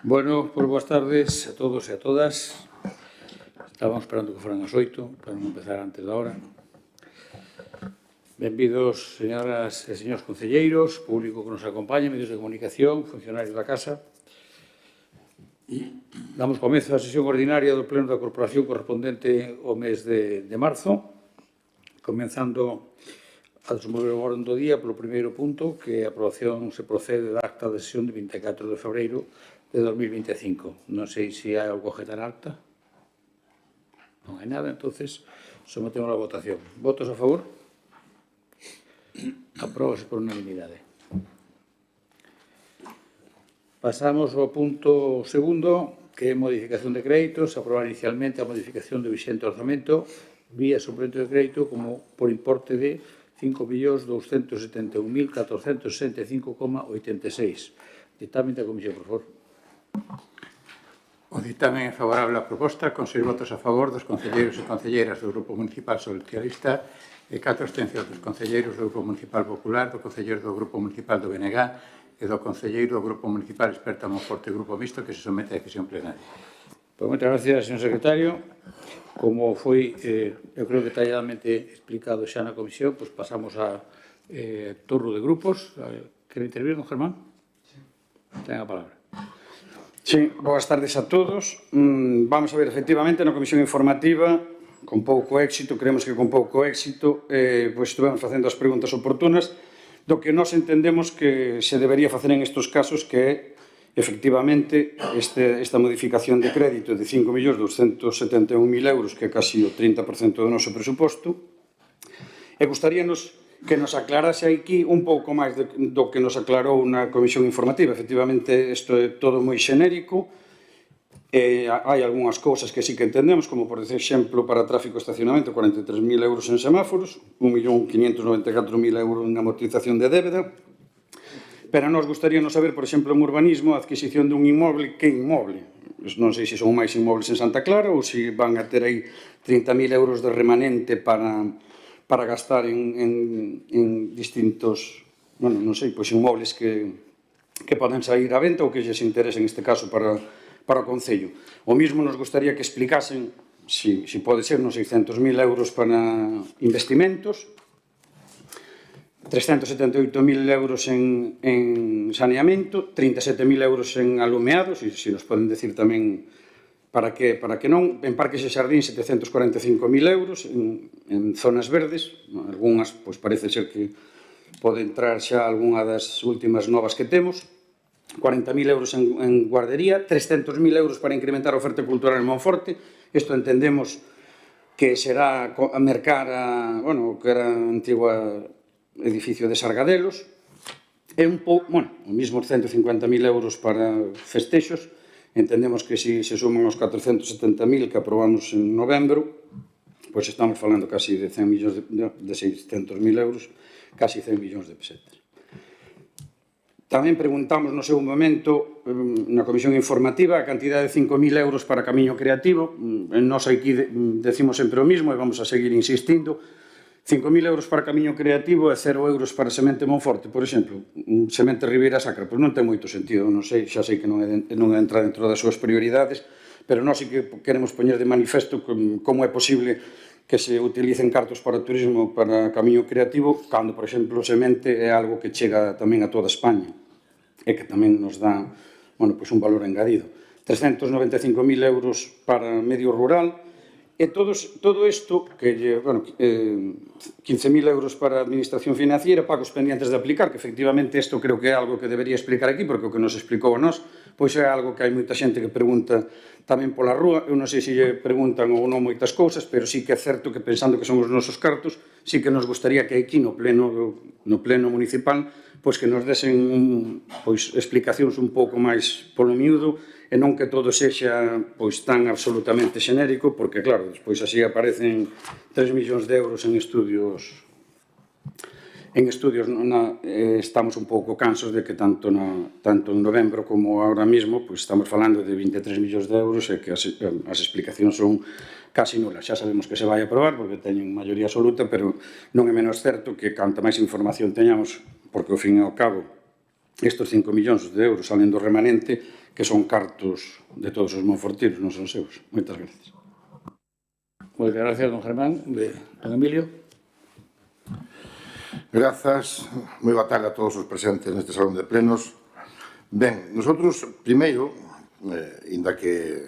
Bueno, pois boas tardes a todos e a todas. Estábamos esperando que foran as 8 para non empezar antes da hora. Benvidos, señoras e señores concelleiros, público que nos acompaña, medios de comunicación, funcionarios da Casa. Damos comezo á sesión ordinaria do Pleno da Corporación correspondente ao mes de marzo, comenzando a desenvolver o orden do día polo primeiro punto, que a aprobación se procede da acta de sesión de 24 de febreiro de 2025. Non sei se hai algo que objetar a acta. Non hai nada, entonces sometemos a votación. Votos a favor? Apróbase por unanimidade. Pasamos ao punto segundo, que é modificación de créditos. Aprobar inicialmente a modificación do vixente orzamento vía suplemento de crédito como por importe de 5.271.465,86. Dictamen da Comisión, por favor. O dictamen é favorable á proposta, con 6 votos a favor dos concelleiros e concelleiras do Grupo Municipal Socialista e 4 abstencións dos concelleiros do Grupo Municipal Popular, do concelleiro do Grupo Municipal do BNG e do concelleiro do Grupo Municipal Experta Monforte Grupo Mixto que se somete a decisión plenaria. Pues moitas gracias, señor secretario. Como foi, eu creo que detalladamente explicado xa na comisión, pues pasamos a turno de grupos. Quere intervir, don Germán? Sí. Ten a palabra. Sí, boas tardes a todos. Vamos a ver, efectivamente, na comisión informativa, con pouco éxito, creemos que con pouco éxito, pois estuvemos facendo as preguntas oportunas do que nós entendemos que se debería facer en estes casos, que é, efectivamente, esta modificación de crédito de 5.271.000 euros, que é casi o 30% do noso presuposto, e gustaríanos que nos aclarase aquí un pouco máis do que nos aclarou na comisión informativa. Efectivamente, isto é todo moi xenérico. Hai algunhas cousas que sí que entendemos, como, por exemplo, para tráfico e estacionamento, 43.000 euros en semáforos, 1.594.000 euros en amortización de débeda. Pero nos gustaríanos saber, por exemplo, en urbanismo, a adquisición dun inmoble, que inmoble? Non sei se son máis inmobles en Santa Clara ou se van a ter aí 30.000 euros de remanente para gastar en distintos, bueno, non sei, pois inmobles que poden sair á venta ou que lles interese, en este caso, para o Concello. O mismo nos gustaría que explicasen, se pode ser, nos 600.000 euros para investimentos, 378.000 euros en saneamento, 37.000 euros en alumeados, e se nos poden decir tamén para que non, en parques e xardín 745.000 euros, en zonas verdes, algunhas, pois parece ser que pode entrar xa algunha das últimas novas que temos, 40.000 euros en guardería, 300.000 euros para incrementar a oferta cultural en Monforte. Isto entendemos que será a mercar o que era a antigua edificio de Sargadelos, e o mismo 150.000 euros para festexos. Entendemos que se suman os 470.000 que aprobamos en novembro, pois estamos falando casi de 100 millóns de 600.000 euros, casi 100 millóns de pesetas. Tamén preguntamos no seu momento, na comisión informativa, a cantidad de 5.000 euros para Camiño Creativo. Nós aquí decimos sempre o mismo e vamos a seguir insistindo. 5.000 euros para Camiño Creativo e 0 euros para Semente Monforte, por exemplo. Semente Ribeira Sacra, pois non ten moito sentido, non sei, xa sei que non entra dentro das súas prioridades, pero nós sí que queremos poñer de manifesto como é posible que se utilicen cartos para o turismo para Camiño Creativo, cando, por exemplo, Semente é algo que chega tamén a toda España e que tamén nos dá, pois un valor engadido. 395.000 euros para medio rural. E todo isto, que 15.000 euros para a administración financiera, pagos pendientes de aplicar, que efectivamente isto creo que é algo que debería explicar aquí, porque o que nos explicou a nós, pois é algo que hai moita xente que pregunta tamén pola rúa. Eu non sei se lle preguntan ou non moitas cousas, pero sí que é certo que pensando que son os nosos cartos, sí que nos gustaría que aquí no pleno municipal, pois que nos desen explicacións un pouco máis polo miúdo, e non que todo sexa tan absolutamente xenérico, porque, claro, despois así aparecen 3 millóns de euros en estudios. Estamos un pouco cansos de que tanto en novembro como ahora mismo estamos falando de 23 millóns de euros e que as explicacións son casi nulas. Xa sabemos que se vai aprobar porque teñen maioría absoluta, pero non é menos certo que canta máis información teñamos, porque ao fin e ao cabo estes 5 millóns de euros salen do remanente, que son cartos de todos os monfortinos, non son seus. Moitas gracias. Moitas gracias, don Germán. Don Emilio. Grazas. Moi boa tarde a todos os presentes neste salón de plenos. Ben, nosotros, primeiro, inda que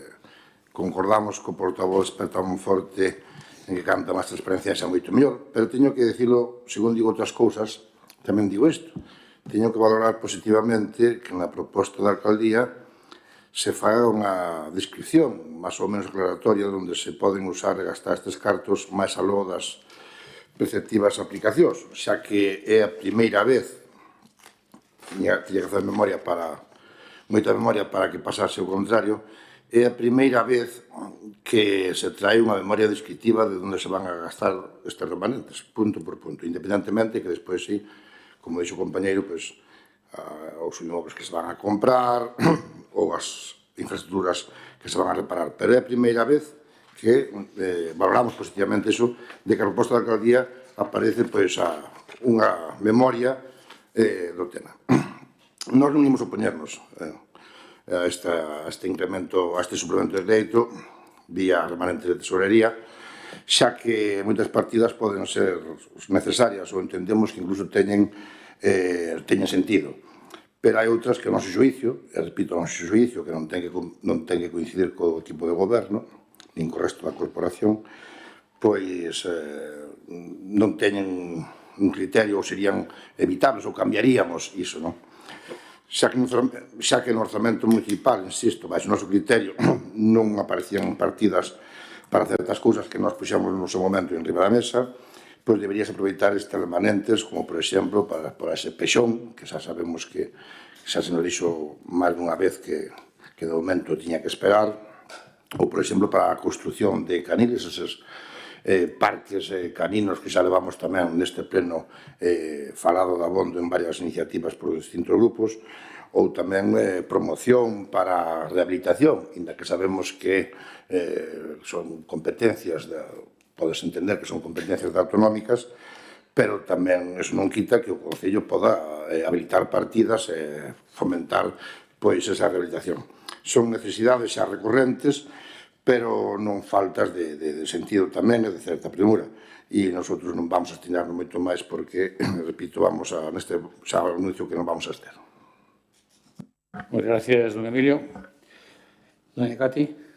concordamos co portavoz experto a Monforte en que canta máis transparencia xa moito mellor, pero teño que dicilo, según digo outras cousas, tamén digo isto. Teño que valorar positivamente que na proposta da alcaldía se faga unha descripción máis ou menos aclaratoria onde se poden usar e gastar estes cartos máis aló das preceptivas aplicacións, xa que é a primeira vez, tiña que facer moita memoria para que pasase o contrario, é a primeira vez que se trae unha memoria descriptiva de onde se van a gastar estes remanentes, punto por punto, independentemente que despois, sí, como dixo o compañeiro, os inmuebles que se van a comprar ou as infraestructuras que se van a reparar. Pero é a primeira vez que valoramos positivamente iso de que a proposta da alcaldía aparece unha memoria do tema. Nós non imos opoñernos a este incremento, a este suplemento de crédito vía remanente de tesorería, xa que moitas partidas poden ser necesarias ou entendemos que incluso teñen sentido. Pero hai outras que, ao noso xuicio, e repito, ao noso xuicio, que non ten que coincidir co equipo de goberno, nin co resto da corporación, pois non teñen un criterio ou serían evitables ou cambiaríamos iso, non? Xa que no orzamento municipal, insisto, baixo o noso criterio, non aparecían partidas para certas cousas que nós puxamos no noso momento en riba da mesa, pois deberías aproveitar estes remanentes, como, por exemplo, para ese pexón, que xa sabemos que xa se nos dixo máis dunha vez que de momento tiña que esperar, ou, por exemplo, para a construción de caniles, eses parques caninos que xa levamos tamén neste pleno falado de abondo en varias iniciativas por distintos grupos, ou tamén promoción para a rehabilitación, inda que sabemos que son competencias, podes entender que son competencias autonómicas, pero tamén eso non quita que o Concello poda habilitar partidas e fomentar esa rehabilitación. Son necesidades xa recorrentes, pero non faltas de sentido tamén e de certa premura. E nosotros non vamos a estirarnos moito máis porque, repito, neste xa anuncio que non vamos a estar. Moitas gracias, don Emilio. Doña Cati.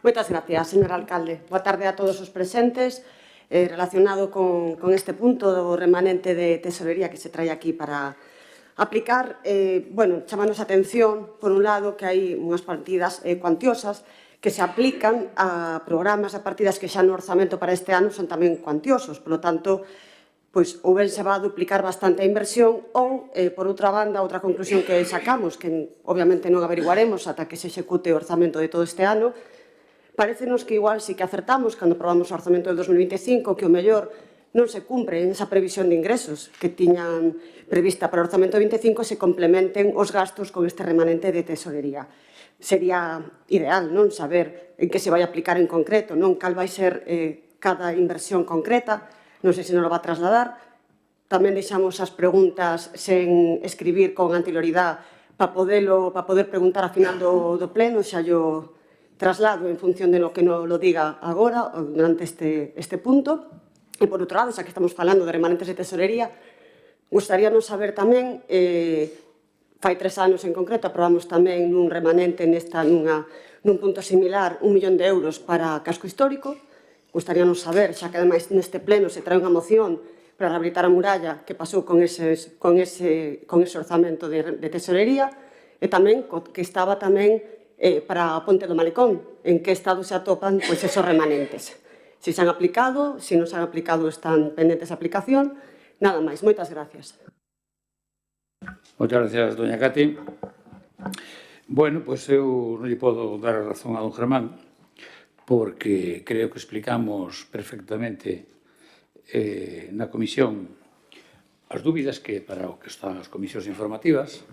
Moitas gracias, señor alcalde. Boa tarde a todos os presentes. Relacionado con este punto do remanente de tesorería que se trae aquí para aplicar, chamanos a atención, por un lado, que hai unhas partidas cuantiosas que se aplican a programas, a partidas que xa no orzamento para este ano son tamén cuantiosos. Por lo tanto, ou ben se va a duplicar bastante a inversión ou, por outra banda, outra conclusión que sacamos, que obviamente non averiguaremos ata que se execute o orzamento de todo este ano, parécenos que igual sí que acertamos cando aprobamos o orzamento de 2025, que o mellor non se cumpre en esa previsión de ingresos que tiñan prevista para o orzamento 25 se complementen os gastos con este remanente de tesorería. Sería ideal, non, saber en que se vai aplicar en concreto, non cal vai ser cada inversión concreta, non sei se nos lo va a trasladar. Tamén deixamos as preguntas sen escribir con anterioridade para poder preguntar a final do pleno, xa yo traslado en función de lo que nos lo diga agora, durante este punto. E, por outro lado, xa que estamos falando de remanentes de tesorería, gustaríanos saber tamén, fai 3 anos en concreto, aprobamos tamén nun remanente nun punto similar 1 millón de euros para casco histórico. Gustaríanos saber, xa que ademais neste pleno se trae unha moción para rehabilitar a muralla que pasou con ese orzamento de tesorería, e tamén que estaba tamén para a Ponte do Malecón, en que estado se atopan esos remanentes. Se se han aplicado, se non se han aplicado, están pendentes de aplicación. Nada máis, moitas gracias. Moitas gracias, doña Cati. Bueno, pois eu non lle podo dar a razón a don Germán, porque creo que explicamos perfectamente na comisión as dúbidas que para o que están as comisións informativas,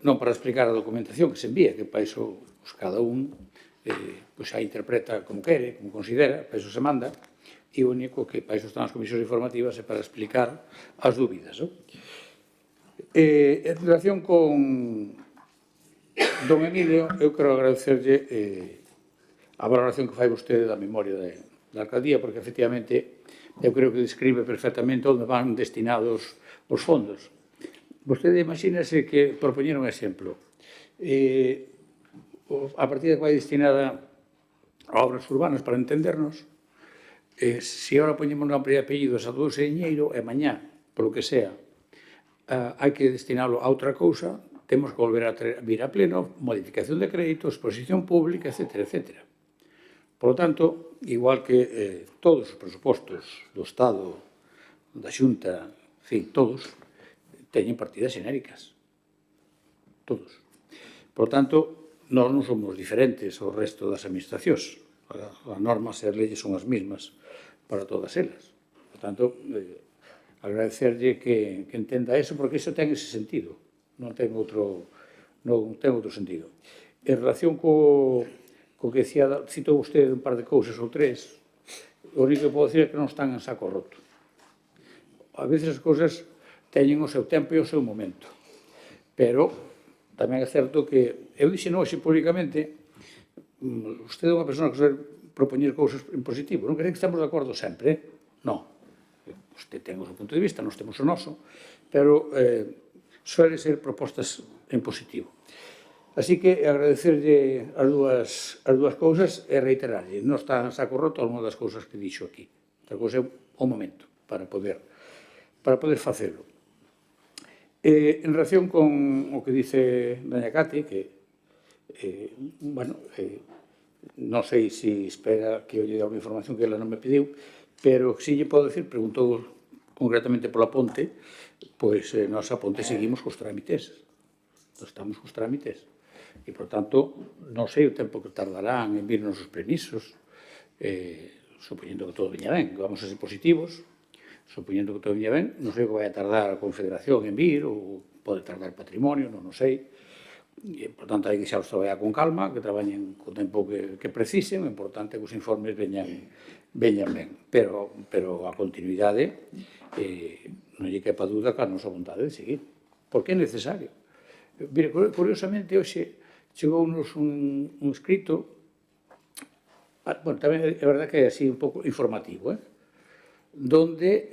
non para explicar a documentación que se envía, que para iso cada un xa interpreta como quere, como considera, para iso se manda, e o único que para iso están as comisións informativas é para explicar as dúbidas. En relación con don Emilio, eu quero agradecerlle a valoración que fai vostede da memoria da alcaldía, porque efectivamente eu creo que describe perfectamente onde van destinados os fondos. Vostede imagínase que, por poñer un exemplo, a partida que vai destinada a obras urbanas, para entendernos, se agora poñemos nombre e apellidos a todo ese diñeiro, e mañá, polo que sea, hai que destinalo a outra cousa, temos que volver a vir a pleno, modificación de crédito, exposición pública, etc. etc. Por lo tanto, igual que todos os presupostos do Estado, da Xunta, en fin, todos, teñen partidas xenéricas. Todos. Por lo tanto, nós non somos diferentes ao resto das administracións. As normas e as leyes son as mesmas para todas elas. Por tanto, agradecerlle que entenda eso, porque iso ten ese sentido. Non ten outro sentido. En relación co que decía, citou vostede un par de cousas ou tres, o único que podo dicir é que non están en saco roto. A veces as cousas teñen o seu tempo e o seu momento. Pero tamén é certo que eu dixen hoxe públicamente, usted é unha persona que suele propoñer cousas en positivo. Non quere que estemos de acordo sempre, non. Usted ten o seu punto de vista, nós temos o noso, pero suele ser propostas en positivo. Así que agradecerlle as dúas cousas e reiterarlle. Non está en saco roto algunha das cousas que dixo aquí. Outra cousa é o momento para poder facelo. En relación con o que dice doña Cati, que, non sei se espera que eu lle dé unha información que ela non me pediu, pero si lle podo decir, preguntou concretamente pola ponte, pois nós a ponte seguimos cos trámites. Estamos cos trámites. E, por tanto, non sei o tempo que tardarán en virnos os permisos, supoñendo que todo veña ben, vamos a ser positivos, supoñendo que todo veña ben, non sei o que vai a tardar a Confederación en vir, ou pode tardar Patrimonio, non o sei, e, por tanto, hai que xa os traballar con calma, que traballen co tempo que precisen, o importante é que os informes veñan ben, pero a continuidade non lle quepa dúda que a nosa vontade de seguir, porque é necesario. Mire, curiosamente, hoxe chegounos un escrito, bueno, tamén é verdad que é así un pouco informativo, donde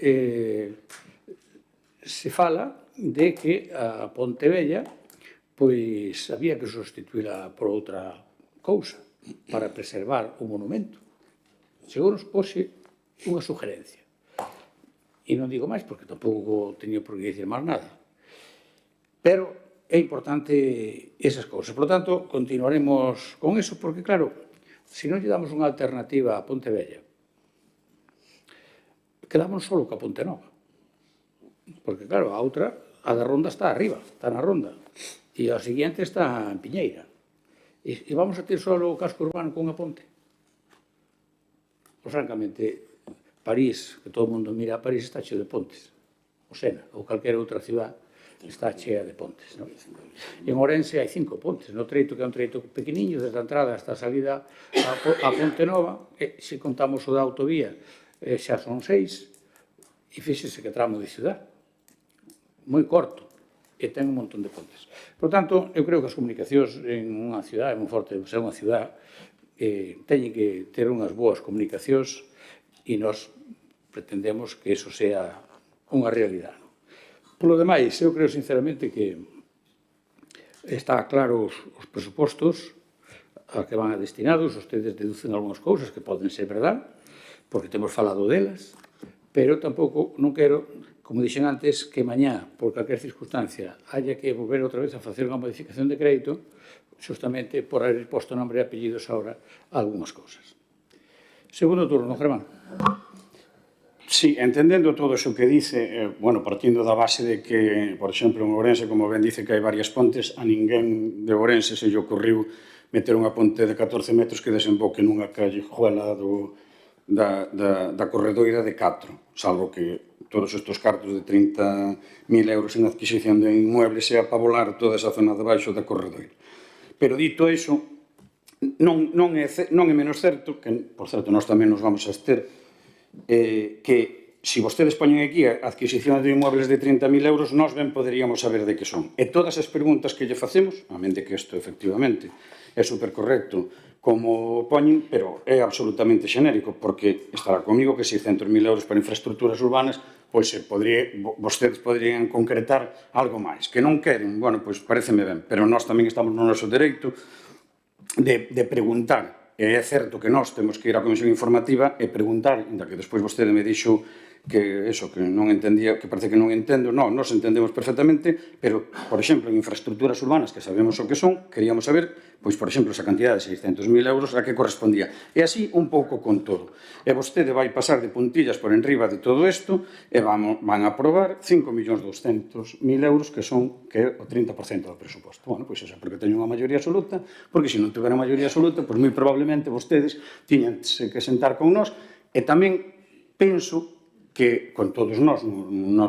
se fala de que a Ponte Vella pois había que sustituíla por outra cousa para preservar o monumento. Chegounos hoxe unha sugerencia. E non digo máis porque tampouco teño por que dicir máis nada. Pero é importante esas cousas. Por lo tanto, continuaremos con eso, porque, claro, se non lle damos unha alternativa a Ponte Vella, quedamos solo ca Ponte Nova. Porque, claro, a outra, a da Ronda está arriba, está na Ronda, e a seguinte está en Piñeira. E vamos a ter solo o casco urbano con a ponte? Pues, francamente, París, que todo o mundo mira a París, está cheo de pontes. O Sena, ou calquera outra ciudad, está chea de pontes. ¿No? En Ourense hai 5 pontes, no treito que é un treito pequeniño, desde a entrada hasta a salida a Ponte Nova, e se contamos o da autovía, xa son 6, e fíxese que tramo de ciudad, moi corto, e ten un montón de pontes. Por tanto, eu creo que as comunicacións en unha ciudad, en Monforte, é unha ciudad, teñen que ter unhas boas comunicacións e nós pretendemos que eso sea unha realidade. Polo demais, eu creo sinceramente que está claro os presupostos a que van destinados, ustedes deducen algunhas cousas que poden ser verdad, porque temos falado delas, pero tampouco non quero, como dixen antes, que mañá, por calquer circunstancia, haya que volver outra vez a facer unha modificación de crédito, justamente por haber posto nombre e apellidos ahora a algunhas cousas. Segundo turno, Germán. Sí, entendendo todo iso que dice, bueno, partindo da base de que, por exemplo, en Ourense, como ben dice que hai varias pontes, a ninguén de Ourense se lle ocurriu meter unha ponte de 14 metros que desemboque nunha callejuela da corredoira de 4, salvo que todos estes cartos de 30.000 euros en adquisición de inmuebles e a pavolar toda esa zona de baixo da corredoira. Pero dito iso, non é menos certo, que, por certo, nós tamén nos vamos a ester, que se vostedes poñen aquí a adquisición de inmuebles de 30.000 euros, nós ben poderíamos saber de que son. E todas as preguntas que lle facemos, a mente que isto efectivamente é supercorrecto, como poñen, pero é absolutamente xenérico, porque estará comigo que 600.000 euros para infraestructuras urbanas, pois vostedes poderían concretar algo máis. Que non queren, bueno, pois pareceme ben, pero nós tamén estamos no noso dereito de preguntar. E é certo que nós temos que ir á Comisión Informativa e preguntar, ainda que despois vostede me dixo que eso, que non entendía, que parece que non entendo, non, nós entendemos perfectamente, pero, por exemplo, en infraestructuras urbanas, que sabemos o que son, queríamos saber, pois, por exemplo, esa cantidad de 600.000 euros a que correspondía. E así, un pouco con todo. E vostede vai pasar de puntillas por enriba de todo isto e van a aprobar 5.200.000 euros, que son o 30% do presuposto. Bueno, pois eso, porque teñen unha maioría absoluta, porque se non tiveran maioría absoluta, pois moi probablemente vostedes tiñanse que sentar con nós, e tamén penso que con todos nós, non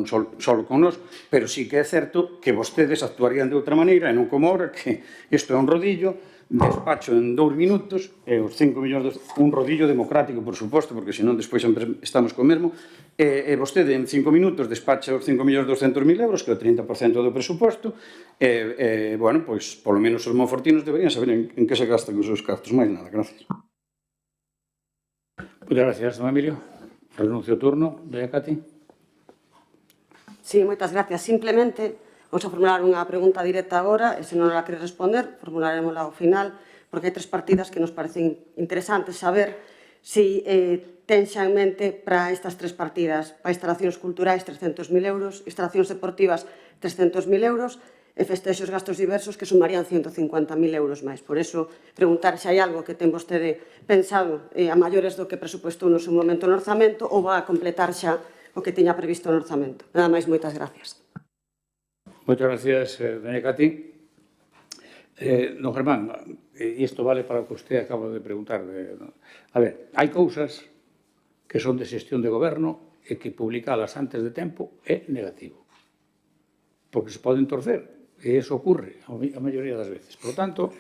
só con nós, pero sí que é certo que vostedes actuarían de outra maneira, e non como ahora, que isto é un rodillo, despacho en 2 minutos, e os 5 millóns, un rodillo democrático, por suposto, porque senón despois sempre estamos co mesmo, e vostede en 5 minutos despacha os 5.200.000 euros, que é o 30% do presuposto, e, bueno, pois, polo menos os monfortinos deberían saber en que se gastan os seus cartos. Máis nada, gracias. Muchas gracias, don Emilio. Renuncio o turno. Doña Cati. Sí, moitas gracias. Simplemente, vamos a formular unha pregunta directa agora, e se non la quere responder, formularemosla ao final, porque hai 3 partidas que nos parecen interesantes saber si ten xa en mente para estas 3 partidas, para instalacións culturais 300.000 euros, instalacións deportivas 300.000 euros, e festexos gastos diversos que sumarían 150.000 euros máis. Por eso, preguntar se hai algo que ten vostede pensado a maiores do que presupuestou no seu momento no orzamento ou va a completar xa o que tiña previsto no orzamento. Nada máis, moitas gracias. Moitas gracias, doña Cati. Don Germán, e isto vale para o que usted acaba de preguntar. A ver, hai cousas que son de xestión de goberno e que publicalas antes de tempo é negativo. Porque se poden torcer. E iso ocurre a maioría das veces. Por lo tanto,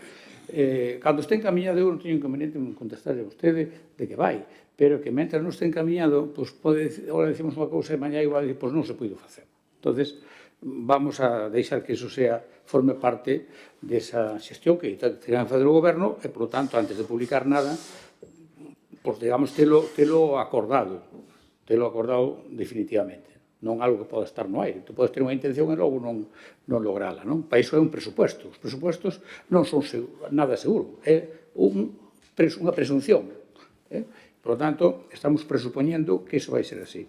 cando este encaminhado, eu non teño inconveniente en contestarle a vostede de que vai, pero que mentre non este encaminhado, pois pode, agora decimos unha cousa e mañá igual pois non se pode facer. Entonces, vamos a deixar que iso forme parte desa xestión que terá que fazer o goberno e, por lo tanto, antes de publicar nada, pois, digamos, telo acordado definitivamente. Non algo que poda estar no aire. Tu podes ter unha intención e logo non lograla, non? Para iso é un presupuesto. Os presupostos non son nada seguro. É unha presunción. Por lo tanto, estamos presupoñendo que iso vai ser así.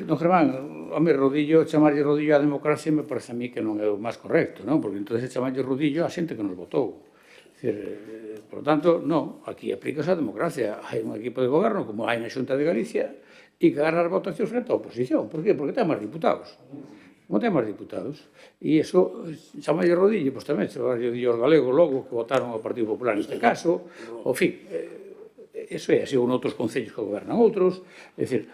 Don Germán, home, rodillo, chamarlle rodillo á democracia me parece a mí que non é o máis correcto, non? Porque entón chamarlle rodillo á xente que nos votou. Por lo tanto, non, aquí aplícase a democracia. Hai un equipo de goberno, como hai na Xunta de Galicia, e que agarrar votacións frente á oposición. Por qué? Porque ten máis diputados. Non ten máis diputados. E iso, chamalle rodillo, pois tamén chamalle rodillo aos galegos logo que votaron ao Partido Popular neste caso. En fin, iso é así, ou noutros concellos que gobernan outros. É dicir,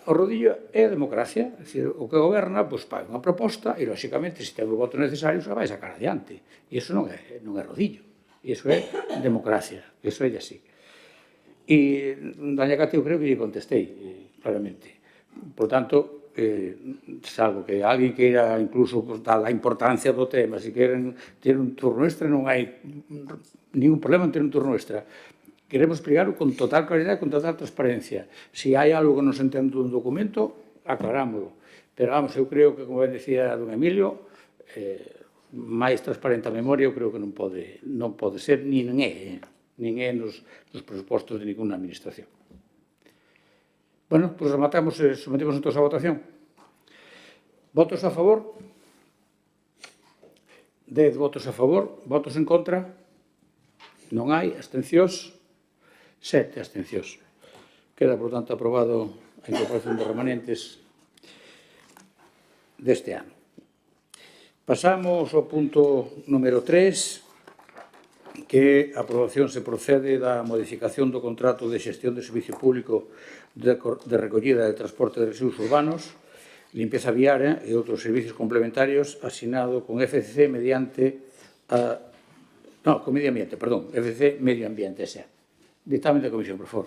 o rodillo é a democracia. É dicir, o que goberna, pois fai unha proposta e, lóxicamente, se ten o voto necesario, se vai sacar adiante. E iso non é rodillo. Iso é democracia. Iso é así. E, doña Cati, eu creo que lle contestei claramente. Por tanto, salvo que alguén queira incluso dar a importancia do tema, se queren ter un turno extra, non hai ningún problema en ter un turno extra. Queremos explicarlo con total claridade, con total transparencia. Se hai algo que non se entende dun documento, aclarámoslo. Pero, vamos, eu creo que, como ben decía don Emilio, máis transparente a memoria, eu creo que non pode ser, nin é nos presupostos de ninguna administración. Bueno, pois rematamos e sometemos entón a votación. Votos a favor? 10 votos a favor. Votos en contra? Non hai. Abstencións? 7 abstencións. Queda, por tanto, aprobado a incorporación de remanentes deste ano. Pasamos ao punto número 3, que a aprobación se procede da modificación do contrato de xestión de servicio público de recollida de transporte de residuos urbanos, limpieza viaria e outros servicios complementarios asinado con FCC mediante con Medio Ambiente, FC Medio Ambiente, xa. Dictamen da Comisión, por favor.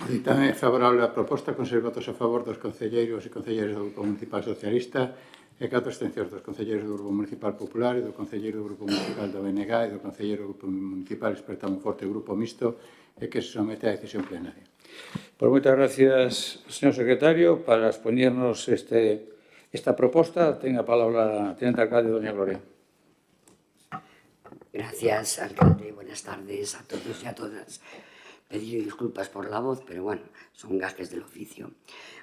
O ditame é favorable á proposta, con 6 votos a favor dos concelleiros e concelleiras do Grupo Municipal Socialista e 4 abstencións dos concelleiros do Grupo Municipal Popular e do concelleiro do Grupo Municipal do BNG e do concelleiro do Grupo Municipal Experta Monforte Grupo Mixto e que se somete á decisión plenaria. Pues moitas gracias, señor secretario, para expoñernos esta proposta. Ten a palabra a tenente alcalde, doña Gloria. Gracias, alcalde. Buenas tardes a todos y a todas. Pedir disculpas por la voz, pero bueno, son gajes del oficio.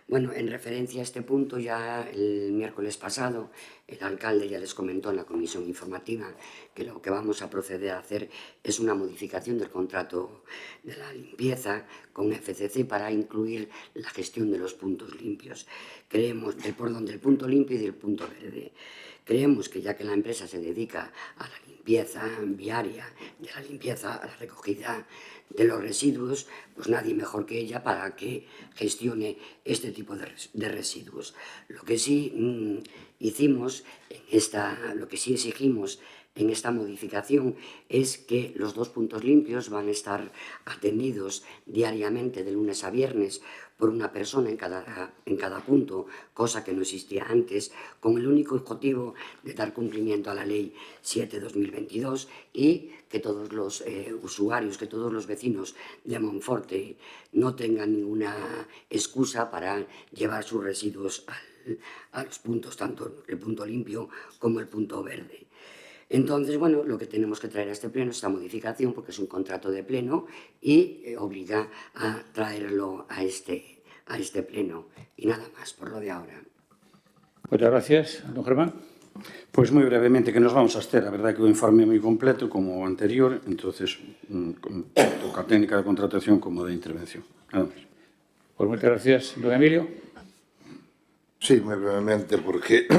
Bueno, en referencia a este punto, ya el miércoles pasado, el alcalde ya les comentó en la comisión informativa que lo que vamos a proceder a hacer es una modificación del contrato de la limpieza con FCC para incluir la gestión de los puntos limpios. Creemos, del punto limpio y del punto verde. Creemos que ya que la empresa se dedica a la limpieza viaria, de la limpieza a la recogida de los residuos, pues nadie mejor que ella para que gestione este tipo de residuos. Lo que sí hicimos lo que sí exigimos en esta modificación es que los 2 puntos limpios van a estar atendidos diariamente de lunes a viernes por una persona en cada punto, cosa que no existía antes, con el único objetivo de dar cumplimiento a la Ley 7/2022 y que todos los usuarios, que todos los vecinos de Monforte no tengan ninguna excusa para llevar sus residuos a los puntos, tanto el punto limpio como el punto verde. Entonces, bueno, lo que tenemos que traer a este pleno es esta modificación porque es un contrato de pleno y obliga a traerlo a este pleno. Y nada más, por lo de ahora. Muchas gracias, don Germán. Pois moi brevemente que nos vamos a abster, a verdade que o informe é moi completo como o anterior, entonces tanto a técnica de contratación como de intervención. Nada máis. Pues muchas gracias, don Emilio. Sí, moi brevemente, porque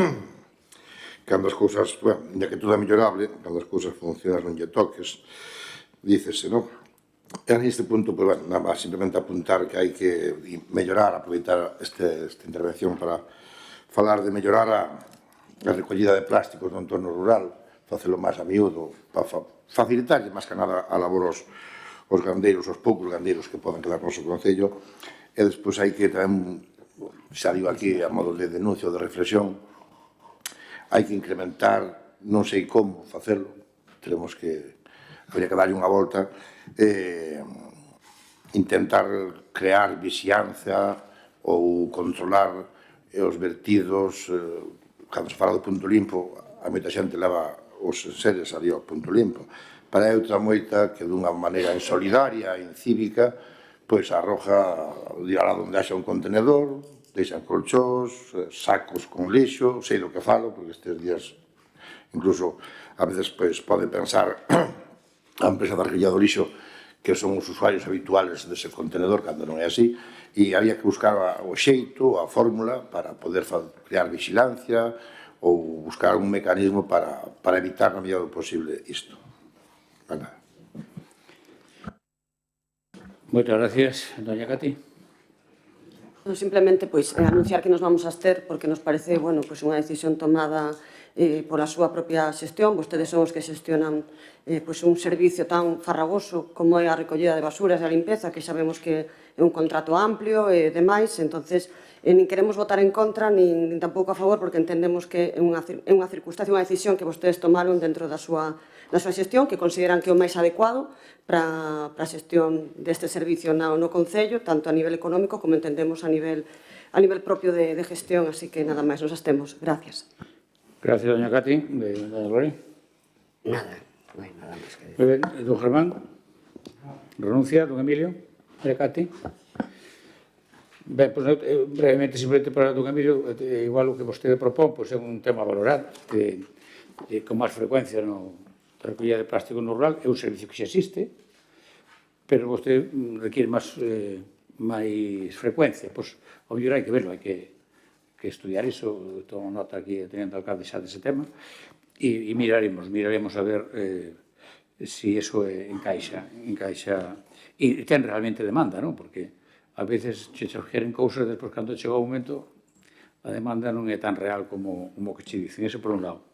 cando as cousas, bueno, ya que todo é mellorable, cando as cousas funcionan non lle toques, dícese, non? E neste punto, pues, bueno, nada máis, simplemente apuntar que hai que mellorar, aproveitar esta intervención para falar de mellorar a recollida de plásticos no entorno rural, facelo máis a miúdo, para facilitar máis que nada a labor aos gandeiros, aos poucos gandeiros que poden quedar no noso concello, e despois hai que tamén, xa digo aquí a modo de denuncio, de reflexión, hai que incrementar, non sei como facelo, teremos que, habría que darlle unha volta, intentar crear vixianza ou controlar os vertidos, cando se fala do punto limpo, a moita xente leva os seres ali ao punto limpo, para outra moita que dunha maneira insolidaria, incívica, pois arroja, dirá onde haxa un contenedor, deixan colchós, sacos con lixo, sei do que falo, porque estes días incluso a veces pois, pode pensar a empresa de recollida do lixo que son os usuarios habituales dese contenedor, cando non é así, e había que buscar o xeito, a fórmula, para poder crear vigilancia ou buscar un mecanismo para evitar na medida do posible isto. Nada. Muchas gracias, doña Cati. Simplemente anunciar que nos vamos a abster porque nos parece unha decisión tomada pola súa propia xestión. Vostedes son os que xestionan un servicio tan farragoso como é a recollida de basuras e a limpeza, que sabemos que é un contrato amplio e demais, entonces nin queremos votar en contra nin tampouco a favor porque entendemos que é unha circunstancia, unha decisión que vostedes tomaron dentro da súa xestión, que consideran que é o máis adecuado para a xestión deste servicio no Concello, tanto a nivel económico como entendemos a nivel propio de gestión, así que nada máis, nos abstemos. Gracias. Gracias, doña Cati. Doña Gloria. Nada, no hay nada más que decir. Muy bien, don Germán. Renuncia, don Emilio. Doña Cati. Ben, pues, brevemente, simplemente para don Emilio, igual o que vostede propón, pues, é un tema a valorar, que con máis frecuencia no recollida de plástico no rural, é un servicio que xa existe, pero vostede requiere máis frecuencia, pois, ao mellor hai que verlo, hai que estudiar iso, tomo nota aquí, teniendo alcalde xa dese tema, e miraremos a ver si eso encaixa, e ten realmente demanda, non? Porque a veces se xeren cousas, despois, cando chega o momento, a demanda non é tan real como que che dicen, eso por un lado.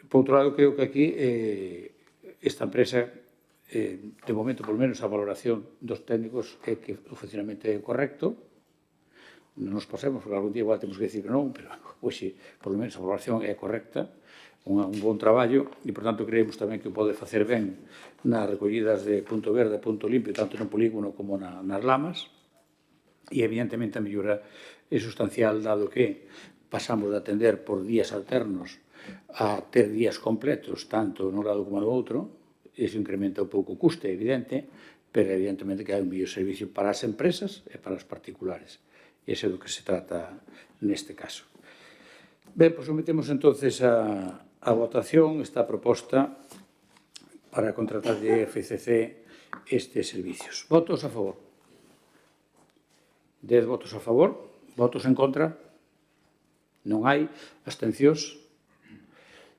Por outro lado, creo que aquí esta empresa de momento, polo menos, a valoración dos técnicos é que o funcionamento é correcto. Non nos pasemos, porque algún día igual temos que decir que non, pero hoxe, polo menos, a valoración é correcta, un bon traballo, e, por tanto, creemos tamén que o pode facer ben nas recollidas de punto verde, punto limpio, tanto no polígono como nas lamas, e, evidentemente, a mellora é sustancial, dado que pasamos de atender por días alternos a ter días completos, tanto nun lado como no outro. Iso incrementa un pouco o custe, evidente, pero evidentemente que hai un mellor servicio para as empresas e para os particulares. E iso é do que se trata neste caso. Ben, pois sometemos entonces a votación esta proposta para contratar de FCC estes servicios. Votos a favor? 10 votos a favor. Votos en contra? Non hai. Abstencións?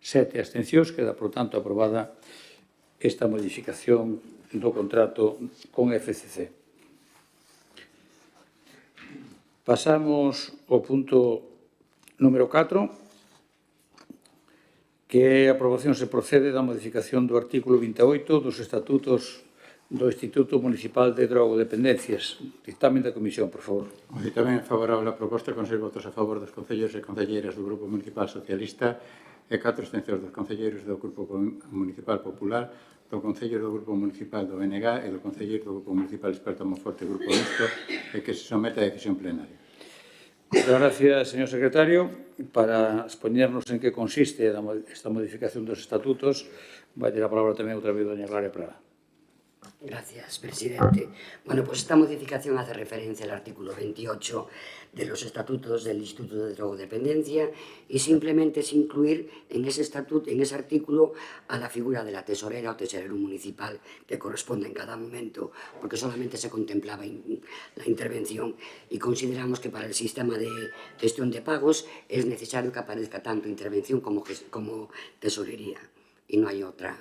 7 abstencións. Queda, por tanto, aprobada esta modificación do contrato con FCC. Pasamos ao punto número 4, que é a aprobación se procede da modificación do artículo 28 dos estatutos do Instituto Municipal de Drogodependencias. Dictamen da Comisión, por favor. O dictamen é favorable á proposta con 6 votos a favor dos concelleiros e concelleiras do Grupo Municipal Socialista e 4 abstencións dos concelleiros do Grupo Municipal Popular, do Concello do Grupo Municipal do BNG e do Concelleiro do Grupo Municipal Experto Monforte Grupo Mixto e que se somete a decisión plenaria. Muchas gracias, señor secretario. Para expoñernos en que consiste esta modificación dos estatutos, vai ter a palabra tamén outra vez doña Gloria Prada. Gracias, presidente. Bueno, pues esta modificación hace referencia al artículo 28 de los estatutos del Instituto de Drogodependencia y simplemente es incluir en ese estatuto, en ese artículo, a la figura de la tesorera o tesorero municipal que corresponde en cada momento, porque solamente se contemplaba la intervención y consideramos que para el sistema de gestión de pagos es necesario que aparezca tanto intervención como tesorería y no hay otra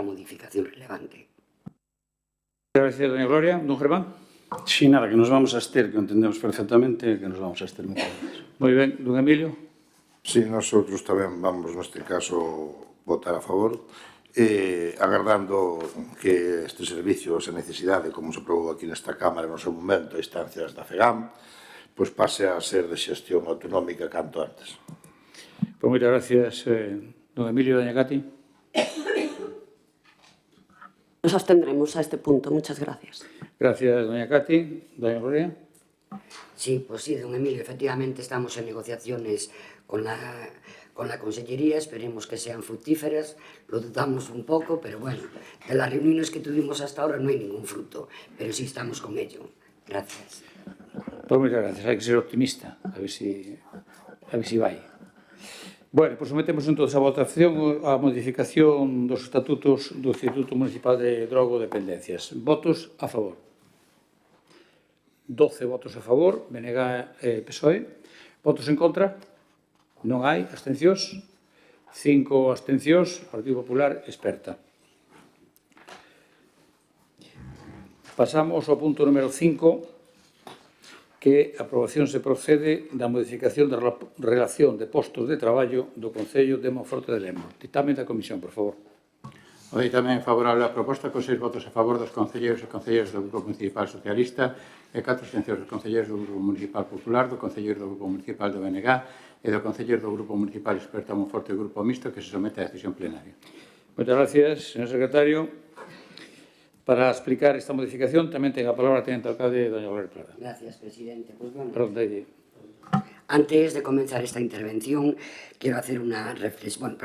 modificación relevante. Gracias, doña Gloria. Don Germán. Sí, nada, que nos vamos a abster, que o entendemos perfectamente, que nos vamos a abster. Moi ben. Don Emilio. Sí, nosotros tamén vamos, neste caso, votar a favor, agardando que este servicio, esa necesidade, como se aprobou aquí nesta Cámara no seu momento, a instancias da FEGAM, pois pase a ser de xestión autonómica canto antes. Pois moitas gracias, don Emilio e doña Cati. Nos abstendremos a este punto. Muchas gracias. Gracias, doña Cati. Doña Gloria. Sí, pues sí, don Emilio, efectivamente estamos en negociaciones con la Consellería, esperemos que sean fructíferas, lo dudamos un poco, pero bueno, de las reuniones que tuvimos hasta ahora no hay ningún fruto, pero sí estamos con ello. Gracias. Pois moitas gracias, hai que ser optimista, a ver si vai. Bueno, pois sometemos entonces a votación a modificación dos estatutos do Instituto Municipal de Drogodependencias. Votos a favor. 12 votos a favor, BNG e PSOE. Votos en contra? Non hai. Abstencións? 5 abstencións. Partido Popular experta. Pasamos ao punto número 5, que a aprobación se procede da modificación da relación de postos de traballo do Concello de Monforte de Lemos. Dictamen da Comisión, por favor. O dictamen é favorable á proposta con 6 votos a favor dos concelleiros e concelleiras do Grupo Municipal Socialista e 4 abstencións dos concelleiros do Grupo Municipal Popular, do Concelleiro do Grupo Municipal do BNG e do Concelleiro do Grupo Municipal Experto Monforte Grupo Mixto que se somete a decisión plenaria. Moitas gracias, señor secretario. Para explicar esta modificación tamén ten a palabra a tenente alcalde doña Gloria Prada. Gracias, presidente. Pues bueno, Perdón, David. antes de comenzar esta intervención, quiero hacer una reflexión,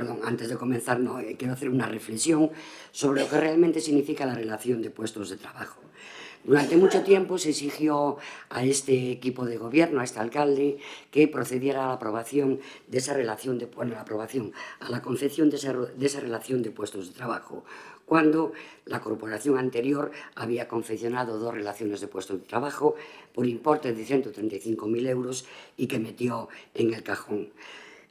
quiero hacer una reflexión sobre lo que realmente significa la relación de puestos de trabajo. Durante mucho tiempo se exigió a este equipo de gobierno, a este alcalde, que procediera a la aprobación de esa relación a la concepción de esa relación de puestos de trabajo, cuando la corporación anterior había confeccionado 2 relaciones de puestos de trabajo por importe de 135.000 euros y que metió en el cajón.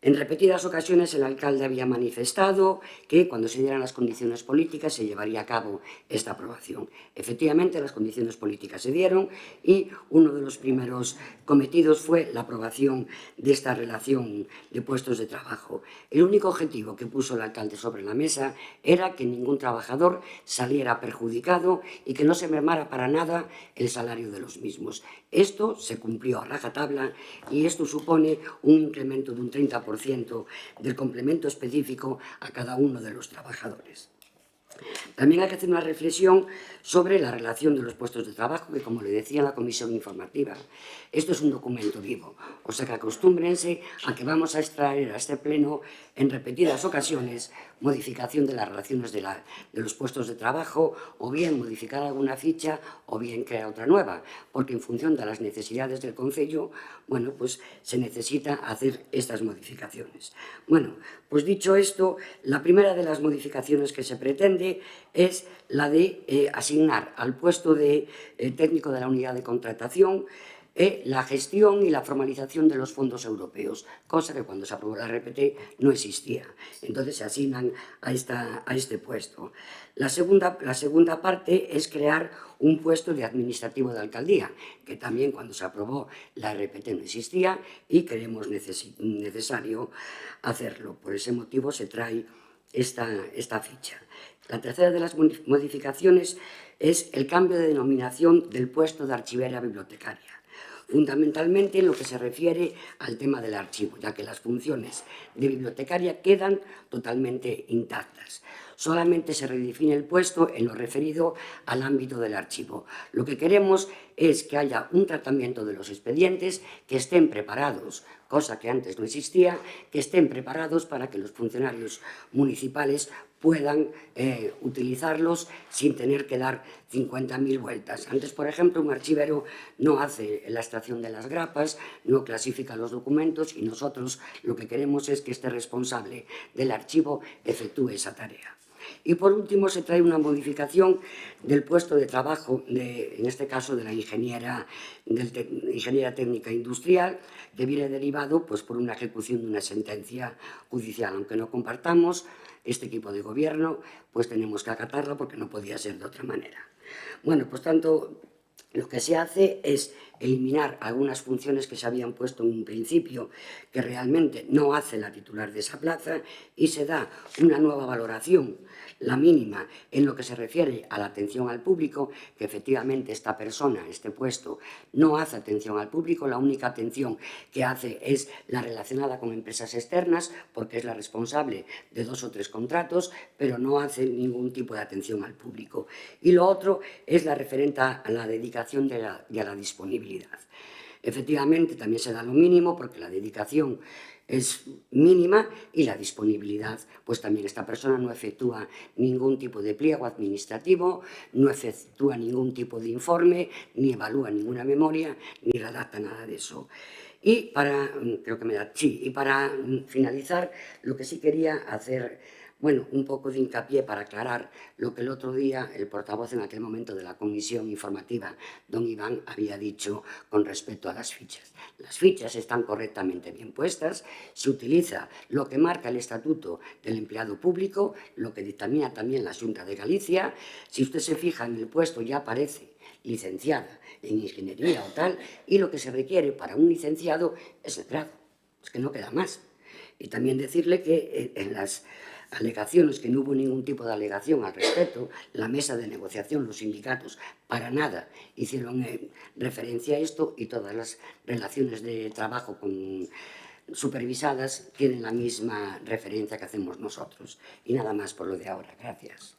En repetidas ocasiones el alcalde había manifestado que cuando se dieran las condiciones políticas se llevaría a cabo esta aprobación. Efectivamente, las condiciones políticas se dieron y uno de los primeros cometidos fue la aprobación de esta relación de puestos de trabajo. El único objetivo que puso el alcalde sobre la mesa era que ningún trabajador saliera perjudicado y que no se mermara para nada el salario de los mismos. Esto se cumplió a rajatabla y esto supone un incremento de un 30% del complemento específico a cada uno de los trabajadores. También hay que hacer una reflexión sobre la relación de los puestos de trabajo, que, como le decía en la comisión informativa, esto es un documento vivo, o sea que acostúmbrense a que vamos a extraer a este pleno en repetidas ocasiones modificación de las relaciones de los puestos de trabajo, o bien modificar alguna ficha, o bien crear otra nueva, porque en función de las necesidades del concello, bueno, pues se necesita hacer estas modificaciones. Bueno, pues dicho esto, la primera de las modificaciones que se pretende es la de asignar al puesto de técnico de la unidad de contratación la gestión y la formalización de los fondos europeos, cosa que cuando se aprobó la RPT no existía. Entonces se asignan a este puesto. La segunda parte es crear un puesto de administrativo de alcaldía, que también cuando se aprobó la RPT no existía y creemos necesario hacerlo. Por ese motivo se trae esta ficha. La tercera de las modificaciones es el cambio de denominación del puesto de archivera bibliotecaria. Fundamentalmente en lo que se refiere al tema del archivo, ya que las funciones de bibliotecaria quedan totalmente intactas. Solamente se redefine el puesto en lo referido al ámbito del archivo. Lo que queremos es que haya un tratamiento de los expedientes que estén preparados, cosa que antes no existía, que estén preparados para que los funcionarios municipales puedan utilizarlos sin tener que dar 50.000 vueltas. Antes, por ejemplo, un archivero no hace la extracción de las grapas, no clasifica los documentos y nosotros lo que queremos es que este responsable del archivo efectúe esa tarea. Y por último se trae una modificación del puesto de trabajo, en este caso de la ingeniera técnica industrial, que viene derivado pues, por una ejecución de una sentencia judicial. Aunque no compartamos este equipo de gobierno, pues tenemos que acatarla porque no podía ser de otra manera. Bueno, pues tanto lo que se hace es eliminar algunas funciones que se habían puesto en un principio que realmente no hace la titular de esa plaza y se da una nueva valoración, la mínima, en lo que se refiere a la atención al público, que efectivamente esta persona, este puesto, no hace atención al público, la única atención que hace es la relacionada con empresas externas, porque es la responsable de 2 o 3 contratos, pero no hace ningún tipo de atención al público. Y lo otro es la referente a la dedicación y a la disponibilidad. Efectivamente, también se da lo mínimo porque la dedicación es mínima y la disponibilidad, pues también esta persona no efectúa ningún tipo de pliego administrativo, no efectúa ningún tipo de informe, ni evalúa ninguna memoria, ni redacta nada de eso. Y para finalizar, lo que sí quería hacer, bueno, un poco de hincapié para aclarar lo que el otro día el portavoz en aquel momento de la comisión informativa, don Iván, había dicho con respecto a las fichas. Las fichas están correctamente bien puestas, se utiliza lo que marca el Estatuto del Empleado Público, lo que dictamina también la Xunta de Galicia. Si usted se fija en el puesto ya aparece licenciada en ingeniería o tal, y lo que se requiere para un licenciado es el grado, es que no queda más. Y también decirle que en las alegaciones, que no hubo ningún tipo de alegación al respecto, la mesa de negociación, los sindicatos, para nada hicieron referencia a esto y todas las relaciones de trabajo supervisadas tienen la misma referencia que hacemos nosotros. Y nada más por lo de ahora. Gracias.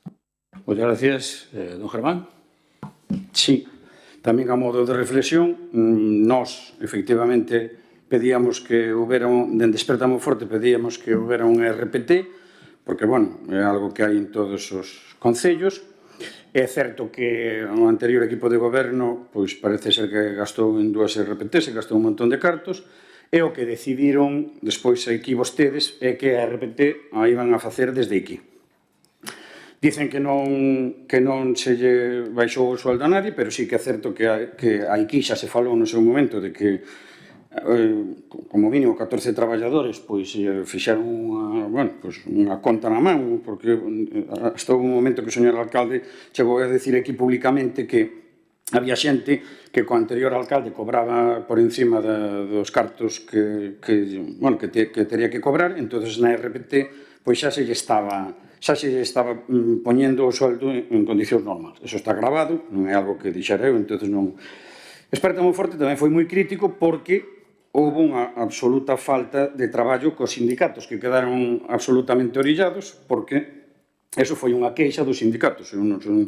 Muchas gracias. Don Germán. Sí, tamén a modo de reflexión, nós, efectivamente, pedíamos que houbera, dende Despertamos Forte, pedíamos que houbera un RPT, porque, bueno, é algo que hai en todos os concellos. É certo que o anterior equipo de goberno, pois parece ser que gastou en 2 RPTs, se gastou un montón de cartos, e o que decidiron, despois aquí vostedes, é que a RPT a iban a facer desde aquí. Dicen que non se lle baixou o sueldo a nadie, pero sí que é certo que aquí xa se falou no seu momento de que como mínimo 14 traballadores, pois fixeron unha conta na man, porque hasta un momento que o señor alcalde chegou a decir aquí públicamente que había xente que co anterior alcalde cobraba por encima dos cartos que teria que cobrar, entonces na RPT pois xa se lle estaba poñendo o soldo en condicións normales. Eso está grabado, non é algo que dixera eu, entonces non... Esperta moi forte tamén foi moi crítico porque houve unha absoluta falta de traballo cos sindicatos que quedaron absolutamente orillados porque eso foi unha queixa dos sindicatos. Eu non son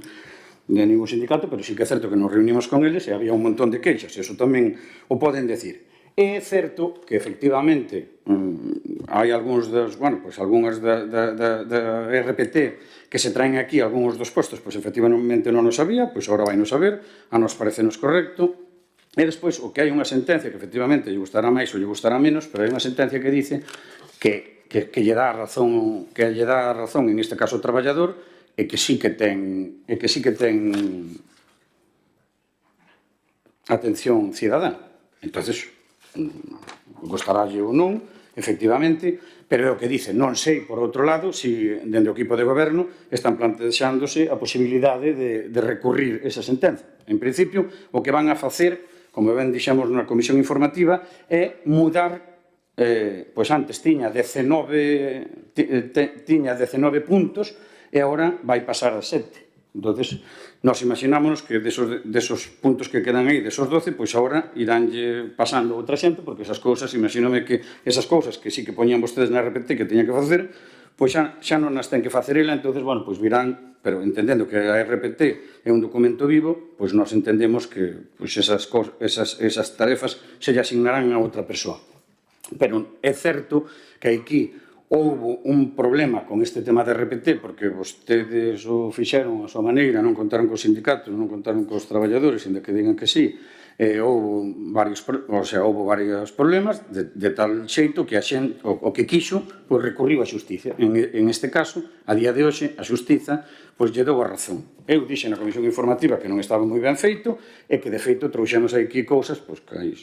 de ningún sindicato, pero sí que é certo que nos reunimos con eles e había un montón de queixas, e eso tamén o poden decir. É certo que, efectivamente, hai algúns algunhas da RPT que se traen aquí, algúns dos postos, pois efectivamente non nos sabía, pois agora vai nos saber, a nos parecenos correcto. E despois, o que hai unha sentencia que efectivamente lle gustará máis ou lle gustará menos, pero hai unha sentencia que dice que lle dá a razón en este caso o traballador e que sí que ten atención cidadá. Entonces, gustarálle ou non, efectivamente, pero é o que dice, non sei, por outro lado, se dende o equipo de goberno están plantexándose a posibilidade de recurrir esa sentenza. En principio, o que van a facer, como ben dixemos na comisión informativa, é mudar, pois antes tiña 19 puntos e agora vai pasar a 7. Entonces, nos imaginámonos que desos puntos que quedan aí, desos 12, pois agora iránlle pasando outra xente, porque esas cousas, imagínome que esas cousas que sí que poñían vostedes na RPT que teñan que facer, pois xa non as ten que facer ela, entonces, pois virán, pero entendendo que a RPT é un documento vivo, pois nós entendemos que esas tarefas se lle asignarán a outra persoa. Pero é certo que aquí houve un problema con este tema de RPT porque vostedes o fixeron a súa maneira, non contaron cos sindicatos, non contaron cos traballadores, ainda que digan que sí, houve varios problemas de tal xeito que a xente, o que quixo, pois recurriu á xustiza. En este caso, a día de hoxe, a xustiza pois lle dou a razón. Eu dixen na comisión informativa que non estaba moi ben feito e que, de feito, trouxemos aquí cousas pois que hai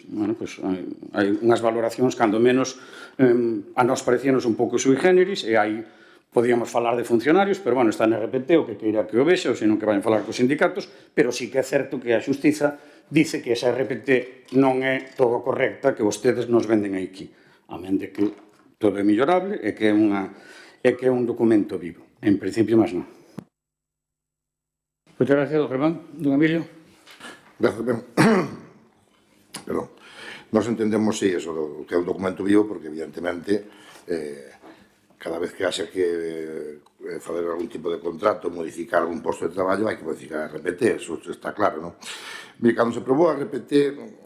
unhas valoracións, cando menos, a nós parecíanos un pouco sui generis e hai podíamos falar de funcionarios, pero, está na RPT, o que queira que o vexa, ou senón que vayan falar cos sindicatos, pero sí que é certo que a xustiza dice que esa RPT non é todo correcta que vostedes nos venden aquí. Amén de que todo é millorable e que é un documento vivo. En principio, máis non. Moitas gracias, don Germán. Don Emilio. Gracias, ben. Perdón. Nos entendemos, sí, eso, que é un documento vivo, porque, evidentemente, cada vez que haxa que fazer algún tipo de contrato, modificar algún posto de traballo, hai que modificar a RPT, eso está claro, non? Mire, cando se aprobou a RPT,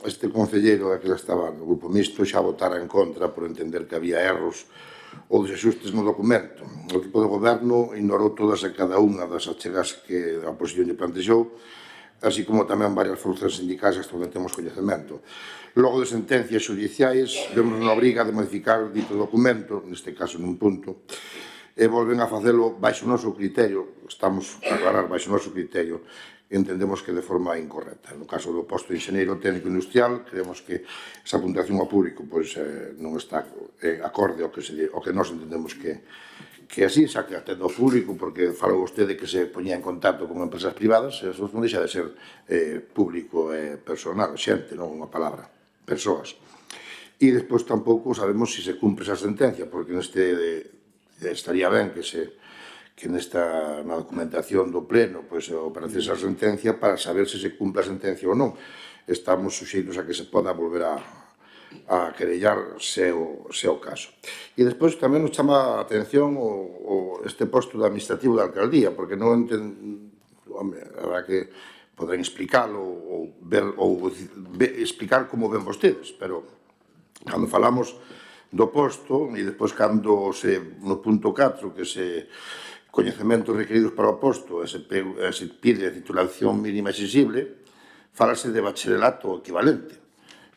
este concelleiro que estaba no grupo mixto xa votara en contra por entender que había erros ou desajustes no documento. O equipo de goberno ignorou todas e cada unha das achegas que a oposición lle plantexou, así como tamén varias forzas sindicais que onde temos coñecemento. Logo de sentencias judiciais, vemos unha obriga de modificar dito documento, neste caso nun punto, e volven a facelo baixo o noso criterio, estamos a aclarar baixo o noso criterio, entendemos que de forma incorrecta. No caso do posto de enxeñeiro técnico industrial, creemos que esa puntuación ao público non está acorde ao que nós entendemos que así, xa que atendo ao público, porque fala vostede que se poñía en contacto con empresas privadas, eso non deixa de ser público e personal, xente, non unha palabra, persoas. E despois tampouco sabemos se cumpre esa sentencia, porque estaría ben que na documentación do pleno aparece esa sentencia para saber se cumpre a sentencia ou non. Estamos suxeitos a que se poda volver a querellar se é o caso. E despois tamén nos chama a atención este posto de administrativo da alcaldía, porque non habrá que poden explicalo ou explicar como ven vostedes, pero cando falamos do posto e despois cando no punto 4 que se coñecementos requeridos para o posto e se pide a titulación mínima exigible, falase de bacharelato equivalente.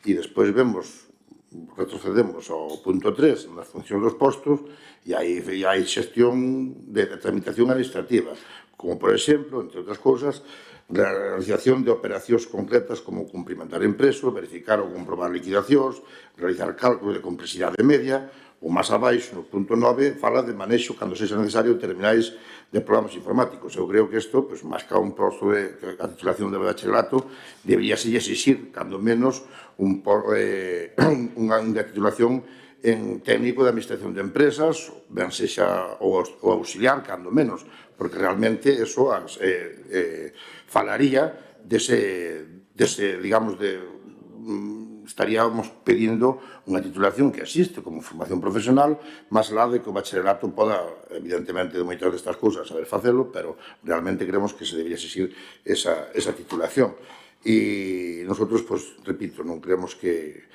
E despois retrocedemos ao punto 3, nas funcións dos postos, e hai xestión de tramitación administrativa. como, por exemplo, entre outras cousas, a realización de operacións concretas como cumprimentar empreso, verificar ou comprobar liquidacións, realizar cálculo de complexidade media, ou máis abaixo, no punto 9, fala de manexo cando sexa necesario de terminais de programas informáticos. Eu creo que isto, máis que a un posto de a titulación de bachillerato, debería se exixir, cando menos, unha titulación en técnico de administración de empresas, ben sexa o auxiliar, cando menos, porque realmente eso falaría digamos, estaríamos pedindo unha titulación que existe como formación profesional, máis lá de que o bachillerato poda, evidentemente, de moitas destas cousas saber facelo, pero realmente creemos que se debería exigir esa titulación. E nosotros, repito, non creemos que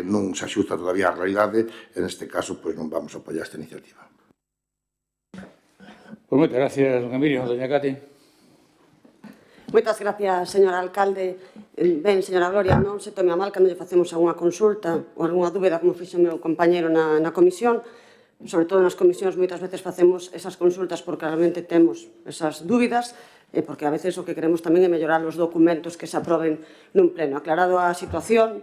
non se axusta todavía á realidade, en este caso, non vamos a apoiar esta iniciativa. Pois moitas gracias, don Emilio. Doña Cati. Moitas gracias, señor alcalde. Ben, señora Gloria, non se tome a mal cando lle facemos algunha consulta ou algunha dúbida, como fixo o meu compañeiro na comisión. Sobre todo nas comisións moitas veces facemos esas consultas porque realmente temos esas dúbidas e porque a veces o que queremos tamén é mellorar os documentos que se aproben nun pleno. Aclarado a situación,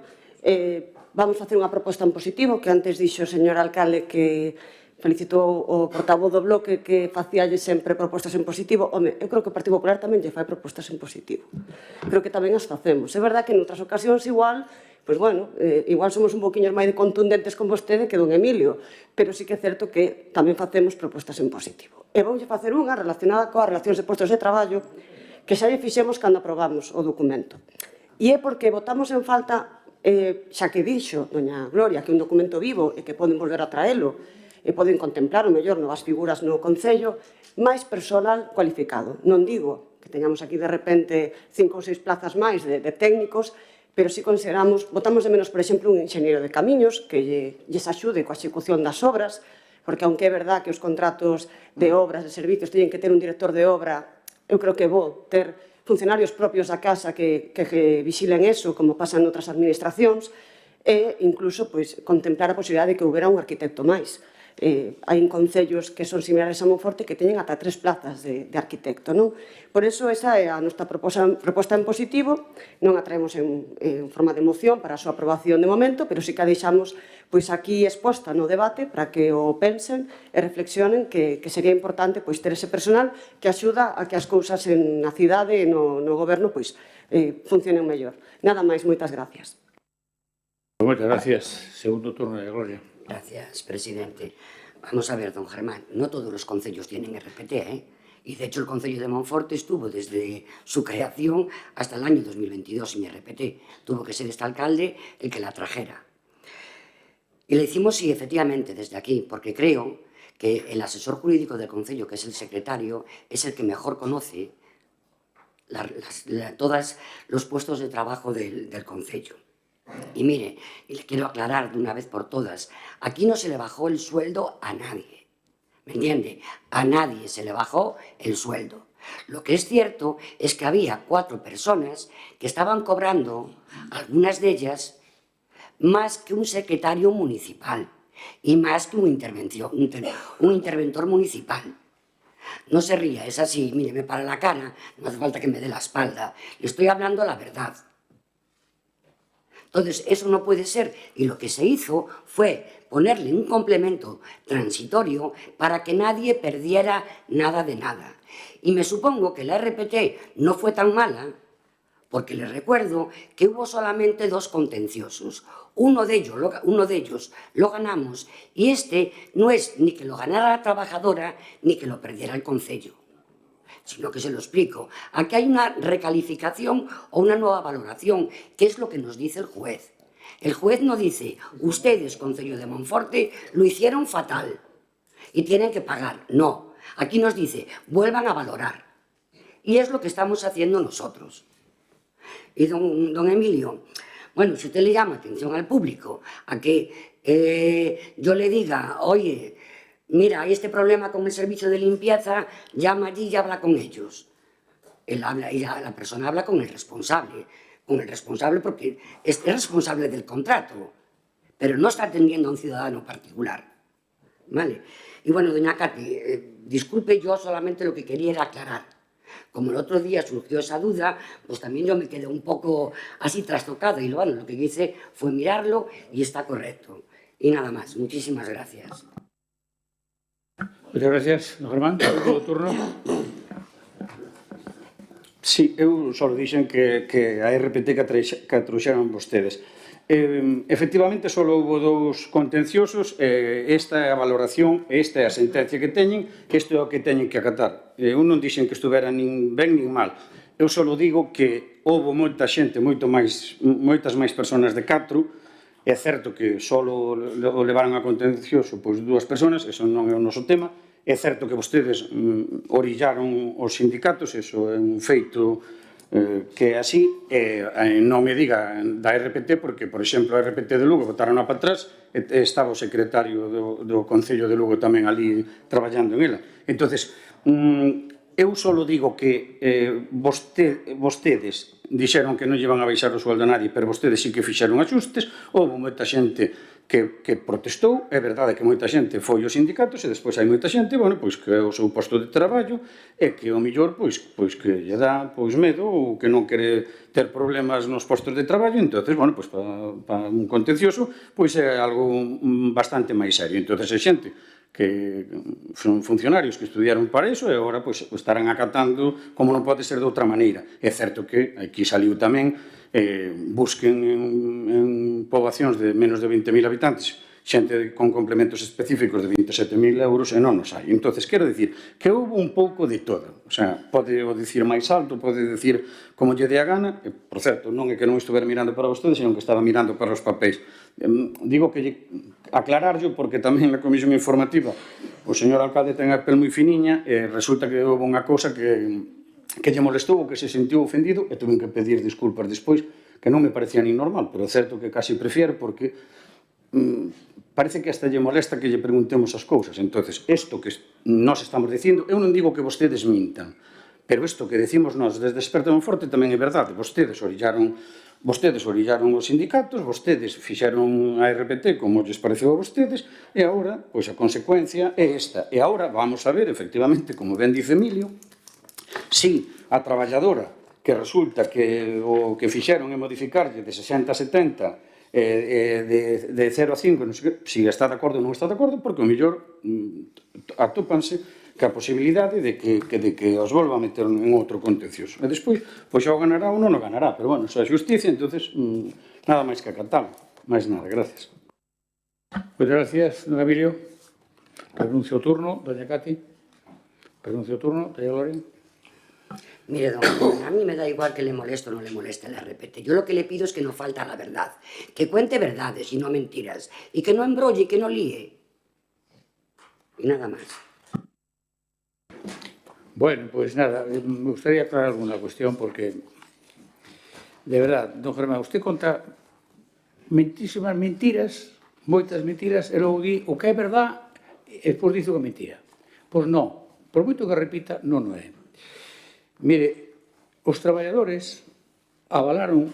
vamos a facer unha proposta en positivo, que antes dixo o señor alcalde que felicitou o portavoz do bloque que facíalle sempre propostas en positivo. Home, eu creo que o Partido Popular tamén lle fai propostas en positivo. Creo que tamén as facemos. É verdad que en outras ocasións igual, igual somos un poquinho máis contundentes con vostede que don Emilio, pero sí que é certo que tamén facemos propostas en positivo. E voulle facer unha relacionada coas relacións de postos de traballo que xa lle fixemos cando aprobamos o documento. E é porque votamos en falta, xa que dixo doña Gloria que é un documento vivo e que poden volver a traelo, e poden contemplar o mellor novas figuras no Concello, máis personal cualificado. Non digo que teñamos aquí de repente 5 ou 6 plazas máis de técnicos, pero si consideramos, votamos de menos, por exemplo, un enxeñeiro de camiños que lles axude coa execución das obras, porque aunque é verdad que os contratos de obras, de servicios, teñen que ter un director de obra, eu creo que é bo ter funcionarios propios da casa que vixilen eso, como pasa en outras administracións, e incluso contemplar a posibilidade de que houbera un arquitecto máis. Hai concellos que son similares a Monforte que teñen ata 3 plazas de arquitecto, non? Por iso, esa é a nosa proposta en positivo. Non a traemos en forma de moción para a súa aprobación de momento, pero sí que a deixamos aquí exposta no debate para que o pensen e reflexionen que sería importante ter ese personal que axuda a que as cousas na cidade e no goberno funcionen mellor. Nada máis, moitas gracias. Moitas gracias. Segundo turno de Gloria. Gracias, presidente. Vamos a ver, don Germán, no todos los concellos tienen RPT, ¿eh? Y de hecho el Concello de Monforte estuvo desde su creación hasta el año 2022 sin RPT. Tuvo que ser este alcalde el que la trajera. Y le hicimos, sí, efectivamente, desde aquí, porque creo que el asesor jurídico del Concello, que es el secretario, es el que mejor conoce todos los puestos de trabajo del Concello. Y mire, y le quiero aclarar de una vez por todas, aquí no se le bajó el sueldo a nadie, ¿me entiende? A nadie se le bajó el sueldo. Lo que es cierto es que había 4 personas que estaban cobrando, algunas de ellas, más que un secretario municipal y más que un interventor municipal. No se ría, es así, mire, me para la cara, no hace falta que me dé la espalda, le estoy hablando la verdad. Entonces, eso no puede ser. Y lo que se hizo fue ponerle un complemento transitorio para que nadie perdiera nada de nada. Y me supongo que la RPT no fue tan mala, porque les recuerdo que hubo solamente 2 contenciosos. Uno de ellos lo ganamos, y este no es ni que lo ganara la trabajadora ni que lo perdiera el Concello, sino que se lo explico. Aquí hay una recalificación o una nueva valoración, que es lo que nos dice el juez. El juez no dice, ustedes, Concello de Monforte, lo hicieron fatal y tienen que pagar. No, aquí nos dice, vuelvan a valorar. Y es lo que estamos haciendo nosotros. Y don Emilio, bueno, si usted le llama atención al público a que yo le diga, oye, mira, hay este problema con el servicio de limpieza, llama allí y habla con ellos. La persona habla con el responsable porque es responsable del contrato, pero no está atendiendo a un ciudadano particular. ¿vale? Y bueno, doña Katy, disculpe, yo solamente lo que quería era aclarar. Como el otro día surgió esa duda, pues también yo me quedé un poco así trastocada y bueno, lo que hice fue mirarlo y está correcto. Y nada más, muchísimas gracias. Muchas gracias, don Germán. Todo turno. Sí, eu só dixen que a RPT que trouxeron vostedes. Efectivamente, só houve dous contenciosos, esta é a valoración, esta é a sentencia que teñen, isto é o que teñen que acatar. Eu non dixen que estuvera nin ben nin mal. Eu só digo que houve moita xente, moitas máis persoas de 4, é certo que só o levaron a contencioso pois 2 persoas, eso non é o noso tema, é certo que vostedes orillaron os sindicatos, eso é un feito que é así, non me diga da RPT, porque, por exemplo, a RPT de Lugo botaron para atrás, estaba o secretario do Concello de Lugo tamén ali traballando en ela. Entonces, eu só digo que vostedes dixeron que non llevan a baixar o sueldo a nadie, pero vostedes sí que fixeron axustes, houve moita xente que protestou, é verdade que moita xente foi aos sindicatos e despois hai moita xente, bueno, pois que é o seu posto de traballo e que o mellor pois que lle dá medo ou que non quere ter problemas nos postos de traballo, entonces, bueno, pois para un contencioso pois é algo bastante máis serio. Entonces é xente que son funcionarios que estudiaron para iso e agora pois estarán acatando como non pode ser de outra maneira. É certo que aquí saliu tamén busquen en poboacións de menos de 20.000 habitantes xente con complementos específicos de 27.000 euros e non nos hai. Entonces, quero dicir que houve un pouco de todo. O sea, pode o dicir máis alto, pode dicir como lle dé a gana, e, por certo, non é que non estuver mirando para vostedes, senón que estaba mirando para os papéis. Digo que aclararlo porque tamén na comisión informativa o señor alcalde ten a pel moi finiña e resulta que houve unha cousa que lle molestou ou que se sentiu ofendido e tuve que pedir disculpas despois, que non me parecía nin normal, pero é certo que casi prefiero porque parece que hasta lle molesta que lle preguntemos as cousas. Entonces, isto que nós estamos dicindo, eu non digo que vostedes mintan, pero isto que decimos nós desde Experto Monforte tamén é verdade. Vostedes orillaron os sindicatos, vostedes fixeron a RPT como lles pareceu a vostedes, e agora, pois a consecuencia é esta. E agora vamos a ver, efectivamente, como ben dice Emilio, si a traballadora que resulta que o que fixeron é modificarlle de 60 a 70 de 0 a 5, non sei, si está de acordo ou non está de acordo, porque o mellor atópanse que a posibilidade de que os volva a meter en outro contencioso. E despois, pois xa o ganará ou non o ganará, pero bueno, xa é justicia, entonces nada máis que acatalo. máis nada, gracias. Moitas gracias, don Emilio. Renuncio o turno, doña Katy. Renuncio o turno, doña Gloria. Mire, don Juan, a mí me da igual que le moleste o no le moleste el RPT. Yo lo que le pido es que no falta la verdad. Que cuente verdades y no mentiras. Y que no embrolle y que no líe. Y nada más. Bueno, pues nada, me gustaría aclarar alguna cuestión porque, de verdad, don Germán, usted conta mentísimas mentiras, moitas mentiras, e logo di o que é verdad e despois dice o que é mentira. Pois non, por moito que repita, non o é. Mire, os traballadores avalaron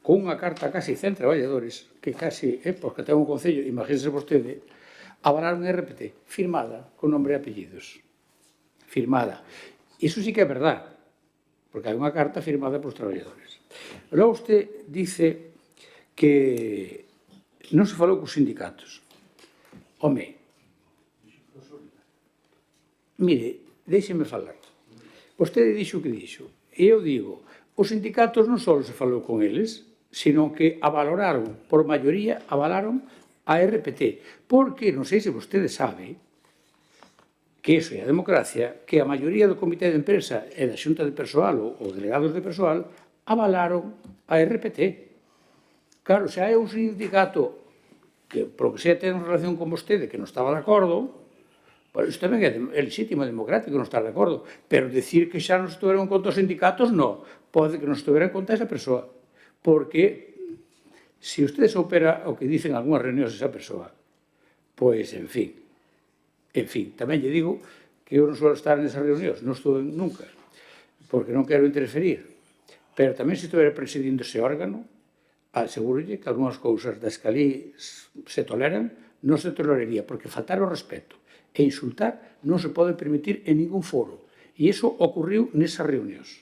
con unha carta a casi 100 traballadores, que casi, porque ten un concello, imagínese vostede, avalaron RPT, firmada, con nombre e apellidos. Firmada. Iso sí que é verdad, porque hai unha carta firmada polos traballadores. Logo usted dice que non se falou cos sindicatos. Home, mire, deixeme falar. Vostede dixo o que dixo. E eu digo, os sindicatos non só se falou con eles, sino que avaloraron, por maioría, avalaron a RPT. Porque, non sei se vostede sabe, que iso é a democracia, que a maioría do comité de empresa e da xunta de persoal ou delegados de persoal avalaron a RPT. Claro, se hai un sindicato que, por que sea, ten relación con vostede, que non estaba de acordo, pois isto tamén é legítimo, democrático, non estar de acordo. Pero decir que xa non estuveron en conta os sindicatos, non. Pode que non estuveran en conta esa persoa. Porque, se usted soupera o que dicen algunhas reunións esa persoa, pois, en fin, tamén lle digo que eu non suelo estar nesas reunións, non estou nunca, porque non quero interferir. Pero tamén se estuviera presidindo ese órgano, asegurolle que algunhas cousas das que ali se toleran non se toleraría, porque faltar o respeto e insultar non se pode permitir en ningún foro. E iso ocurriu nesas reunións.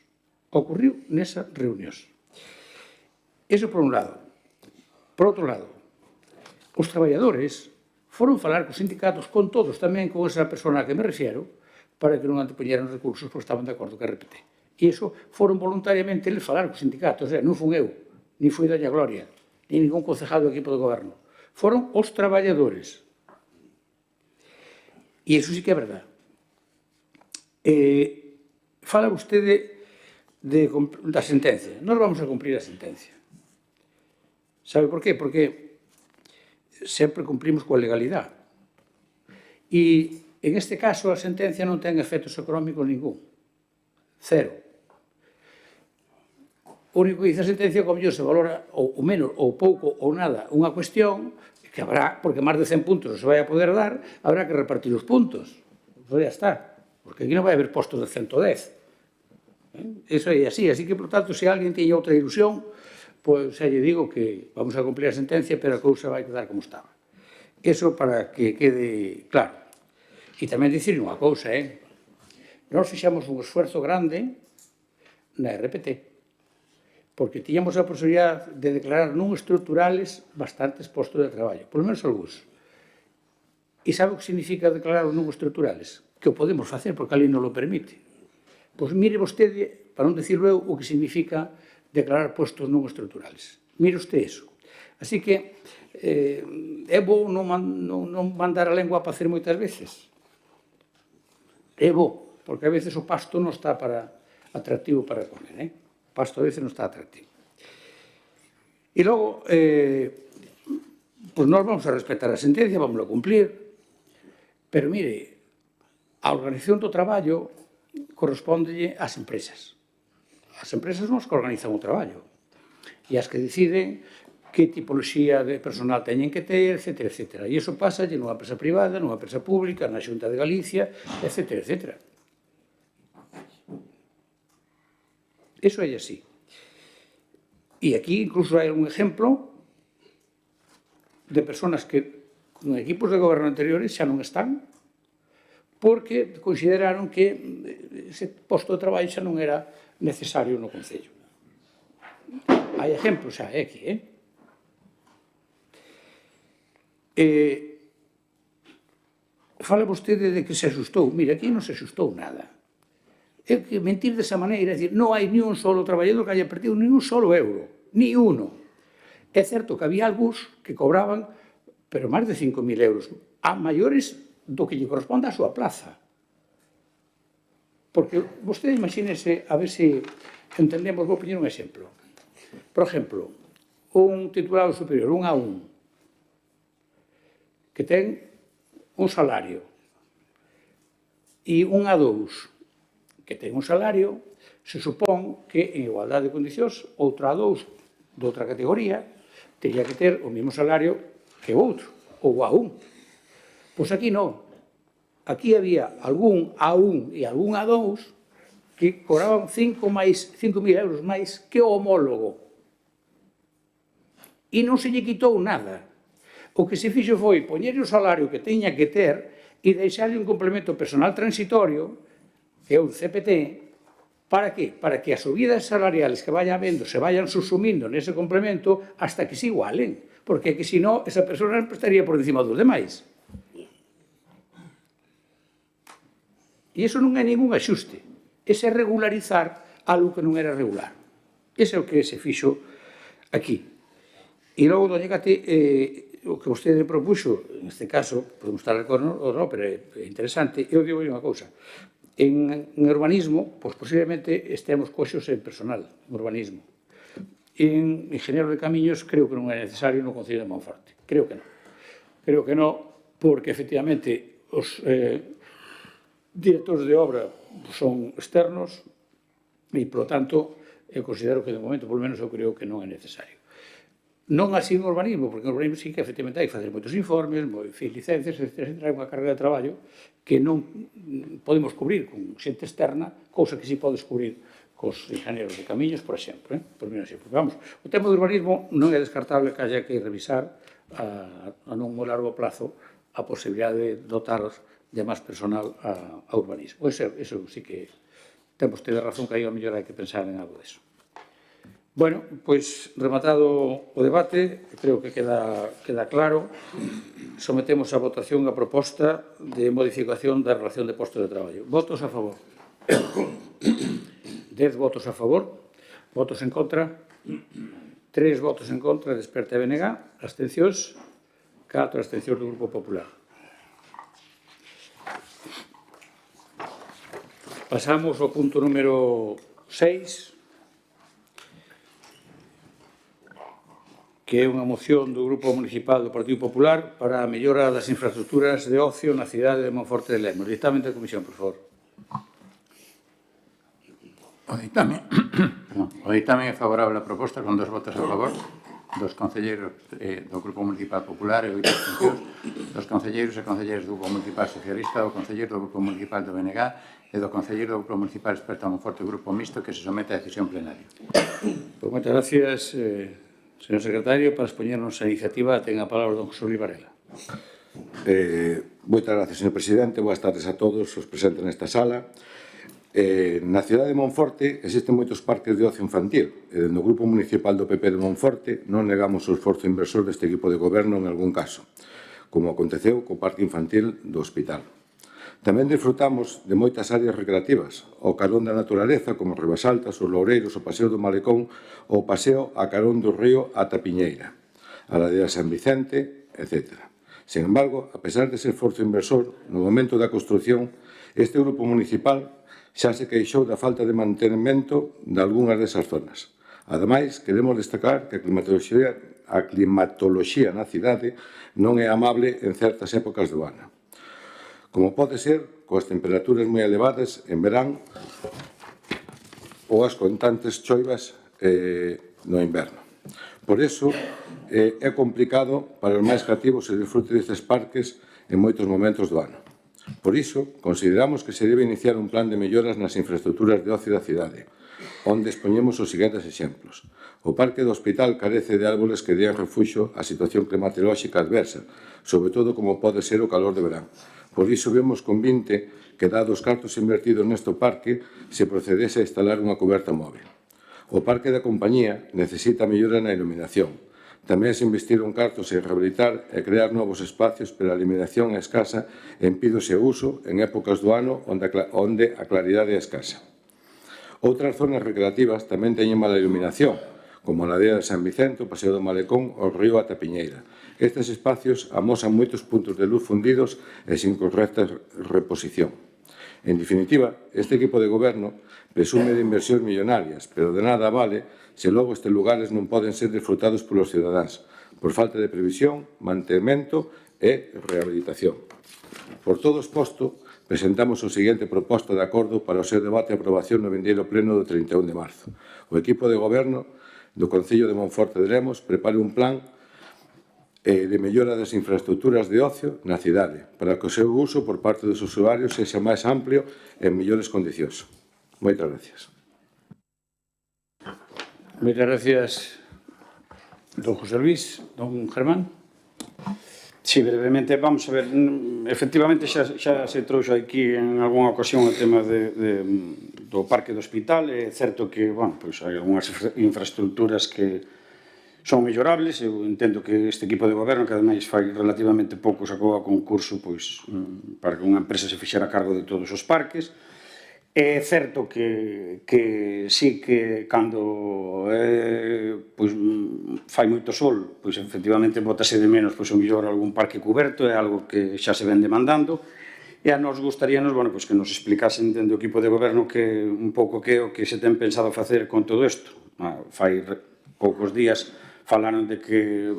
Iso por un lado. Por outro lado, os traballadores foron falar cos sindicatos, con todos, tamén con esa persona a que me refiero, para que non antepoñeran recursos porque estaban de acordo que RPT. E iso foron voluntariamente eles falar cos sindicatos, non fun eu, ni foi Doña Gloria, ni ningún concejal do equipo de goberno. Foron os traballadores. E iso sí que é verdade. Fala vostede da sentencia. Nós vamos a cumprir a sentencia. Sabe por qué? Porque sempre cumprimos coa legalidade. E, en este caso, a sentencia non ten efectos económicos ningún. Cero. O único que dice a sentencia, como se valora ou menos, ou pouco, ou nada, unha cuestión que habrá, porque máis de 100 puntos se vai a poder dar, habrá que repartir os puntos. Pois ya está. Porque aquí non vai haber postos de 110. Eso é así. Así que, por tanto, se alguén teña outra ilusión, pois xa lle digo que vamos a cumplir a sentencia, pero a cousa vai quedar como estaba. Eso para que quede claro. E tamén dicir unha cousa, nós fixamos un esforzo grande na RPT, porque tiñamos a posibilidad de declarar non estruturales bastantes postos de traballo, por lo menos algúns. E sabe o que significa declarar non estruturales? Que o podemos facer, porque a lei non o permite. Pois mire vostede, para non decirlo eu, o que significa declarar postos non estruturales. Mire usted eso. Así que é bo non mandar a lengua a facer moitas veces. É bo, porque a veces o pasto non está atractivo para comer. O pasto a veces non está atractivo. E logo, pois nós vamos a respetar a sentencia, vamos a cumplir, pero mire, a organización do traballo correspondelle ás empresas. As empresas non as que organizan o traballo e as que deciden que tipoloxía de personal teñen que ter, etc. etc. E iso pasa nunha empresa privada, nunha empresa pública, na Xunta de Galicia, etc. etc. Iso é así. E aquí incluso hai un exemplo de personas que con equipos de goberno anteriores xa non están porque consideraron que ese posto de traballo xa non era necesario no Concello. Hai exemplos xa aquí, fala vostede de que se axustou. Mira, aquí non se axustou nada. É que mentir desa maneira, é dicir, non hai ni un solo traballador que haya perdido ni un solo euro, ni uno. É certo que había algúns que cobraban, pero máis de 5.000 euros, a maiores do que lle corresponde á súa plaza. Porque vostede imagínese, a ver se entendemos, vou poñer un exemplo. Por exemplo, un titulado superior, un A1, que ten un salario, e un A2, que ten un salario, se supón que, en igualdade de condicións, outro A2 de outra categoría teria que ter o mesmo salario que o outro, ou A1. Pois aquí non. Aquí había algún A1 e algún A2 que cobraban 5.000 euros máis que o homólogo. E non se lle quitou nada. O que se fixo foi poñer o salario que teña que ter e deixarle un complemento personal transitorio, que é un CPT, para que? Para que as subidas salariales que vayan habendo se vayan subsumindo nese complemento hasta que se igualen, porque que senón esa persona estaría por encima dos demais. E iso non é ningún axuste, ese é regularizar algo que non era regular. Ese é o que se fixo aquí. E logo, doña Cate, o que vostede propuxo, neste caso, podemos estar de acordo ou non, pero é interesante, eu digo unha cousa. En urbanismo, pois posiblemente estemos coxos en personal, en urbanismo. En ingeniero de camiños, creo que non é necesario no Concello de Monforte. Creo que non. Creo que non, porque, efectivamente, os directores de obra son externos e, por lo tanto, eu considero que, de momento, por lo menos, eu creo que non é necesario. Non así en urbanismo, porque en urbanismo sí que efectivamente hai que facer moitos informes, licencias, etc. Hai unha carga de traballo que non podemos cubrir con xente externa, cousa que sí podes cubrir cos ingenieros de camiños, por exemplo. Por exemplo. Vamos, o tema do urbanismo non é descartable que haya que revisar a non moi largo plazo a posibilidade de dotar de máis personal a urbanismo. Eso sí que temos que ter razón que aí a mellor hai que pensar en algo deso. Bueno, pois rematado o debate, creo que queda claro, sometemos a votación a proposta de modificación da relación de postos de traballo. Votos a favor? 10 votos a favor, votos en contra, 3 votos en contra, Desperta BNG, abstencións, 4 abstencións do Grupo Popular. Pasamos ao punto número 6, que é unha moción do Grupo Municipal do Partido Popular para a mellora das infraestructuras de ocio na cidade de Monforte de Lemos. Dictamen da Comisión, por favor. O ditame é favorable á proposta con 2 votos a favor, dos concelleiros do Grupo Municipal Popular e 8 abstencións, dos concelleiros e concelleiras do Grupo Municipal Socialista, do concelleiro do Grupo Municipal do BNG e do concelleiro do Grupo Municipal Experto a Monforte, Grupo Mixto, que se somete a decisión plenaria. Pues moitas gracias, señor secretario. Para expoñernos a iniciativa, ten a palabra don José Luis Varela. Moitas gracias, señor presidente. Boas tardes a todos os presentes nesta sala. Na cidade de Monforte existen moitos parques de ocio infantil e dentro do Grupo Municipal do PP de Monforte non negamos o esforzo inversor deste equipo de goberno en algún caso, como aconteceu co Parque Infantil do Hospital. Tamén disfrutamos de moitas áreas recreativas, ao carón da naturaleza, como Ribasaltas, os Loureiros, o Paseo do Malecón ou o paseo a carón do río ata Piñeira, a ladera San Vicente, etc. Sin embargo, a pesar dese esforzo inversor, no momento da construción, este grupo municipal xa se queixou da falta de mantenimento de algunhas desas zonas. Ademais, queremos destacar que a climatoloxía na cidade non é amable en certas épocas do ano, como pode ser coas temperaturas moi elevadas en verán ou as constantes choivas no inverno. Por iso, é complicado para os máis cativos o disfrute destes parques en moitos momentos do ano. Por iso, consideramos que se debe iniciar un plan de melloras nas infraestructuras de ocio da cidade, onde expoñemos os seguintes exemplos. O Parque do Hospital carece de árboles que dean refuxo á situación climatolóxica adversa, sobre todo como pode ser o calor de verán. Por iso vemos convinte que, dado os cartos invertidos neste parque, se procedese a instalar unha coberta móvil. O Parque da Compañía necesita mellora na iluminación. Tamén se investiron cartos en rehabilitar e crear novos espacios, pero a iluminación é escasa e impídose o uso en épocas do ano onde a claridade é escasa. Outras zonas recreativas tamén teñen mala iluminación, como a ladera de San Vicente, o Paseo do Malecón ou o río ata Piñeira. Estes espacios amosan moitos puntos de luz fundidos e sin correcta reposición. En definitiva, este equipo de goberno presume de inversións millonarias, pero de nada vale se logo estes lugares non poden ser disfrutados polos cidadáns, por falta de previsión, mantemento e rehabilitación. Por todo exposto, presentamos o seguinte proposta de acordo para o seu debate e aprobación no vindeiro pleno do 31 de marzo. O equipo de goberno do Concello de Monforte de Lemos prepare un plan de mellora das infraestructuras de ocio na cidade, para que o seu uso por parte dos usuarios sexa máis amplio e en mellores condicións. Moitas gracias. Moitas gracias, don José Luis. Don Germán. Sí, brevemente, vamos a ver, efectivamente xa se trouxe aquí en algunha ocasión o tema do Parque do Hospital. É certo que, bueno, pois hai algunhas infraestructuras que son mellorables. Eu entendo que este equipo de goberno, que ademais fai relativamente pouco, sacou a concurso pois para que unha empresa se fixera a cargo de todos os parques. É certo que sí que cando pois fai moito sol, pois efectivamente botase de menos pois o mellor algún parque cuberto, é algo que xa se ven demandando, e a nos gustaríanos, bueno, pois que nos explicasen dentro do equipo de goberno que un pouco que o que se ten pensado facer con todo isto. Fai poucos días falaron de que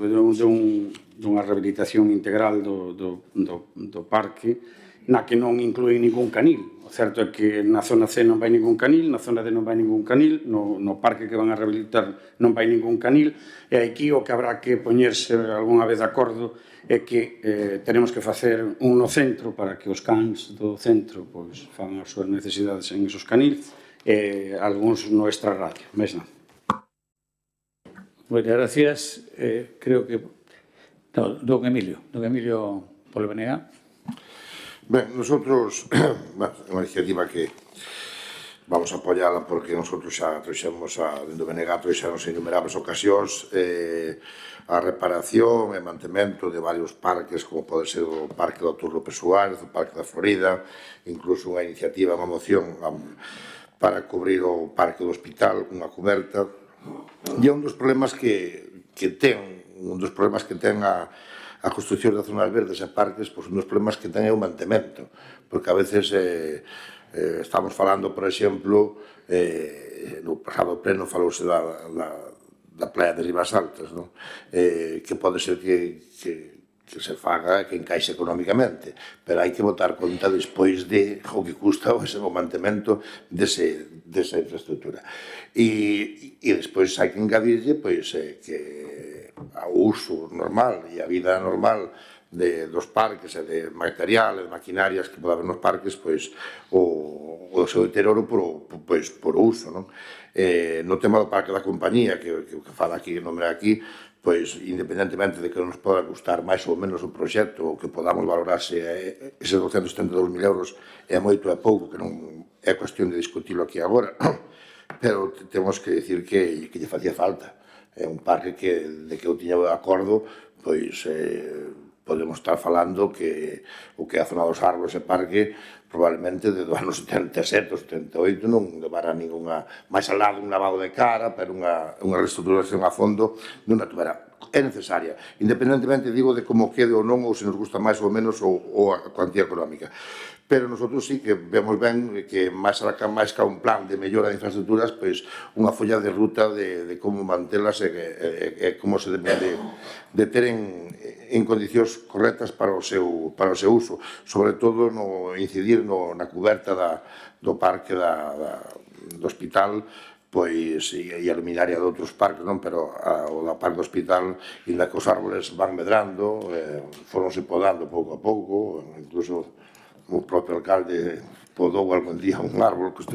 dunha rehabilitación integral do parque, na que non inclúen ningún canil. O certo é que na zona C non vai ningún canil, na zona D non vai ningún canil, no parque que van a rehabilitar non vai ningún canil, e aquí o que habrá que poñerse algunha vez de acordo é que tenemos que facer un no centro para que os cans do centro pois fan as súas necesidades en esos canil, e algúns no extrarradio, máis nada. Moitas gracias. Creo que No, don Emilio polo BNG. Ben, nosotros, bueno, é unha iniciativa que vamos a apoiala porque nosotros xa trouxemos dentro do BNG trouxemos innumerables ocasións a reparación e mantemento de varios parques, como pode ser o Parque do Dr. López Suárez, o Parque da Florida, incluso unha iniciativa, unha moción para cubrir o Parque do Hospital, unha coberta. E é un dos problemas que ten a construcción de zonas verdes e parques, pois un dos problemas que ten é o mantemento, porque a veces estamos falando, por exemplo, no pasado pleno falouse da playa de Ribas Altas, non? Que pode ser que se faga, que encaixe económicamente, pero hai que botar conta despois de o que custa o mantemento desa infraestructura. E despois hai que engadirlle que ao uso normal e a vida normal dos parques e de material e de maquinarias que pode haber nos parques, pois o seu deterioro por o uso, non? No tema do Parque da Compañía, que fala aquí, que nombre aquí, pois, independentemente de que nos poda gustar máis ou menos o proxecto, o que podamos valorar se eses 272.000 euros é moito ou é pouco, que non é cuestión de discutilo aquí agora, pero temos que dicir que lle facía falta. É un parque que, de que eu tiña acordo, pois podemos estar falando que o que é a zona dos árbores e parque probablemente do ano 77 ou 78 non levara ninguna máis alá dun lavado de cara, pero unha reestruturación a fondo non a tuvera. É necesaria, independentemente, digo, de como quede ou non, ou se nos gusta máis ou menos ou a cuantía económica. Pero nosotros sí que vemos ben que máis que un plan de mellora de infraestructuras, pois unha folla de ruta de como mantelas e como se debe de ter en condicións correctas para o seu uso, sobre todo no incidir na cuberta do parque do hospital, pois, e a luminaria de outros parques, non? Pero o da parque do hospital, inda que os árboles van medrando, foronse podando pouco a pouco, incluso o propio alcalde podou algún día un árbol que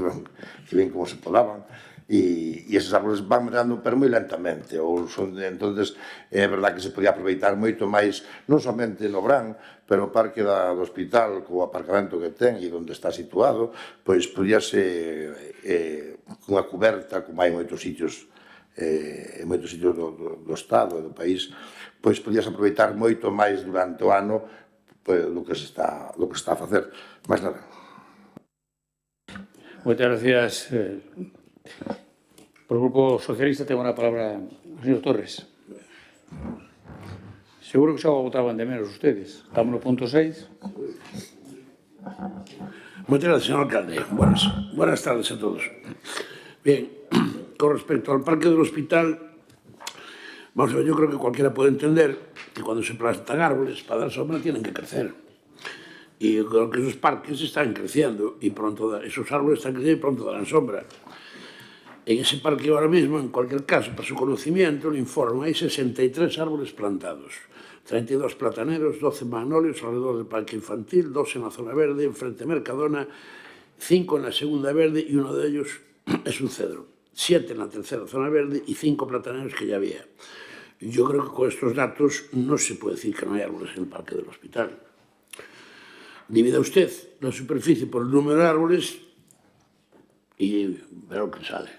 ven como se podaban, e eses árboles van medrando, pero moi lentamente. Entonces, é verdad que se podía aproveitar moito máis, non somente no Brán, pero o parque do hospital, co aparcamento que ten e onde está situado, pois podíase cunha cuberta, como hai en moitos sitios do Estado e do país, pois podíase aproveitar moito máis durante o ano do que se está a facer. Máis nada. Moitas gracias. Por o Grupo Socialista ten unha palabra o señor Torres. Seguro que xa o votaban de menos ustedes. Estamos no punto 6. Moitas gracias, señor alcalde. Buenas tardes a todos. Bien, con respecto al parque del hospital, vamos a ver, yo creo que cualquiera puede entender que cuando se plantan árboles para dar sombra tienen que crecer. Y yo creo que esos parques están creciendo y pronto esos árboles están creciendo y pronto darán sombra. En ese parque ahora mismo, en cualquier caso, para su conocimiento, le informo, hay 63 árboles plantados, 32 plataneros, 12 magnolios alrededor del parque infantil, 2 en la zona verde, enfrente de Mercadona, 5 en la segunda verde y uno de ellos es un cedro, 7 en la tercera zona verde y 5 plataneros que ya había. Yo creo que con estos datos no se puede decir que no hay árboles en el parque del hospital. Divida usted la superficie por el número de árboles y verá lo que sale.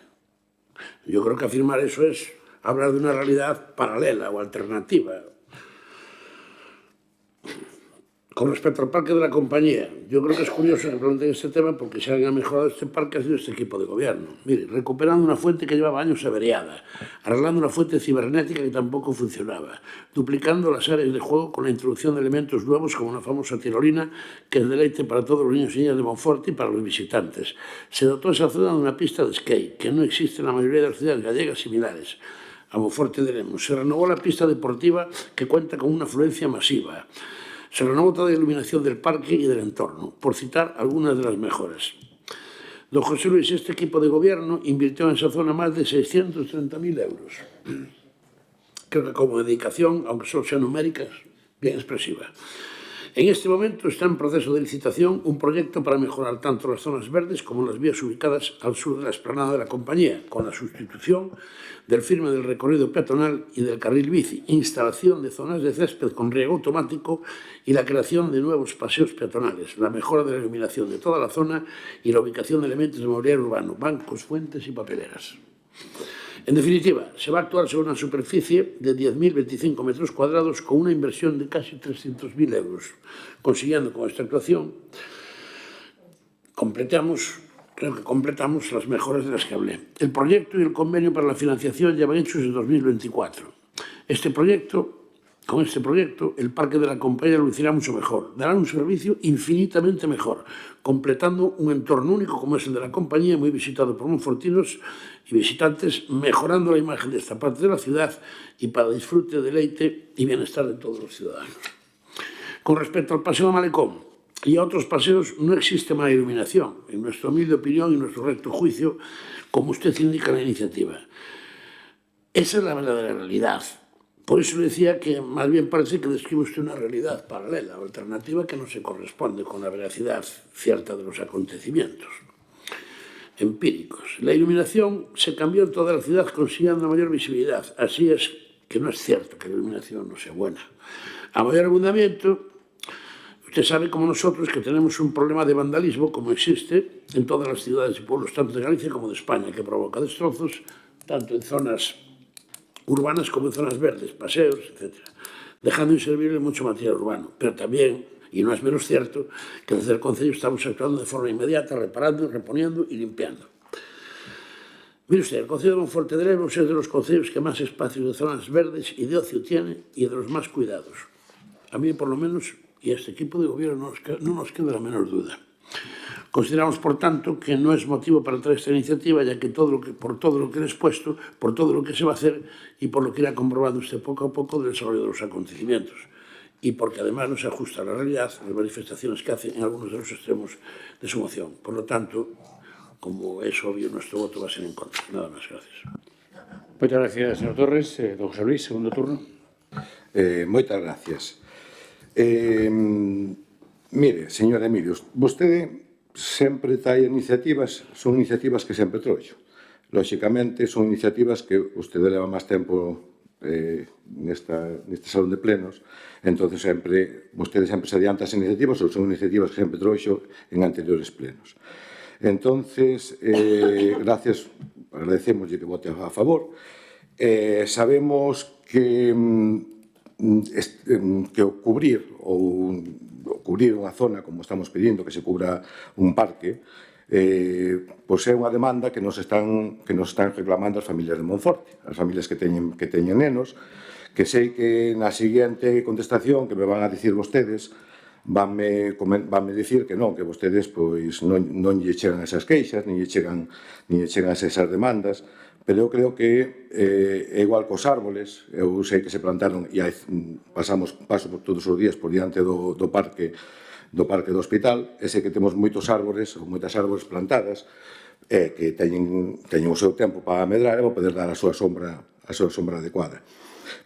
Yo creo que afirmar eso es hablar de una realidad paralela o alternativa. Con respecto al parque de la compañía, yo creo que es curioso que planteen este tema porque si alguien ha mejorado este parque ha sido este equipo de gobierno. Mire, recuperando una fuente que llevaba años averiada, arreglando una fuente cibernética que tampoco funcionaba, duplicando las áreas de juego con la introducción de elementos nuevos como una famosa tirolina que es deleite para todos los niños y niñas de Monforte y para los visitantes. Se dotó esa zona de una pista de skate que no existe en la mayoría de las ciudades gallegas similares. A Monforte de Lemos se renovó la pista deportiva que cuenta con una afluencia masiva. Se renovó toda la iluminación del parque y del entorno, por citar algunas de las mejoras. Don José Luis, este equipo de gobierno invirtió en esa zona más de 630.000 euros. Creo que como dedicación, aunque solo sean numéricas, bien expresiva. En este momento está en proceso de licitación un proyecto para mejorar tanto las zonas verdes como las vías ubicadas al sur de la explanada de la compañía, con la sustitución del firme del recorrido peatonal y del carril bici, instalación de zonas de césped con riego automático y la creación de nuevos paseos peatonales, la mejora de la iluminación de toda la zona y la ubicación de elementos de mobiliario urbano, bancos, fuentes y papeleras. En definitiva, se va a actuar sobre una superficie de 10.025 metros cuadrados con una inversión de casi 300.000 euros, consiguiendo con esta actuación creo que completamos las mejoras de las que hablé. El proyecto y el convenio para la financiación llevan hechos en 2024. Con este proyecto, el parque de la compañía lo lucirá mucho mejor, dará un servicio infinitamente mejor, completando un entorno único como es el de la compañía, muy visitado por monfortinos y visitantes, mejorando la imagen de esta parte de la ciudad y para disfrute, deleite y bienestar de todos los ciudadanos. Con respecto al paseo de Malecón y a otros paseos, no existe mala iluminación, en nuestra humilde opinión y nuestro recto juicio, como usted indica en la iniciativa. Esa es la verdadera realidad. Por eso le decía que más bien parece que describe usted una realidad paralela o alternativa que no se corresponde con la veracidad cierta de los acontecimientos empíricos. La iluminación se cambió en toda la ciudad consiguiendo mayor visibilidad. Así es que no es cierto que la iluminación no sea buena. A mayor abundamiento, usted sabe como nosotros que tenemos un problema de vandalismo como existe en todas las ciudades y pueblos, tanto de Galicia como de España, que provoca destrozos tanto en zonas urbanas como en zonas verdes, paseos, etc., dejando inservible mucho material urbano. Pero también, y no es menos cierto, que desde el Concello estamos actuando de forma inmediata, reparando, reponiendo y limpiando. Mire usted, el Concello de Monforte de Lemos es de los concellos que más espacios de zonas verdes y de ocio tiene y de los más cuidados. A mí, por lo menos, y a este equipo de gobierno no nos queda la menor duda. Consideramos, por tanto, que no es motivo para traer esta iniciativa, ya que por todo lo que le he expuesto, por todo lo que se va a hacer y por lo que irá comprobando usted poco a poco del desarrollo de los acontecimientos. Y porque además no se ajusta a la realidad las manifestaciones que hace en algunos de los extremos de su moción. Por lo tanto, como es obvio, nuestro voto va a ser en contra. Nada más, gracias. Moitas gracias, señor Torres. Don José Luis, segundo turno. Moitas gracias. Mire, señor Emilio, vostede sempre trae iniciativas, son iniciativas que sempre trouxo. Lóxicamente, son iniciativas que vostede leva máis tempo neste salón de plenos, entonces vostede sempre se adianta as iniciativas ou son iniciativas que sempre trouxo en anteriores plenos. Entonces, gracias, agradecemoslle que vote a favor. Sabemos que cubrir unha zona, como estamos pedindo, que se cubra un parque, pois é unha demanda que nos están reclamando as familias de Monforte, as familias que teñen nenos, que sei que na seguinte contestación que me van a dicir vostedes vanme dicir que non, que vostedes pois non lle chegan esas queixas, nin lle chegan esas demandas, pero eu creo que é igual cos árboles. Eu sei que se plantaron e paso todos os días por diante do parque do hospital, e sei que temos moitas árbores plantadas que teñen o seu tempo para medrar e para poder dar a súa sombra adecuada.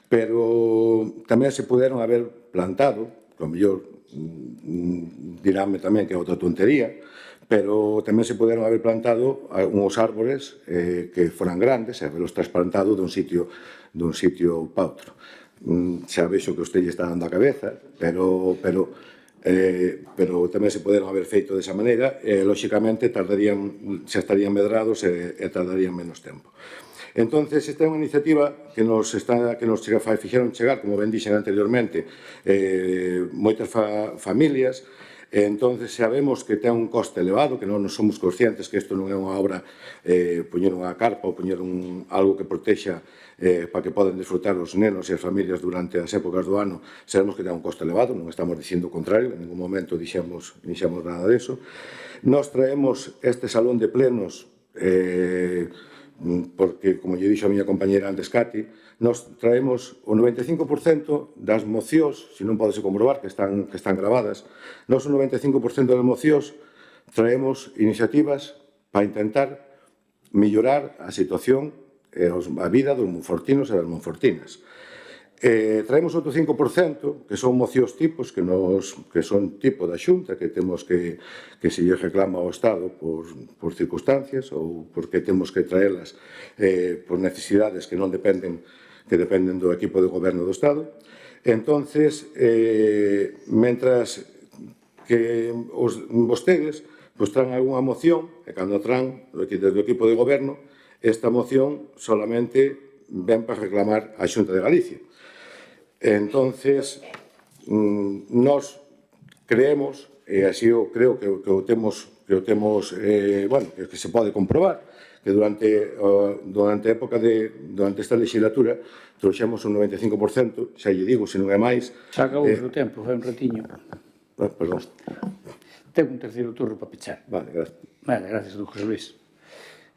Pero tamén se puderon haber plantado, que ao mellor diránme tamén que é outra tontería, pero tamén se puderon haber plantado uns árbores que foran grandes e haberlos trasplantado dun sitio para outro. Xa vexo que usted lle está dando a cabeza, pero tamén se poderon haber feito desa maneira e, lóxicamente, xa estarían medrados e tardarían menos tempo. Entonces, esta é unha iniciativa que nos fixeron chegar, como ben dixen anteriormente, moitas familias. Entonces, sabemos que ten un coste elevado, que non somos conscientes que isto non é unha obra poñer unha carpa ou poñer algo que protexa para que poden disfrutar os nenos e as familias durante as épocas do ano. Sabemos que ten un coste elevado, non estamos dicindo o contrario, en ningún momento dixemos nada disso. Nos traemos este salón de plenos porque, como lle dixo a miña compañera antes, Cati, nos traemos o 95% das mocións, se non podese comprobar que están gravadas, nos o 95% das mocións traemos iniciativas para intentar mellorar a situación e a vida dos monfortinos e das monfortinas. Traemos outro 5%, que son mocións tipos, que son tipo da Xunta, que temos que se lle reclama ao Estado por circunstancias ou porque temos que traelas por necesidades que non dependen, que dependen do equipo de goberno do Estado. Entonces, mentras que vostedes traen algunha moción, e cando traen desde o equipo de goberno, esta moción solamente ven para reclamar a Xunta de Galicia. Entonces, nós creemos, e así eu creo que o temos, bueno, que se pode comprobar, que durante esta legislatura trouxemos un 95%, xa lle digo, se non é máis. Xa acabou o seu tempo, fai un ratiño. Perdón. Ten un terceiro turno para pechar. Vale, gracias. Vale, gracias, don José Luis.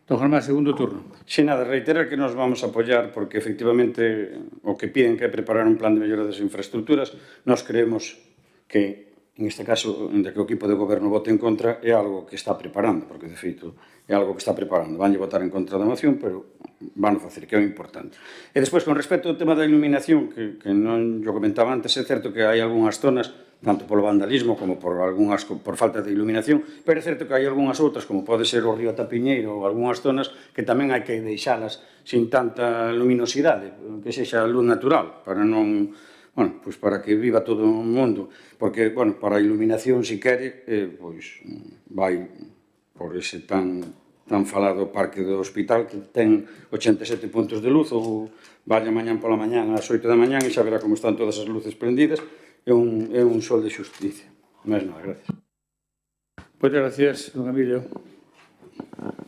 Don Germán, segundo turno. Sin nada, reiterar que nos vamos a apoiar porque efectivamente o que piden que é preparar un plan de mellora das infraestructuras, nós creemos que, en este caso, onde que o equipo de goberno vote en contra, é algo que está preparando, porque de feito é algo que está preparando. Vanlle votar en contra da moción, pero van a facer, que é o importante. E despois, con respecto ao tema da iluminación, que non yo comentaba antes, é certo que hai algunhas zonas, tanto polo vandalismo como por falta de iluminación, pero é certo que hai algunhas outras, como pode ser o río Tapiñeiro ou algunhas zonas, que tamén hai que deixalas sin tanta luminosidade, que sexa luz natural, para non, bueno, pois para que viva todo o mundo, porque, bueno, para a iluminación, si quere, pois vai por ese tan falado parque do hospital que ten 87 puntos de luz, ou vaya mañán pola mañán ás 8 da mañán e xa verá como están todas as luces prendidas. É un sol de xusticia. Máis nada, gracias. Moitas gracias, don Emilio.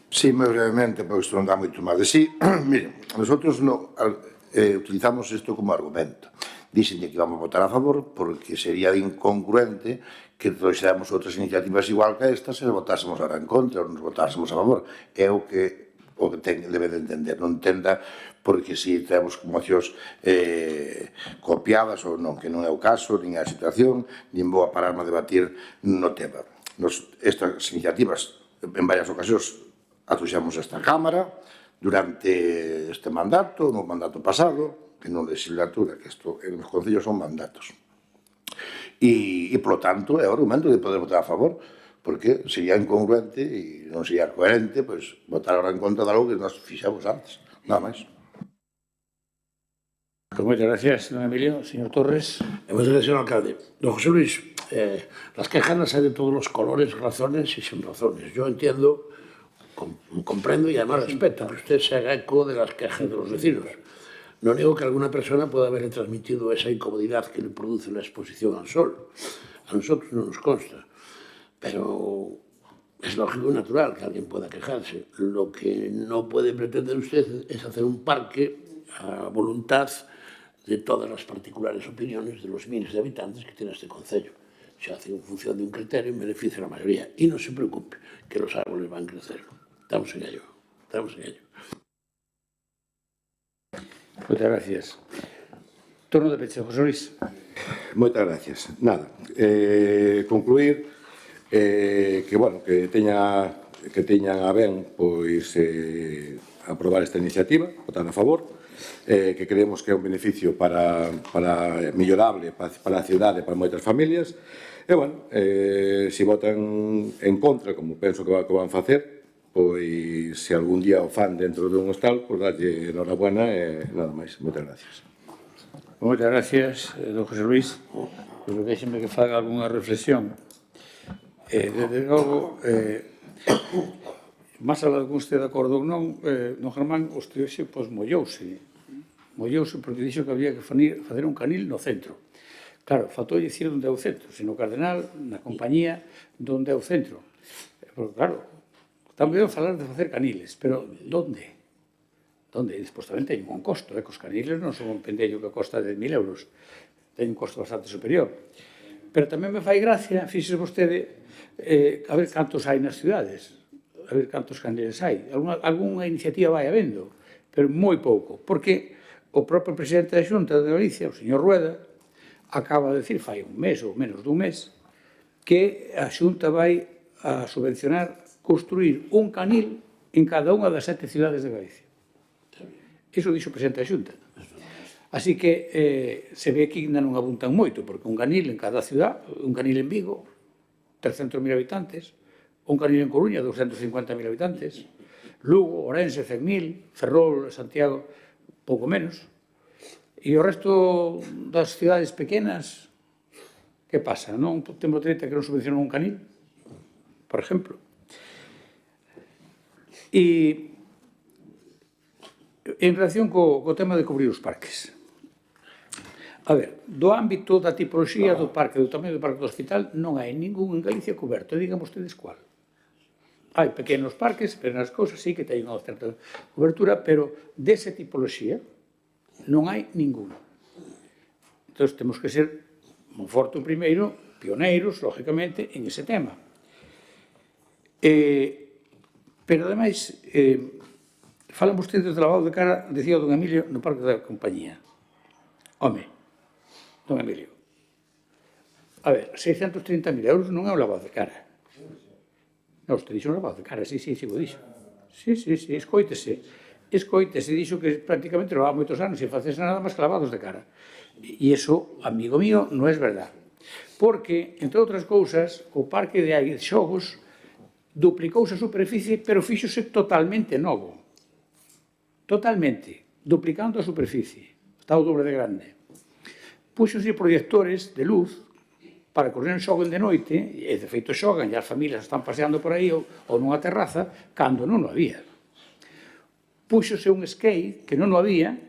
Sí, moi brevemente, porque isto non dá moito máis de sí. Mire, nosotros utilizamos isto como argumento. Dixen que íbamos a votar a favor porque sería incongruente que trouxéramos outras iniciativas igual que estas e votásemos ahora en contra ou nos votásemos a favor. É o que debe de entender. Non entenda porque si temos mocións copiadas ou non, que non é o caso, nin é a situación, nin vou a pararme a debatir no tema. Estas iniciativas, en varias ocasións, atuxamos esta Cámara durante este mandato, no mandato pasado, que non legislatura, que isto en os concellos son mandatos. E, polo tanto, é o argumento de poder votar a favor, porque sería incongruente e non sería coherente votar ahora en contra de algo que nós fixamos antes. Nada máis. Pues moitas gracias, don Emilio. Señor Torres. Moitas gracias, señor alcalde. Don José Luis, las quejas las hay de todos los colores, razones y sin razones. Yo entiendo, comprendo y además respeto que usted se haga eco de las quejas de los vecinos. No niego que alguna persona pueda haberle transmitido esa incomodidad que le produce la exposición al sol. A nosotros no nos consta. Pero es lógico y natural que alguien pueda quejarse. Lo que no puede pretender usted es hacer un parque a voluntad de todas las particulares opiniones de los miles de habitantes que tiene este concello. Se hace en función de un criterio en beneficio de la mayoría. Y no se preocupe, que los árboles van a crecer. Estamos en ello. Estamos en ello. Moitas gracias. Turno de peche, José Luis. Moitas gracias. Nada, concluir que, bueno, que teñan a ben aprobar esta iniciativa, votar a favor, que creemos que é un beneficio para mellorable para a cidade e para moitas familias. E, bueno, se votan en contra, como penso que van facer, pois se algún día o fan dentro dun hostal, pois darlle enhorabuena e nada máis. Moitas gracias. Moitas gracias, don José Luis. Pero déxeme que faga algunha reflexión. Desde logo, máis alá de que este de acordo ou non, don Germán, hoxe mollouse porque dixo que había que fazer un canil no centro. Claro, faltou dicir onde é o centro, se no Cardenal, na compañía, onde é o centro. Porque, claro, tamén falar de facer caniles, pero onde? Onde? Despois tamén teñen un costo, que os caniles non son un pendello que costa 10.000 euros, teñen un costo bastante superior. Pero tamén me fai gracia, fíxese vostede, a ver cantos hai nas cidades, a ver cantos caniles hai. Algúnha iniciativa vai habendo, pero moi pouco, porque o propio presidente da Xunta de Galicia, o señor Rueda, acaba de decir, fai un mes ou menos dun mes, que a Xunta vai a subvencionar construir un canil en cada unha das 7 cidades de Galicia. Iso dixo o presidente da Xunta. Así que se ve que ainda non abuntan moito, porque un Ganil en cada ciudad, un Ganil en Vigo, 300.000 habitantes, un Ganil en Coruña, 250.000 habitantes, Lugo, Orense, 100.000, Ferrol, Santiago, pouco menos. E o resto das cidades pequenas, que pasa? Non temos dereito a que non subvencionan un Canil, por exemplo. E en relación co tema de cubrir os parques. A ver, do ámbito da tipoloxía do parque, do tamaño do parque do hospital, non hai ningún en Galicia coberto. Digan vostedes cuál. Hai pequenos parques, pequenas cousas, sí que teñen unha certa cobertura, pero desa tipoloxía non hai ningún. Entón, temos que ser moi forte primeiro, pioneiros, lógicamente, en ese tema. Pero, ademais, falan vostedes do lavado de cara, decía don Emilio, no Parque da Compañía. Home, don Emilio, a ver, 630.000 euros non é un lavado de cara. Non, usted dixo un lavado de cara, sí, vos dixo. Sí, escoítese. Escoítese, dixo que prácticamente levaba moitos anos sin facerse nada máis que lavados de cara. E iso, amigo mío, non é verdad. Porque, entre outras cousas, o parque de xogos duplicouse a superficie, pero fíxose totalmente novo. Totalmente. Duplicando a superficie. Está o doble de grande. Puxose proyectores de luz para que os nenos xoguen de noite, e de feito xogan, e as familias están paseando por aí ou nunha terraza, cando non o había. Puxose un skate, que non o había,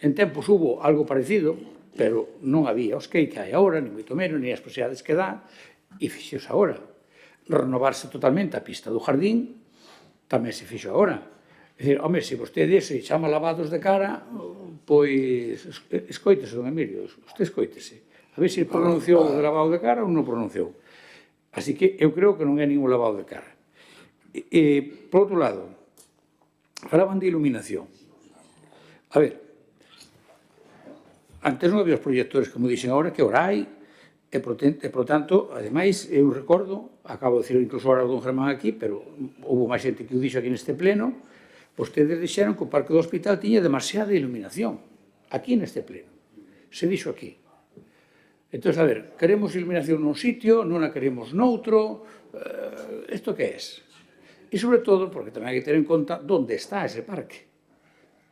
en tempos hubo algo parecido, pero non había o skate que hai agora, ni moito menos, ni as posibilidades que dá, e fixose agora. Renovarse totalmente a pista do jardín, tamén se fixo agora. É dicir, home, se vostede se chama lavados de cara, pois, escoítese, don Emilio, usted escoítese. A ver se pronunciou o de lavado de cara ou non pronunciou. Así que eu creo que non é ningún lavado de cara. Por outro lado, falaban de iluminación. A ver, antes non había os proyectores, como dixen agora, que ahora hai, e, por tanto, ademais, eu recordo, acabo de decir incluso ahora o don Germán aquí, pero houve máis xente que o dixo aquí neste pleno, vostedes dixeron que o Parque do Hospital tiña demasiada iluminación, aquí neste pleno. Se dixo aquí. Entón, a ver, queremos iluminación nun sitio, non a queremos noutro, isto que é? E, sobre todo, porque tamén hai que ter en conta onde está ese parque.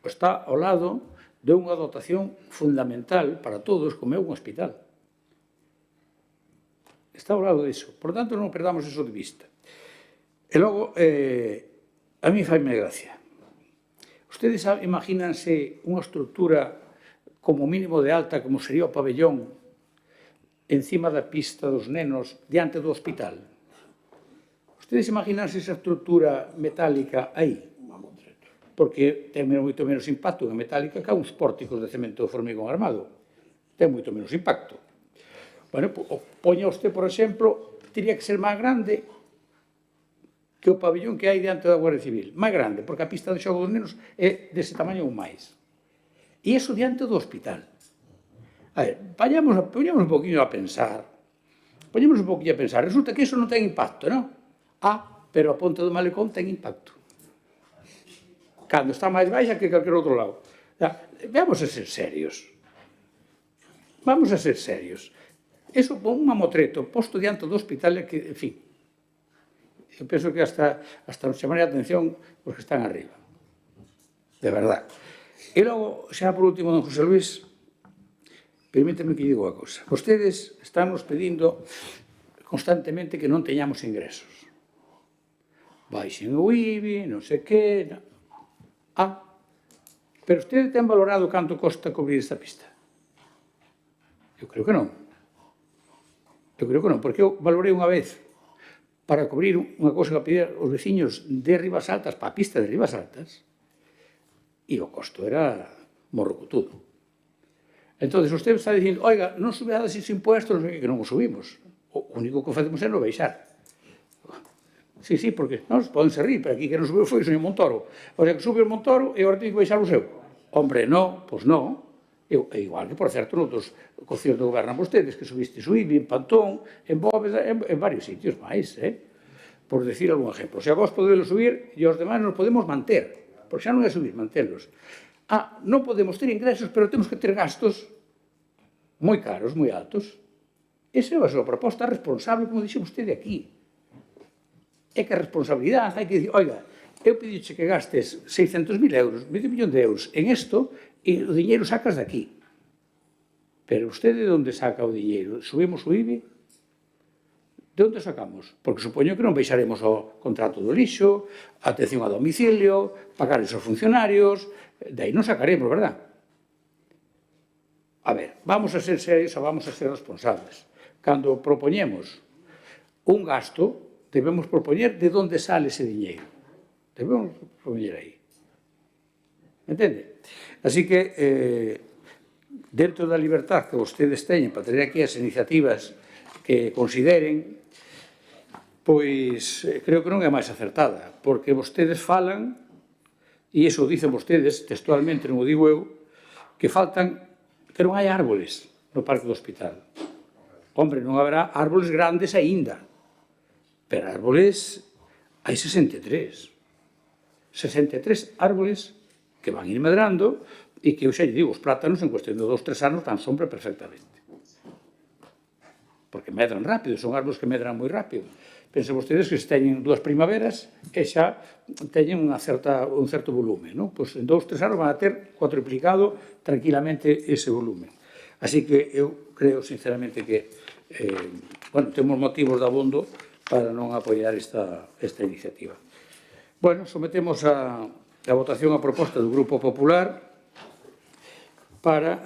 Está ao lado de unha dotación fundamental para todos, como é un hospital. Está ao lado disso. Por tanto, non perdamos eso de vista. E logo, a mí faime gracia. Ustedes imagínanse unha estrutura como mínimo de alta, como sería o pabellón, encima da pista dos nenos, diante do hospital. Ustedes imaginanse esa estrutura metálica aí? Porque ten moito menos impacto en metálica que uns pórticos de cemento de formigón armado. Ten moito menos impacto. Bueno, poña usted, por exemplo, teria que ser máis grande que o pabellón que hai diante da Guardia Civil. Máis grande, porque a pista de xogo dos nenos é dese tamaño ou máis. E iso diante do hospital. A ver, poñamos un poquinho a pensar. Resulta que iso non ten impacto, non? Pero a ponte do malecón ten impacto. Cando está máis baixa que calquer outro lado. Vamos a ser serios. Iso pon un mamotreto posto diante do hospital que, en fin, eu penso que hasta nos chamaría a atención os que están arriba. De verdad. E logo, xa por último, don José Luis, permíteme que diga unha cosa. Vostedes están nos pedindo constantemente que non teñamos ingresos. Baixen o IBI, non sei que... Pero usted ten valorado canto costa cubrir esta pista? Eu creo que non. Porque eu valorei unha vez para cubrir unha cousa que pedir os veciños de Ribas Altas, para a pista de Ribas Altas, e o costo era morrocotudo. Entón, usted está dicindo, oiga, non subades esses impuestos, que non os subimos. O único que facemos é non baixar. Sí, porque non poden ser rir, pero aquí que non subiu foi o señor Montoro. O sea, que sube o Montoro e agora ten que baixar o seu. Hombre, non, pois non. É igual que, por certo, noutros cocios do goberno vostedes, que subiste o IBI en Pantón, en Bóveda, en varios sitios máis, por decir algún exemplo. Se a vos podelo subir, e os demais nos podemos manter, porque xa non é subir, mantelos. non podemos ter ingresos, pero temos que ter gastos moi caros, moi altos. Esa é a súa proposta responsable, como dixe vostede aquí. É que a responsabilidade, hai que dicir, oiga, eu pediche que gastes 600.000 euros, medio millón de euros en isto, e o diñeiro sacas de aquí. Pero usted de onde saca o diñeiro? Subimos o IBI? De onde sacamos? Porque supoño que non baixaremos o contrato do lixo, a atención a domicilio, pagar esos funcionarios, de aí non sacaremos, verdad? A ver, vamos a ser serios ou vamos a ser responsables. Cando propoñemos un gasto, debemos propoñer de onde sale ese diñeiro. Debemos propoñer aí. Entende? Así que, dentro da libertad que vostedes teñen para traer aquí as iniciativas que consideren, pois creo que non é máis acertada, porque vostedes falan, e iso dicen vostedes, textualmente, non o digo eu, que non hai árboles no parque do hospital. Hombre, non haberá árboles grandes aínda, pero árboles hai 63. 63 árboles que van ir medrando e que, eu xa lle digo, os plátanos en cuestión de 2-3 anos dan sombra perfectamente. Porque medran rápido, son árboles que medran moi rápido. Pensen vostedes que se teñen 2 primaveras e xa teñen un certo volumen, non? Pois en 2-3 anos van a ter cuatriplicado tranquilamente ese volumen. Así que eu creo sinceramente que temos motivos de abondo para non apoiar esta iniciativa. Bueno, sometemos a votación a proposta do Grupo Popular para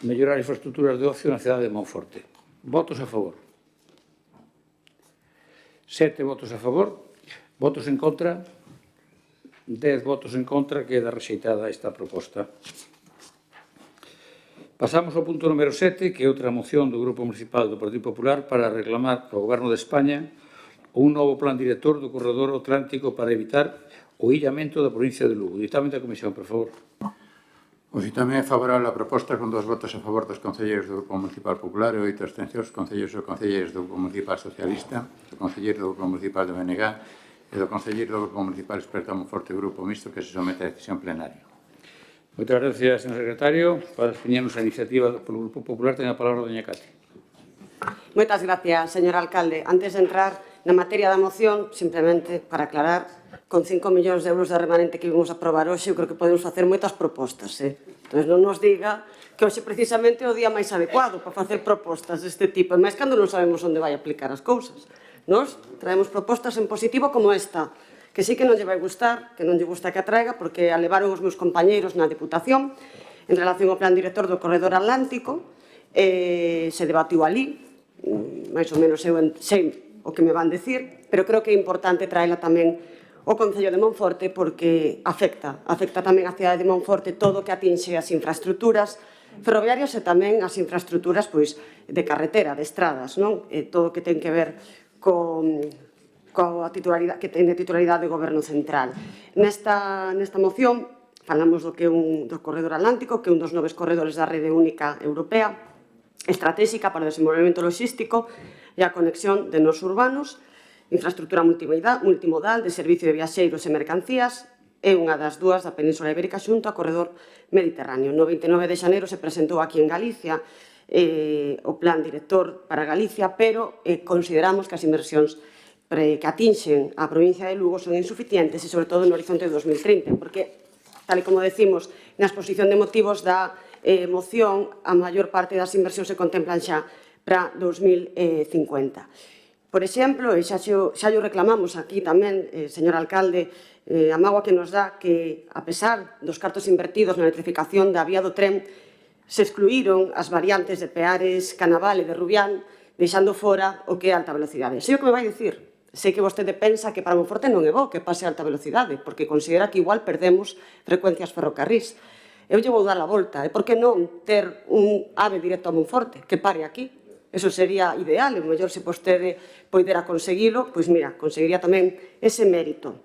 mellorar infraestructuras de ocio na cidade de Monforte. Votos a favor. 7 votos a favor. Votos en contra. 10 votos en contra. Queda rexeitada esta proposta. Pasamos ao punto número 7, que é outra moción do Grupo Municipal do Partido Popular para reclamar ao Goberno de España un novo plan director do corredor atlántico para evitar o illamento da provincia de Lugo. Ditame da Comisión, por favor. O ditame é favorable á proposta con 2 votos a favor dos concelleiros do Grupo Municipal Popular e 8 abstencións, concelleiros e concelleiras do Grupo Municipal Socialista, do concelleiro do Grupo Municipal de BNG e do concelleiro do Grupo Municipal Experto Monforte Grupo Mixto que se somete a decisión plenaria. Moitas gracias, señor secretario. Para expoñernos a iniciativa polo Grupo Popular, ten a palabra doña Cati. Moitas gracias, señor alcalde. Antes de entrar na materia da moción, simplemente para aclarar, con 5 millóns de euros de remanente que vimos aprobar hoxe, eu creo que podemos facer moitas propostas. Entón, non nos diga que hoxe precisamente é o día máis adecuado para facer propostas deste tipo, máis cando non sabemos onde vai aplicar as cousas. Nos traemos propostas en positivo como esta, que sí que non lle vai gustar, que non lle gusta que a traiga, porque a levaron os meus compañeiros na Deputación en relación ao plan director do Corredor Atlántico, se debatiu ali, máis ou menos eu sei o que me van decir, pero creo que é importante traela tamén o Concello de Monforte porque afecta tamén a cidade de Monforte todo o que atinxe as infraestructuras ferroviarias e tamén as infraestructuras de carretera, de estradas, non? Todo o que ten que ver coa titularidade que ten de titularidade do Goberno Central. Nesta moción falamos do que é do Corredor Atlántico, que é un dos 9 corredores da rede única europea, estratégica para o desenvolvemento logístico e a conexión de nos urbanos, infraestructura multimodal de servicio de viaxeiros e mercancías, é unha das dúas da Península Ibérica xunto ao corredor mediterráneo. No 29 de xaneiro se presentou aquí en Galicia o plan director para Galicia, pero consideramos que as inversións que atinxen a provincia de Lugo son insuficientes e, sobre todo, no horizonte de 2030, porque, tal e como decimos na exposición de motivos da moción, a maior parte das inversións se contemplan xa para 2050. Por exemplo, e xa o reclamamos aquí tamén, señor alcalde, a mágoa que nos dá que, a pesar dos cartos invertidos na electrificación da vía do tren, se excluíron as variantes de Peares, Canaval e de Rubián, deixando fora o que é alta velocidade. Sei o que me vai dicir. Sei que vostede pensa que para Monforte non é bo que pase a alta velocidade, porque considera que igual perdemos frecuencias ferrocarrís. Eu lle vou dar a volta. E por que non ter un AVE directo a Monforte, que pare aquí? Eso sería ideal, e mellor se vostede poidera conseguilo, pois mira, conseguiría tamén ese mérito.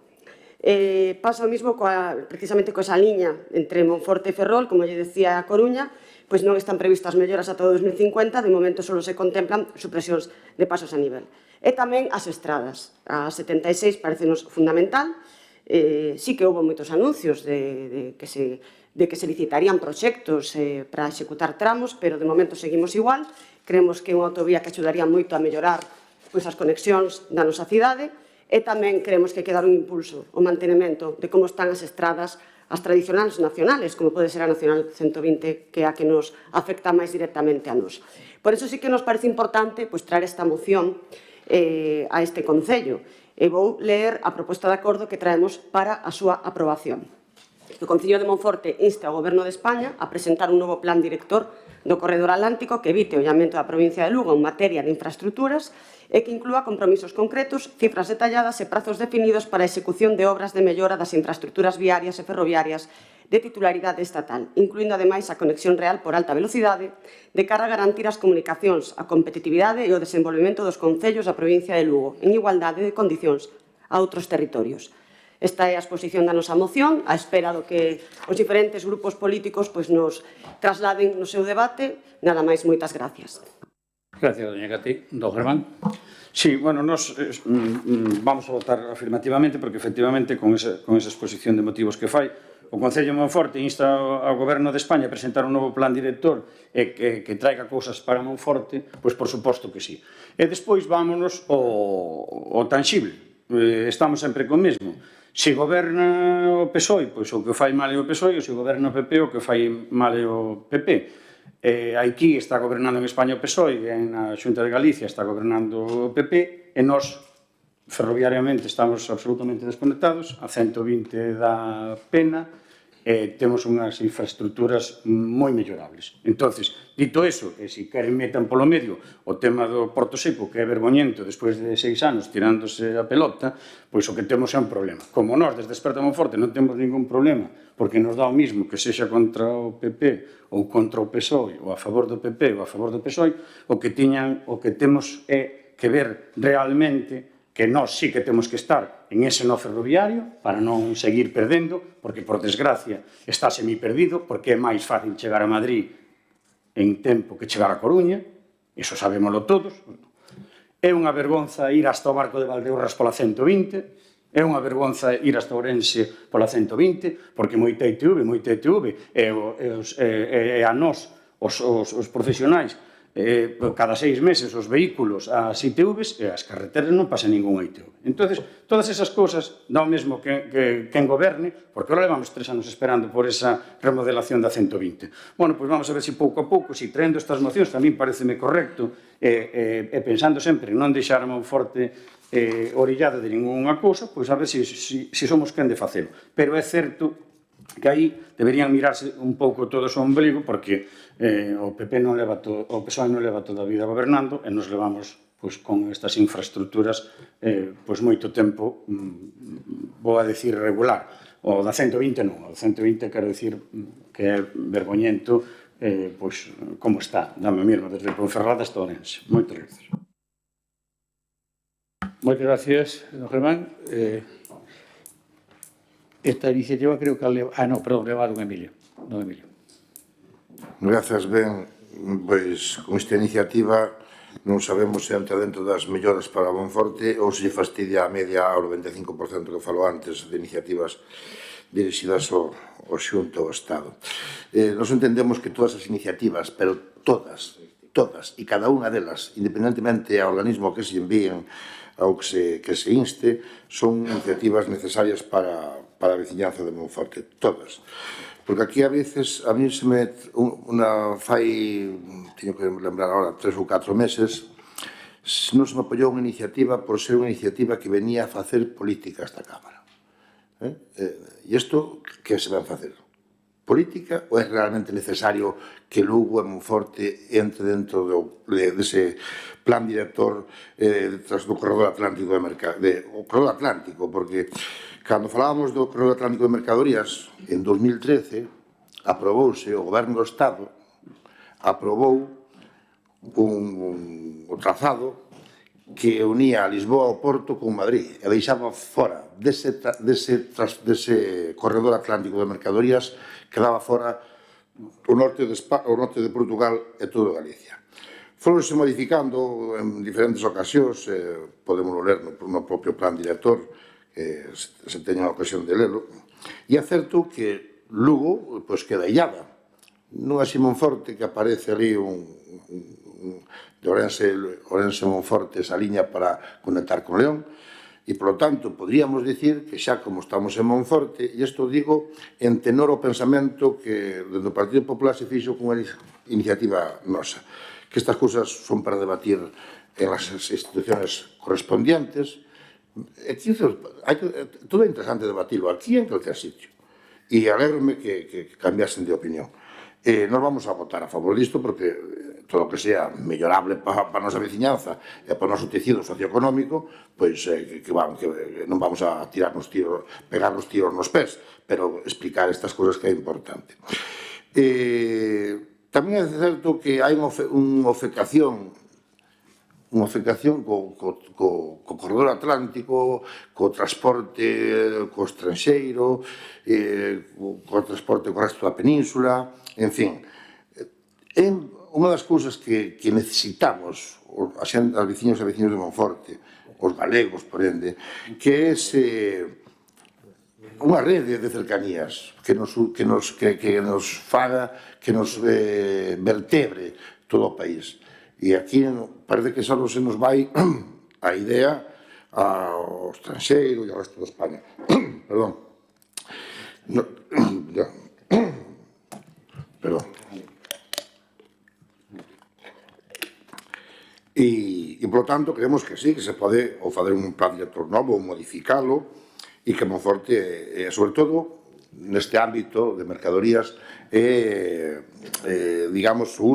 Pasa o mesmo precisamente coa esa liña entre Monforte e Ferrol, como lle decía a Coruña, pois non están previstas melloras ata o 2050, de momento só se contemplan supresións de pasos a nivel. E tamén as estradas. A 76 parecenos fundamental, sí que houve moitos anuncios de que se licitarían proxectos para executar tramos, pero de momento seguimos igual. Creemos que é unha autovía que axudaría moito a mellorar as conexións da nosa cidade e tamén creemos que hai que dar un impulso ao mantenimento de como están as estradas, as tradicionais nacionales, como pode ser a Nacional 120, que é a que nos afecta máis directamente a nos. Por iso sí que nos parece importante traer esta moción a este Concello. E vou ler a proposta de acordo que traemos para a súa aprobación. O Concello de Monforte insta ao Goberno de España a presentar un novo plan director do Corredor Atlántico que evite o illamento da provincia de Lugo en materia de infraestructuras e que inclúa compromisos concretos, cifras detalladas e prazos definidos para a execución de obras de mellora das infraestructuras viarias e ferroviarias de titularidade estatal, incluindo ademais a conexión real por alta velocidade, de cara a garantir as comunicacións, a competitividade e o desenvolvemento dos concellos da provincia de Lugo, en igualdade de condicións a outros territorios. Esta é a exposición da nosa moción, a espera do que os diferentes grupos políticos nos trasladen no seu debate. Nada máis, moitas gracias. Gracias, doña Cati. Don Germán. Sí, bueno, nos vamos a votar afirmativamente porque efectivamente con esa exposición de motivos que fai o Concello de Monforte insta ao Goberno de España a presentar un novo plan director e que traiga cousas para Monforte, pois por suposto que sí. E despois vámonos ao tangible. Estamos sempre co mesmo. Se goberna o PSOE, pois o que fai mal é o PSOE, e se goberna o PP, o que fai mal é o PP. Aquí está gobernando en España o PSOE, e na Xunta de Galicia está gobernando o PP, e nós, ferroviariamente, estamos absolutamente desconectados, a 120 da pena, e temos unhas infraestructuras moi mellorables. Entonces, dito eso, e se queren metan polo medio o tema do Porto Seco, que é vergoñento despois de 6 anos tirándose a pelota, pois o que temos é un problema. Como nós, desde Desperta Monforte, non temos ningún problema, porque nos dá o mismo que sexa contra o PP ou contra o PSOE, ou a favor do PP ou a favor do PSOE, o que temos é que ver realmente que nós sí que temos que estar en ese no ferroviario para non seguir perdendo, porque, por desgracia, está semi-perdido, porque é máis fácil chegar a Madrid en tempo que chegar a Coruña, iso sabémoslo todos. É unha vergonza ir hasta o barco de Valdeorras pola 120, é unha vergonza ir hasta Ourense pola 120, porque moita ITV, e a nós, os profesionais, cada 6 meses os vehículos ás ITVs e as carreteras non pasa ningún ITV. Entón, todas esas cousas dá o mesmo que en goberne, porque ahora levamos 3 anos esperando por esa remodelación da 120. Bueno, pois vamos a ver se pouco a pouco, se traendo estas mocións, tamén pareceme correcto, e pensando sempre en non deixar a Monforte orillada de ninguna cousa, pois a ver se somos quen de facelo. Pero é certo que aí deberían mirarse un pouco todos o ombligo, porque o PP non leva o PSOE non leva toda a vida gobernando e nos levamos con estas infraestructuras moito tempo, vou a decir regular. O da 120 non, o da 120 quero decir que é vergoñento como está, dame mesmo desde Ponferrada hasta Ourense. Moitas gracias. Moitas gracias, don Germán. Esta iniciativa creo que leva don Emilio. Don Emilio. Grazas, ben, pois con esta iniciativa non sabemos se entra dentro das melloras para Monforte ou se fastidia a media ao 95% que falou antes de iniciativas dirixidas ao Xunto ao Estado. Nos entendemos que todas as iniciativas, pero todas e cada unha delas, independentemente ao organismo que se envíen ou que se inste, son iniciativas necesarias para a veciñanza de Monforte, todas. Porque aquí a veces, a mí se me teño que lembrar agora, 3 ou 4 meses, non se me apoiou unha iniciativa por ser unha iniciativa que venía a facer política a esta Cámara. E isto, que se van a facer? Política ou é realmente necesario que Lugo e Monforte entre dentro dese plan director tras do Corredor Atlántico o Corredor Atlántico, porque cando falábamos do Corredor Atlántico de Mercadorías, en 2013, aprobouse, o Goberno do Estado aprobou o trazado que unía a Lisboa ao Porto con Madrid e deixaba fora dese Corredor Atlántico de Mercadorías, quedaba fora o norte de Portugal e todo Galicia. Foronse modificando en diferentes ocasións, podemos ler no propio plan director, se teña a ocasión de lelo. E é certo que Lugo pois, queda illada. Non é Simonforte que aparece ali de Ourense-Monforte esa liña para conectar con León, e, polo tanto, podríamos dicir que xa como estamos en Monforte, e isto digo en tenor ao pensamento que dentro do Partido Popular se fixo con unha iniciativa nosa, que estas cousas son para debatir en as instituciones correspondientes. Todo é interesante debatirlo aquí en calquer sitio, e alégrome que cambiasen de opinión. Nos vamos a votar a favor disto porque todo o que sea mellorable para a nosa veciñanza e para o noso tecido socioeconómico, pois que non vamos a pegar os tiros nos pés, pero explicar estas cousas que é importante. Tamén é certo que hai unha ofecación co corredor atlántico, co transporte co estranxeiro, co transporte co resto da península, en fin. Unha das cousas que necesitamos as veciños e veciños de Monforte, os galegos, por ende, que é unha rede de cercanías que nos faga, que nos vertebre todo o país. E aquí parece que só se nos vai a idea ao estranxeiro e ao resto de España. Perdón. Perdón. E, polo tanto, creemos que sí, que se pode ou fazer un plan director novo ou modificalo e que Monforte, sobre todo, neste ámbito de mercadorías, digamos, a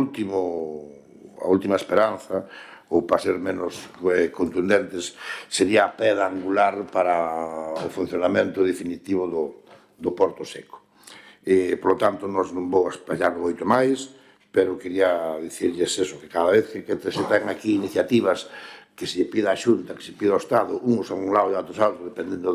última esperanza, ou para ser menos contundentes, sería a pedra angular para o funcionamento definitivo do Porto Seco. Por lo tanto, nós non vou espallarlo moito máis, pero quería dicirlles eso, que cada vez que se traen aquí iniciativas que se pida a Xunta, que se pida ao Estado, uns a un lado e outros a outro, dependendo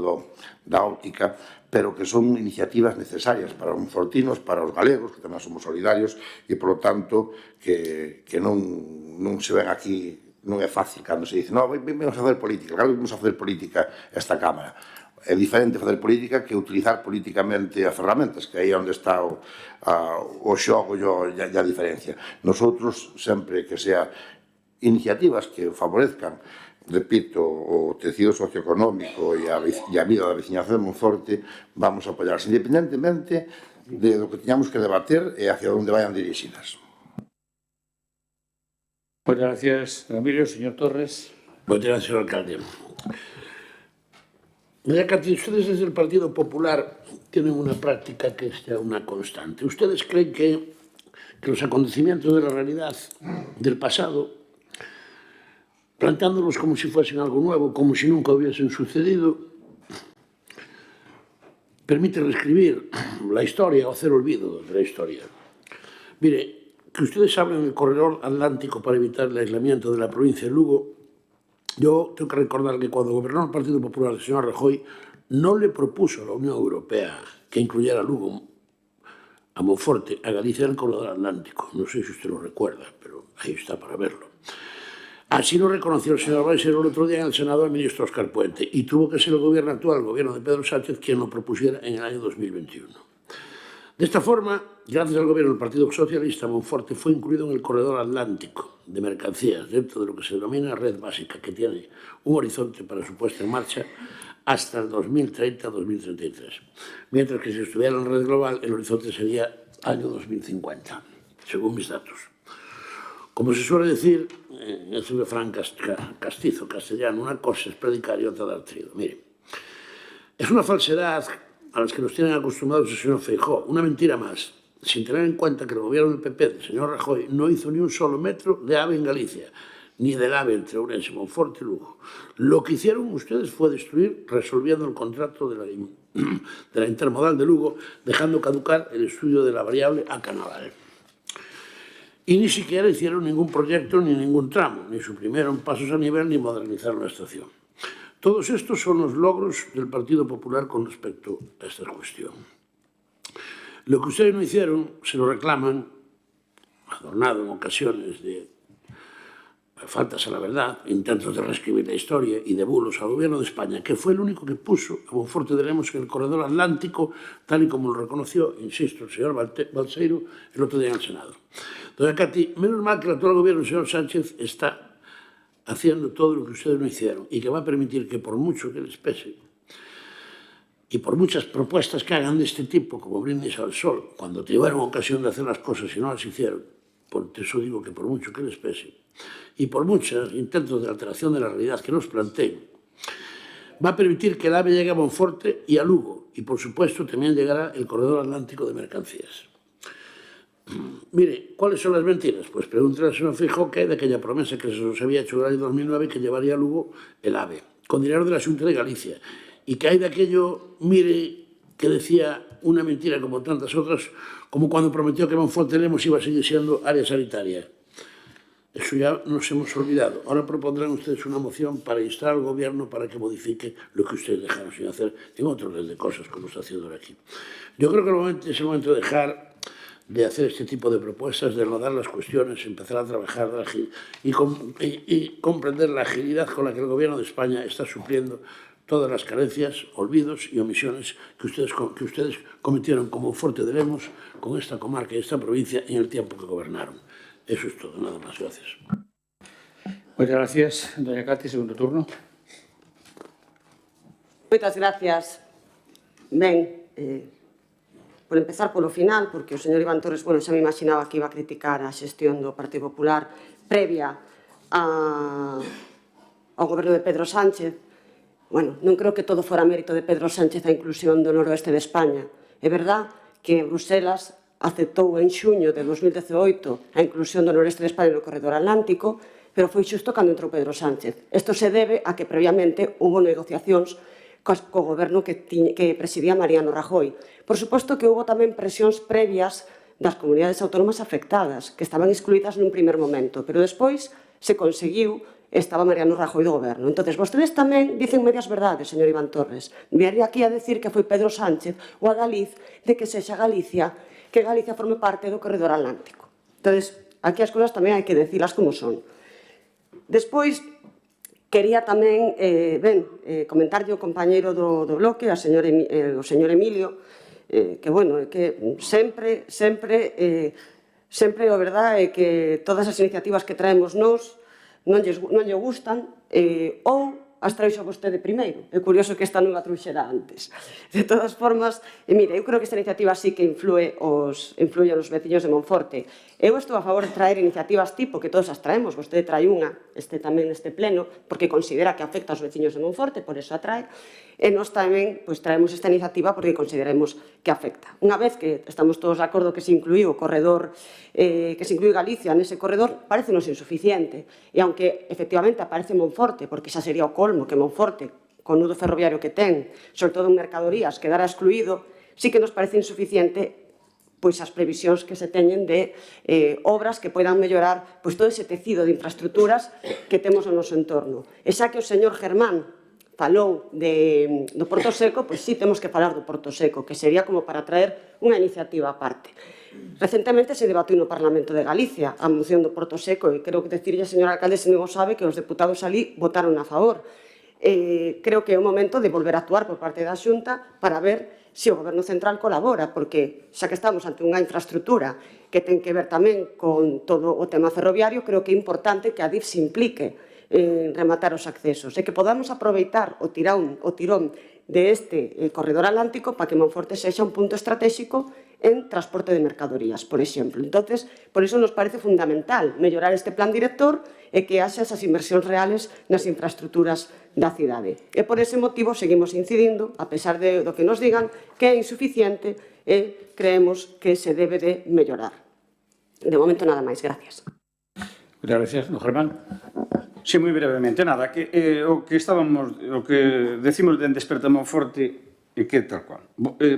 da óptica, pero que son iniciativas necesarias para os monfortinos, para os galegos, que tamén somos solidarios, e, por lo tanto, que non se ven aquí, non é fácil cando se dice, non, vamos a facer política, claro que vamos a facer política esta Cámara. É diferente facer política que utilizar políticamente as ferramentas, que aí é onde está o xogo e a diferencia. Nosotros, sempre que sea iniciativas que favorezcan, repito, o tecido socioeconómico e a vida da veciñanza de Monforte, vamos a apoiarlas independentemente de lo que teñamos que debater e hacia onde vayan dirixidas. Muchas gracias, Ramiro. Señor Torres. Muchas gracias, señor alcalde. Ustedes desde el Partido Popular tienen una práctica que es ya una constante. ¿Ustedes creen que los acontecimientos de la realidad del pasado, planteándolos como si fuesen algo nuevo, como si nunca hubiesen sucedido, permite reescribir la historia o hacer olvido de la historia? Mire, que ustedes hablen del corredor atlántico para evitar el aislamiento de la provincia de Lugo. Yo tengo que recordar que cuando gobernó el Partido Popular el señor Rajoy no le propuso a la Unión Europea que incluyera a Lugo, a Monforte, a Galicia en el corredor atlántico. No sé si usted lo recuerda, pero ahí está para verlo. Así lo reconoció el señor Reiser el otro día en el Senado al ministro Óscar Puente, y tuvo que ser el gobierno actual, el gobierno de Pedro Sánchez, quien lo propusiera en el año 2021. De esta forma, gracias al gobierno del Partido Socialista, Monforte fue incluido en el corredor atlántico de mercancías dentro de lo que se denomina red básica, que tiene un horizonte para su puesta en marcha hasta el 2030-2033. Mientras que si estuviera en red global, el horizonte sería año 2050, según mis datos. Como se suele decir en el refrán castizo, castellano, una cosa es predicar y otra dar trigo. Mire, es una falsedad a las que nos tienen acostumbrados el señor Feijóo, una mentira más, sin tener en cuenta que el gobierno del PP del señor Rajoy no hizo ni un solo metro de AVE en Galicia, ni del AVE entre Ourense, Monforte y Lugo. Lo que hicieron ustedes fue destruir, resolviendo el contrato de la intermodal de Lugo, dejando caducar el estudio de la variable a Canaval. Y ni siquiera hicieron ningún proyecto ni ningún tramo, ni suprimieron pasos a nivel ni modernizaron la estación. Todos estos son los logros del Partido Popular con respecto a esta cuestión. Lo que ustedes no hicieron se lo reclaman, adornado en ocasiones de faltas a la verdad, intentos de reescribir la historia y de bulos al gobierno de España, que fue el único que puso a Monforte de Lemos en el corredor atlántico, tal y como lo reconoció, insisto, el señor Balseiro el otro día en el Senado. Doña Cati, menos mal que el actual gobierno del señor Sánchez está haciendo todo lo que ustedes no hicieron y que va a permitir que, por mucho que les pese, y por muchas propuestas que hagan de este tipo, como brindis al sol, cuando tuvieron ocasión de hacer las cosas y no las hicieron, por eso digo que por mucho que les pese, y por muchos intentos de alteración de la realidad que nos planteen, va a permitir que el AVE llegue a Monforte y a Lugo, y por supuesto también llegará el corredor atlántico de mercancías. Mire, ¿cuáles son las mentiras? Pues pregúntele al señor Feijóo que hay de aquella promesa que se nos había hecho en el año 2009 que llevaría a Lugo el AVE, con dinero de la Xunta de Galicia, y que hay de aquello, mire, que decía una mentira como tantas otras, como cuando prometió que Monforte de Lemos iba a seguir siendo área sanitaria. Eso ya nos hemos olvidado. Ahora propondrán ustedes una moción para instar al gobierno para que modifique lo que ustedes dejaron sin hacer en otro orden de cosas, como está haciendo aquí. Yo creo que es el momento de dejar de hacer este tipo de propuestas, de enlodar las cuestiones, empezar a trabajar y comprender la agilidad con la que el gobierno de España está supliendo todas las carencias, olvidos y omisiones que ustedes cometieron como Monforte de Lemos con esta comarca y esta provincia en el tiempo que gobernaron. Eso es todo, nada más. Gracias. Muchas gracias, doña Cati. Segundo turno. Moitas gracias. Ben, por empezar polo final, porque o señor Iván Torres, bueno, xa me imaginaba que iba a criticar a xestión do Partido Popular previa ao goberno de Pedro Sánchez. Bueno, non creo que todo fora mérito de Pedro Sánchez a inclusión do noroeste de España. É verdad que Bruselas aceptou en xuño de 2018 a inclusión do noroeste de España no corredor atlántico, pero foi xusto cando entrou Pedro Sánchez. Isto se debe a que previamente hubo negociacións co goberno que presidía Mariano Rajoy. Por suposto que hubo tamén presións previas das comunidades autónomas afectadas, que estaban excluídas nun primer momento, pero despois se conseguiu, estaba Mariano Rajoy do goberno. Entón, vostedes tamén dicen medias verdades, señor Iván Torres. Viaría aquí a decir que foi Pedro Sánchez ou a Galiz de que sexa Galicia, que Galicia forme parte do corredor atlántico. Entón, aquí as cousas tamén hai que decilas como son. Despois, quería tamén comentarlle ao compañeiro do bloque, o señor Emilio, que, bueno, que sempre o verdad é que todas as iniciativas que traemos nós non lle gustan ou as traixo vostede primeiro. É curioso que esta non a trouxera antes. De todas formas, mire, eu creo que esta iniciativa sí que influe aos veciños de Monforte. Eu estou a favor de traer iniciativas tipo, que todos as traemos, vostede trae unha, tamén neste pleno, porque considera que afecta aos veciños de Monforte, por eso a trae, e nós tamén traemos esta iniciativa porque consideremos que afecta. Unha vez que estamos todos de acordo que se incluiu o corredor, que se inclui Galicia nese corredor, parecenos insuficiente. E aunque efectivamente aparece Monforte, porque xa sería o colmo que Monforte, con o nudo ferroviario que ten, sobre todo en mercadorías, quedara excluído, sí que nos parece insuficiente pois as previsións que se teñen de obras que poidan mellorar todo ese tecido de infraestructuras que temos no noso entorno. E xa que o señor Germán falou do Porto Seco, pois sí temos que falar do Porto Seco, que sería como para traer unha iniciativa aparte. Recentemente se debatiu no Parlamento de Galicia a moción do Porto Seco e creo que decirlle, señor alcalde, se non o sabe, que os deputados alí votaron a favor. Creo que é o momento de volver a actuar por parte da Xunta para ver se o Goberno Central colabora, porque xa que estamos ante unha infraestructura que ten que ver tamén con todo o tema ferroviario, creo que é importante que a DIF se implique en rematar os accesos e que podamos aproveitar o tirón deste corredor atlántico para que Monforte sexa un punto estratégico en transporte de mercadorías, por exemplo. Entonces, por iso nos parece fundamental mellorar este plan director e que haxa esas inversións reales nas infraestructuras da cidade. E por ese motivo seguimos incidindo, a pesar do que nos digan, que é insuficiente e creemos que se debe de mellorar. De momento nada máis. Gracias. Muchas gracias, don Germán. Sí, moi brevemente, nada, que o que decimos de Desperta Monforte é que tal cual.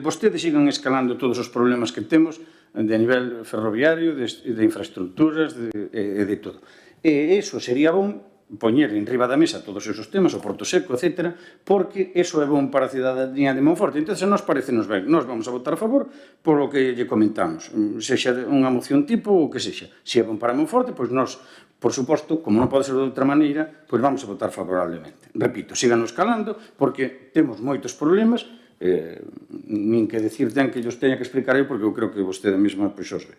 Vostedes sigan escalando todos os problemas que temos de nivel ferroviario, de infraestructuras e de todo. E iso sería bon poñer en riba da mesa todos esos temas, o Porto Seco, etc., porque eso é bom para a cidadanía de Monforte. Entón, nos parecenos ben. Nós vamos a votar a favor polo que lle comentamos, sexa unha moción tipo ou que sexa. Se é bon para Monforte, pois nós, por suposto, como non pode ser de outra maneira, pois vamos a votar favorablemente. Repito, síganos calando, porque temos moitos problemas, nin que decir ten que os teña que explicar eu, porque eu creo que vostede mesma pois os ve.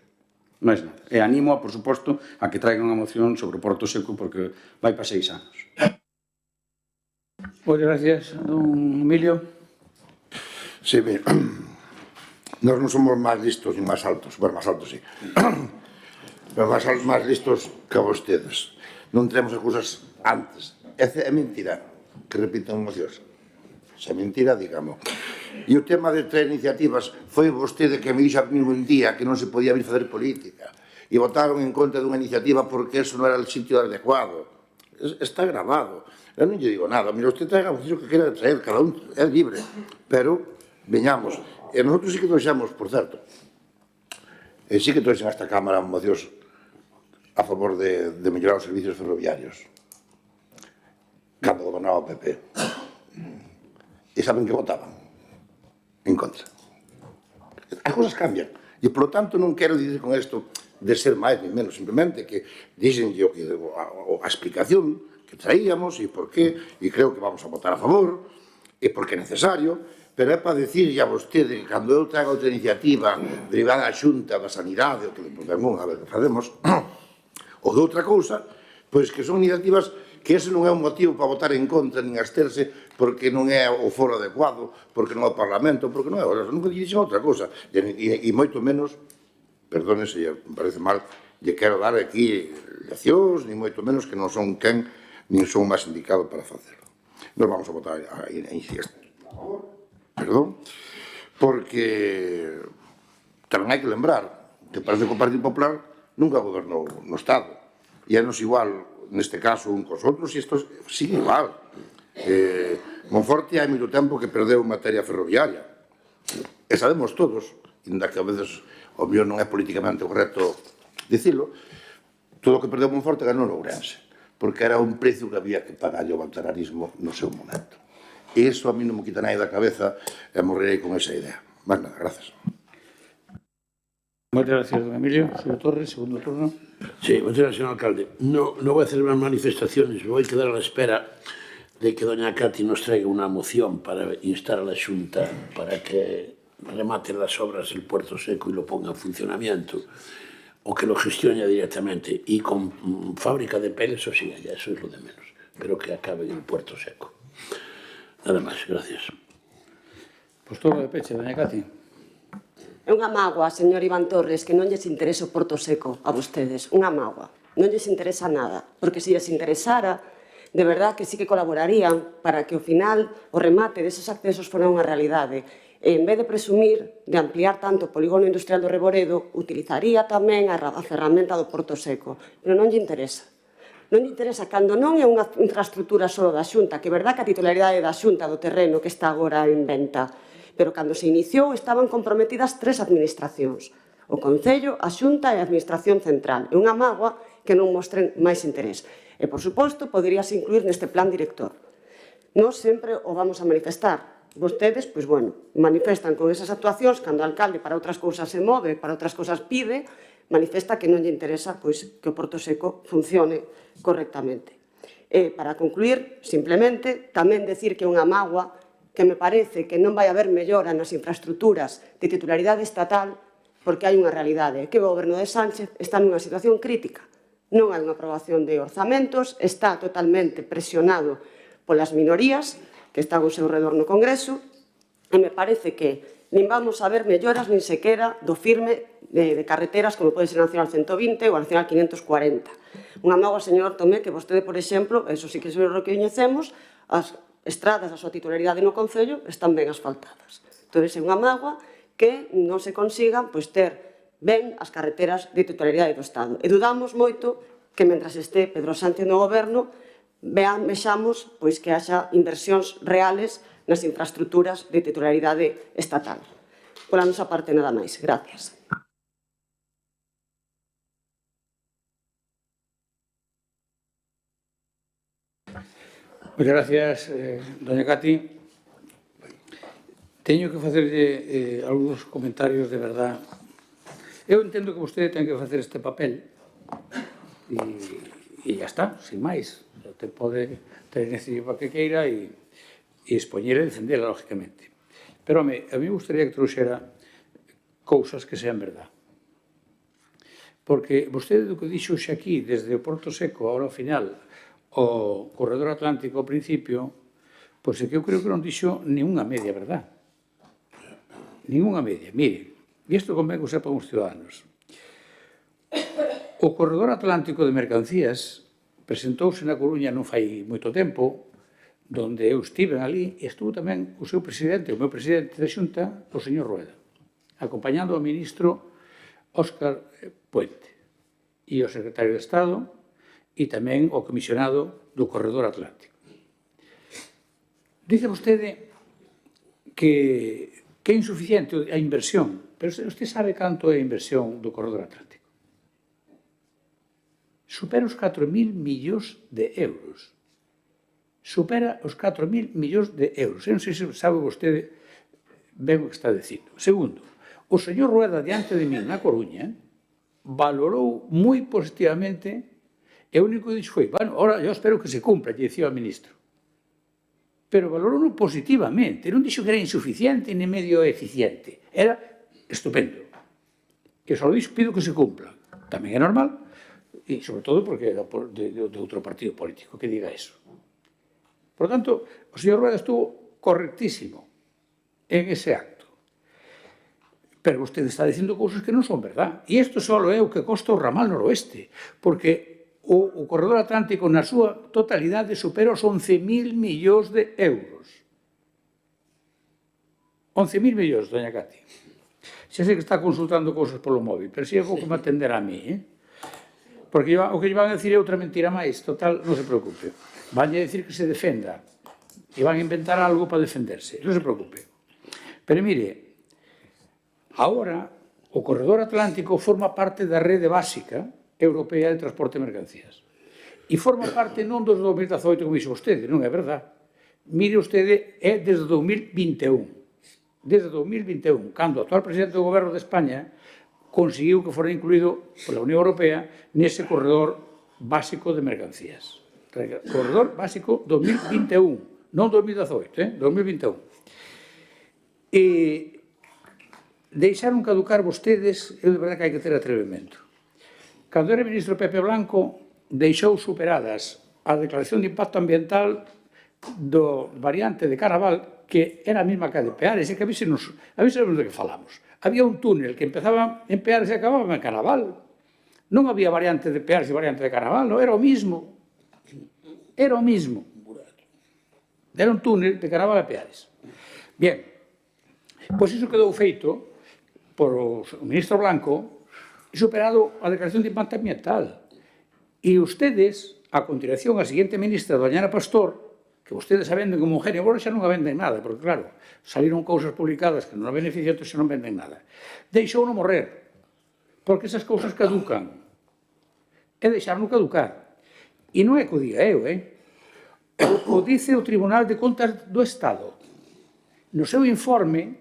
Non é nada. E animo, por suposto, a que traigan unha moción sobre o Porto Seco, porque vai para 6 anos. Moitas gracias, don Emilio. Sí, mira, nós non somos máis listos ni máis altos, bueno, máis altos sí, pero máis listos que vostedes. Non tenemos as cousas antes. É mentira que repitan mocións. Se é mentira, digamos. E o tema de traer iniciativas foi vostede que me dixo a mí un día que non se podía vir fazer política e votaron en contra dunha iniciativa porque eso non era o sitio adecuado. Está grabado. Eu non lle digo nada. Mira, usted traiga o que quera traer, cada un é libre. Pero, veñamos. E nosotros sí que trouxemos, por certo, sí que trouxen a esta Cámara mocións a favor de mellorar os servicios ferroviarios. Cando gobernaba o PP. E saben que votaban? En contra. As cousas cambian. E, por lo tanto, non quero dizer con isto de ser máis ni menos, simplemente que dixen a explicación que traíamos e por qué, e creo que vamos a votar a favor, e porque é necesario, pero é para dicirlle a vostede que cando eu traga outra iniciativa derivada da Xunta, da Sanidade, o que podemos, a ver que facemos, ou de outra cousa, pois que son iniciativas que ese non é un motivo para votar en contra nin absterse porque non é o foro adecuado, porque non é o Parlamento, porque non é, nunca dixen outra cousa. E moito menos, perdone se me parece mal, lle quero dar aquí leccións, ni moito menos que non son quen, nin son máis indicado para facerlo. Nos vamos a votar a favor, perdón, porque tamén hai que lembrar que parece que o Partido Popular nunca gobernou no Estado. E é nos igual neste caso un cos outros, e isto sigue igual. Monforte hai moito tempo que perdeu materia ferroviaria. E sabemos todos, ainda que a veces o mellor non é políticamente correcto dicilo, todo o que perdeu Monforte ganou no Ourense, porque era un precio que había que pagar o baltararismo no seu momento. E iso a mí non me quita nada da cabeza e morrerei con esa idea. Más nada, gracias. Moitas gracias, don Emilio. Señor Torres, segundo turno. Sí, muchas gracias, señor alcalde. No voy a hacer más manifestaciones, me voy a quedar a la espera de que doña Cati nos traiga una moción para instar a la Xunta para que remate las obras del Puerto Seco y lo ponga en funcionamiento, o que lo gestione directamente. Y con fábrica de peles, eso sí, ya, eso es lo de menos. Pero que acabe en el Puerto Seco. Nada más, gracias. Pues todo de peche, doña Cati. É unha mágoa, señor Iván Torres, que non lles interesa o Porto Seco a vostedes. Unha mágoa. Non lles interesa nada. Porque se lles interesara, de verdad que sí que colaborarían para que ao final o remate deses accesos fora unha realidade. E en vez de presumir de ampliar tanto o polígono industrial do Reboredo, utilizaría tamén a ferramenta do Porto Seco. Pero non lle interesa. Non lle interesa cando non é unha infraestructura só da Xunta, que é verdad que a titularidade da Xunta do terreno que está agora en venta, pero cando se iniciou estaban comprometidas 3 administracións, o Concello, a Xunta e a Administración Central. É unha mágoa que non mostren máis interés. E, por suposto, poderíase incluir neste plan director. Nós sempre o vamos a manifestar. Vostedes, pois, bueno, manifestan con esas actuacións, cando o alcalde para outras cousas se move, para outras cousas pide, manifesta que non lle interesa pois, que o Porto Seco funcione correctamente. E, para concluir, simplemente, tamén decir que é unha mágoa que me parece que non vai haber mellora nas infraestructuras de titularidade estatal porque hai unha realidade, que o goberno de Sánchez está nunha situación crítica. Non hai unha aprobación de orzamentos, está totalmente presionado polas minorías que están ao seu redor no Congreso, e me parece que nin vamos a ver melloras nin sequera do firme de carreteras como pode ser a Nacional 120 ou a Nacional 540. Unha mágoa, señor Tomé, que vostede, por exemplo, eso sí que se lo recoñecemos, as estradas da súa titularidade no Concello están ben asfaltadas. Entón, é unha mágoa que non se consigan pois, ter ben as carreteras de titularidade do Estado. E dudamos moito que, mentras este Pedro Sánchez no goberno, vexamos pois, que haxa inversións reales nas infraestructuras de titularidade estatal. Pola nosa parte, nada máis. Gracias. Moitas gracias, doña Cati. Teño que facerlle algúns comentarios de verdad. Eu entendo que vostede ten que facer este papel e ya está, sin máis. Te pode ter iniciativa que queira e expoñer e defender, lógicamente. Pero, home, a mí me gustaría que trouxera cousas que sean verdad. Porque vostede do que dixo xe aquí, desde o Porto Seco, ahora ao final, o corredor atlántico ao principio, pois é que eu creo que non dixo ninguna media verdad. Ninguna media. Mire, e isto convén que o sepan os ciudadanos. O corredor atlántico de mercancías presentouse na Coruña non fai moito tempo, donde eu estive ali, e estuvo tamén o seu presidente, o meu presidente da Xunta, o señor Rueda, acompañando ao ministro Óscar Puente e o secretario de Estado e tamén o comisionado do corredor atlántico. Dice vostede que é insuficiente a inversión, pero usted sabe canto é a inversión do corredor atlántico. Supera os 4.000 millóns de euros. Supera os 4.000 millóns de euros. Eu non sei se sabe vostede ben o que está dicindo. Segundo, o señor Rueda, diante de min na Coruña, valorou moi positivamente e o único que dixo foi, bueno, ahora eu espero que se cumpra, lle dicía ao ministro. Pero valorou positivamente. Non dixo que era insuficiente ni medio eficiente. Era estupendo. Que só dixo, pido que se cumpla. Tamén é normal, e sobre todo porque era de outro partido político que diga eso. Por tanto, o señor Rueda estuvo correctísimo en ese acto. Pero vostede está dicindo cousas que non son verdad. E isto só é o que costa o ramal noroeste, porque o corredor atlántico na súa totalidade supera os 11.000 millóns de euros. 11.000 millóns, doña Cati. Xa sei que está consultando cousas polo móvil, pero si é pouco me atender a mí, porque o que lle van a decir é outra mentira máis, total, non se preocupe. Van a decir que se defenda e van a inventar algo para defenderse, non se preocupe. Pero mire, agora o corredor atlántico forma parte da rede básica europea de transporte de mercancías. E forma parte non dos 2018, como dixo vostede, non é verdad. Mire vostede, é desde 2021. Desde 2021, cando o actual presidente do Goberno de España conseguiu que fora incluído pola Unión Europea nese corredor básico de mercancías. Corredor básico 2021, non 2018, 2021. E deixaron caducar vostedes, eu de verdade que hai que ter atrevimento. Cando era ministro Pepe Blanco, deixou superadas a declaración de impacto ambiental do variante de Caraval, que era a mesma que a de Peares, e que a ver se sabemos de que falamos. Había un túnel que empezaba en Peares e acababa en Caraval. Non había variante de Peares e variante de Caraval, non, era o mismo. Era o mismo. Era un túnel de Caraval a Peares. Bien, pois iso quedou feito por o ministro Blanco e superado a declaración de impacto ambiental. E ustedes, a continuación, a seguinte ministra, doña Ana Pastor, que vostedes a venden como un genio, agora xa non a venden nada, porque claro, saliron cousas publicadas que non a benefician, entón xa non venden nada. Deixou non morrer, porque esas cousas caducan. E deixaron caducar. E non é que o diga eu, o dice o Tribunal de Contas do Estado. No seu informe,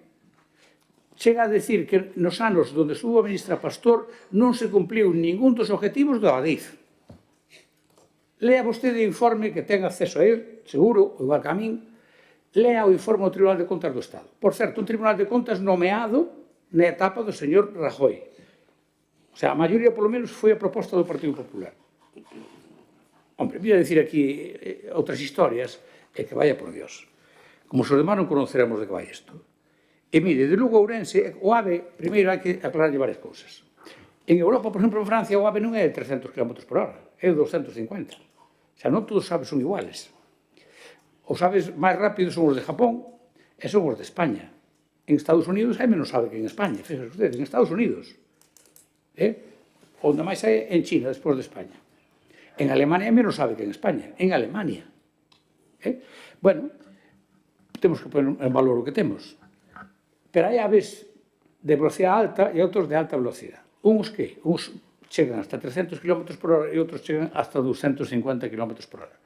chega a decir que nos anos onde estuvo a ministra Pastor non se cumpliu ningún dos objetivos do Adif. Lea vostede o informe que ten acceso a él, seguro, o igual que a min, lea o informe do Tribunal de Contas do Estado. Por certo, un Tribunal de Contas nomeado na etapa do señor Rajoy. O sea, a maioría, polo menos, foi a proposta do Partido Popular. Hombre, voy a decir aquí outras historias, e que vaya por Dios. Como se os demás non conoceremos de que vai isto. E mire, de Lugo a Ourense, o AVE, primeiro hai que aclararlle varias cousas. En Europa, por exemplo, en Francia, o AVE non é de 300 km por hora, é de 250. O sea, non todos os aves son iguales. Os aves máis rápidos son os de Japón e son os de España. En Estados Unidos hai menos ave que en España, fíjense ustedes, en Estados Unidos. Onde máis hai en China, despois de España. En Alemania hai menos ave que en España, en Alemania. Bueno, temos que poner en valor o que temos. Pero hai aves de velocidade alta e outros de alta velocidade. Uns que chegan hasta 300 km por hora e outros chegan hasta 250 km por hora.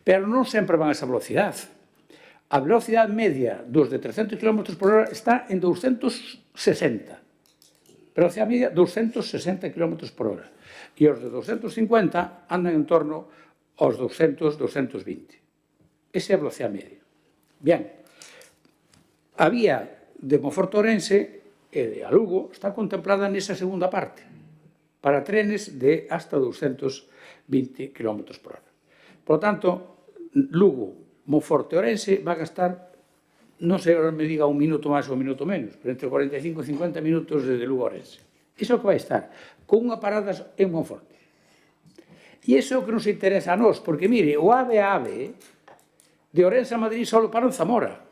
Pero non sempre van a esa velocidade. A velocidade media dos de 300 km por hora está en 260. Velocidade media 260 km por hora. E os de 250 andan en torno aos 200, 220. Esa é a velocidade media. Bien, a vía de Monforte a Ourense e de a Lugo está contemplada nesa segunda parte para trenes de hasta 220 km por hora. Por lo tanto, Lugo, Monforte e Ourense va a gastar, non sei, agora me diga un minuto máis ou un minuto menos, pero entre 45 e 50 minutos desde Lugo a Ourense. Iso é o que vai estar, con unha parada en Monforte. E iso é o que nos interesa a nós, porque, mire, o AVE de Ourense a Madrid só para en Zamora.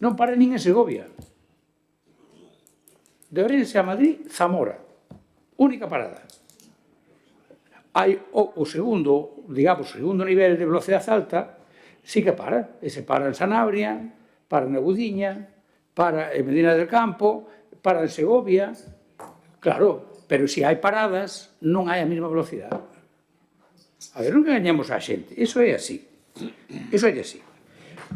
Non para nin en Segovia. De Ourense a Madrid, Zamora. Única parada. Hai o segundo, digamos, o segundo nivel de velocidade alta, sí que para. E se para en Sanabria, para en Agudiña, para en Medina del Campo, para en Segovia. Claro, pero se hai paradas, non hai a mesma velocidade. A ver, non engañemos a xente. Iso é así. Iso é así.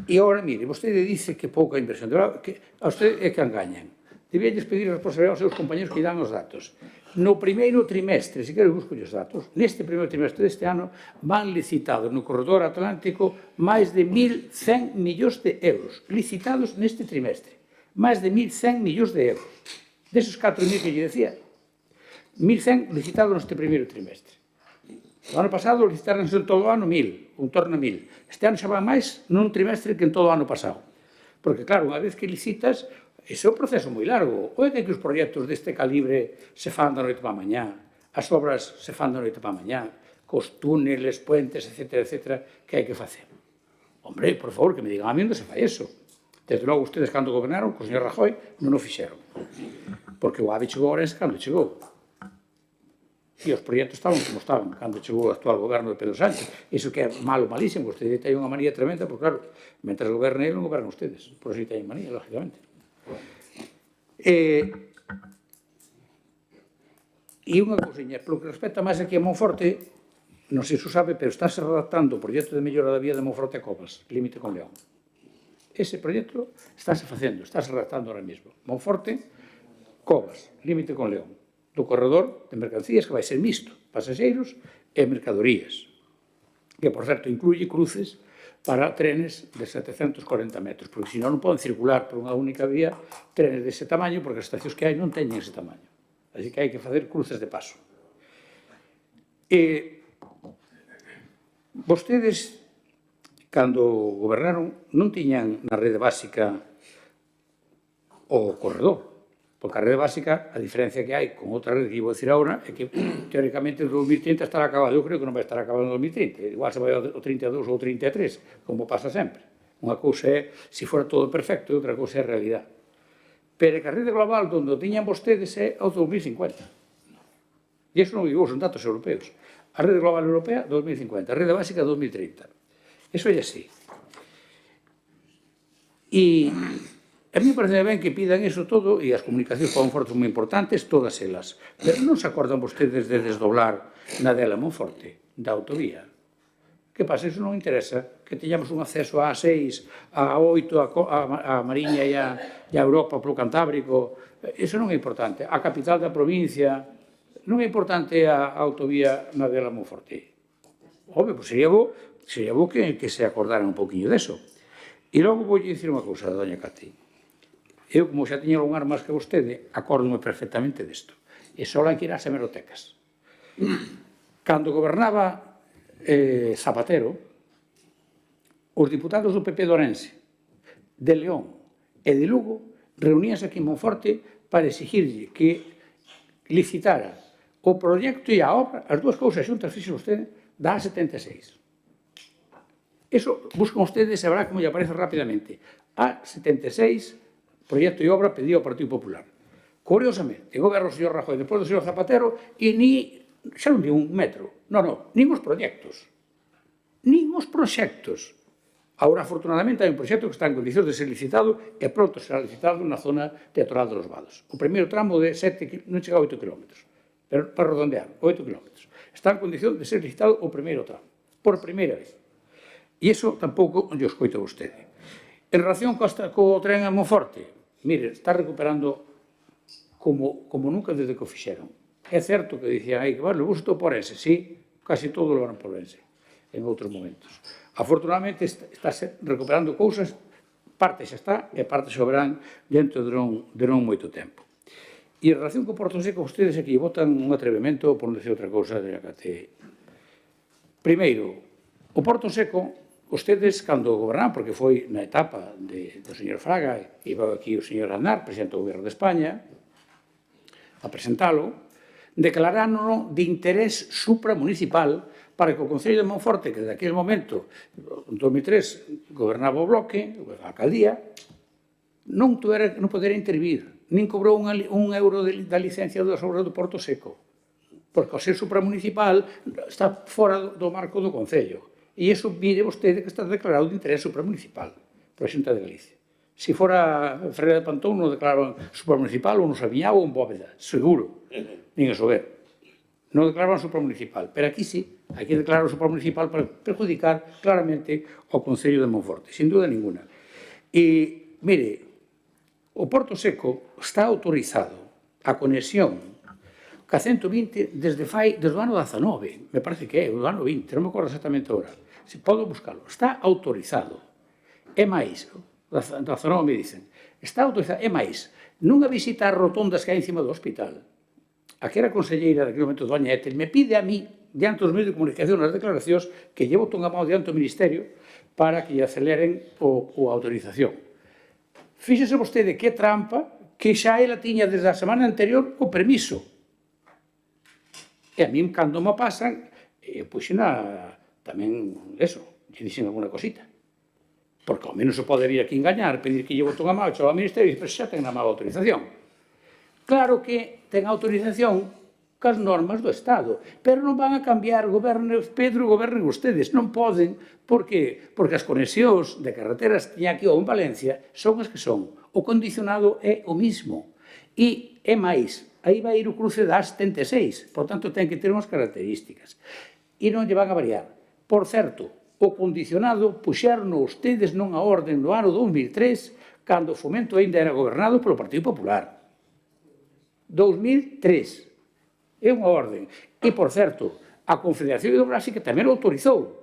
E agora, mire, vostede dice que pouca inversión. Que a vostede é que engañan. Debíalles pedir a responsabilidade aos seus compañeros que dan os datos. No primeiro trimestre, se quero busco os datos, neste primeiro trimestre deste ano van licitados no corredor atlántico máis de 1.100 millóns de euros. Licitados neste trimestre. Máis de 1.100 millóns de euros. Desos 4.000 que lle decía, 1.100 licitados neste primeiro trimestre. O ano pasado licitaron en todo o ano 1.000, un torno a 1.000. Este ano xa van máis nun trimestre que en todo o ano pasado. Porque, claro, unha vez que licitas, ese é un proceso moi largo. O é que os proxectos deste calibre se fan da noite para a mañá, as obras se fan da noite para a mañá, cos túneles, puentes, etc., que hai que facer. Hombre, por favor, que me digan a mí onde se fai eso. Desde logo, ustedes, cando gobernaron, co señor Rajoy, non o fixeron. Porque o AVE chegou a Ourense cando chegou. E os proxectos estaban como estaban cando chegou o actual goberno de Pedro Sánchez. Iso que é malo, malísimo. Ustedes teñen unha manía tremenda, porque, claro, mentre goberne ele, non gobernan ustedes. Por eso teñen manía, lógicamente. E unha cousiña, polo que respecta máis aquí a Monforte, non sei se o sabe, pero estáse redactando o proxecto de mellora da vía de Monforte a Covas, límite con León. Ese proxecto estáse facendo, estáse redactando ahora mesmo. Monforte, Covas, límite con León, do corredor de mercancías que vai ser mixto, pasaxeiros e mercadorías, que, por certo, incluye cruces para trenes de 740 metros, porque senón non poden circular por unha única vía trenes dese tamaño, porque as estacións que hai non teñen ese tamaño. Así que hai que facer cruces de paso. E vostedes, cando gobernaron, non tiñan na rede básica o corredor, porque a rede básica, a diferencia que hai con outra rede que vou dicir agora, é que, teóricamente, en 2030 estará acabado. Eu creo que non vai estar acabado en 2030. Igual se vai ao 32 ou 33, como pasa sempre. Unha cousa é, se fora todo perfecto, e outra cousa é a realidade. Pero que a rede global, onde o tiñan vostedes, é ao 2050. E iso non digo, son datos europeos. A rede global europea, 2050. A rede básica, 2030. Iso é así. E a mí me parece ben que pidan iso todo, e as comunicacións para Monforte son moi importantes, todas elas. Pero non se acordan vostedes de desdoblar na dela Monforte, da autovía. Que pasa? Iso non interesa. Que teñamos un acceso a A6, a A8, a Mariña e a Europa polo Cantábrico. Iso non é importante. A capital da provincia. Non é importante a autovía na dela Monforte. Home, pois sería bo que se acordaran un poquinho deso. E logo vou dicir unha cousa, doña Cati. Eu, como xa tiña algún ar máis que vostede, acórdome perfectamente desto. E só hai que ir ás hemerotecas. Cando gobernaba Zapatero, os diputados do PP de Ourense, de León e de Lugo reuníanse aquí en Monforte para exigirlle que licitara o proxecto e a obra, as dúas cousas xuntas fixo vostede, da A76. Eso buscan ustedes e verá como lle aparece rapidamente. A76, proxecto e obra pedido ao Partido Popular. Curiosamente, goberno o señor Rajoy despois do señor Zapatero e ni, xa non digo un metro, non, nin os proxectos. Nin os proxectos. Agora, afortunadamente, hai un proxecto que está en condicións de ser licitado e pronto será licitado na zona teatral de Los Vados. O primeiro tramo de 7, non chega a 8 km. pero para redondear, 8 kilómetros. Está en condición de ser licitado o primeiro tramo, por primeira vez. E iso tampouco lle escoito a vostede. En relación co tren a Monforte, mire, está recuperando como nunca desde que o fixeron. É certo que dicían aí que, bueno, gusto por ese, sí, casi todo lo van por ese, en outros momentos. Afortunadamente, está recuperando cousas, parte xa está e parte xa verán dentro de non moito tempo. E en relación co Porto Seco, ustedes aquí votan un atrevemento, por non decir outra cousa, de acate. Primeiro, o Porto Seco, ustedes, cando gobernaban, porque foi na etapa do señor Fraga, e iba aquí o señor Aznar, presidente do Goberno de España, a presentalo, declarárono de interés supramunicipal para que o Concello de Monforte, que daquele momento, en 2003, gobernaba o Bloque, a alcaldía, non podera intervir, nin cobrou un euro da licencia das obras do Porto Seco, porque ao ser supramunicipal está fora do marco do Concello. E iso, mire vostede, que está declarado de interés supramunicipal por a Xunta de Galicia. Se fora Ferreira de Pantón, non declaraban supramunicipal, ou non Sabiñao, ou en Bóveda, seguro, nin a Sober. Non declaraban supramunicipal, pero aquí sí, aquí declararon supramunicipal para perjudicar claramente ao Concello de Monforte, sin duda ninguna. E, mire, o Porto Seco está autorizado a conexión ca 120 desde o ano 19, me parece que é, o ano 20, non me acordo exactamente agora. Se podo buscarlo. Está autorizado. É máis, da 19 me dicen, está autorizado, é máis, nunha visita ás rotondas que hai encima do hospital, a que era conselleira daquele momento, doña Etel, me pide a mí, diante dos medios de comunicación, nas declaracións, que llevo ton a mão diante do Ministerio para que lle aceleren a autorización. Fíxese vostede que trampa que xa ela tiña desde a semana anterior o permiso. E a mí, cando me pasan, puxena tamén eso, lle dixen alguna cosita. Porque ao menos se pode vir aquí engañar, pedir que lle boton a mão, chego ao Ministerio e dice, pero xa ten a má autorización. Claro que ten autorización cas normas do Estado, pero non van a cambiar, Pedro, gobernen ustedes, non poden, porque as conexións de carreteras que tiña aquí ou en Valencia son as que son. O condicionado é o mismo. E é máis, aí vai ir o cruce das 76, por tanto, ten que ter unhas características. E non lle van a variar. Por certo, o condicionado puxeron ustedes nunha orden no ano 2003, cando o Fomento ainda era gobernado polo Partido Popular. 2003. É unha orden. E, por certo, a Confederación Hidrográfica tamén o autorizou.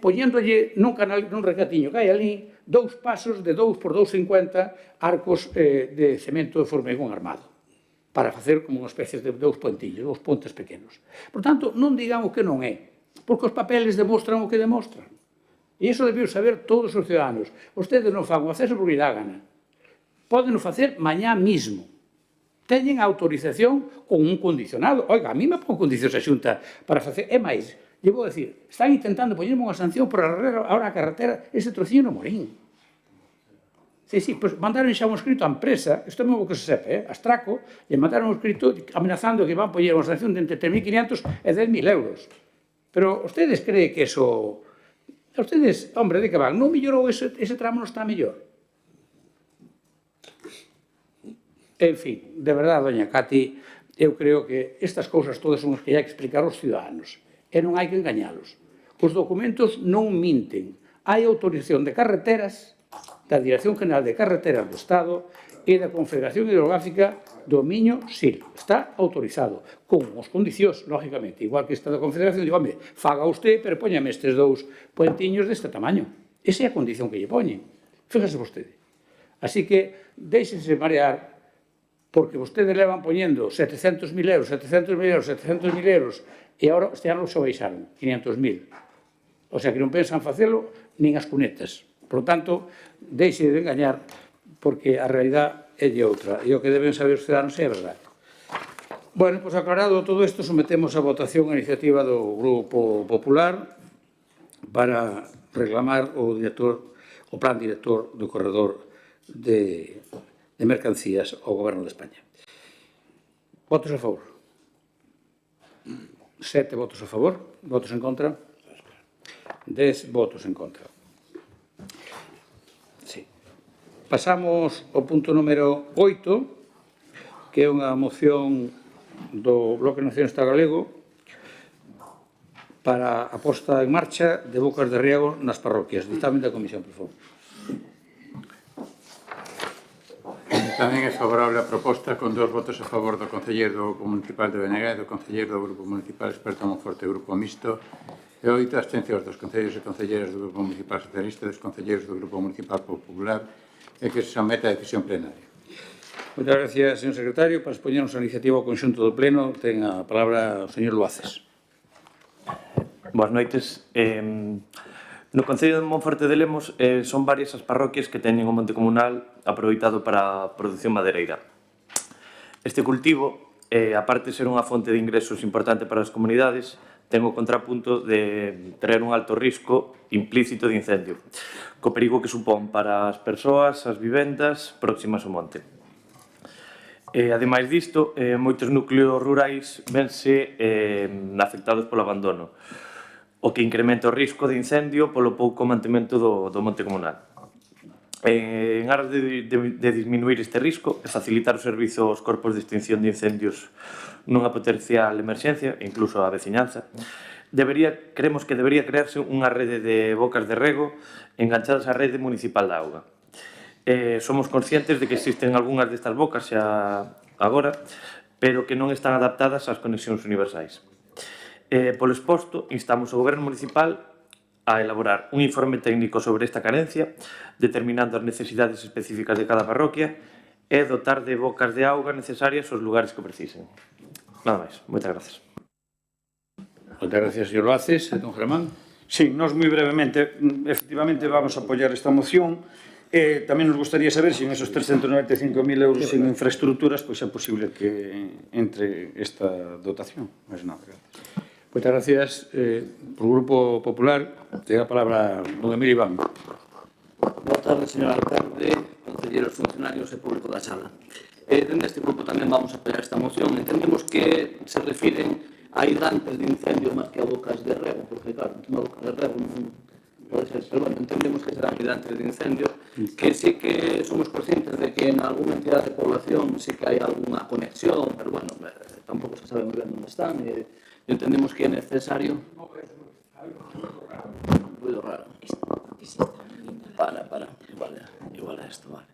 Poñéndolle nun recatiño que hai ali 2 pasos de 2 por 2,50 arcos de cemento de formigón armado para facer como unha especie de 2 puentillos, 2 pontes pequenos. Por tanto, non digamos que non é, porque os papeles demostran o que demostran. E iso debió saber todos os ciudadanos. Vostedes non fan o acceso porque dá gana. Poden facer mañá mismo. Teñen autorización con un condicionado. Oiga, a mí me pon condicións a Xunta para facer. É máis, lle vou decir, están intentando poñerme unha sanción por arreglar ahora a carretera ese trociño no Morín. Sí, pois mandaron xa un escrito á empresa, isto é mesmo que se sepe, a Astraco, e mandaron un escrito amenazando que van poñer unha sanción de entre 3.500 e 10.000 euros. Pero ustedes creen que eso... Ustedes, hombre, de que van? Non mellorou ese tramo, non está mellor. En fin, de verdade, doña Cati, eu creo que estas cousas todas son as que hai que explicar aos ciudadanos. E non hai que engañalos. Os documentos non minten. Hai autorización de carreteras da Dirección General de Carreteras do Estado e da Confederación Hidrográfica do Miño Sil. Está autorizado, con os condicións, lógicamente, igual que esta da Confederación, digo, home, faga usted, pero póñame estes 2 puentiños deste tamaño. Esa é a condición que lle poñen. Fíjese vostede. Así que, deixense marear, porque vostedes levan poñendo 700.000 euros, 700.000 euros, 700.000 euros, e agora este ano xa baixaron 500.000. O sea, que non pensan facelo nin as cunetas. Por lo tanto, deixe de engañar, porque a realidade é de outra. E o que deben saber os ciudadanos é a verdade. Bueno, pois aclarado todo isto, sometemos a votación a iniciativa do Grupo Popular para reclamar o plan director do corredor de mercancías ao Goberno de España. Votos a favor? 7 votos a favor. Votos en contra? 10 votos en contra. Sí. Pasamos ao punto número 8, que é unha moción do Bloque Nacionalista Galego para a posta en marcha de bocas de riego nas parroquias. Dictamen da Comisión, por favor. Tamén é favorable a proposta con 2 votos a favor do concelleiro do Grupo Municipal de Beneguá e do concelleiro do Grupo Municipal Experto Monforte Grupo Mixto e 8 abstencións dos concelleiros e concelleiras do Grupo Municipal Socialista e dos concelleiros do Grupo Municipal Popular e que se somete a decisión plenaria. Moitas gracias, señor secretario. Para expoñernos a iniciativa ao conxunto do Pleno, ten a palabra o señor Luaces. Boas noites. No Concello de Monforte de Lemos son varias as parroquias que teñen o monte comunal aproveitado para a produción madeireira. Este cultivo, aparte de ser unha fonte de ingresos importante para as comunidades, ten o contrapunto de traer un alto risco implícito de incendio, co perigo que supón para as persoas, as vivendas próximas ao monte. Ademais disto, moitos núcleos rurais vense afectados polo abandono, o que incrementa o risco de incendio polo pouco mantemento do monte comunal. En aras de disminuir este risco e facilitar o servizo aos corpos de extinción de incendios nunha potencial emerxencia, incluso a veciñanza, creemos que debería crearse unha rede de bocas de rego enganchadas á rede municipal da auga. Somos conscientes de que existen algunhas destas bocas xa agora, pero que non están adaptadas ás conexións universais. Polo exposto, instamos ao Goberno Municipal a elaborar un informe técnico sobre esta carencia, determinando as necesidades específicas de cada parroquia e dotar de bocas de auga necesarias aos lugares que o precisen. Nada máis. Moitas gracias. Moitas gracias, señor Luaces. Don Germán. Sí, nos moi brevemente, efectivamente vamos a apoiar esta moción. Tamén nos gustaría saber se en esos 395.000 euros en infraestructuras pois é posible que entre esta dotación. Mas nada, gracias. Moitas gracias. Por o Grupo Popular, ten a palabra don Emilio Iván. Boa tarde, señor alcalde, concelleiros, funcionarios e público da sala. Dende este grupo tamén vamos a apoiar esta moción. Entendemos que se refiren a hidrantes de incendio máis que a bocas de rego, porque, claro, unha boca de rego non pode ser, pero, bueno, entendemos que serán hidrantes de incendio, que sí que somos conscientes de que en alguna entidade de población sí que hai alguna conexión, pero, bueno, tampouco se sabe moi ben onde están, entendemos que é necesario. Ruido raro. Igual a esto, vale.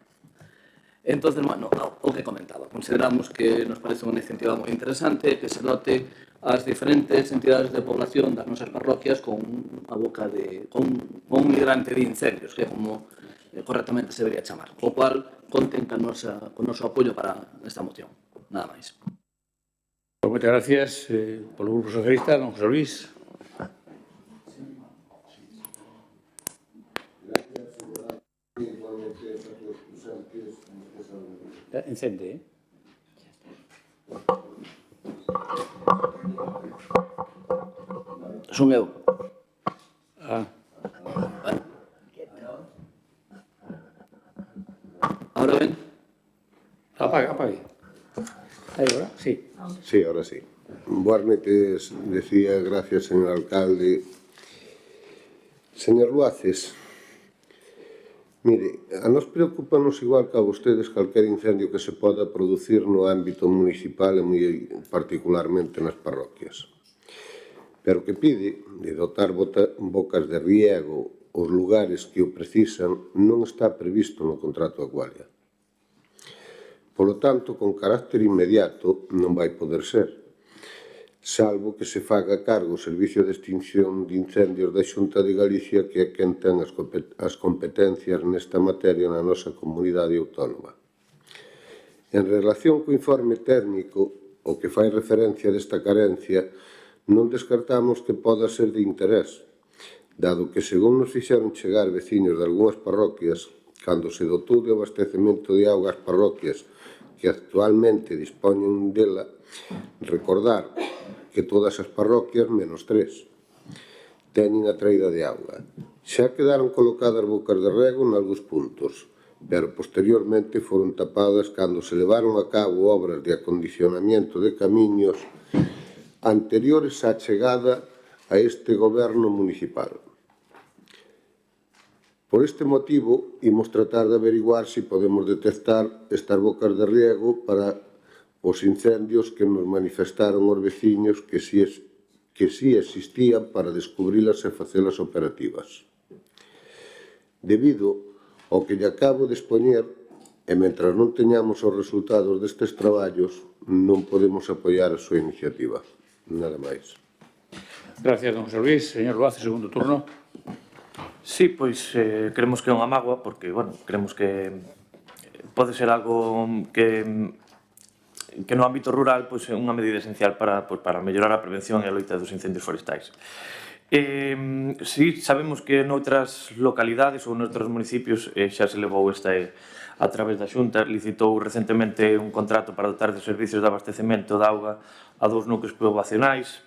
Entonces, bueno, o que comentaba, consideramos que nos parece unha iniciativa moi interesante que se dote as diferentes entidades de población das nosas parroquias con a boca de con un hidrante de incendios, que é como correctamente se debería chamar, o cual conten con noso apoio para esta moción. Nada máis. Moitas gracias. Polo Grupo Socialista, don José Luis. Encende, Son eu. Ahora ben? Apague. Aí, agora? Sí. Sí, ahora sí. Boas noites, decía, gracias, señor alcalde. Señor Luaces, mire, a nos preocupanos igual que a vostedes calquer incendio que se poda producir no ámbito municipal e moi particularmente nas parroquias. Pero que pide de dotar bocas de riego os lugares que o precisan non está previsto no contrato Acualia. Polo tanto, con carácter inmediato non vai poder ser, salvo que se faga cargo o Servicio de Extinción de Incendios da Xunta de Galicia, que é quen ten as competencias nesta materia na nosa comunidade autónoma. En relación co informe técnico, o que fai referencia desta carencia, non descartamos que poda ser de interés, dado que, según nos fixeron chegar veciños de algunhas parroquias, cando se dotou de abastecemento de auga ás parroquias que actualmente dispoñen dela, recordar que todas as parroquias, menos 3, teñen a traída de auga. Xa quedaron colocadas bocas de rego en algúns puntos, pero posteriormente foron tapadas cando se levaron a cabo obras de acondicionamento de camiños anteriores á chegada a este goberno municipal. Por este motivo, imos tratar de averiguar se podemos detectar estas bocas de riego para os incendios que nos manifestaron os veciños que si existían para descubrilas e facelas operativas. Debido ao que lle acabo de expoñer, e mentras non teñamos os resultados destes traballos, non podemos apoiar a súa iniciativa. Nada máis. Gracias, don José Luis. Señor Luace, segundo turno. Sí, pois creemos que é unha mágoa, porque, bueno, creemos que pode ser algo que no ámbito rural pois, é unha medida esencial para mellorar a prevención e a loita dos incendios forestais. Sí, sabemos que noutras localidades ou noutros municipios xa se levou a través da Xunta, licitou recentemente un contrato para dotar de servicios de abastecemento de auga a 2 núcleos poboacionais.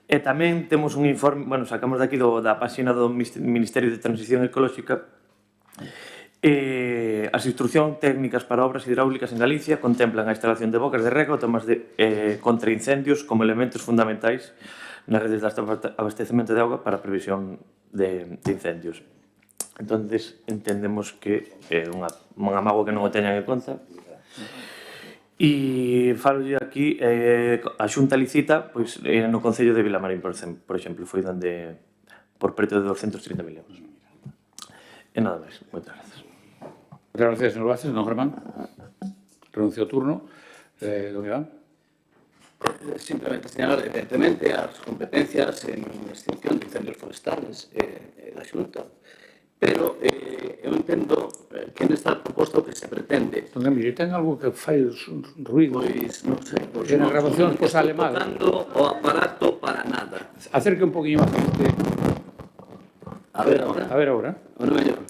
E tamén temos un informe, bueno, sacamos daqui da páxina do Ministerio de Transición Ecolóxica. As instruccións técnicas para obras hidráulicas en Galicia contemplan a instalación de bocas de rega ou tomas contra incendios como elementos fundamentais nas redes de abastecemento de auga para a previsión de incendios. Entón, entendemos que é unha mágoa que non o teñan en conta. E falo aquí, a Xunta licita no Concello de Vilamarín, por exemplo, foi onde por preto de 230.000 euros. E nada máis. Moitas grazas. Muchas gracias, señor Vázquez. Don Germán, renuncio ao turno. Don Iván. Simplemente señalar, evidentemente, as competencias en extinción de incendios forestales da Xunta, pero eu entendo que nesta proposta o que se pretende... Don Emilio, ten algo que fai ruido? Pois, non sei, pois na grabación pois sale mal. tocando o aparato para nada. Acerque un poquinho máis. A ver agora. A ver agora. O non mellor.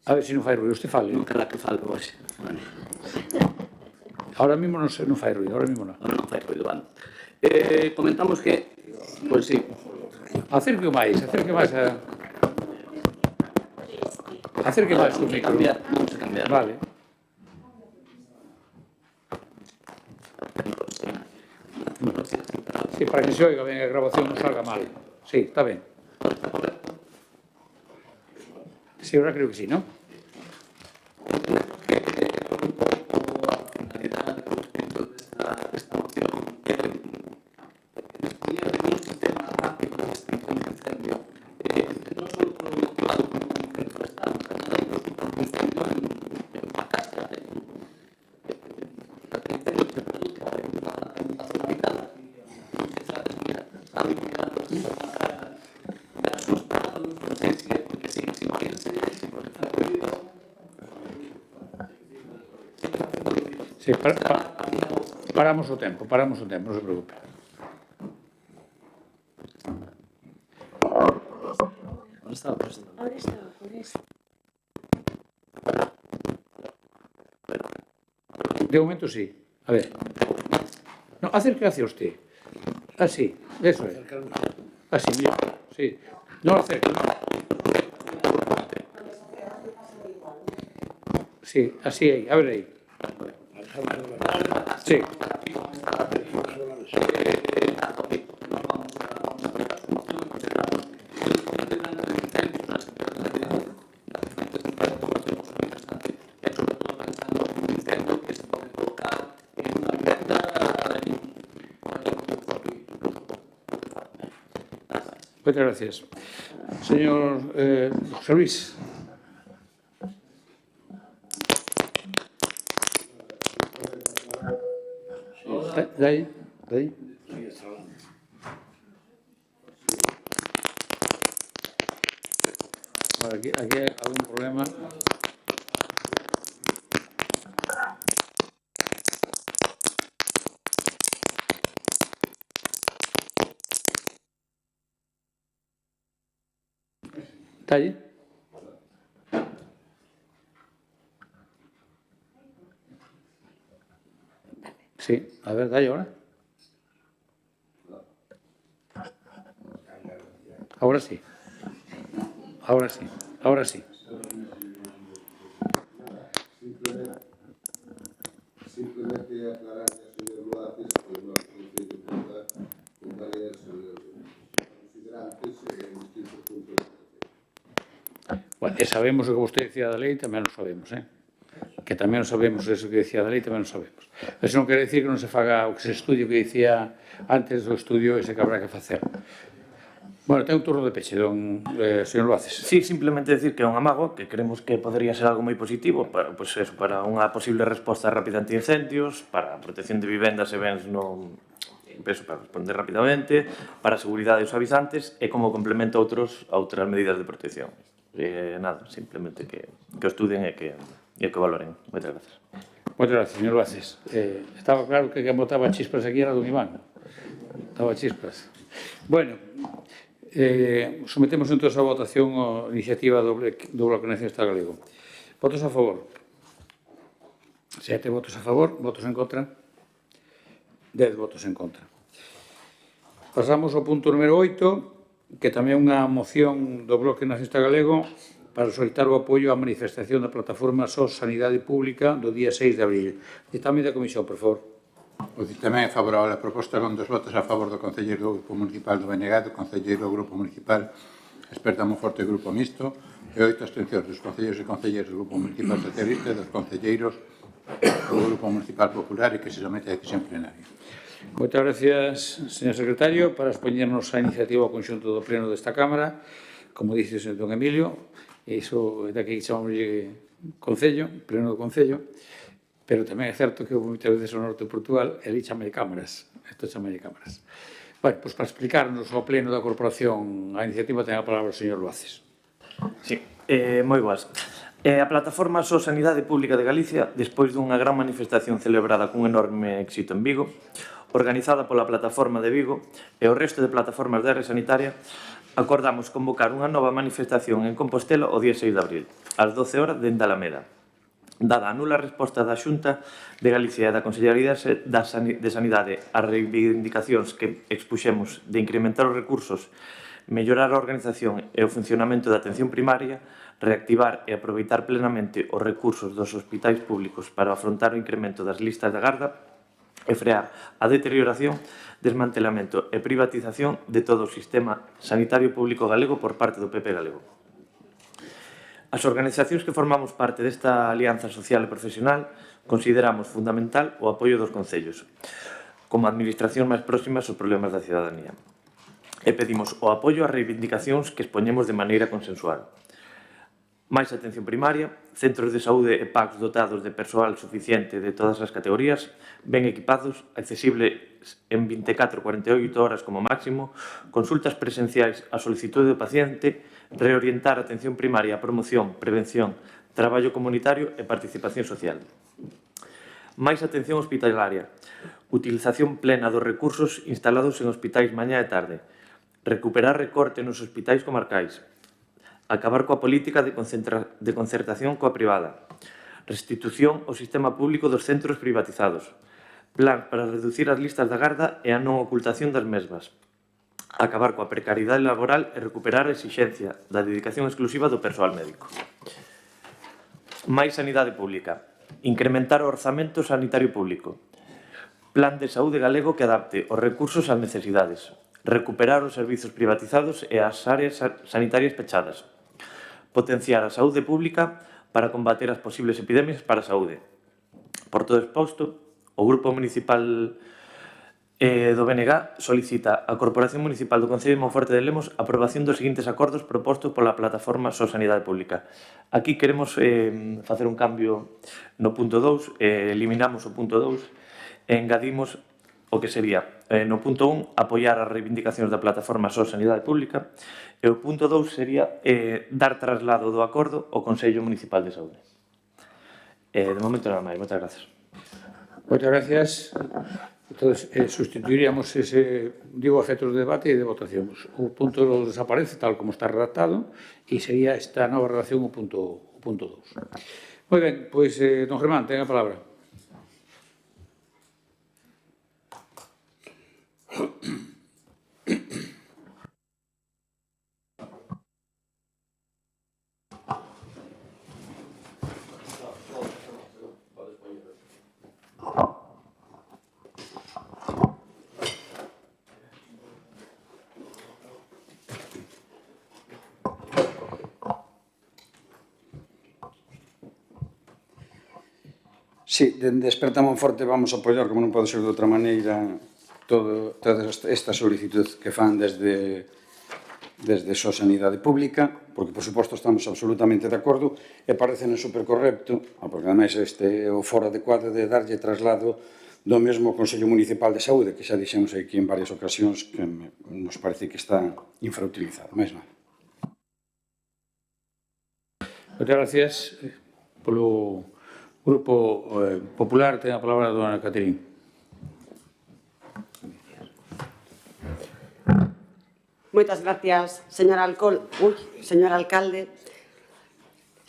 A ver se non fai ruido. Usted fale. Non queda que fale hoxe. Ahora mismo non fai ruido. Ahora mismo non. Ahora non fai ruido, vale. Comentamos que, pois sí. Acerque máis a... Acerque máis o micro. Vamos a cambiar. Vale. Sí, para que se oiga ben a grabación non salga mal. Sí, está ben. Sí, ahora creo que sí, ¿no? Sí, paramos o tempo, non se preocupe. Ahora estaba por eso. De momento sí. A ver. No, acerque hacia usted. Así, eso es. Así, mira. Sí. No lo acerque, no. Sí, así ahí, a ver ahí. Sí. Muchas gracias. Señor José Luis. ¿De ahí? ¿De ahí? Bueno, aquí hay algún problema. ¿Está allí? Sí, a ver, dale ahora. Ahora sí. Ahora sí. Ahora sí. Simplemente aclarar al señor Luaces que no conceito conta con varias considerantes en distintos puntos. Bueno, e sabemos o que vostede decía da lei, tamén o sabemos, que tamén sabemos eso que decía da lei, tamén sabemos. Eso non quere decir que non se faga o que se estudie, que dicía antes do estudio ese que habrá que facer. Bueno, ten un turno de peche, señor Luaces. Sí, simplemente decir que é un amago, que creemos que podría ser algo moi positivo para, pues eso, para unha posible resposta rápida ante incendios, para a protección de vivendas e bens para responder rapidamente, para a seguridade dos avisantes e como complemento a outras medidas de protección. Nada, simplemente que o estudien e que valoren. Moitas gracias. Moitas gracias, señor Luaces. Estaba claro que quen botaba chispas aquí era don Iván. Botaba chispas. Bueno, sometemos entón a votación a iniciativa do Bloque Nacionalista Galego. Votos a favor? 7 votos a favor, votos en contra? 10 votos en contra. Pasamos ao punto número 8, que tamén é unha moción do Bloque Nacionalista Galego para solicitar o apoio á manifestación da plataforma SOS Sanidade Pública do día 6 de abril. Ditame da comisión, por favor. O ditame é favorable a proposta con 2 votos a favor do Concelleiro do Grupo Municipal do BNG, do Concelleiro do Grupo Municipal Experta Monforte e Grupo Mixto, e 8 abstencións dos concelleiros e concelleiras do Grupo Municipal Socialista e dos concelleiros do Grupo Municipal Popular e que se somete a decisión plenaria. Moitas gracias, señor secretario, para expoñernos a iniciativa ao conxunto do pleno desta Cámara. Como dice o señor don Emilio, iso é daqui que chamamos Concello, pleno do Concello, pero tamén é certo que houve moitas veces o norte de Portugal e ali chamei cámaras, isto chamei cámaras. Bueno, pois para explicarnos ao pleno da corporación a iniciativa ten a palabra o señor Luaces. Sí, moi boas. A plataforma SOS Sanidade Pública de Galicia, despois dunha gran manifestación celebrada cun enorme éxito en Vigo, organizada pola plataforma de Vigo e o resto de plataformas de área sanitaria, acordamos convocar unha nova manifestación en Compostela o día 6 de abril, ás 12 horas dende Alameda. Dada a nula resposta da Xunta de Galicia e da Consellería de Sanidade ás reivindicacións que expuxemos de incrementar os recursos, mellorar a organización e o funcionamento da atención primaria, reactivar e aproveitar plenamente os recursos dos hospitais públicos para afrontar o incremento das listas de agarda e frear a deterioración, desmantelamento e privatización de todo o sistema sanitario público galego por parte do PP galego. As organizacións que formamos parte desta alianza social e profesional consideramos fundamental o apoio dos concellos, como administración máis próximas aos problemas da cidadanía. E pedimos o apoio ás reivindicacións que expoñemos de maneira consensual. Máis atención primaria, centros de saúde e PACs dotados de persoal suficiente de todas as categorías, ben equipados, accesible en 24-48 horas como máximo, consultas presenciais a solicitude do paciente, reorientar a atención primaria a promoción, prevención, traballo comunitario e participación social. Máis atención hospitalaria, utilización plena dos recursos instalados en hospitais mañá e tarde, recuperar recorte nos hospitais comarcais, acabar coa política de concertación coa privada, restitución ao sistema público dos centros privatizados, plan para reducir as listas de agarda e a non ocultación das mesmas, acabar coa precariedade laboral e recuperar a exixencia da dedicación exclusiva do persoal médico. Máis sanidade pública, incrementar o orzamento sanitario público, plan de saúde galego que adapte os recursos ás necesidades, recuperar os servizos privatizados e as áreas sanitarias pechadas, potenciar a saúde pública para combater as posibles epidemias para a saúde. Por todo exposto, o Grupo Municipal do BNG solicita á Corporación Municipal do Concello de Monforte de Lemos a aprobación dos seguintes acordos propostos pola plataforma SOS Sanidade Pública. Aquí queremos facer un cambio no punto 2, eliminamos o punto 2 e engadimos o que sería, no punto 1, apoiar as reivindicacións da plataforma SOS Sanidade Pública, e o punto 2 sería dar traslado do acordo ao Consello Municipal de Saúde. De momento nada máis, moitas gracias. Moitas gracias. Entón, sustituiríamos ese, digo, a efectos de debate e de votación. O punto 2 desaparece tal como está redactado e sería esta nova redacción o punto 2. Moi ben, pois, don Germán, ten a palabra. Sí, dende Desperta Monforte vamos a apoiar, como non pode ser de outra maneira, toda esta solicitud que fan desde só Sanidade Pública, porque, por suposto, estamos absolutamente de acordo e parecen supercorrecto, porque, ademais, este é o foro adecuado de darlle traslado do mesmo Consello Municipal de Saúde, que xa dixemos aquí en varias ocasións que nos parece que está infrautilizado. Mais nada. Moitas gracias. Polo Grupo Popular ten a palabra a dona Caterín. Moitas gracias, señor alcalde.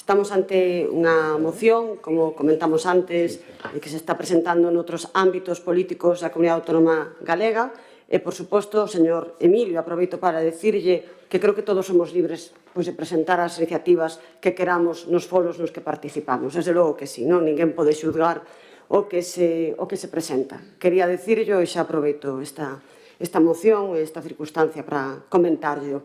Estamos ante unha moción, como comentamos antes, que se está presentando noutros ámbitos políticos da Comunidade Autónoma Galega. E, por suposto, señor Emilio, aproveito para decirlle que creo que todos somos libres de presentar as iniciativas que queramos nos foros nos que participamos. Desde logo que sí, non? Ninguén pode xulgar o que se presenta. Quería decirlo e xa aproveito esta moción e esta circunstancia para comentarlo.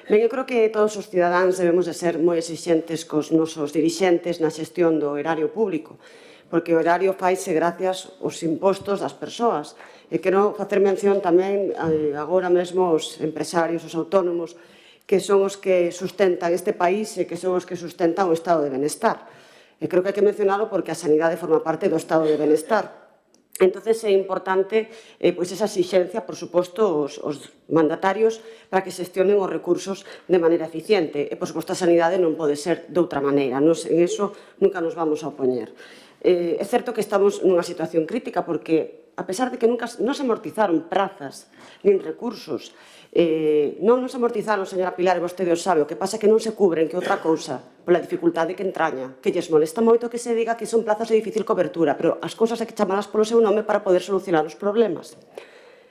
Ben, eu creo que todos os cidadáns debemos de ser moi exixentes cos nosos dirixentes na xestión do erario público, porque o erario faise gracias aos impostos das persoas. E quero facer mención tamén agora mesmo aos empresarios, os autónomos, que son os que sustentan este país e que son os que sustentan o estado de benestar. E creo que hai que mencionalo porque a sanidade forma parte do estado de benestar. Entón, é importante esa exixencia, por suposto, os mandatarios para que xestionen os recursos de maneira eficiente. E, por suposto, a sanidade non pode ser de outra maneira. En eso nunca nos vamos a opoñer. É certo que estamos nunha situación crítica porque, a pesar de que nunca non se amortizaron prazas nin recursos, non se amortizaron, señora Pilar, e vostede o sabe, o que pasa é que non se cubren, que outra cousa, pola dificultade que entraña, que lles molesta moito que se diga que son plazas de difícil cobertura, pero as cousas hai que chamalas polo seu nome para poder solucionar os problemas.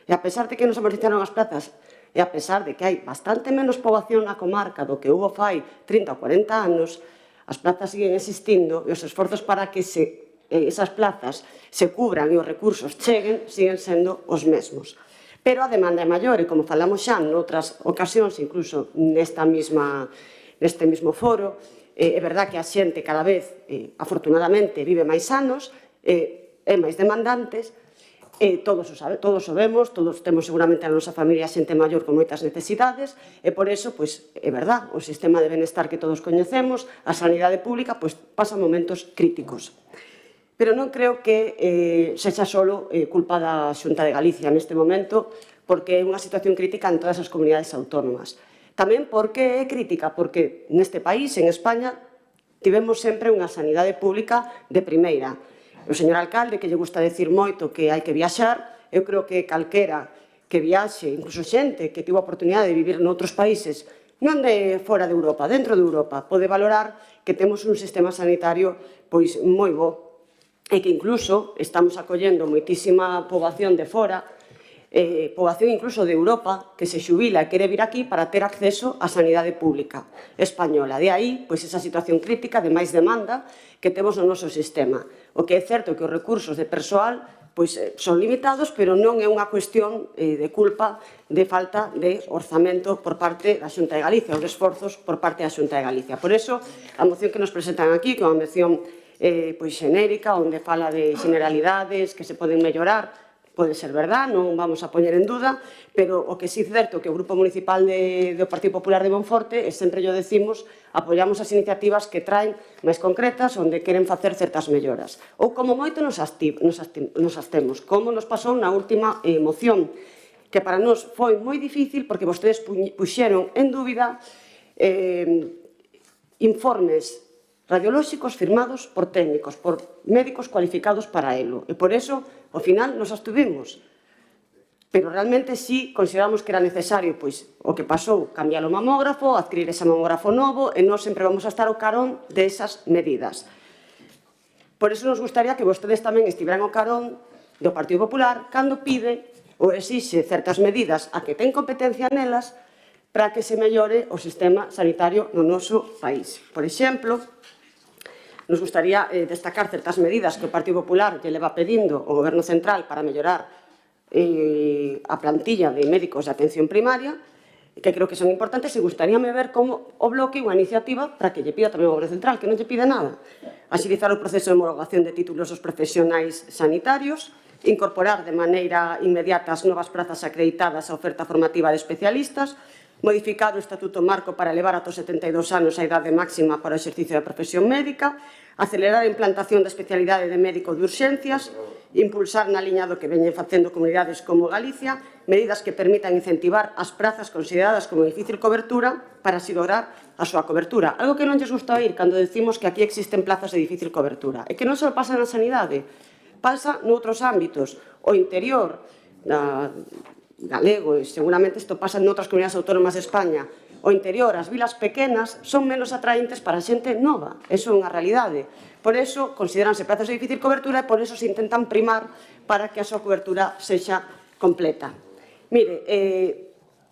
E a pesar de que non se amortizaron as plazas, e a pesar de que hai bastante menos poboación na comarca do que hubo fai 30 ou 40 anos, as plazas siguen existindo e os esforzos para que esas plazas se cubran e os recursos cheguen siguen sendo os mesmos. Pero a demanda é maior e, como falamos xa noutras ocasións, incluso neste mesmo foro, é verdad que a xente cada vez, afortunadamente, vive máis anos, é máis demandantes, todos o vemos, todos temos seguramente na nosa familia xente maior con moitas necesidades, e por eso, é verdad, o sistema de benestar que todos coñecemos, a sanidade pública, pasa momentos críticos. Pero non creo que sexa só culpa da Xunta de Galicia neste momento, porque é unha situación crítica en todas as comunidades autónomas. Tamén porque é crítica, porque neste país, en España, tivemos sempre unha sanidade pública de primeira. O señor alcalde, que lle gusta decir moito que hai que viaxar, eu creo que calquera que viaxe, incluso xente que tivo a oportunidade de vivir noutros países, non de fora de Europa, dentro de Europa, pode valorar que temos un sistema sanitario moi bo, e que incluso estamos acollendo moitísima poboación de fora, poboación incluso de Europa, que se xubila e quere vir aquí para ter acceso á sanidade pública española. De aí, esa situación crítica de máis demanda que temos no noso sistema. O que é certo que os recursos de persoal son limitados, pero non é unha cuestión de culpa de falta de orzamento por parte da Xunta de Galicia, ou de esforzos por parte da Xunta de Galicia. Por iso, a moción que nos presentan aquí, que é unha moción xenérica, onde fala de generalidades que se poden mellorar, pode ser verdad, non vamos a poñer en duda, pero o que sí é certo que o Grupo Municipal do Partido Popular de Monforte, e sempre o decimos, apoiamos as iniciativas que traen máis concretas, onde queren facer certas melloras. Ou como moito nos abstemos, como nos pasou na última moción, que para nós foi moi difícil porque vostedes puxeron en dúbida informes radiolóxicos firmados por técnicos, por médicos cualificados para elo. E por eso, ao final, nos abstuvimos. Pero realmente sí consideramos que era necesario, o que pasou, cambiar o mamógrafo, adquirir ese mamógrafo novo, e nós sempre vamos a estar ao carón desas medidas. Por eso nos gustaría que vostedes tamén estiveran ao carón do Partido Popular cando pide ou exixe certas medidas a que ten competencia nelas para que se mellore o sistema sanitario no noso país. Por exemplo, nos gustaría destacar certas medidas que o Partido Popular lle leva pedindo ao Goberno Central para mellorar a plantilla de médicos de atención primaria, que creo que son importantes, e gustaríame ver como o Bloque unha iniciativa para que lle pida tamén ao Goberno Central, que non lle pide nada. Agilizar o proceso de homologación de títulos aos profesionais sanitarios, incorporar de maneira inmediata as novas prazas acreditadas á oferta formativa de especialistas, modificar o Estatuto Marco para elevar ata os 72 anos a idade máxima para o exercicio da profesión médica, acelerar a implantación da especialidade de médico de urxencias, impulsar na liña do que veñen facendo comunidades como Galicia, medidas que permitan incentivar as prazas consideradas como difícil cobertura para así lograr a súa cobertura. Algo que non lles gusta oír cando decimos que aquí existen plazas de difícil cobertura. É que non só pasa na sanidade, pasa noutros ámbitos. O interior galego, e seguramente isto pasa en outras comunidades autónomas de España, o interior, as vilas pequenas, son menos atraentes para a xente nova. Eso é unha realidade. Por eso, consideranse plazas de difícil cobertura e por eso se intentan primar para que a súa cobertura sexa completa. Mire,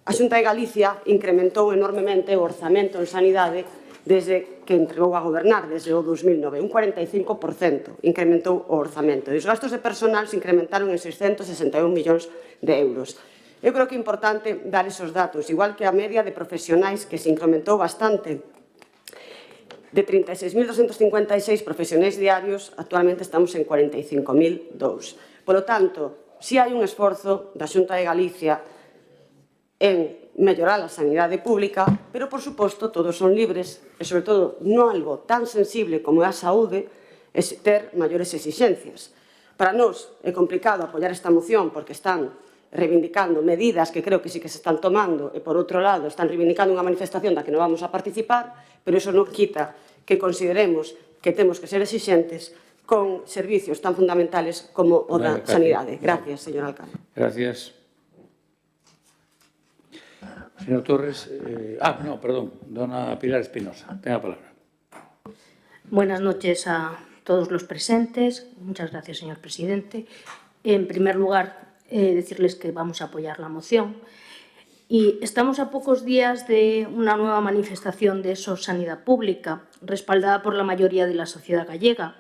a Xunta de Galicia incrementou enormemente o orzamento en sanidade desde que entregou a gobernar, desde o 2009, un 45% incrementou o orzamento. E os gastos de personal se incrementaron en 661 millóns de euros. Eu creo que é importante dar esos datos, igual que a media de profesionais que se incrementou bastante. De 36.256 profesionais diarios, actualmente estamos en 45.002. Por lo tanto, si hai un esforzo da Xunta de Galicia en mellorar a sanidade pública, pero, por suposto, todos son libres, e, sobre todo, non algo tan sensible como é a saúde, é ter maiores exixencias. Para nós é complicado apoiar esta moción porque están reivindicando medidas que creo que sí que se están tomando e, por outro lado, están reivindicando unha manifestación da que non vamos a participar, pero iso non quita que consideremos que temos que ser exixentes con servicios tan fundamentales como o da sanidade. Gracias, señor alcalde. Gracias. Señor Torres. Perdón, dona Pilar Espinosa. Tenga a palabra. Buenas noches a todos los presentes. Muchas gracias, señor presidente. En primer lugar, decirles que vamos a apoyar la moción. Y estamos a pocos días de una nueva manifestación de SOS Sanidad Pública, respaldada por la mayoría de la sociedad gallega,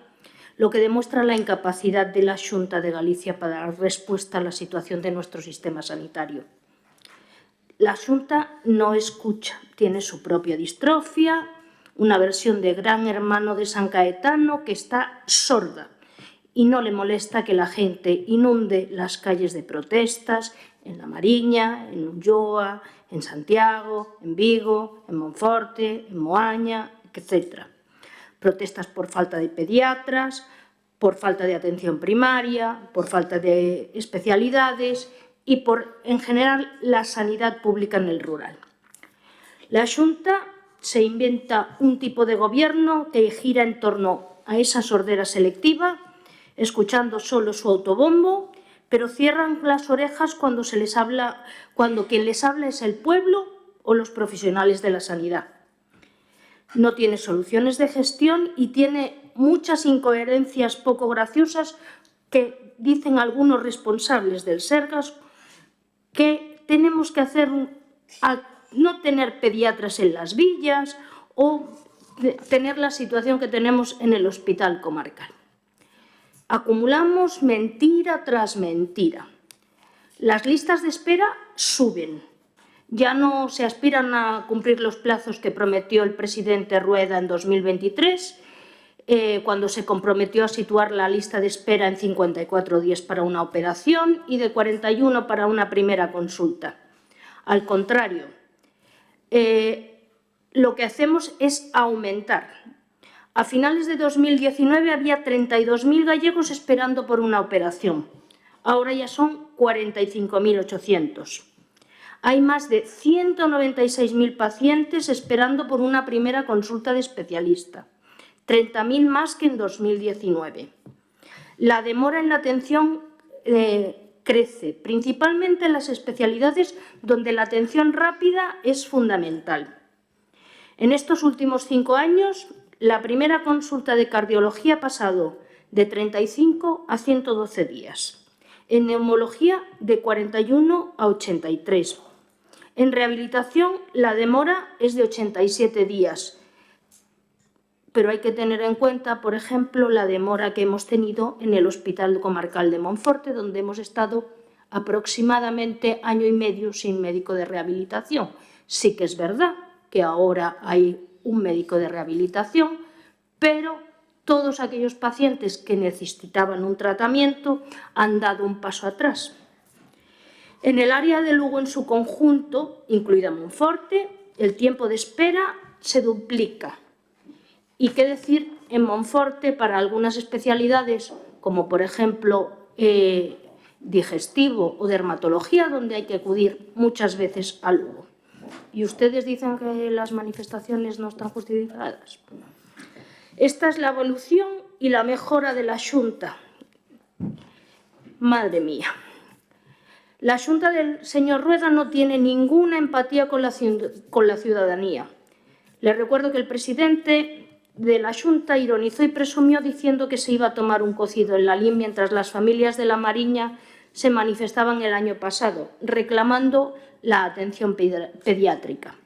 lo que demuestra la incapacidad de la Xunta de Galicia para dar respuesta a la situación de nuestro sistema sanitario. La Xunta no escucha, tiene su propia distrofia, una versión de Gran Hermano de San Caetano que está sorda y no le molesta que la gente inunde las calles de protestas en La Mariña, en Ulloa, en Santiago, en Vigo, en Monforte, en Moaña, etc. Protestas por falta de pediatras, por falta de atención primaria, por falta de especialidades y por, en general, la sanidad pública en el rural. La Xunta se inventa un tipo de gobierno que gira en torno a esa sordera selectiva, escuchando solo su autobombo, pero cierran las orejas cuando quien les habla es el pueblo o los profesionales de la sanidad. No tiene soluciones de gestión y tiene muchas incoherencias poco graciosas que dicen algunos responsables del Sergas que tenemos que hacer no tener pediatras en las villas o tener la situación que tenemos en el hospital comarcal. Acumulamos mentira tras mentira. Las listas de espera suben. Ya no se aspiran a cumplir los plazos que prometió el presidente Rueda en 2023, cuando se comprometió a situar la lista de espera en 54 días para una operación y de 41 para una primera consulta. Al contrario, lo que hacemos es aumentar. A finales de 2019 había 32.000 gallegos esperando por una operación. Ahora ya son 45.800. Hay más de 196.000 pacientes esperando por una primera consulta de especialista, 30.000 más que en 2019. La demora en la atención crece, principalmente en las especialidades donde la atención rápida es fundamental. En estos últimos 5 años, la primera consulta de cardiología ha pasado de 35 a 112 días. En neumología, de 41 a 83. En rehabilitación, la demora es de 87 días. Pero hay que tener en cuenta, por ejemplo, la demora que hemos tenido en el Hospital Comarcal de Monforte, donde hemos estado aproximadamente año y medio sin médico de rehabilitación. Sí que es verdad que ahora hay un médico de rehabilitación, pero todos aquellos pacientes que necesitaban un tratamiento han dado un paso atrás. En el área de Lugo en su conjunto, incluida Monforte, el tiempo de espera se duplica. Y qué decir en Monforte para algunas especialidades, como por ejemplo digestivo o dermatología, donde hay que acudir muchas veces a Lugo. ¿Y ustedes dicen que las manifestaciones no están justificadas? Esta es la evolución y la mejora de la Xunta. Madre mía. La Xunta del señor Rueda no tiene ninguna empatía con la ciudadanía. Les recuerdo que el presidente de la Xunta ironizó y presumió diciendo que se iba a tomar un cocido en Lalín mientras las familias de La Mariña se manifestaban el año pasado, reclamando la atención pediátrica.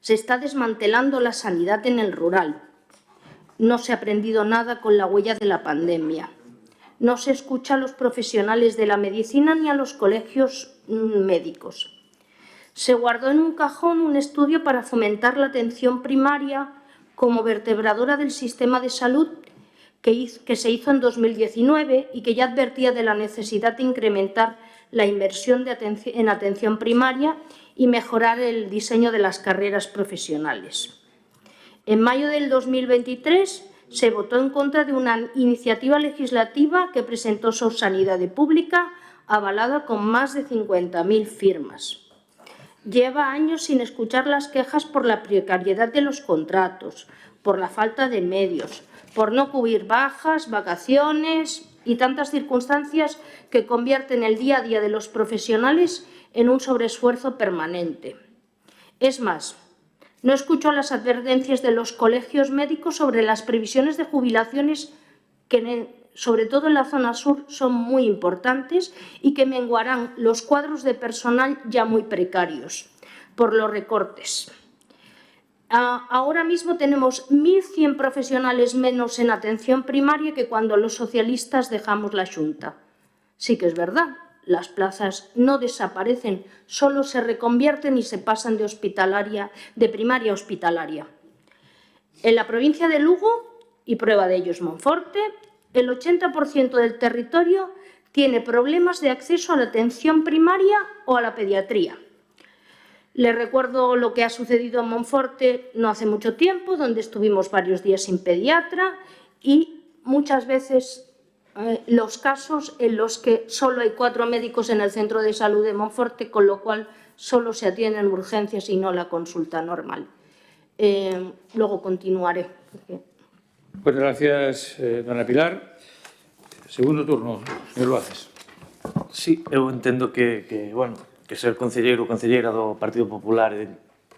Se está desmantelando la sanidad en el rural. No se ha aprendido nada con la huella de la pandemia. No se escucha a los profesionales de la medicina ni a los colegios médicos. Se guardó en un cajón un estudio para fomentar la atención primaria como vertebradora del sistema de salud que se hizo en 2019 y que ya advertía de la necesidad de incrementar la inversión en atención primaria y mejorar el diseño de las carreras profesionales. En mayo del 2023 se votó en contra de una iniciativa legislativa que presentó Sanidad Pública, avalada con más de 50.000 firmas. Lleva años sin escuchar las quejas por la precariedad de los contratos, por la falta de medios, por no cubrir bajas, vacaciones y tantas circunstancias que convierten el día a día de los profesionales en un sobreesfuerzo permanente. Es más, no escucho las advertencias de los colegios médicos sobre las previsiones de jubilaciones que, sobre todo en la zona sur, son muy importantes y que menguarán los cuadros de personal ya muy precarios por los recortes. Ahora mismo tenemos 1.100 profesionales menos en atención primaria que cuando los socialistas dejamos la Xunta. Sí que es verdad, las plazas no desaparecen, solo se reconvierten y se pasan de primaria a hospitalaria. En la provincia de Lugo, y prueba de ello es Monforte, el 80% del territorio tiene problemas de acceso a la atención primaria o a la pediatría. Les recuerdo lo que ha sucedido en Monforte no hace mucho tiempo, donde estuvimos varios días sin pediatra y muchas veces los casos en los que solo hay 4 médicos en el centro de salud de Monforte, con lo cual solo se atienden urgencias y no la consulta normal. Luego continuaré. Pues gracias, dona Pilar. Segundo turno, señor Loaces. Sí, eu entendo que ser concelleiro ou concelleira do Partido Popular e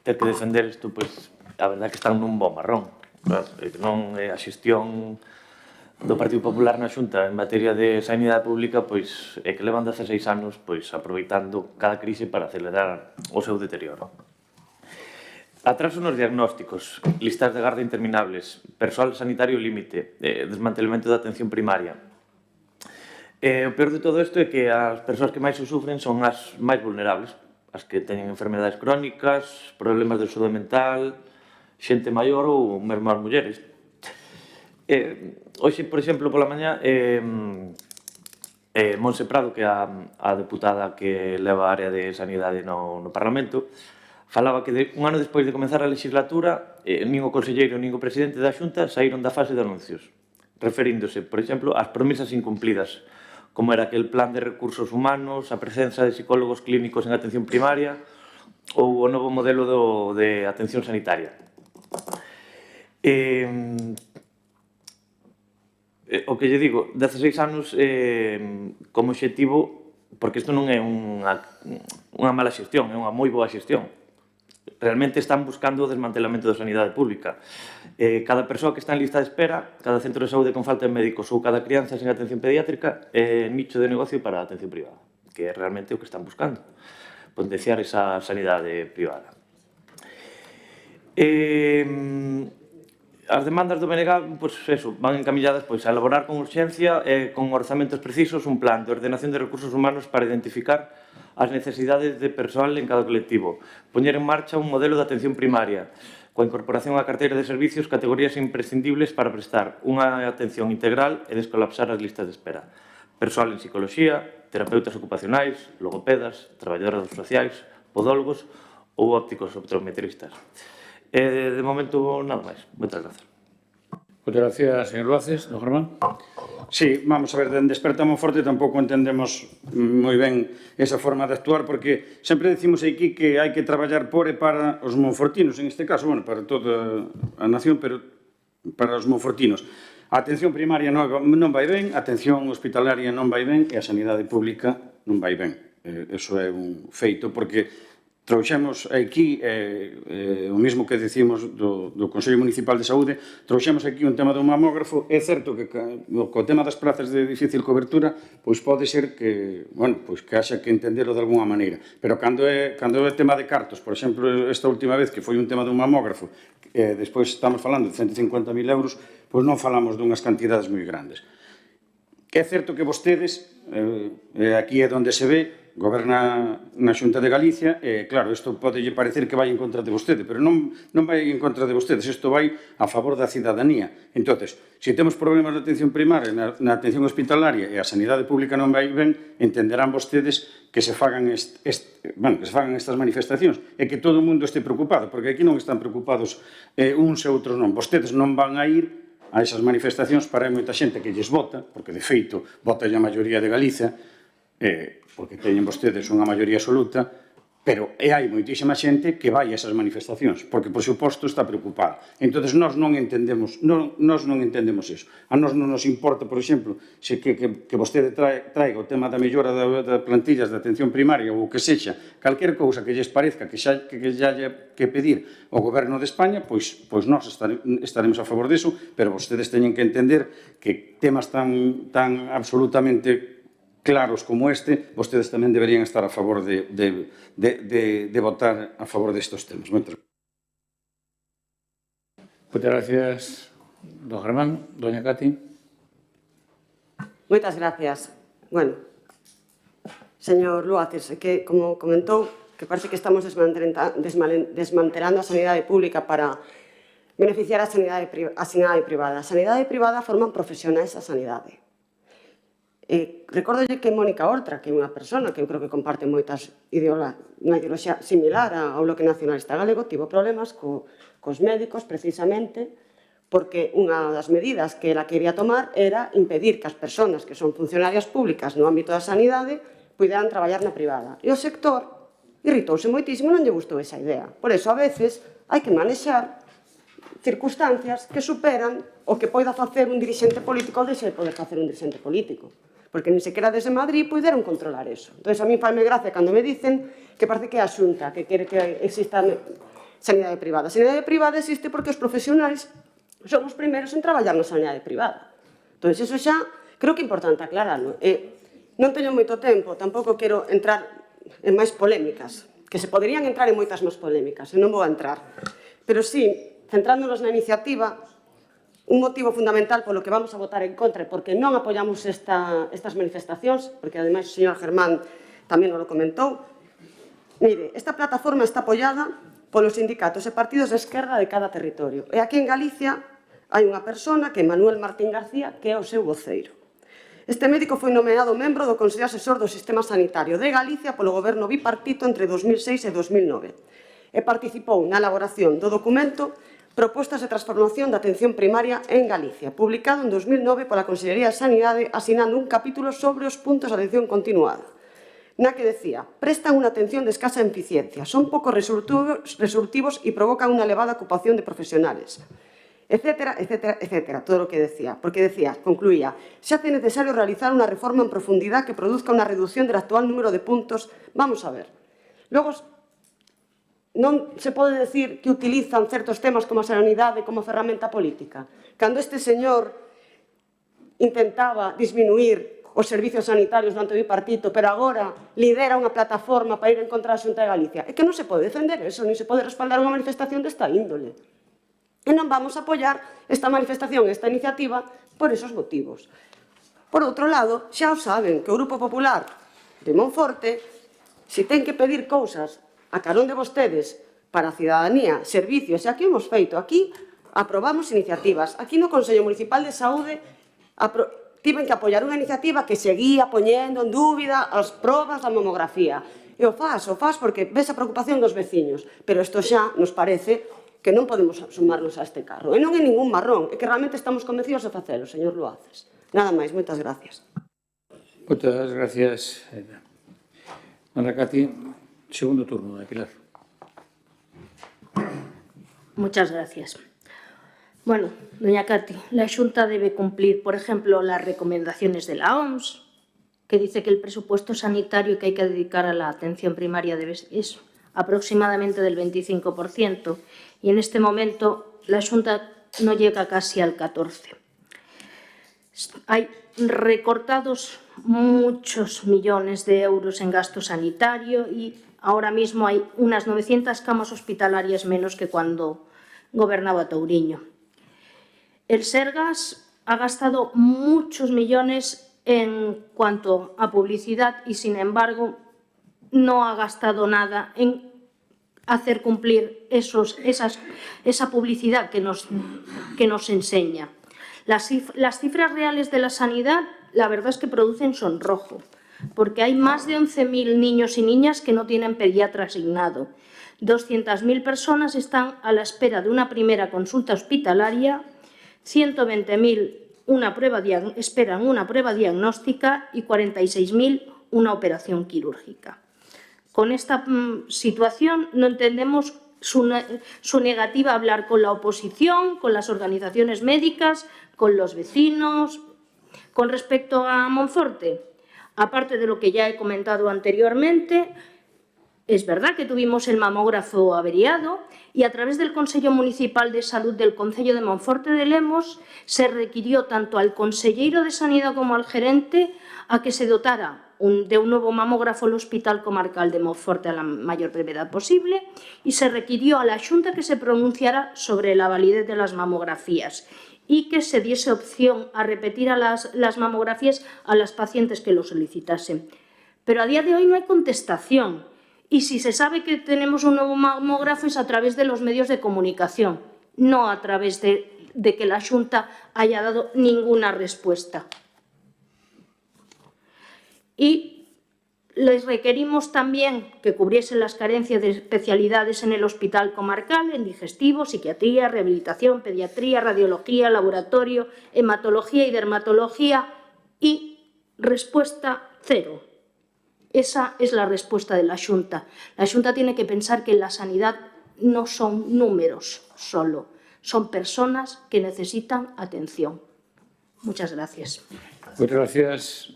ter que defender isto, pois, a verdade é que están nun bon marrón. Non é a xestión do Partido Popular na Xunta en materia de sanidade pública, pois, é que levan 16 anos pois, aproveitando cada crise para acelerar o seu deterioro. Atraso nos diagnósticos, listas de garda interminables, persoal sanitario límite, desmantelamento da atención primaria. O peor de todo isto é que as persoas que máis o sufren son as máis vulnerables, as que teñen enfermedades crónicas, problemas de saúde mental, xente maior ou mesmo as mulleres. Hoxe, por exemplo, pola mañá, Monse Prado, que é a deputada que leva a área de sanidade no Parlamento, falaba que un ano despois de comenzar a legislatura, nin o conselleiro nin o presidente da Xunta saíron da fase de anuncios, referíndose, por exemplo, ás promesas incumplidas, como era aquel plan de recursos humanos, a presenza de psicólogos clínicos en atención primaria ou o novo modelo de atención sanitaria. O que lle digo, 16 anos como obxectivo, porque isto non é unha mala xestión, é unha moi boa xestión. Realmente están buscando o desmantelamento da sanidade pública. Cada persoa que está en lista de espera, cada centro de saúde con falta de médicos ou cada crianza sen atención pediátrica é nicho de negocio para a atención privada, que é realmente o que están buscando, potenciar esa sanidade privada. as demandas do BNG van encamilladas a elaborar con urxencia e con orzamentos precisos un plan de ordenación de recursos humanos para identificar as necesidades de persoal en cada colectivo, poñer en marcha un modelo de atención primaria, coa incorporación á carteira de servicios categorías imprescindibles para prestar unha atención integral e descolapsar as listas de espera. Persoal en psicoloxía, terapeutas ocupacionais, logopedas, traballadoras sociais, podólogos ou ópticos optometristas. De momento, nada máis. Moitas grazas. Moitas gracias, señor Luaces. Don Germán. Sí, vamos a ver, en Desperta Monforte tampouco entendemos moi ben esa forma de actuar, porque sempre decimos aquí que hai que traballar por e para os monfortinos, en este caso, bueno, para toda a nación, pero para os monfortinos. A atención primaria non vai ben, a atención hospitalaria non vai ben e a sanidade pública non vai ben. Eso é un feito, porque trouxemos aquí, o mesmo que decimos do Consello Municipal de Saúde, trouxemos aquí un tema do mamógrafo. É certo que co tema das plazas de difícil cobertura, pois pode ser que, bueno, pois que haxa que entendelo de alguna maneira. Pero cando é tema de cartos, por exemplo, esta última vez que foi un tema dun mamógrafo, despois estamos falando de 150.000 euros, pois non falamos dunhas cantidades moi grandes. É certo que vostedes, aquí é onde se ve, goberna na Xunta de Galicia, e claro, isto pode parecer que vai en contra de vostede, pero non vai en contra de vostedes, isto vai a favor da cidadanía. Entonces, se temos problemas de atención primaria, na atención hospitalaria e a sanidade pública non vai ben, entenderán vostedes que se fagan estas manifestacións e que todo o mundo este preocupado, porque aquí non están preocupados uns e outros non. Vostedes non van a ir a esas manifestacións para moita xente que lles vota, porque de feito vota a maioría de Galicia, porque teñen vostedes unha maioría absoluta, pero hai moitísima xente que vai a esas manifestacións, porque, por suposto, está preocupada. Entón, nós non entendemos iso. A nós non nos importa, por exemplo, que vostede traiga o tema da mellora das plantillas de atención primaria ou que sexa, calquer cousa que lles parezca que xa haya que pedir ao Goberno de España, pois nós estaremos a favor disso, pero vostedes teñen que entender que temas tan absolutamente claros como este, vostedes tamén deberían estar a favor de votar a favor destes temas. Moitas gracias, don Germán. Doña Cati. Moitas gracias. Bueno, señor Luaces, que como comentou, que parece que estamos desmantelando a sanidade pública para beneficiar a sanidade privada. A sanidade privada forman profesionais a sanidade. Recórdolle que Mónica Oltra, que é unha persona que eu creo que comparte unha ideoloxía similar ao Bloque Nacionalista Galego, tivo problemas cos médicos precisamente porque unha das medidas que ela quería tomar era impedir que as persoas que son funcionarias públicas no ámbito da sanidade puderan traballar na privada. E o sector irritouse moitísimo e non lle gustou esa idea. Por iso, a veces, hai que manexar circunstancias que superan o que poida facer un dirixente político ou deixe de poder facer un dirixente político. Porque nin sequera desde Madrid puderon controlar eso. Entón, a mí faime gracia cando me dicen que parece que é a Xunta que quere que exista sanidade privada. A sanidade privada existe porque os profesionais son os primeiros en traballar na sanidade privada. Entón, eso xa creo que é importante aclararlo. Non teño moito tempo, tampouco quero entrar en máis polémicas, que se poderían entrar en moitas máis polémicas, e non vou a entrar. Pero sí, centrándonos na iniciativa, un motivo fundamental polo que vamos a votar en contra e porque non apoiamos estas manifestacións, porque ademais o señor Germán tamén nos lo comentou. Mire, esta plataforma está apoiada polos sindicatos e partidos de esquerda de cada territorio. E aquí en Galicia hai unha persona que é Manuel Martín García, que é o seu voceiro. Este médico foi nomeado membro do Consello Asesor do Sistema Sanitario de Galicia polo goberno bipartito entre 2006 e 2009 e participou na elaboración do documento Propostas de transformación da atención primaria en Galicia, publicado en 2009 pola Consellería de Sanidade, asinando un capítulo sobre os puntos de atención continuada, na que decía: prestan unha atención de escasa eficiencia, son pouco resolutivos e provocan unha elevada ocupación de profesionales, etcétera, etcétera, etcétera, todo o que decía. Porque decía, concluía, se hace necesario realizar unha reforma en profundidade que produzca unha reducción del actual número de puntos. Vamos a ver. Logo, non se pode decir que utilizan certos temas como a sanidade como ferramenta política. Cando este señor intentaba disminuir os servicios sanitarios do antebipartito, pero agora lidera unha plataforma para ir en contra da Xunta de Galicia, é que non se pode defender eso, nin se pode respaldar unha manifestación desta índole. E non vamos a apoiar esta manifestación, esta iniciativa, por esos motivos. Por outro lado, xa o saben que o Grupo Popular de Monforte, se ten que pedir cousas a carón de vostedes para a cidadanía, servicios, e aquí hemos feito, aquí aprobamos iniciativas. Aquí no Consello Municipal de Saúde tiven que apoiar unha iniciativa que seguía poñendo en dúbida as probas da mamografía. E o faz porque ves a preocupación dos veciños, pero isto xa nos parece que non podemos sumarnos a este carro. E non é ningún marrón, é que realmente estamos convencidos de facelo, señor Luaces. Nada máis, moitas gracias. Moitas gracias. Ana Cati, segundo turno, de Pilar. Muchas gracias. Bueno, doña Cati, la Xunta debe cumplir, por ejemplo, las recomendaciones de la OMS, que dice que el presupuesto sanitario que hay que dedicar a la atención primaria es aproximadamente del 25%, y en este momento la Xunta no llega casi al 14%. Hay recortados muchos millones de euros en gasto sanitario y ahora mismo hay unas 900 camas hospitalarias menos que cuando gobernaba Touriño. El Sergas ha gastado muchos millones en cuanto a publicidad y, sin embargo, no ha gastado nada en hacer cumplir esa publicidad que nos enseña. Las cifras reales de la sanidad, la verdad es que producen sonrojo, porque hay más de 11.000 niños y niñas que no tienen pediatra asignado. 200.000 personas están a la espera de una primera consulta hospitalaria, 120.000 esperan una prueba diagnóstica y 46.000 una operación quirúrgica. Con esta situación no entendemos su negativa a hablar con la oposición, con las organizaciones médicas, con los vecinos. Con respecto a Monforte, aparte de lo que ya he comentado anteriormente, es verdad que tuvimos el mamógrafo averiado y a través del Consello Municipal de Salud del Concello de Monforte de Lemos se requirió tanto al conselleiro de Sanidade como al gerente a que se dotara de un nuevo mamógrafo al Hospital Comarcal de Monforte a la mayor brevedad posible y se requirió a la Xunta que se pronunciara sobre la validez de las mamografías y que se diese opción a repetir las mamografías a las pacientes que lo solicitasen. Pero a día de hoy no hay contestación y si se sabe que tenemos un nuevo mamógrafo es a través de los medios de comunicación, no a través de que la Xunta haya dado ninguna respuesta. Y les requerimos también que cubriesen las carencias de especialidades en el Hospital Comarcal, en digestivo, psiquiatría, rehabilitación, pediatría, radiología, laboratorio, hematología y dermatología, y respuesta cero. Esa es la respuesta de la Xunta. La Xunta tiene que pensar que la sanidad no son números solo, son personas que necesitan atención. Muchas gracias. Muchas gracias,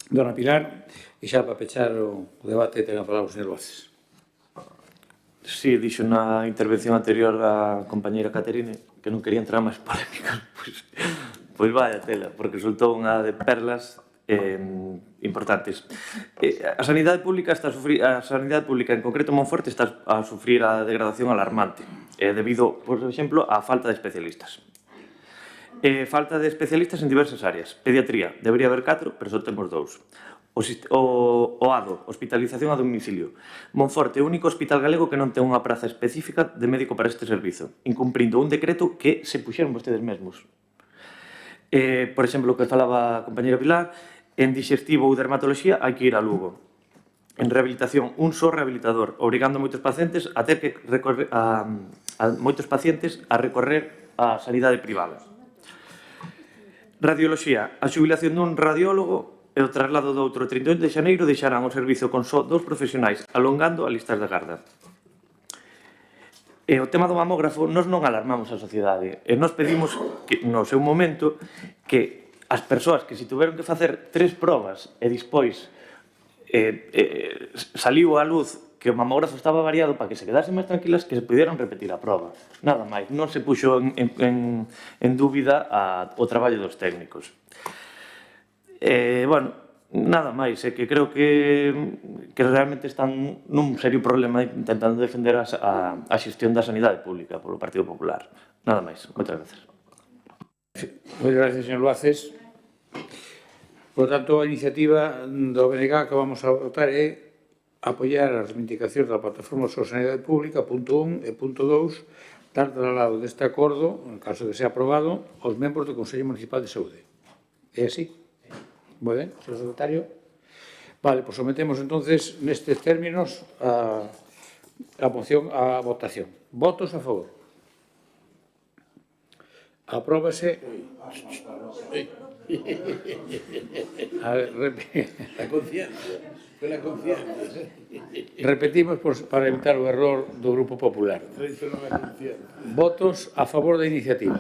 dona Pilar. E xa para pechar o debate ten a palabra o señor Luaces. Sí, dixo na intervención anterior a compañeira Caterine que non quería entrar máis polémicas. Pois vaya tela, porque soltou unha de perlas importantes. A sanidade pública en concreto Monforte está a sufrir a degradación alarmante debido, por exemplo, á falta de especialistas. Falta de especialistas en diversas áreas. Pediatría, debería haber 4, pero só temos 2. O ADO, hospitalización a domicilio. Monforte é o único hospital galego que non ten unha praza específica de médico para este servizo, incumprindo un decreto que se puxeron vostedes mesmos. Por exemplo, o que falaba a compañera Pilar, en digestivo ou dermatoloxía hai que ir a Lugo. En rehabilitación, un só rehabilitador, obrigando a moitos pacientes a ter que recorrer a recorrer á sanidade privada. Radioloxía, a xubilación dun radiólogo e o traslado do outro 31 de xaneiro deixarán o servizo con só 2 profesionais, alongando a listas de agarda. E o tema do mamógrafo, nós non alarmamos a sociedade. E nós pedimos, que, no seu momento, que as persoas que se tiveron que facer 3 probas e despois saliu á luz que o mamógrafo estaba variado para que se quedasen máis tranquilas, que se pudieran repetir a proba. Nada máis, non se puxo en dúbida o traballo dos técnicos. Bueno, Nada máis, é que creo que realmente están nun serio problema intentando defender a xestión da sanidade pública polo Partido Popular. Nada máis. Moitas gracias. Moitas gracias, señor Luaces. Por tanto, a iniciativa do BNG que vamos a votar é apoiar as reivindicacións da Plataforma sobre Sanidade Pública, punto 1 e punto 2, dar traslado deste acordo, en caso de ser aprobado, aos membros do Consello Municipal de Saúde. É así? Moi ben, señor secretario. Vale, pois sometemos entonces nestes términos a moción a votación. Votos a favor. Apróbase. La confianza. Fue la confianza. Repetimos para evitar o error do Grupo Popular. Votos a favor da iniciativa.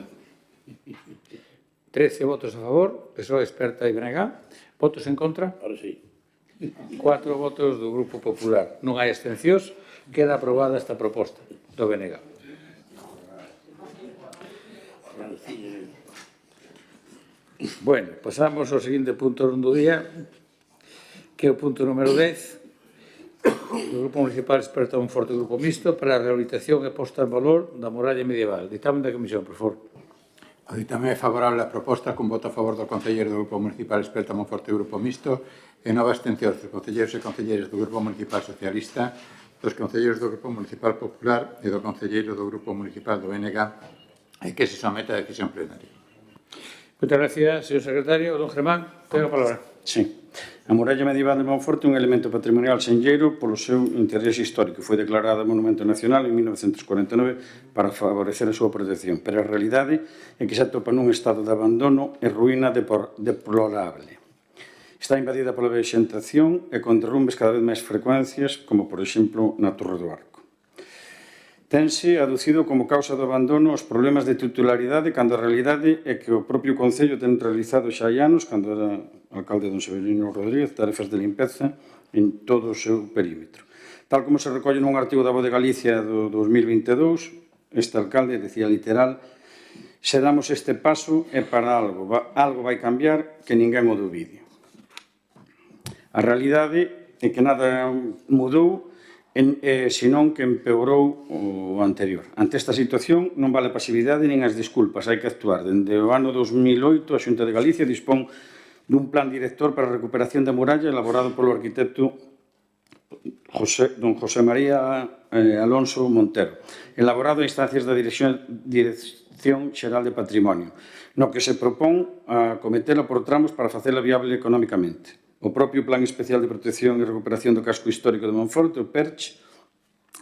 13 votos a favor, PSOE, Experta e BNG. Votos en contra? Ahora sí. 4 votos do Grupo Popular. Non hai abstencións. Queda aprobada esta proposta do BNG. Bueno, pasamos ao seguinte punto do día, que é o punto número 10, do Grupo Municipal Experta un forte grupo mixto para a rehabilitación e posta en valor da muralla medieval. Ditamen da Comisión, por favor. O ditame é favorable á proposta con voto a favor do concelleiro do Grupo Municipal Experta Monforte Grupo Mixto e nova abstención dos concelleiros e concelleiras do Grupo Municipal Socialista, dos concelleiros do Grupo Municipal Popular e do concelleiro do Grupo Municipal do BNG e que se someta a decisión plenaria. Moitas gracias, señor secretario. Don Germán, ten a palabra. Sí. A muralla medieval de Monforte é un elemento patrimonial senlleiro polo seu interés histórico. Foi declarada Monumento Nacional en 1949 para favorecer a súa protección, pero a realidade é que se atopa nun estado de abandono e ruína deplorable. Está invadida pola vexentación e con derrumbes cada vez máis frecuencias, como, por exemplo, na Torre do Arco. Tense aducido como causa do abandono os problemas de titularidade, cando a realidade é que o propio Concello ten realizado xa hai anos, cando era alcalde don Severino Rodríguez, tarefas de limpeza en todo o seu perímetro. Tal como se recolle nun artigo da Voz de Galicia do 2022, este alcalde decía literal: se damos este paso é para algo vai cambiar que ninguén o dubide. A realidade é que nada mudou, senón que empeorou o anterior. Ante esta situación non vale a pasividade nin as disculpas, hai que actuar. Dende o ano 2008, a Xunta de Galicia dispón dun plan director para a recuperación da muralla elaborado polo arquitecto don José María Alonso Montero, elaborado a instancias da Dirección Xeral de Patrimonio, no que se propón acometela por tramos para facela viable económicamente. O propio Plan Especial de Protección e Recuperación do Casco Histórico de Monforte, o PERCH,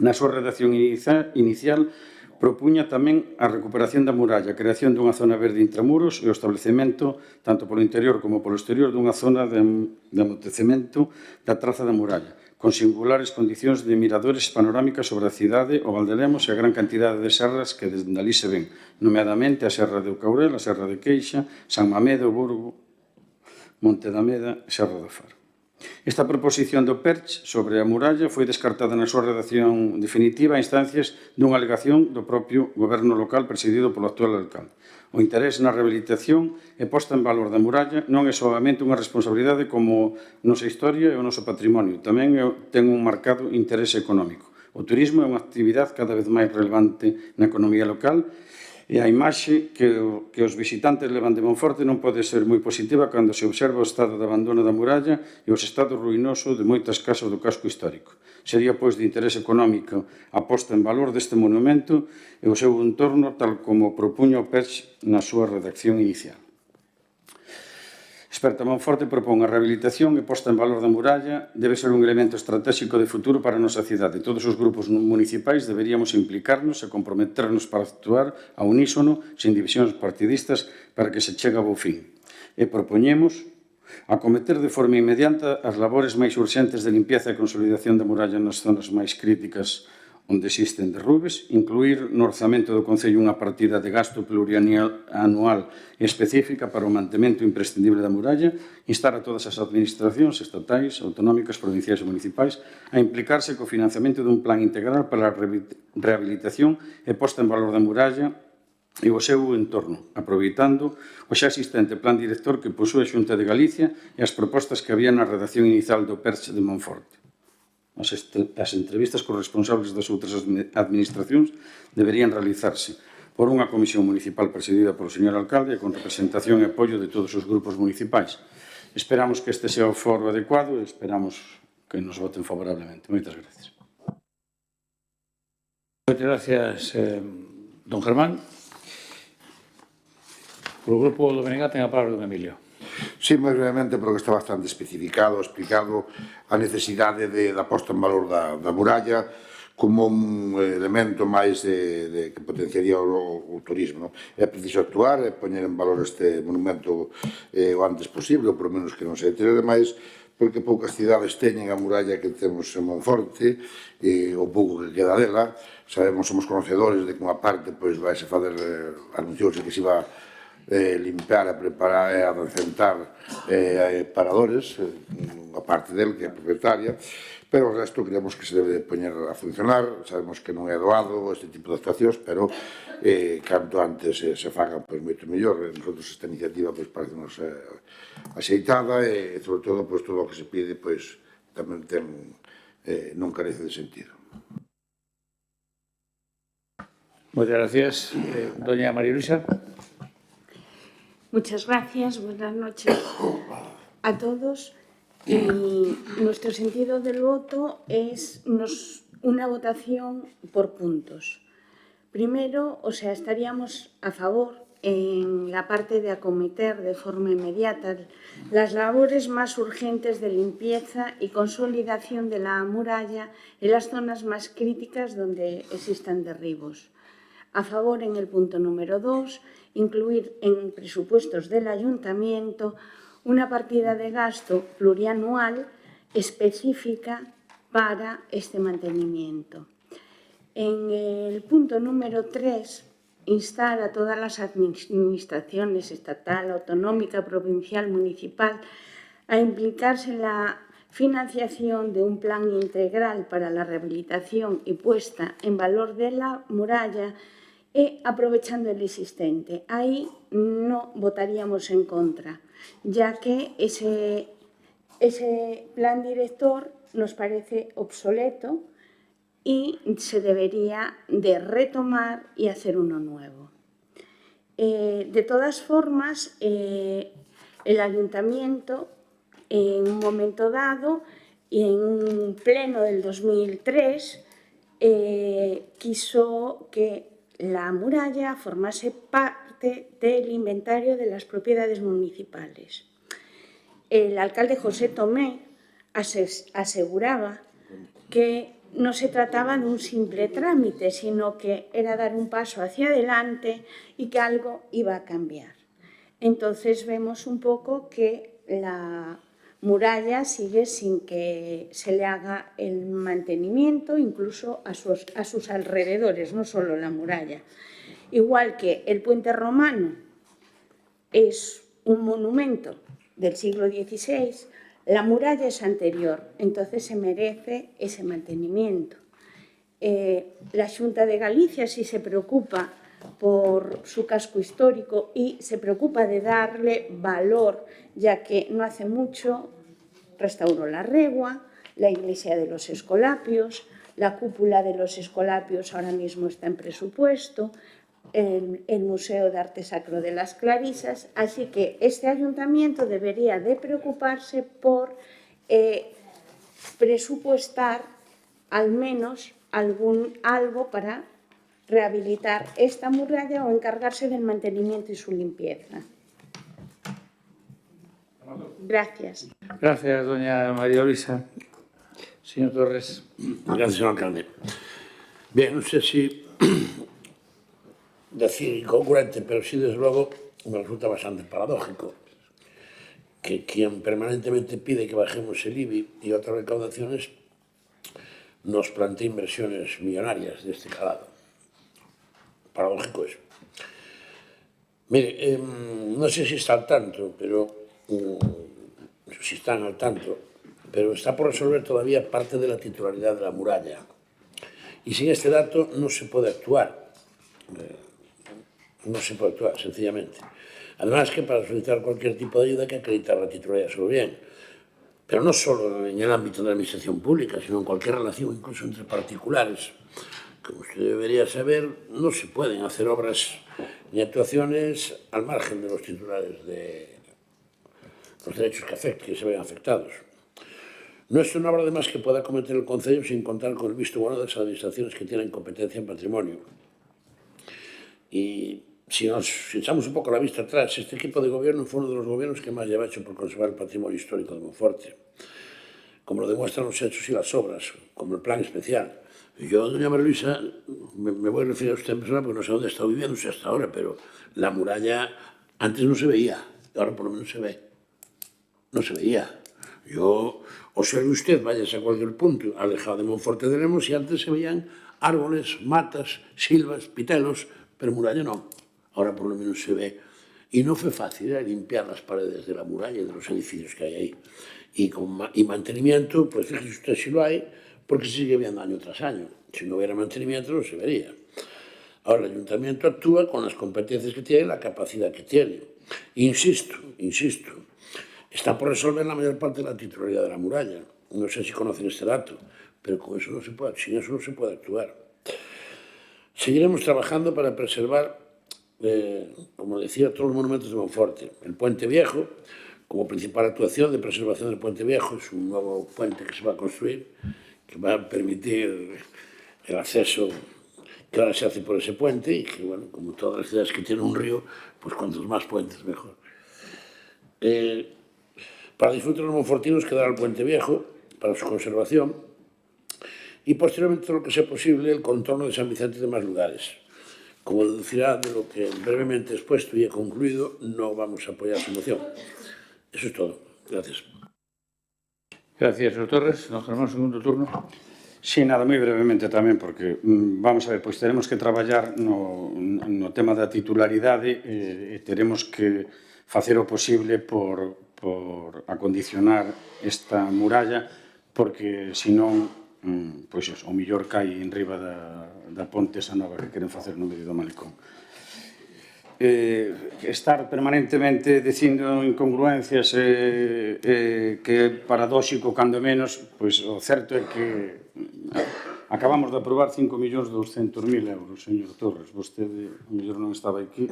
na súa redacción inicial, propuña tamén a recuperación da muralla, a creación dunha zona verde intramuros e o establecemento, tanto polo interior como polo exterior, dunha zona de amortecemento da traza da muralla, con singulares condicións de miradores panorámicas sobre a cidade, o Valdelemos e a gran cantidade de serras que desde ali se ven, nomeadamente a Serra de Ocaurel, a Serra de Queixa, San Mamede, o Burgo, Monte da Meda e Serra do Faro. Esta proposición do PERCH sobre a muralla foi descartada na súa redacción definitiva a instancias dunha alegación do propio goberno local presidido polo actual alcalde. O interés na rehabilitación e posta en valor da muralla non é solamente unha responsabilidade como nosa historia e o noso patrimonio, tamén ten un marcado interés económico. O turismo é unha actividade cada vez máis relevante na economía local e a imaxe que os visitantes levan de Monforte non pode ser moi positiva cando se observa o estado de abandono da muralla e os estados ruinosos de moitas casas do casco histórico. Sería, pois, de interés económico a posta en valor deste monumento e o seu entorno tal como propuña o PERCH na súa redacción inicial. Experta Monforte propón a rehabilitación e posta en valor da muralla debe ser un elemento estratégico de futuro para a nosa cidade. Todos os grupos municipais deberíamos implicarnos e comprometernos para actuar a unísono, sen divisións partidistas, para que se chegue a bo fin. E propoñemos acometer de forma inmediata as labores máis urxentes de limpieza e consolidación da muralla nas zonas máis críticas onde existen derrubes, incluir no orzamento do Concello unha partida de gasto plurianual específica para o mantemento imprescindible da muralla, instar a todas as administracións estatais, autonómicas, provinciais e municipais a implicarse co financiamento dun plan integral para a rehabilitación e posta en valor da muralla e o seu entorno, aproveitando o xa existente plan director que posúe a Xunta de Galicia e as propostas que había na redacción inicial do PERCH de Monforte. As entrevistas cos responsables das outras administracións deberían realizarse por unha comisión municipal presidida polo señor alcalde e con representación e apoio de todos os grupos municipais. Esperamos que este sea o foro adecuado e esperamos que nos voten favorablemente. Moitas gracias. Moitas gracias, don Germán. Por o grupo do BNG ten a palabra don Emilio. Sí, moi brevemente, porque está bastante especificado, explicado a necesidade da posta en valor da muralla como un elemento máis que potenciaría o turismo. É preciso actuar e poñer en valor este monumento o antes posible, ou por menos que non se deteriore máis, porque poucas cidades teñen a muralla que temos en Monforte, o pouco que queda dela. Sabemos, somos conocedores de que unha parte vai se fazer, anunciouse que se iba limpiar, a preparar e a adecentar paradores, unha parte del que é propietaria, pero o resto creemos que se debe poñer a funcionar. Sabemos que non é doado este tipo de actuacións, pero canto antes se faga, moito mellor. Nosotros esta iniciativa parece-nos axeitada e, sobre todo, todo o que se pide tamén non carece de sentido. Moitas gracias. Doña María Luisa. Muchas gracias, buenas noches a todos. Y nuestro sentido del voto es una votación por puntos. Primero, estaríamos a favor en la parte de acometer de forma inmediata las labores más urgentes de limpieza y consolidación de la muralla en las zonas más críticas donde existan derribos. A favor en el punto número 2, incluir en presupuestos del Ayuntamiento una partida de gasto plurianual específica para este mantenimiento. En el punto número 3, instar a todas las administraciones estatal, autonómica, provincial, municipal a implicarse en la financiación de un plan integral para la rehabilitación y puesta en valor de la muralla aprovechando el existente. Ahí no votaríamos en contra, ya que ese plan director nos parece obsoleto y se debería de retomar y hacer uno nuevo. De todas formas, el Ayuntamiento, en un momento dado, y en un pleno del 2003, quiso que la muralla formase parte del inventario de las propiedades municipales. El alcalde José Tomé aseguraba que no se trataba de un simple trámite, sino que era dar un paso hacia adelante y que algo iba a cambiar. Entonces vemos un poco que la muralla sigue sin que se le haga el mantenimiento, incluso a sus alrededores, no solo la muralla. Igual que el puente romano es un monumento del siglo XVI, la muralla es anterior, entonces se merece ese mantenimiento. La Xunta de Galicia sí se preocupa por su casco histórico y se preocupa de darle valor, ya que no hace mucho restauró la Regua, la iglesia de los Escolapios, la cúpula de los Escolapios ahora mismo está en presupuesto, el Museo de Arte Sacro de las Clarisas, así que este ayuntamiento debería de preocuparse por presupuestar al menos algo para rehabilitar esta muralla o encargarse del mantenimiento y su limpieza. Gracias. Gracias, doña María Luisa. Señor Torres. Gracias, señor alcalde. Bien, no sé si decir incongruente, pero sí, desde luego, me resulta bastante paradójico que quien permanentemente pide que bajemos el IBI y otras recaudaciones nos plantee inversiones millonarias de este calado. Paradójico eso. Mire, no sé si está al tanto, pero si están al tanto, pero está por resolver todavía parte de la titularidad de la muralla. Y sin este dato no se puede actuar. No se puede actuar, sencillamente. Además, que para solicitar cualquier tipo de ayuda hay que acreditar la titularidad sobre bien. Pero no solo en el ámbito de la administración pública, sino en cualquier relación, incluso entre particulares. Como usted debería saber, no se pueden hacer obras ni actuaciones al margen de los titulares de los derechos que se vean afectados. No es una obra, además, que pueda cometer el Concello sin contar con el visto bueno de las administraciones que tienen competencia en patrimonio. Y si nos echamos un poco la vista atrás, este equipo de gobierno fue uno de los gobiernos que más lleva hecho por conservar el patrimonio histórico de Monforte, como lo demuestran los hechos y las obras, como el plan especial. Yo, doña María Luisa, me voy a referir a usted en persona porque no sé dónde ha estado viviendo usted hasta ahora, pero la muralla antes no se veía, ahora por lo menos se ve. No se veía. Yo observe usted, váyase a cualquier punto alejado de Monforte de Lemos y antes se veían árboles, matas, silvas, pitelos, pero muralla no. Ahora por lo menos se ve. Y no fue fácil limpiar las paredes de la muralla y de los edificios que hay ahí. Y mantenimiento, pues fíjese usted si lo hay, porque se sigue viendo año tras año. Si no hubiera mantenimiento no se vería. Ahora el Ayuntamiento actúa con las competencias que tiene y la capacidad que tiene. Insisto, está por resolver la mayor parte de la titularidad de la muralla. No sé si conocen este dato, pero con eso no se puede, sin eso no se puede actuar. Seguiremos trabajando para preservar, como decía, todos los monumentos de Monforte. El Puente Viejo, como principal actuación de preservación del Puente Viejo, es un nuevo puente que se va a construir, que va a permitir el acceso que ahora se hace por ese puente y que, bueno, como todas las ciudades que tienen un río, pues cuantos más puentes mejor. Para disfrutar los monfortinos quedará el Puente Viejo, para su conservación, y posteriormente, todo lo que sea posible, el contorno de San Vicente y demás lugares. Como deducirá de lo que brevemente he expuesto y he concluido, no vamos a apoyar su moción. Eso es todo. Gracias. Gracias, señor Torres. Don Germán, segundo turno. Sí, nada, moi brevemente tamén, porque vamos a ver, pois teremos que traballar no tema da titularidade e teremos que facer o posible por acondicionar esta muralla, porque senón, pois o millor cai en riba da ponte esa nova que queren facer no medio do malecón. Estar permanentemente dicindo incongruencias que é paradóxico cando menos, pois o certo é que acabamos de aprobar 5.200.000 euros, señor Torres. Vostede, o mellor non estaba aquí,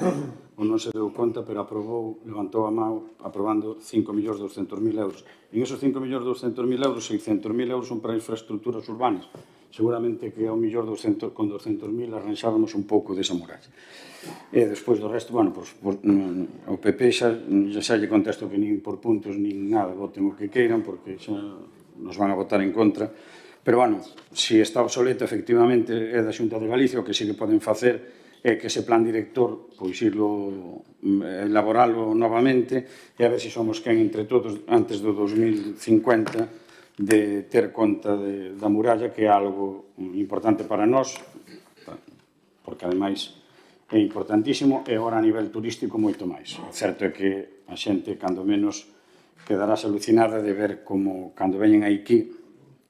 ou non se deu conta, pero aprobou, levantou a mão, aprobando 5.200.000 euros. En esos 5.200.000 euros, 600.000 euros son para infraestructuras urbanas. Seguramente que ao mellor con 200.000 arranxábamos un pouco desa muralla. E despois do resto, bueno, o PP xa lle contesto que nin por puntos nin nada voten o que queiran, porque xa nos van a votar en contra. Pero, bueno, se está obsoleto, efectivamente, é da Xunta de Galicia, o que sí que poden facer é que ese plan director, pois, irlo, elaboralo novamente e a ver se somos quen entre todos, antes do 2050, de ter conta da muralla, que é algo importante para nós, porque, ademais, é importantísimo, e agora a nivel turístico moito máis. O certo é que a xente, cando menos, quedarás alucinada de ver como, cando veñen aquí,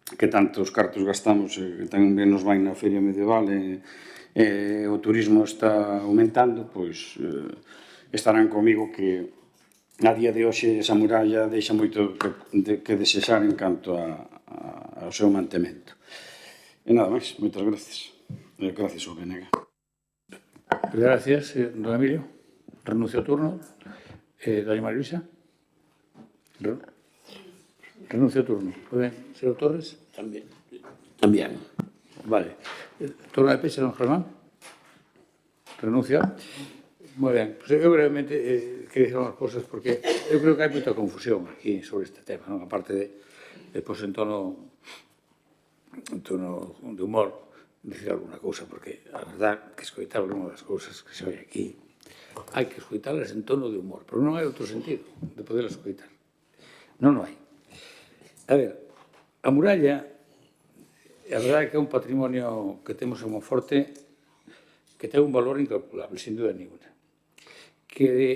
que tantos cartos gastamos, que tamén nos vai na feria medieval e o turismo está aumentando, pois estarán comigo que a día de hoxe esa muralla deixa moito que desexar en canto ao seu mantemento. E nada máis, moitas gracias. Gracias ao BNG. Gracias, don Emilio. Renuncio ao turno. Doña María Luisa. Renuncio ao turno. Muy ben. Señor Torres. También. Vale. Turno de peche, don Germán. Renuncia. Moi ben. Pues eu brevemente quería dicir unhas cosas, porque eu creo que hai moita confusión aquí sobre este tema, non? Aparte de, despois en tono de humor, dicir alguna cousa, porque a verdad que escoitar unha das cousas que se oi aquí hai que escoitalas en tono de humor, pero non hai outro sentido de poderlas escoitar. Non hai. A ver, a muralla, a verdade é que é un patrimonio que temos en Monforte que ten un valor incalculable, sin duda ninguna. Que de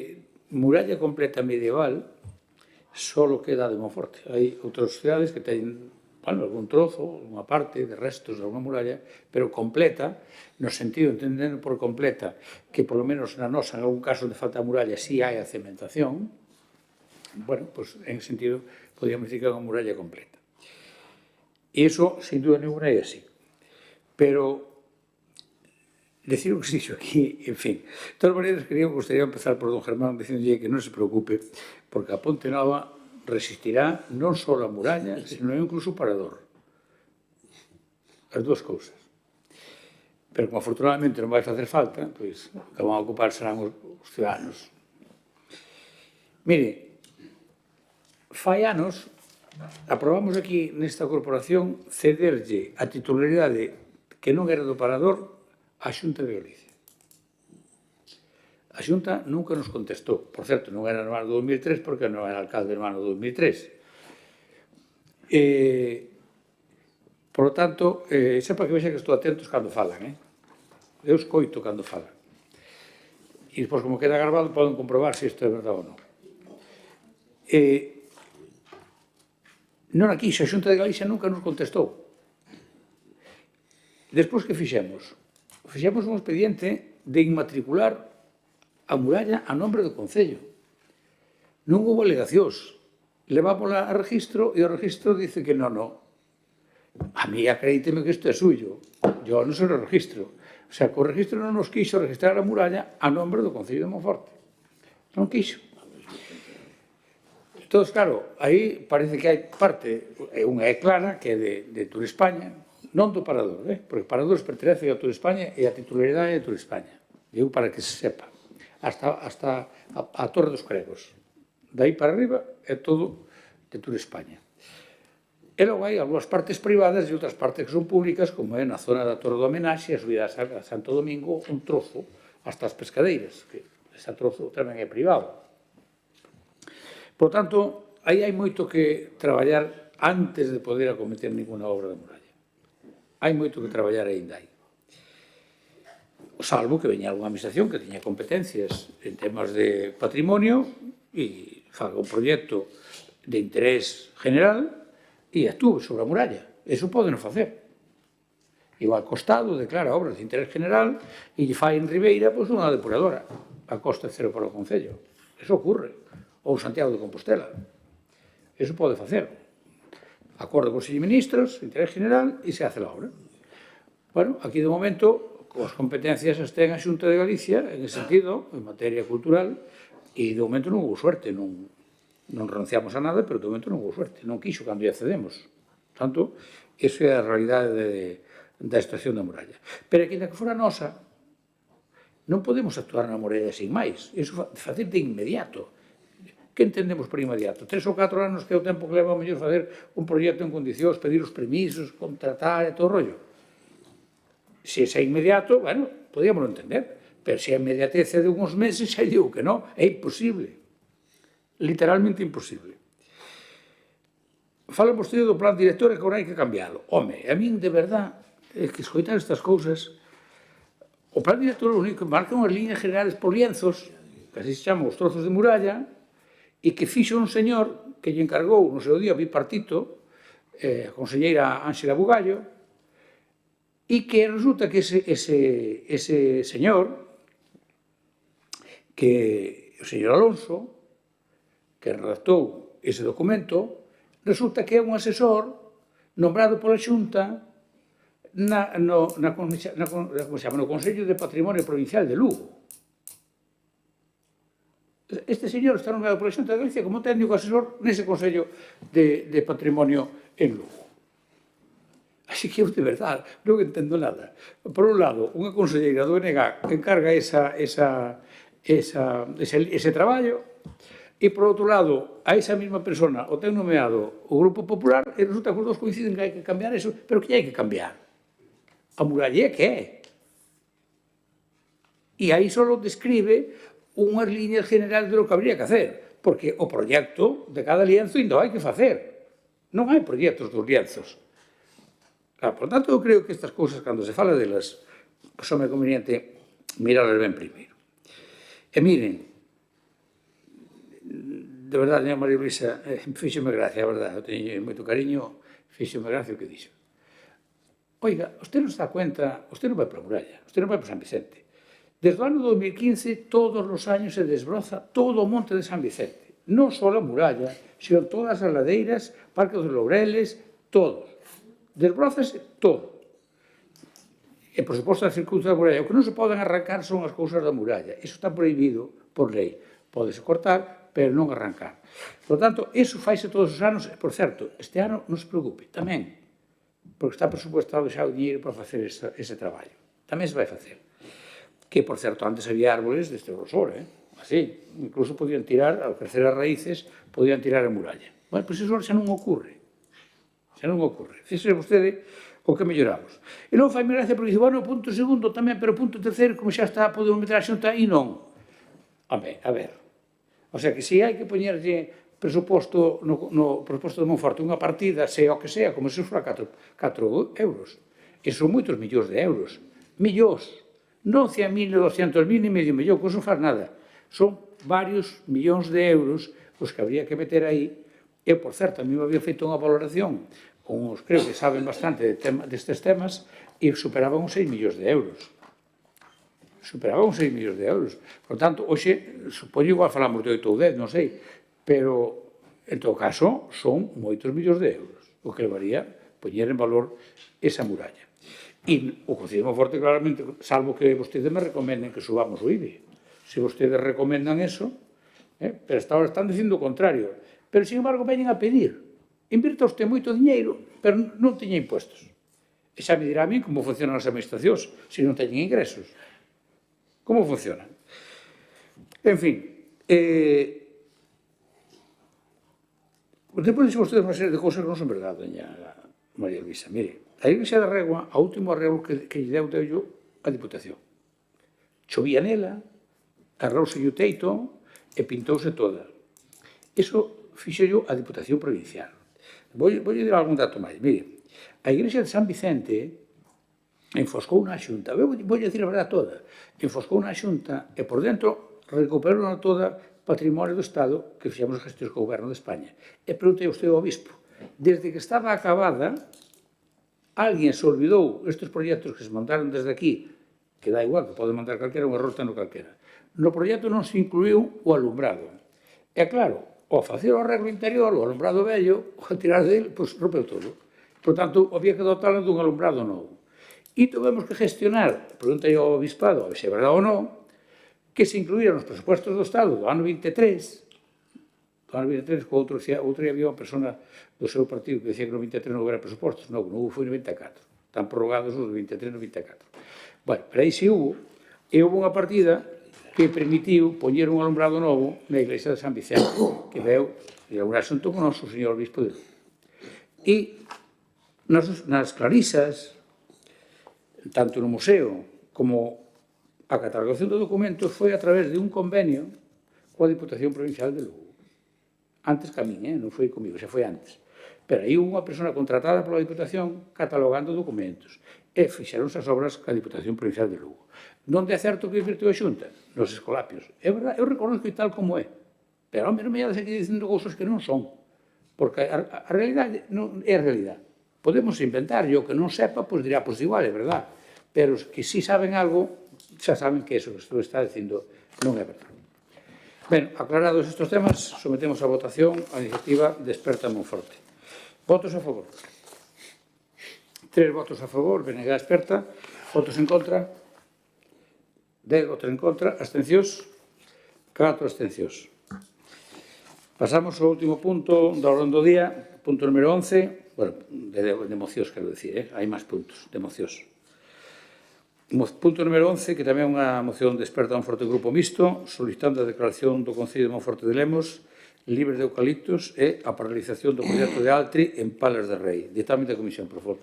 muralla completa medieval solo queda de Monforte. Hai outras cidades que teñen bueno, algún trozo, unha parte de restos de unha muralla, pero completa, no sentido, entendendo por completa, que polo menos na nosa, en algún caso de falta de muralla, sí hai a cementación, bueno, pues en sentido, podríamos decir que é unha muralla completa. E iso, sin dúda ninguna, é así. Pero, decir o que se dixo aquí, en fin, de todas maneiras, gustaría empezar por don Germán dicindo que non se preocupe, porque a Ponte Nova resistirá non só a muralla, sino incluso o parador. As dúas cousas. Pero como afortunadamente non vai facer falta, pois que van a ocupar serán os ciudadanos. Mire, fai anos aprobamos aquí nesta corporación cederlle a titularidade que non era do parador á Xunta de Galicia. A Xunta nunca nos contestou. Por certo, non era no ano 2003 porque non era alcalde no ano 2003. Por lo tanto, sepa que vexa que estou atentos cando falan. Eu escoito cando falan. E despois, como queda grabado, poden comprobar se isto é verdade ou non. Non aquí, a Xunta de Galicia nunca nos contestou. Despois, que fixemos? Fixemos un expediente de inmatricular a muralla a nombre do Concello. Non houve alegacións. Levámola a registro e o registro dice que non. A mí acredíteme que isto é suyo. Yo non sei o registro. O sea, que o registro non nos quixo registrar a muralla a nombre do Concello de Monforte. Non quixo. Entón, claro, aí parece que hai parte, unha é clara, que é de Tour España, non do parador, porque paradores pertenece ao Tour España e a titularidade é de Tour España. Digo para que se sepa. Hasta a Torre dos Cregos. Daí para arriba é todo de Tour España. E logo hai algunhas partes privadas e outras partes que son públicas, como é na zona da Torre do Homenaxe, a subida a Santo Domingo, un trozo hasta as pescadeiras, que ese trozo tamén é privado. Por tanto, aí hai moito que traballar antes de poder acometer ninguna obra de muralla. Hai moito que traballar aínda aí. Salvo que veña algunha administración que teña competencias en temas de patrimonio e faga un proxecto de interés general e actúe sobre a muralla. Eso poden facer. Igual que o Estado declara obras de interés general e lle fai en Ribeira unha depuradora a costa cero para o Concello. Eso ocurre. Ou Santiago de Compostela. Eso pode facer. Acordo con os ministros, interés general, e se hace a obra. Bueno, aquí de momento as competencias as ten a Xunta de Galicia en ese sentido, en materia cultural, e de momento non houve suerte, non renunciamos a nada, pero de momento non houve suerte, non quixo cando lle accedemos. Tanto, iso é a realidade da estación da muralla. Pero que, que fora nosa, non podemos actuar na muralla sin máis, iso facer de inmediato. Que entendemos por inmediato? 3 ou 4 anos que é o tempo que leva a mellor facer un proxecto en condicións, pedir os permisos, contratar e todo o rollo. Se é inmediato, bueno, podíamos entender, pero se a inmediatece de uns meses, xa digo que non, é imposible. Literalmente imposible. Fala vostede do plan director e que agora hai que cambiarlo. Home, a min, de verdad, é que escoitar estas cousas, o plan director é o único que marca unhas líneas generales por lienzos, que así se chaman os trozos de muralla, e que fixo un señor que lle encargou no seu día bipartito, a conselleira Ángela Bugallo, e que resulta que ese señor, que o señor Alonso, que redactou ese documento, resulta que é un asesor nombrado pola Xunta no Consello de Patrimonio Provincial de Lugo. Este señor está nombrado pola Xunta de Galicia como técnico asesor nese Consello de Patrimonio en Lugo. Así que eu, de verdade, non entendo nada. Por un lado, unha conselleira do BNG que encarga ese traballo e, por outro lado, a esa mesma persona o ten nomeado o Grupo Popular e resulta que os dos coinciden que hai que cambiar eso. Pero que hai que cambiar? A muralla que é? E aí só describe unhas líneas generales de lo que habría que hacer, porque o proxecto de cada lienzo ainda hai que facer. Non hai proxectos dos lienzos. Claro, por tanto, eu creo que estas cousas, cando se fala delas, son conveniente mirarlas ben primeiro. E miren, de verdade, María Luisa, fíxeme gracia, a verdade, eu teño moito cariño, fíxome gracia o que dixo. Oiga, usted non se dá cuenta, usted non vai para a muralla, usted non vai para San Vicente. Desde o ano 2015, todos os años se desbroza todo o monte de San Vicente. Non só a muralla, sino todas as ladeiras, Parque dos Loureles, todos. Desbrozase todo. E, por suposto, a circuito da muralla. O que non se poden arrancar son as cousas da muralla. Iso está prohibido por lei. Pódese cortar, pero non arrancar. Por tanto, iso faise todos os anos. E, por certo, este ano non se preocupe, tamén, porque está presupuestado xa o dinheiro para facer ese traballo. Tamén se vai facer. Que, por certo, antes había árboles deste grosor, así. Incluso podían tirar, ao crecer as raíces, podían tirar a muralla. Bueno, pois iso xa non ocorre. Xa non ocorre. Fíxese vostede o que melloramos. E logo fai gracia porque dice, bueno, punto segundo tamén, pero punto terceiro, como xa está, podemos meter a xunta, e non. A ver. O sea, que se hai que poñerlle presuposto no presuposto de Monforte unha partida, sea o que sea, como se fora 4 euros. E son moitos millóns de euros. Millóns. Non 100.000 ou 200.000 ni medio millón, que non faz nada. Son varios millóns de euros os que habría que meter aí. E, por certo, a mí me había feito unha valoración con os creo que saben bastante destes temas e superaban os 6 millóns de euros. Superaban os 6 millóns de euros. Por tanto, hoxe, supoño igual falamos de 8 ou 10, non sei, pero, en todo caso, son moitos millóns de euros, o que levaría poñer en valor esa muralla. E o Concello de Monforte, claramente, salvo que vostedes me recomenden que subamos o IBI. Se vostedes recomendan eso, pero hasta ahora están dicindo o contrario. Pero, sin embargo, veñen a pedir. Invirta usted moito diñeiro, pero non teña impuestos. E xa me dirá a mí como funcionan as administracións, se non teñen ingresos. Como funcionan? En fin, depois dixen vostedes unha serie de cousas que non son verdade, doña María Luisa. Mire, a Iglesia da Regua, a último arreglo que lle deu a Diputación. Chovía nela, arrouse o teito e pintouse toda. Iso fixo a Diputación Provincial. Vou dir algún dato máis. Mire, a Iglesia de San Vicente enfoscou na Xunta. Vou dicir a verdade toda. Enfoscou na Xunta e por dentro recuperou toda patrimonio do Estado que fixemos as gestións co Goberno de España. E preguntei a usted ao Obispo. Desde que estaba acabada, alguén se olvidou estes proxectos que se mandaron desde aquí, que dá igual, que pode mandar calquera, un error no calquera. No proxecto non se incluiu o alumbrado. E claro, ao facer o arreglo interior, o alumbrado vello, ao tirar del, pois rompeu todo. Por tanto, había que dotarlo dun alumbrado novo. E tuvemos que gestionar, preguntei ao Obispado, se é verdade ou non, que se incluíran nos presupuestos do Estado do ano 23, que outro día había unha persona do seu partido que decía que no 23 non houbera presupostos. Non, foi no 24. Están prorrogados os 23 no 24. Bueno, pero aí se hubo, e houve unha partida que permitiu poñer un alumbrado novo na iglesia de San Vicente, que veu inaugurar xunto con o noso señor Bispo de Lugo. E nas clarisas, tanto no museo como a catalogación de documentos foi a través de un convenio coa Diputación Provincial de Lugo. Antes que a min, non foi comigo, xa foi antes. Pero aí unha persona contratada pola Diputación catalogando documentos e fixeronse as obras ca Diputación Provincial de Lugo. Non é certo que invirtiu a Xunta? Nos escolapios. É verdade, eu reconozco e tal como é. Pero, home, non me hades aquí dicindo cousas que non son. Porque a realidade non é a realidade. Podemos inventar, e o que non sepa, pois dirá, pois igual, é verdade. Pero que si saben algo, xa saben que eso que estou está dicindo non é verdade. Ben, aclarados estes temas, sometemos a votación a iniciativa Desperta Monforte. Votos a favor. 3 votos a favor, BNG Experta. Votos en contra. 10 votos en contra. Abstencións. 4 abstencións. Pasamos ao último punto da orde do día, punto número 11. Bueno, de mocións, quero dicir, hai máis puntos de mocións. Punto número 11, que tamén é unha moción de Experta Monforte Grupo Mixto, solicitando a declaración do Concello de Monforte de Lemos libre de eucaliptos e a paralización do proxecto de Altri en Palas de Rei. Ditame da Comisión, por favor.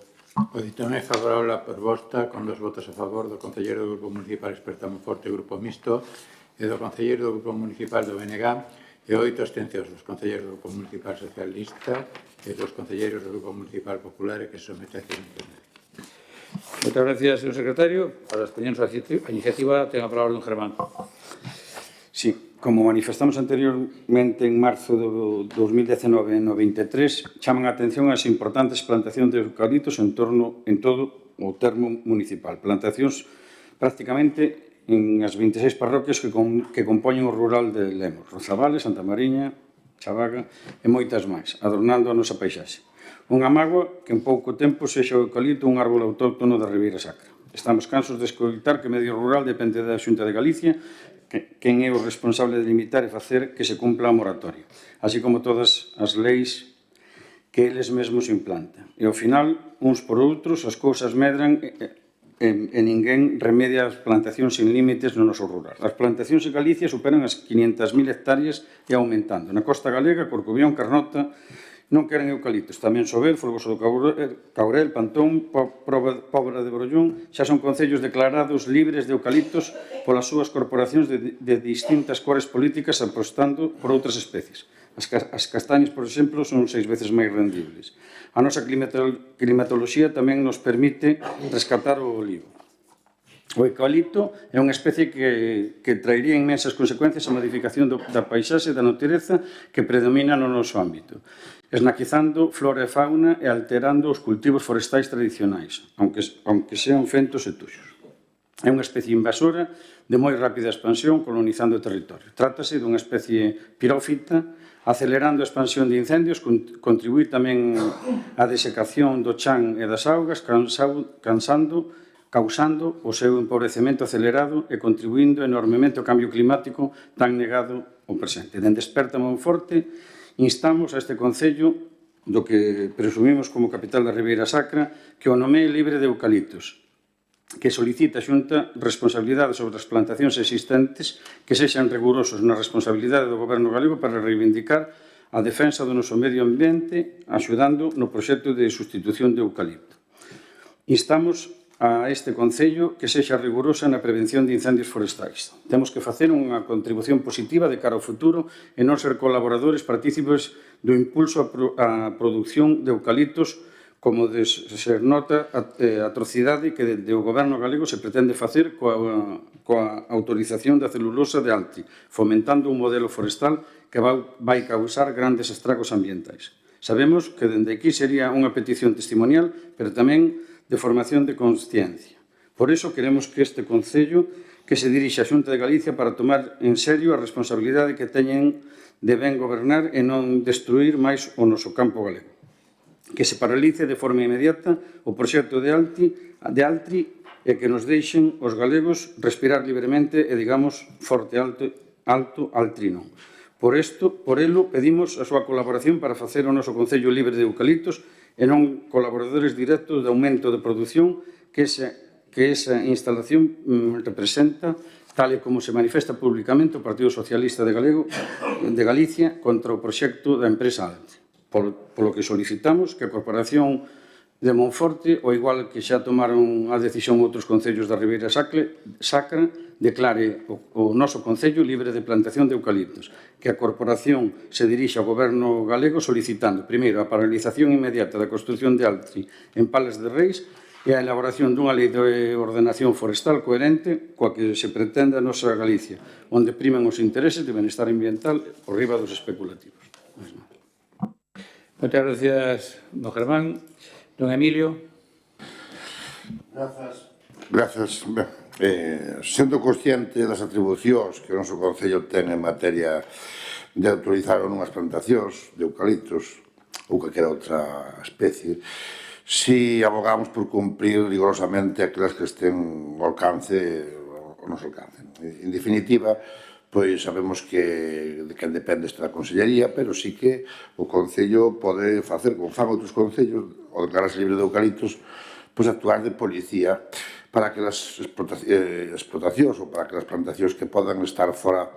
O ditame é favorable á proposta con 2 votos a favor do Concelleiro do Grupo Municipal Experta Monforte Grupo Mixto e do Concelleiro do Grupo Municipal do BNG e 8 abstencións dos Concelleiros do Grupo Municipal Socialista e dos Concelleiros do Grupo Municipal Popular e que sometecen a internet. Moitas gracias, señor secretario. Para expoñernos a iniciativa, ten a palabra don Germán. Sí, como manifestamos anteriormente en marzo do 2019 no 23, chaman a atención as importantes plantacións de eucaliptos en todo o termo municipal. Plantacións prácticamente en as 26 parroquias que compoñen o rural de Lemos, Rozavales, Santa Mariña, Chavaga e moitas máis, adornando a nosa paisaxe. Unha mágoa que en pouco tempo sexa o eucalipto un árbol autóctono da Ribeira Sacra. Estamos cansos de escoitar que o medio rural depende da Xunta de Galicia, quen é o responsable de limitar e facer que se cumpla a moratoria, así como todas as leis que eles mesmos implantan. E ao final, uns por outros, as cousas medran e ninguén remedia as plantacións sin límites no noso rural. As plantacións en Galicia superan as 500.000 hectáreas e aumentando. Na costa galega, Corcubión, Carnota, non queren eucaliptos. Tamén Sober, Folgoso do Caurel, Pantón, Pobra de Brollón, xa son concellos declarados libres de eucaliptos polas súas corporacións de distintas cores políticas apostando por outras especies. As castañas, por exemplo, son 6 veces máis rendibles. A nosa climatoloxía tamén nos permite rescatar o olivo. O eucalipto é unha especie que traería inmensas consecuencias a modificación da paisaxe e da natureza que predomina no noso ámbito, esnaquizando flora e fauna e alterando os cultivos forestais tradicionais, aunque sean fentos e tuxos. É unha especie invasora de moi rápida expansión colonizando o territorio. Trátase dunha especie pirófita, acelerando a expansión de incendios, contribuir tamén á desecación do chan e das augas, causando o seu empobrecemento acelerado e contribuindo enormemente ao cambio climático tan negado ao presente. Dende Experta Monforte, instamos a este Concello, do que presumimos como capital da Ribeira Sacra, que o nomee libre de eucaliptos, que solicita a Xunta responsabilidade sobre as plantacións existentes que sexan rigurosos na responsabilidade do Goberno galego para reivindicar a defensa do noso medio ambiente, axudando no proxecto de sustitución de eucalipto. Instamos a este Concello que sexa rigurosa na prevención de incendios forestais. Temos que facer unha contribución positiva de cara ao futuro e non ser colaboradores partícipes do impulso á produción de eucaliptos, como se nota a atrocidade que dende o Goberno galego se pretende facer coa autorización da celulosa de Altri, fomentando un modelo forestal que vai causar grandes estragos ambientais. Sabemos que dende aquí sería unha petición testimonial, pero tamén de formación de consciencia. Por iso queremos que este Concello que se dirixe á Xunta de Galicia para tomar en serio a responsabilidade que teñen de ben gobernar e non destruir máis o noso campo galego. Que se paralice de forma inmediata o proxecto de Altri e que nos deixen os galegos respirar libremente e digamos forte alto Altri non. Por elo pedimos a súa colaboración para facer o noso Concello libre de eucaliptos e non colaboradores directos de aumento de produción que esa instalación representa, tal e como se manifesta públicamente o Partido Socialista de Galicia contra o proxecto da empresa Altri. Polo que solicitamos que a Corporación de Monforte, ao igual que xa tomaron a decisión outros concellos da Ribeira Sacra, declare o noso Concello libre de plantación de eucaliptos, que a Corporación se dirixe ao Goberno galego solicitando, primeiro, a paralización inmediata da construción de Altri en Palas de Reis e a elaboración dunha lei de ordenación forestal coherente coa que se pretende a nosa Galicia, onde priman os intereses de benestar ambiental por riba dos especulativos. Moitas gracias, don Germán. Don Emilio. Grazas. Sendo consciente das atribucións que o noso Concello ten en materia de autorizar unhas plantacións de eucaliptos ou calquera outra especie, si abogamos por cumprir rigorosamente aquelas que estén ao noso alcance. En definitiva, pois sabemos que de quen depende esta Consellería, pero sí que o Concello pode facer, como fan outros concellos, ao declararse libre de eucaliptos, pois actuar de policía para que as explotacións ou para que as plantacións que podan estar fora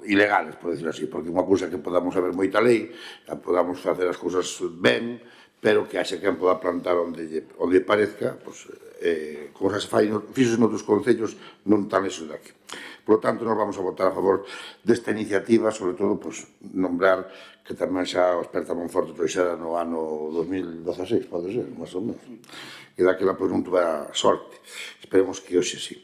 ilegales, por decirlo así, porque unha cousa que podamos haber moita lei, podamos facer as cousas ben, pero que haxe quen poda plantar onde parezca, como xa se fai fixos en outros concellos, non tan lexos daqui. Por lo tanto, nos vamos a votar a favor desta iniciativa, sobre todo, nombrar que tamén xa o Experta Monforte trouxera no ano 2016, pode ser, máis ou menos. E daquela, non tuve a sorte. Esperemos que hoxe sí.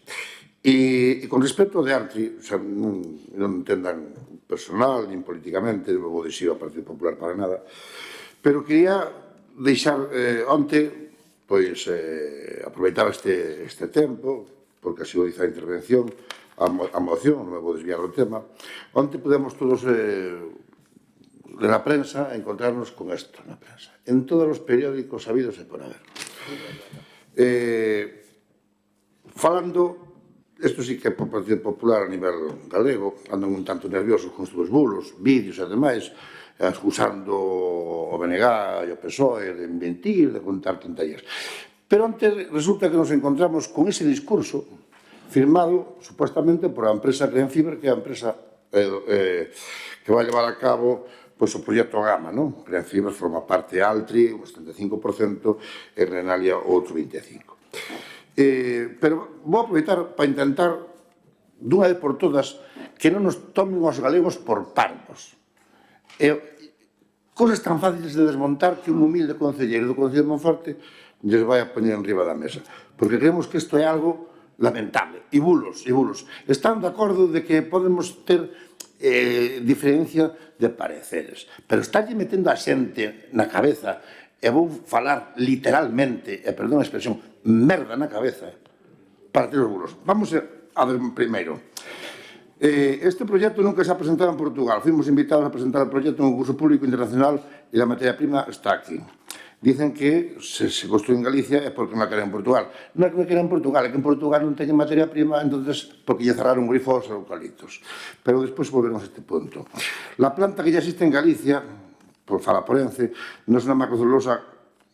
E con respecto de Artri, non entendan personal, nin políticamente, non vou dixir ao Partido Popular para nada, pero quería deixar onte, pois, aproveitar este tempo, porque así o dice a intervención, a moción, non me vou desviar do tema, onte podemos todos na prensa encontrarnos con isto na prensa, en todos os periódicos sabidos e por haber. Falando, isto sí que é por Partido Popular a nivel galego, andan un tanto nerviosos con estes bulos, vídeos e demais, acusando o BNG e o PSOE de mentir, de contar tonterías. Pero antes resulta que nos encontramos con ese discurso firmado supuestamente por a empresa Grenfiber, que é a empresa que vai levar a cabo pois o proxecto Gama, non? Grenfiber forma parte Altri, un 75%, e Renalia outro 25%. Pero vou aproveitar para intentar, dunha vez por todas, que non nos tomen os galegos por parvos. Cosas tan fáciles de desmontar que un humilde concelleiro do Concello de Monforte lles vai a poñer en riba da mesa. Porque creemos que isto é algo lamentable. E bulos, e bulos. Están de acordo de que podemos ter diferencia de pareceres, pero estálle metendo a xente na cabeza, e vou falar literalmente, e perdón a expresión, merda na cabeza, para ter os bulos. Vamos a ver primeiro. Este proxecto nunca se ha presentado en Portugal. Fuimos invitados a presentar el proxecto en un concurso público internacional e la materia prima está aquí. Dicen que se construye en Galicia é porque non a queren en Portugal. Non é que non a queren en Portugal, é que en Portugal non teñen materia prima, entonces porque lle cerraron un grifo aos eucaliptos. Pero despois volveremos a este punto. La planta que ya existe en Galicia, por Falaporense, non é unha macrocelulosa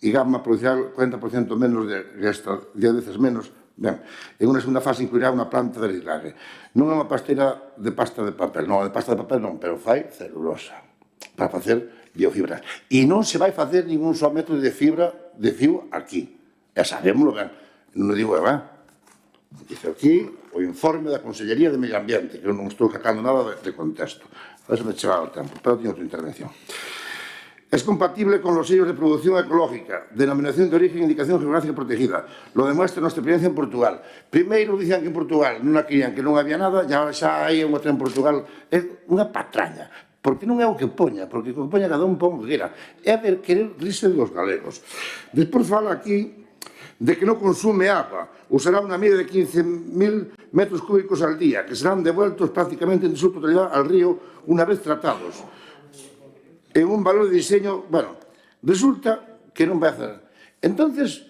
e Gama producirá 40% menos de esta, 10 veces menos. Ben, en unha segunda fase incluirá unha planta de reciclaje. Non é unha pasteira de pasta de papel, non, de pasta de papel non, pero fai celulosa para facer biofibras. E non se vai facer ningún só metro de fibra de fio aquí. E sabémoslo ben. Non digo, dice aquí o informe da Consellería de Medio Ambiente, que eu non estou sacando nada de contexto. A ver se me chegaba o tempo, pero teño outra intervención. Es compatible con los sellos de producción ecológica, denominación de origen e indicación geográfica protegida. Lo demuestra nuestra experiencia en Portugal. Primeiro dicían que en Portugal non a querían, que non había nada, e agora xa hai outra en Portugal. É unha patraña. Porque non é o que poña, porque o que poña cada un pon o que quera. É a ver, querer rirse dos galegos. Despois fala aquí de que non consume agua. Usará unha media de 15.000 metros cúbicos al día, que serán devueltos prácticamente en su totalidad al río una vez tratados. En un valor de diseño, bueno, resulta que non vai hacer. Entonces,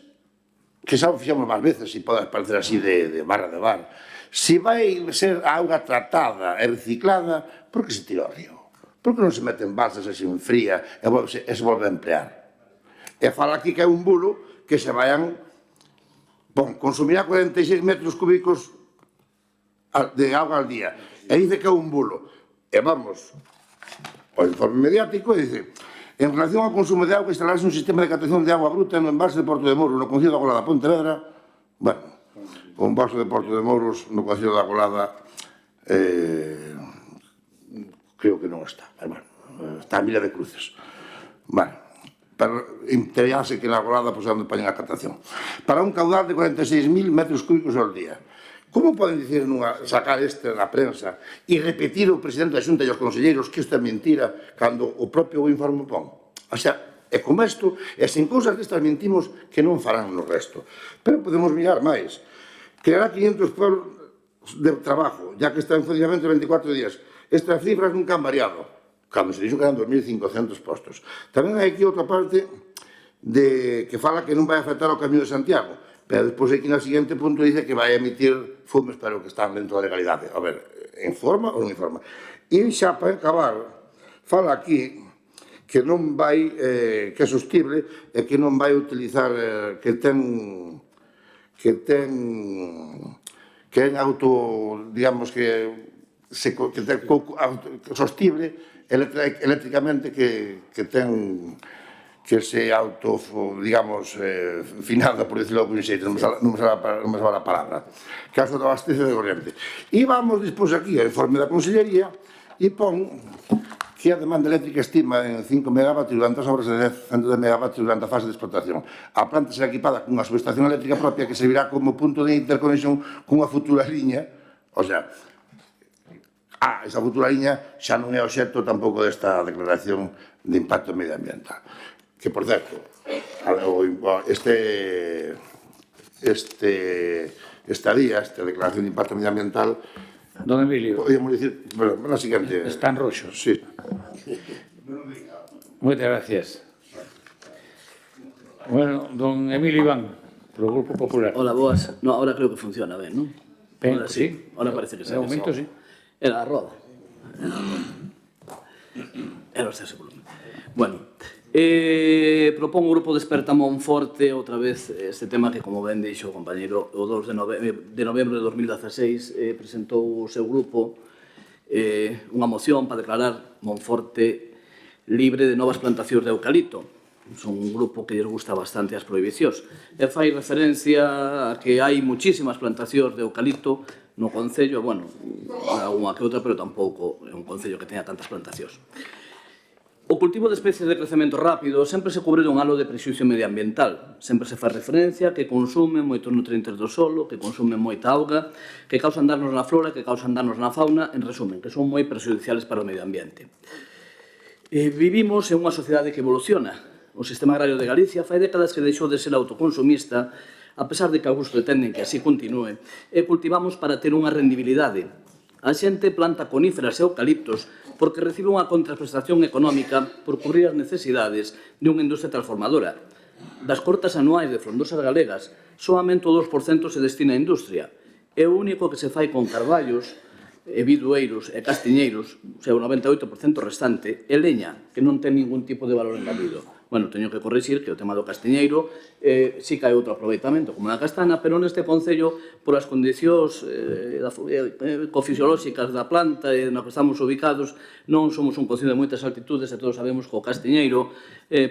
que xa o fixamos máis veces, se pode parecer así de barra de bar, se vai ser auga tratada e reciclada, por que se tira ao río? Por que non se mete en balsas e se enfría e se volve a emplear? E fala aquí que é un bulo que se vayan, consumirá 46 metros cúbicos de auga al día. E dice que é un bulo. E vamos o informe mediático e dice: en relación ao consumo de auga, instalarse un sistema de captación de agua bruta no embalse de Porto de Mouros, no Concello da Golada, Pontevedra. Bueno, o embalse de Porto de Mouros no Concello da Golada creo que non está. Bueno, está en Vila de Cruces. Bueno, pero interese que na Golada pues, onde poñen a captación. Para un caudal de 46.000 metros cúbicos ao día. Como poden dicir sacar este na prensa e repetir o presidente da Xunta e os conselleiros que isto é mentira cando o propio informe pon? O sea, e como isto, e sen cousas destas mentimos que non farán no resto. Pero podemos mirar máis. Creará 500 pueblos de trabajo, ya que está en funcionamento 24 días. Estas cifras nunca han variado, cando se dixo que eran 2.500 postos. Tamén hai aquí outra parte que fala que non vai afectar ao Camiño de Santiago. Pero despois aquí no siguiente punto dice que vai emitir fumes para o que están dentro da legalidade. A ver, informa ou non informa? E xa para acabar, fala aquí que non vai, que é sostible e que non vai utilizar, que ten auto, digamos que ten sostible eléctricamente que ten que se auto, digamos, finada, por decirlo de algum xeito, non me sale a palabra, que autoabastece de corriente. E vamos despois aquí ao informe da Consellería e pon que que a demanda eléctrica estima en 5 megavatios durante as obras de 110 megavatios durante a fase de explotación. A planta será equipada cunha subestación eléctrica propia que servirá como punto de interconexión cunha futura liña, o sea, esa futura liña xa non é obxecto tampouco desta declaración de impacto medioambiental. Que, por certo, esta declaración de impacto medioambiental, Don Emilio. podríamos dicir, bueno, na seguinte... Está en roxo. Sí. Moitas gracias. Bueno, don Emilio Iván, pro Grupo Popular. Hola, boas. No, ahora creo que funciona ben, non? Ben, Ahora sí. Ahora parece que De momento, sí. Era a roda. Era o exceso de volumen. Bueno, propón o Grupo Desperta Monforte outra vez este tema que, como ben dixo o compañeiro, o 2 de novembro de 2016 presentou o seu grupo unha moción para declarar Monforte libre de novas plantacións de eucalipto. Son un grupo que lles gusta bastante as prohibicións. E fai referencia a que hai muchísimas plantacións de eucalipto no Concello, bueno, unha que outra, pero tampouco é un Concello que teña tantas plantacións. O cultivo de especies de crecemento rápido sempre se cubre dun halo de prexuízo medioambiental. Sempre se faz referencia que consumen moitos nutrientes do solo, que consumen moita auga, que causan danos na flora, que causan danos na fauna, en resumen, que son moi prexudiciales para o medio ambiente. Vivimos en unha sociedade que evoluciona. O sistema agrario de Galicia fai décadas que deixou de ser autoconsumista, a pesar de que algúns pretenden que así continúe, e cultivamos para ter unha rendibilidade. A xente planta coníferas e eucaliptos porque recibe unha contraprestación económica por cubrir as necesidades de unha industria transformadora. Das cortas anuais de frondosas galegas, solamente o 2% se destina á industria. É o único que se fai con carballos, bidueiros e castiñeiros, o sea, o 98% restante, e leña, que non ten ningún tipo de valor engadido. Bueno, teño que corrixir que o tema do castiñeiro sí que hai outro aproveitamento, como na castana, pero neste Concello, por as condicións ecofisiolóxicas da planta e na que estamos ubicados, non somos un Concello de moitas altitudes e todos sabemos que o castiñeiro,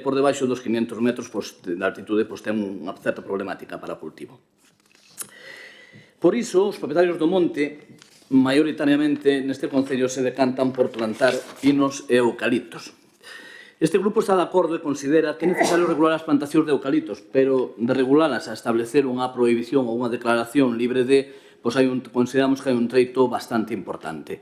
por debaixo dos 500 metros de altitude, ten unha certa problemática para o cultivo. Por iso, os propietarios do monte, maioritariamente neste Concello, se decantan por plantar pinos e eucaliptos. Este grupo está de acordo e considera que é necesario regular as plantacións de eucaliptos, pero de regulalas a establecer unha prohibición ou unha declaración libre de, consideramos que hai un treito bastante importante.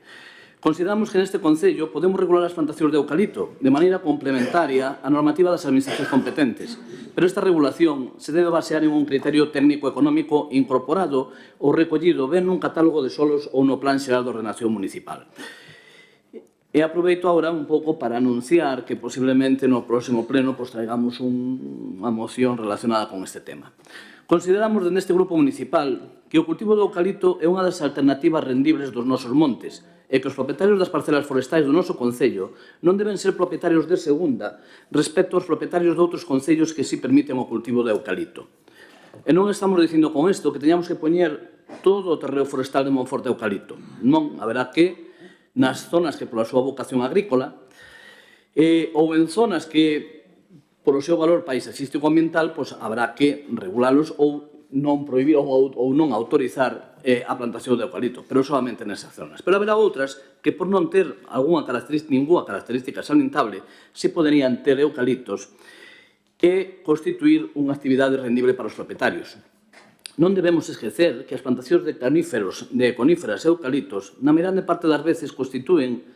Consideramos que neste Concello podemos regular as plantacións de eucalipto de maneira complementaria á normativa das administracións competentes, pero esta regulación se debe basear en un criterio técnico-económico incorporado ou recollido ben nun catálogo de solos ou no Plan Xeral de Ordenación Municipal. E aproveito agora un pouco para anunciar que posiblemente no próximo pleno traigamos unha moción relacionada con este tema. Consideramos dende este grupo municipal que o cultivo do eucalipto é unha das alternativas rendibles dos nosos montes e que os propietarios das parcelas forestais do noso Concello non deben ser propietarios de segunda respecto aos propietarios de outros concellos que si permiten o cultivo do eucalipto. E non estamos dicindo con isto que teñamos que poñer todo o terreo forestal de Monforte eucalipto. Non, haberá que nas zonas que pola súa vocación agrícola ou en zonas que polo seu valor paisaxístico ambiental habrá que regulalos ou non prohibir ou non autorizar a plantación de eucalipto, pero solamente nesas zonas. Pero haberá outras que por non ter ninguna característica salientable se poderían ter eucaliptos e constituir unha actividade rendible para os propietarios. Non debemos esquecer que as plantacións de coníferas e eucaliptos na grande parte das veces constitúen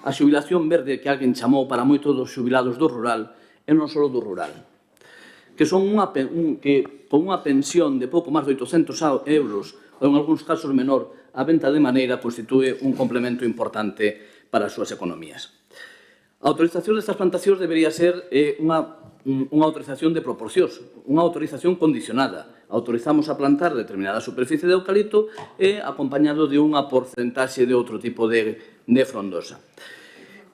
a xubilación verde que alguén chamou para moitos dos xubilados do rural e non só do rural, que son con unha pensión de pouco máis de 800 euros ou en algúns casos menor, a venta de maneira constitúe un complemento importante para as súas economías. A autorización destas plantacións debería ser unha autorización de proporcións, unha autorización condicionada. Autorizamos a plantar determinada superficie de eucalipto e acompañado de unha porcentaxe de outro tipo de frondosa.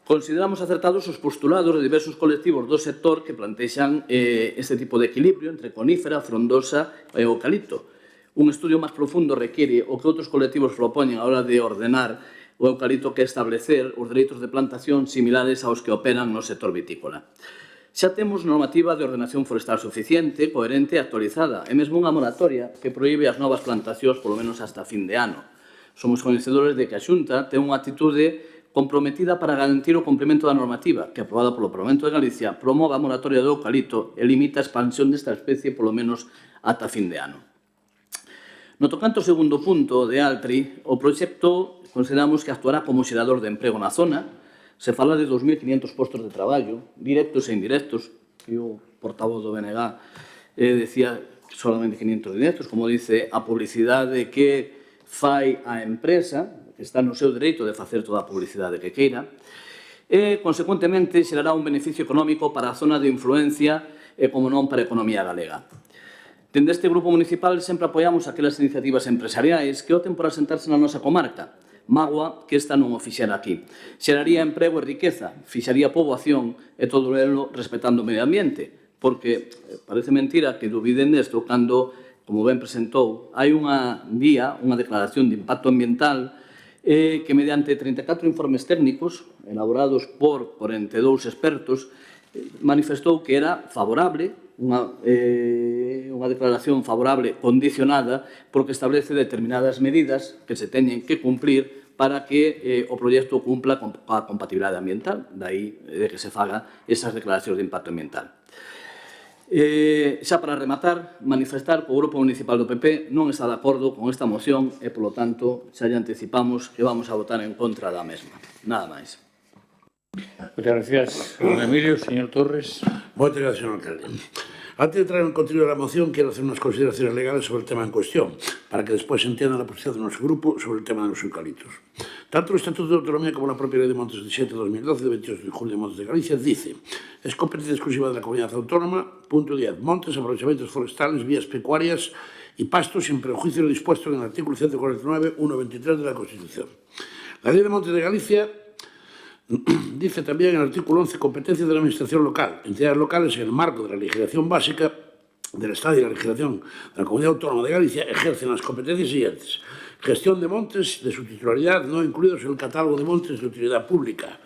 Consideramos acertados os postulados de diversos colectivos do sector que plantexan este tipo de equilibrio entre conífera, frondosa e eucalipto. Un estudio máis profundo requiere o que outros colectivos propoñen a hora de ordenar o eucalipto que establecer os dereitos de plantación similares aos que operan no sector vitícola. Xa temos normativa de ordenación forestal suficiente, coherente e actualizada, e mesmo unha moratoria que prohíbe as novas plantacións polo menos hasta fin de ano. Somos coñecedores de que a Xunta ten unha actitude comprometida para garantir o cumprimento da normativa que, aprobada polo Parlamento de Galicia, promove a moratoria do eucalipto e limita a expansión desta especie polo menos ata fin de ano. No tocante ao segundo punto de Altri, o proxecto consideramos que actuará como xerador de emprego na zona. Se fala de 2.500 postos de traballo, directos e indirectos, que o portavoz do BNG decía solamente 500 directos, como dice a publicidade que fai a empresa, que está no seu dereito de facer toda a publicidade que queira, e, consecuentemente, xerará un beneficio económico para a zona de influencia e, como non, para a economía galega. Dende este grupo municipal sempre apoiamos aquelas iniciativas empresariais que opten por asentarse na nosa comarca, mágoa que esta non o fixera aquí. Xeraría emprego e riqueza, fixaría poboación e todo elo respetando o medio ambiente, porque parece mentira que dubiden desto cando, como ben presentou, hai unha guía, unha declaración de impacto ambiental que mediante 34 informes técnicos elaborados por 42 expertos manifestou que era favorable, unha declaración favorable condicionada porque establece determinadas medidas que se teñen que cumplir para que o proxecto cumpla a compatibilidade ambiental, dai de que se faga esas declaracións de impacto ambiental. Xa para rematar, manifestar que o Grupo Municipal do PP non está de acordo con esta moción e, polo tanto, xa lle anticipamos que vamos a votar en contra da mesma. Nada máis. Muchas gracias, don Emilio. Señor Torres. Moitas gracias, señor alcalde. Antes de traer un contenido de la moción, quiero hacer unas consideraciones legales sobre el tema en cuestión, para que después se entienda la posición de nuestro grupo sobre el tema de los eucaliptos. Tanto el Estatuto de Autonomía como la propia Ley de Montes de 7/2012, de 28 de julio de Montes de Galicia, dice: es competencia exclusiva de la Comunidad Autónoma, punto 10, montes, aprovechamientos forestales, vías pecuarias y pastos sin prejuicio de lo dispuesto en el artículo 149, 1.23 de la Constitución. La Ley de Montes de Galicia dice también en el artículo 11 competencia de la Administración local, entidades locales en el marco de la legislación básica del Estado y la legislación de la Comunidad Autónoma de Galicia ejercen las competencias siguientes: gestión de montes de su titularidad no incluidos en el catálogo de montes de utilidad pública.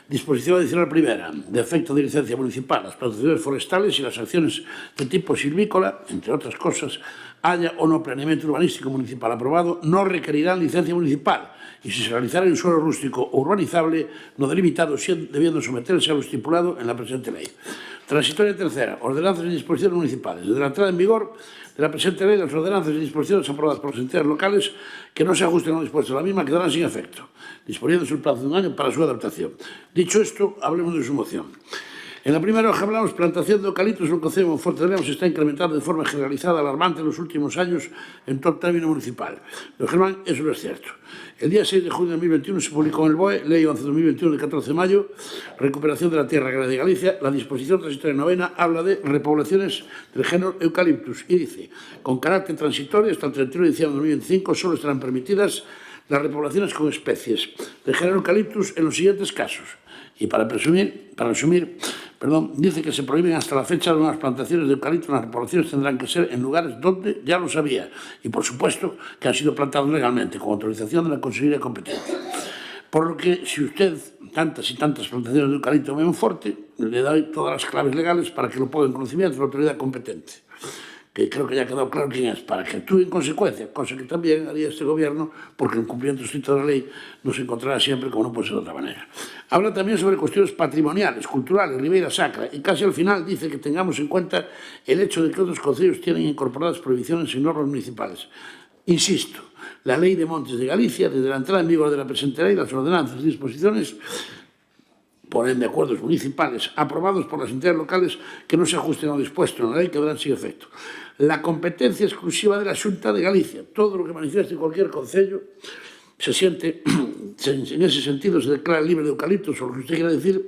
Disposición adicional primera, de efecto de licencia municipal, las plantaciones forestales y las acciones de tipo silvícola, entre otras cosas, haya o no planeamiento urbanístico municipal aprobado, no requerirán licencia municipal y si se realizara en suelo rústico o urbanizable, no delimitado, debiendo someterse a lo estipulado en la presente ley. Transitoria tercera, ordenanzas y disposiciones municipales. Desde la entrada en vigor de la presente ley, las ordenanzas y disposiciones aprobadas por las entidades locales que no se ajusten a lo dispuesto de la misma quedarán sin efecto, disponiéndose el plazo de un año para su adaptación. Dicho esto, hablemos de su moción. En la primera hoja hablamos plantación de eucaliptos en el concello de Monforte de Lemos se está incrementando de forma generalizada, alarmante en los últimos años en todo el término municipal. Pero, Germán, eso no es cierto. El día 6 de junio de 2021 se publicó en el BOE, Ley 11/2021 de 14 de mayo, recuperación de la tierra agraria de Galicia. La disposición transitoria novena habla de repoblaciones del género Eucalyptus y dice: con carácter transitorio hasta el 31 de diciembre de 2025 solo estarán permitidas las repoblaciones con especies del género Eucalyptus en los siguientes casos. Y para resumir, dice que se prohíben hasta la fecha de unas plantaciones de eucalipto. Las repoblaciones tendrán que ser en lugares donde ya lo sabía y, por supuesto, que han sido plantados legalmente, con autorización de la Consejería competente. Por lo que, si usted, tantas y tantas plantaciones de eucalipto en Monforte, le doy todas las claves legales para que lo ponga en conocimiento de la autoridad competente, que creo que ya ha quedado claro quién es, para que actúe en consecuencia, cosa que también haría este gobierno, porque en cumplimiento estricto de la ley no se encontrará siempre, como no puede ser de otra manera. Habla también sobre cuestiones patrimoniales, culturales, Ribeira Sacra, y casi al final dice que tengamos en cuenta el hecho de que otros concellos tienen incorporadas prohibiciones y normas municipales. Insisto, la Ley de Montes de Galicia, desde la entrada en vigor de la presente ley, las ordenanzas y disposiciones ponen de acuerdos municipales aprobados por las entidades locales que no se ajusten a lo dispuesto en la ley quedarán sin efecto. La competencia exclusiva de la Xunta de Galicia. Todo lo que manifieste cualquier concello se siente, en ese sentido, se declara libre de eucaliptos, o lo que usted quiera decir,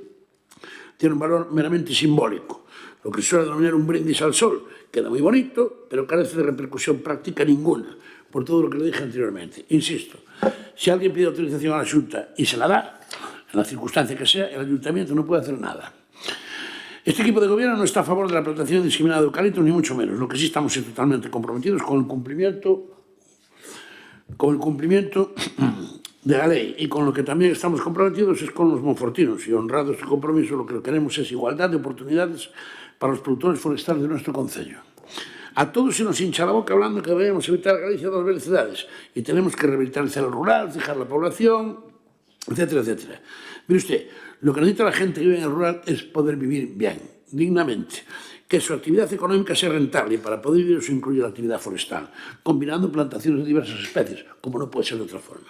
tiene un valor meramente simbólico. Lo que se suele denominar un brindis al sol queda muy bonito, pero carece de repercusión práctica ninguna, por todo lo que le dije anteriormente. Insisto, si alguien pide autorización a la Xunta y se la da, en la circunstancia que sea, el ayuntamiento no puede hacer nada. Este equipo de gobierno no está a favor de la plantación indiscriminada de eucaliptos, ni mucho menos. Lo que sí estamos totalmente comprometidos con el cumplimiento de la ley, y con lo que también estamos comprometidos es con los monfortinos, y honrado este compromiso, lo que queremos es igualdad de oportunidades para los productores forestales de nuestro concello. A todos se nos hincha la boca hablando que deberíamos evitar Galicia dos velocidades y tenemos que revitalizar el rural, fijar la población, etcétera, etcétera. Mire usted, lo que necesita la gente que vive en el rural es poder vivir bien, dignamente, que su actividad económica sea rentable y para poder vivir eso incluye la actividad forestal, combinando plantaciones de diversas especies, como no puede ser de otra forma.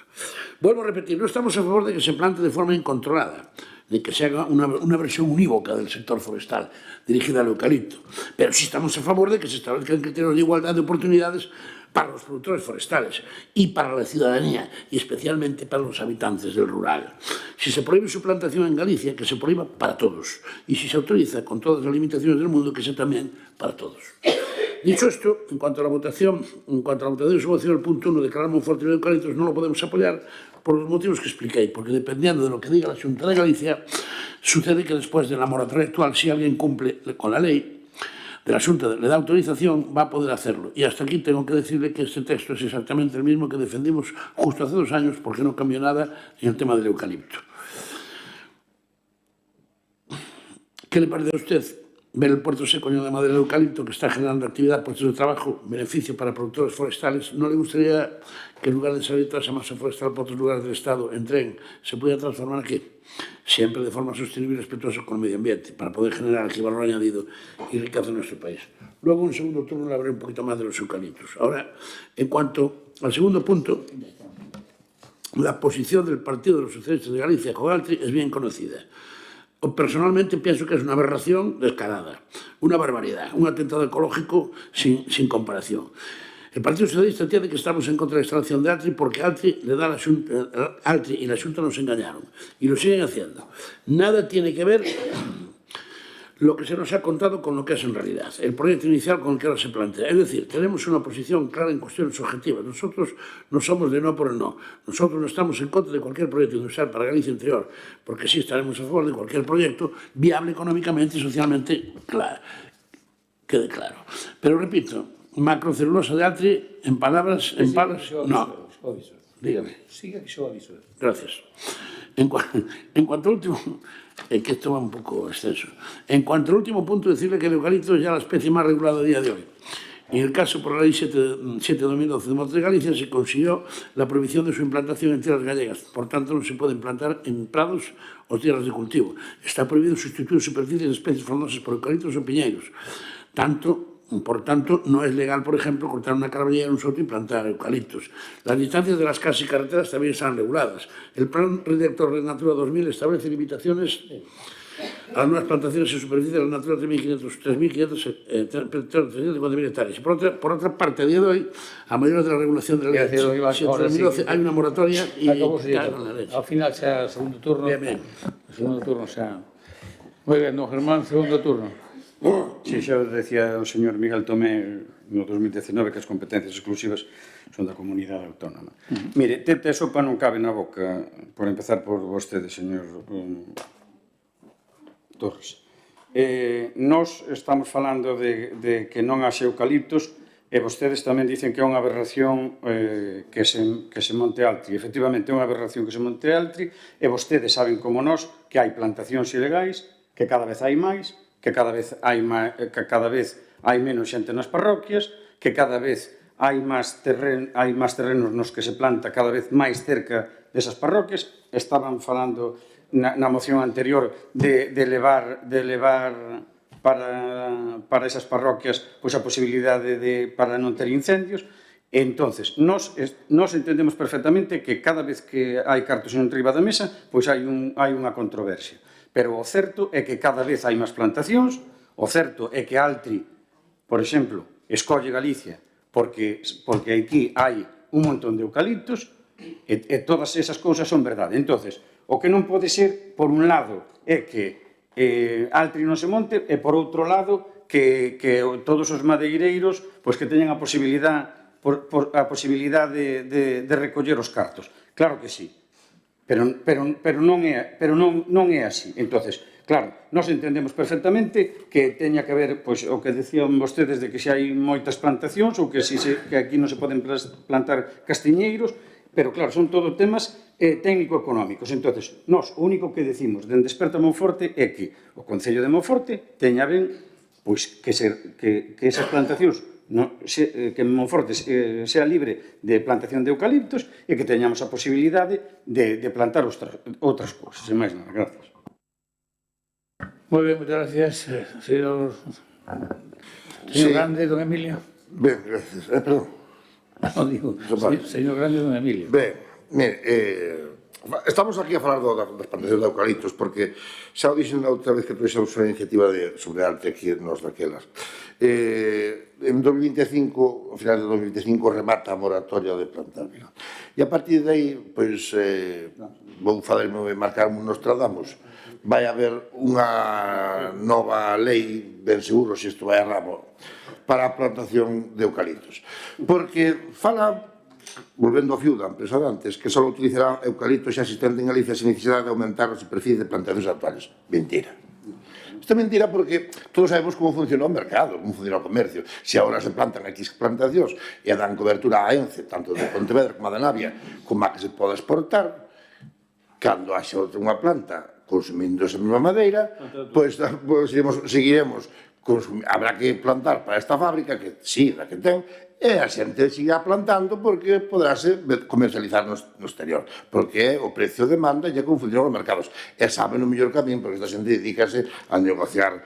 Vuelvo a repetir, no estamos a favor de que se plante de forma incontrolada, de que se haga una versión unívoca del sector forestal dirigida al eucalipto, pero sí estamos a favor de que se establezcan criterios de igualdad de oportunidades para los productores forestales y para la ciudadanía, y especialmente para los habitantes del rural. Si se prohíbe su plantación en Galicia, que se prohíba para todos, y si se autoriza con todas las limitaciones del mundo, que sea también para todos. Dicho esto, en cuanto a la votación de su moción, el punto 1, declarar Monforte de eucaliptos, no lo podemos apoyar por los motivos que expliqué, porque dependiendo de lo que diga la Xunta de Galicia, sucede que después de la moratoria actual, si alguien cumple con la ley, de la Xunta le da autorización, va a poder hacerlo. Y hasta aquí tengo que decirle que este texto es exactamente el mismo que defendimos justo hace 2 años, porque no cambió nada en el tema del eucalipto. ¿Qué le parece a usted ver el puerto seco lleno de madera de eucalipto que está generando actividad, puestos de trabajo, beneficio para productores forestales? ¿No le gustaría que en lugar de salir toda esa masa forestal por otros lugares del Estado en tren, se pudiera transformar aquí? Siempre de forma sostenible y respetuosa con el medio ambiente, para poder generar aquí valor añadido y riqueza en nuestro país. Luego, en un segundo turno, le hablaré un poquito más de los eucaliptos. Ahora, en cuanto al segundo punto, la posición del Partido de los Socialistas de Galicia con Altri es bien conocida. Personalmente pienso que es una aberración descarada, una barbaridad, un atentado ecológico sin comparación. El Partido Socialista entiende que estamos en contra de la instalación de Altri porque Altri y la Xunta nos engañaron y lo siguen haciendo. Nada tiene que ver lo que se nos ha contado con lo que es en realidad, el proyecto inicial con el que ahora se plantea. Es decir, tenemos una posición clara en cuestiones objetivas. Nosotros no somos de no por el no. Nosotros no estamos en contra de cualquier proyecto industrial para Galicia Interior, porque sí estaremos a favor de cualquier proyecto viable económicamente y socialmente, claro, quede claro. Pero repito, macrocelulosa de Altri, en palabras, no. Dígame. Siga que yo aviso. Gracias. En cuanto al último, que esto va un poco extenso. En cuanto al último punto, decirle que el eucalipto es ya la especie más regulada a día de hoy. En el caso, por la Ley 7/2012 de Montes de Galicia, se consiguió la prohibición de su implantación en tierras gallegas. Por tanto, no se puede implantar en prados o tierras de cultivo. Está prohibido sustituir superficies de especies frondosas por eucaliptos o piñeiros. Por tanto, no es legal, por ejemplo, cortar una carballera en un soto y plantar eucaliptos. Las distancias de las casas y carreteras también están reguladas. El Plan Director de Natura 2000 establece limitaciones a las nuevas plantaciones en superficie de la Natura 3.550 hectáreas. Por otra parte, a día de hoy, a mayores de la regulación de la Ley 2012, hay una moratoria y al final sea segundo turno. Bien. El segundo turno sea... Muy bien, don Germán, segundo turno. Sí, xa decía o señor Miguel Tomé no 2019 que as competencias exclusivas son da comunidade autónoma. Mire, tete a sopa non cabe na boca, por empezar por vostede, señor Torres. Nós estamos falando de que non haxe eucaliptos e vostedes tamén dicen que é unha aberración que se monte Altri. Efectivamente, é unha aberración que se monte Altri e vostedes saben como nós que hai plantacións ilegais, que cada vez hai máis, que cada vez hai menos xente nas parroquias, que cada vez hai máis terrenos nos que se planta cada vez máis cerca desas parroquias. Estaban falando na moción anterior de levar para esas parroquias pois a posibilidade para non ter incendios. Entonces, nós entendemos perfectamente que cada vez que hai cartos en riba da mesa, pois hai unha controversia. Pero o certo é que cada vez hai máis plantacións, o certo é que Altri, por exemplo, escolle Galicia porque aquí hai un montón de eucaliptos e todas esas cousas son verdade. Entonces, o que non pode ser, por un lado, é que Altri non se monte e, por outro lado, que todos os madeireiros pois que teñan a posibilidade de recoller os cartos. Claro que sí. Pero non é así. Entonces, claro, nós entendemos perfectamente que teña que haber, pois, o que decían vostedes de que se hai moitas plantacións ou que aquí non se poden plantar castiñeiros, pero claro, son todo temas técnico-económicos. Entonces, nós o único que decimos dende Desperta Monforte é que o Concello de Monforte teña ben pois, que esas plantacións que Monforte sea libre de plantación de eucaliptos e que teñamos a posibilidade de plantar outras cousas. E máis nada, gracias. Moi ben, moitas gracias, señor Grande, don Emilio. Ben, gracias. Perdón. Non digo, señor Grande, don Emilio. Ben, mire, estamos aquí a falar das plantacións de eucaliptos porque xa o dixen outra vez que trouxemos unha iniciativa sobre arte aquí nos daquelas. En 2025, ao final de 2025, remata a moratoria de plantar. E a partir de aí, pois, vou marcarme un Nostradamus. Vai haber unha nova lei, ben seguro, se isto vai a ramo, para a plantación de eucaliptos. Porque fala, volvendo ao fío da empresa de antes, que só utilizará eucaliptos xa existente en Galicia sin necesidade de aumentar a superficie de plantacións actuales. Mentira. Isto é mentira porque todos sabemos como funciona o mercado, como funciona o comercio. Se agora se plantan X plantacións e dan cobertura a ENCE, tanto de Pontevedra como a de Navia, como a que se pode exportar, cando haxa unha planta consumindo esa mesma madeira, pois seguiremos habrá que plantar para esta fábrica, que sí, da que ten, e a xente siga plantando porque poderase comercializar no exterior, porque o precio de demanda e como funcionan os mercados. E saben o mellor camín, porque esta xente dedícase a negociar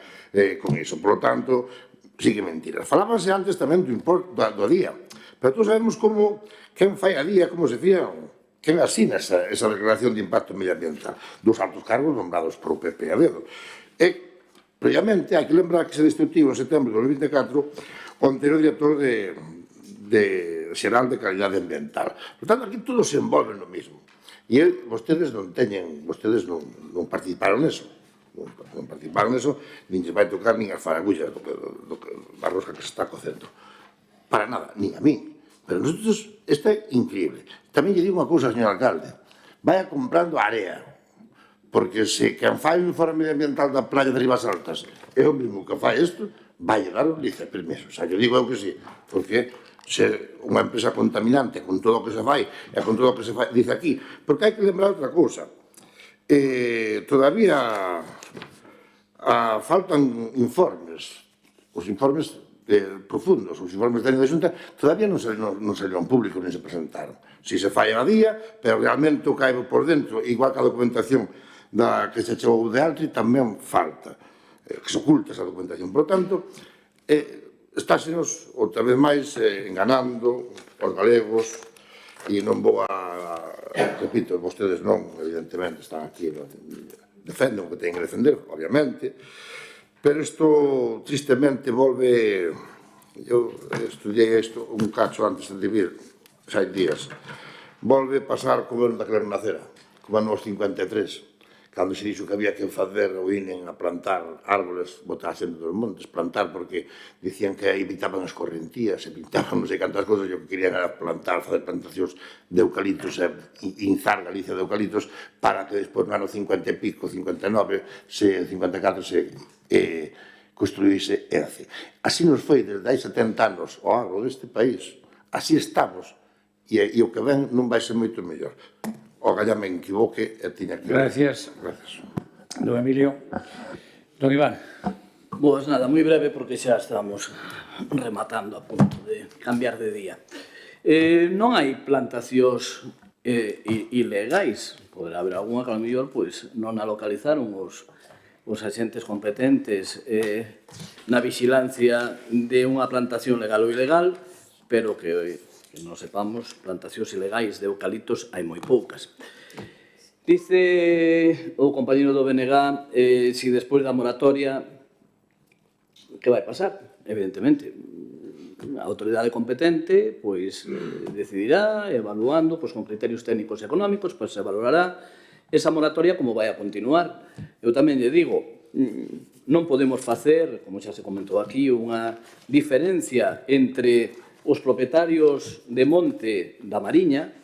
con iso. Por lo tanto, sí que mentiras. Falábase antes tamén do importe do día, pero todos sabemos como quen fai a día, como se fía, quen asina esa declaración de impacto medioambiental dos altos cargos nombrados por o PP a dedo. E, previamente, hai que lembrar que se destituiu en setembro de 2024 o anterior director xeral de calidade ambiental. Por tanto, aquí todo se envolve no mismo. E vostedes non participaron neso. Non participaron neso, nin se vai tocar nin as faragullas da rosca que se está cocendo. Para nada, nin a mí. Pero nosotros, isto é increíble. Tamén lle digo unha cousa, señor alcalde. Vaya comprando area. Porque se quen fai o informe medioambiental da playa de Ribas Altas é o mesmo que fai isto, vai dar un lice permiso. O sea, yo digo eu que sí. Porque se unha empresa contaminante con todo o que se fai e con todo o que se dice aquí. Porque hai que lembrar outra cousa. Todavía faltan informes. Os informes profundos, os informes técnicos da Xunta todavía non salieron públicos nem se presentaron. Si se falla a día, pero realmente o que hai por dentro, igual que a documentación que se chegou de Altri, tamén falta, que se oculta esa documentación. Por lo tanto, estásenos outra vez máis enganando os galegos e non vou a, repito, vostedes non, evidentemente, están aquí, defenden o que teñen que defender, obviamente, pero isto, tristemente, volve... Eu estudiei isto un cacho antes de vir, 6 días. Volve pasar como en daquela nacera, como nos 53, cando se dixo que había que fazer o INEN a plantar árboles, botar xente dos montes, plantar, porque dicían que evitaban as correntías, e pintaban non sei cantas cousas, e o que querían era plantar, facer plantacións de eucaliptos, e inzar Galicia de eucaliptos, para que despois no ano 50 e pico, 59, 54, se construíse ENCE. Así nos foi desde hai 70 anos ao agro deste país, así estamos, e o que ven non vai ser moito mellor. Ojalá me equivoque e tiña que... Gracias. Don Emilio. Don Iván. Boas, nada, moi breve porque xa estamos rematando a punto de cambiar de día. Non hai plantacións ilegais. Poderá haber alguna que a lo mellor non a localizaron os agentes competentes na vixilancia de unha plantación legal ou ilegal, pero que non sepamos, plantacións ilegais de eucaliptos hai moi poucas. Dice o compañero do BNG si despois da moratoria que vai pasar? Evidentemente, a autoridade competente decidirá, evaluando con criterios técnicos e económicos, se valorará esa moratoria como vai a continuar. Eu tamén lle digo, non podemos facer, como xa se comentou aquí, unha diferencia entre os propietarios de monte da Mariña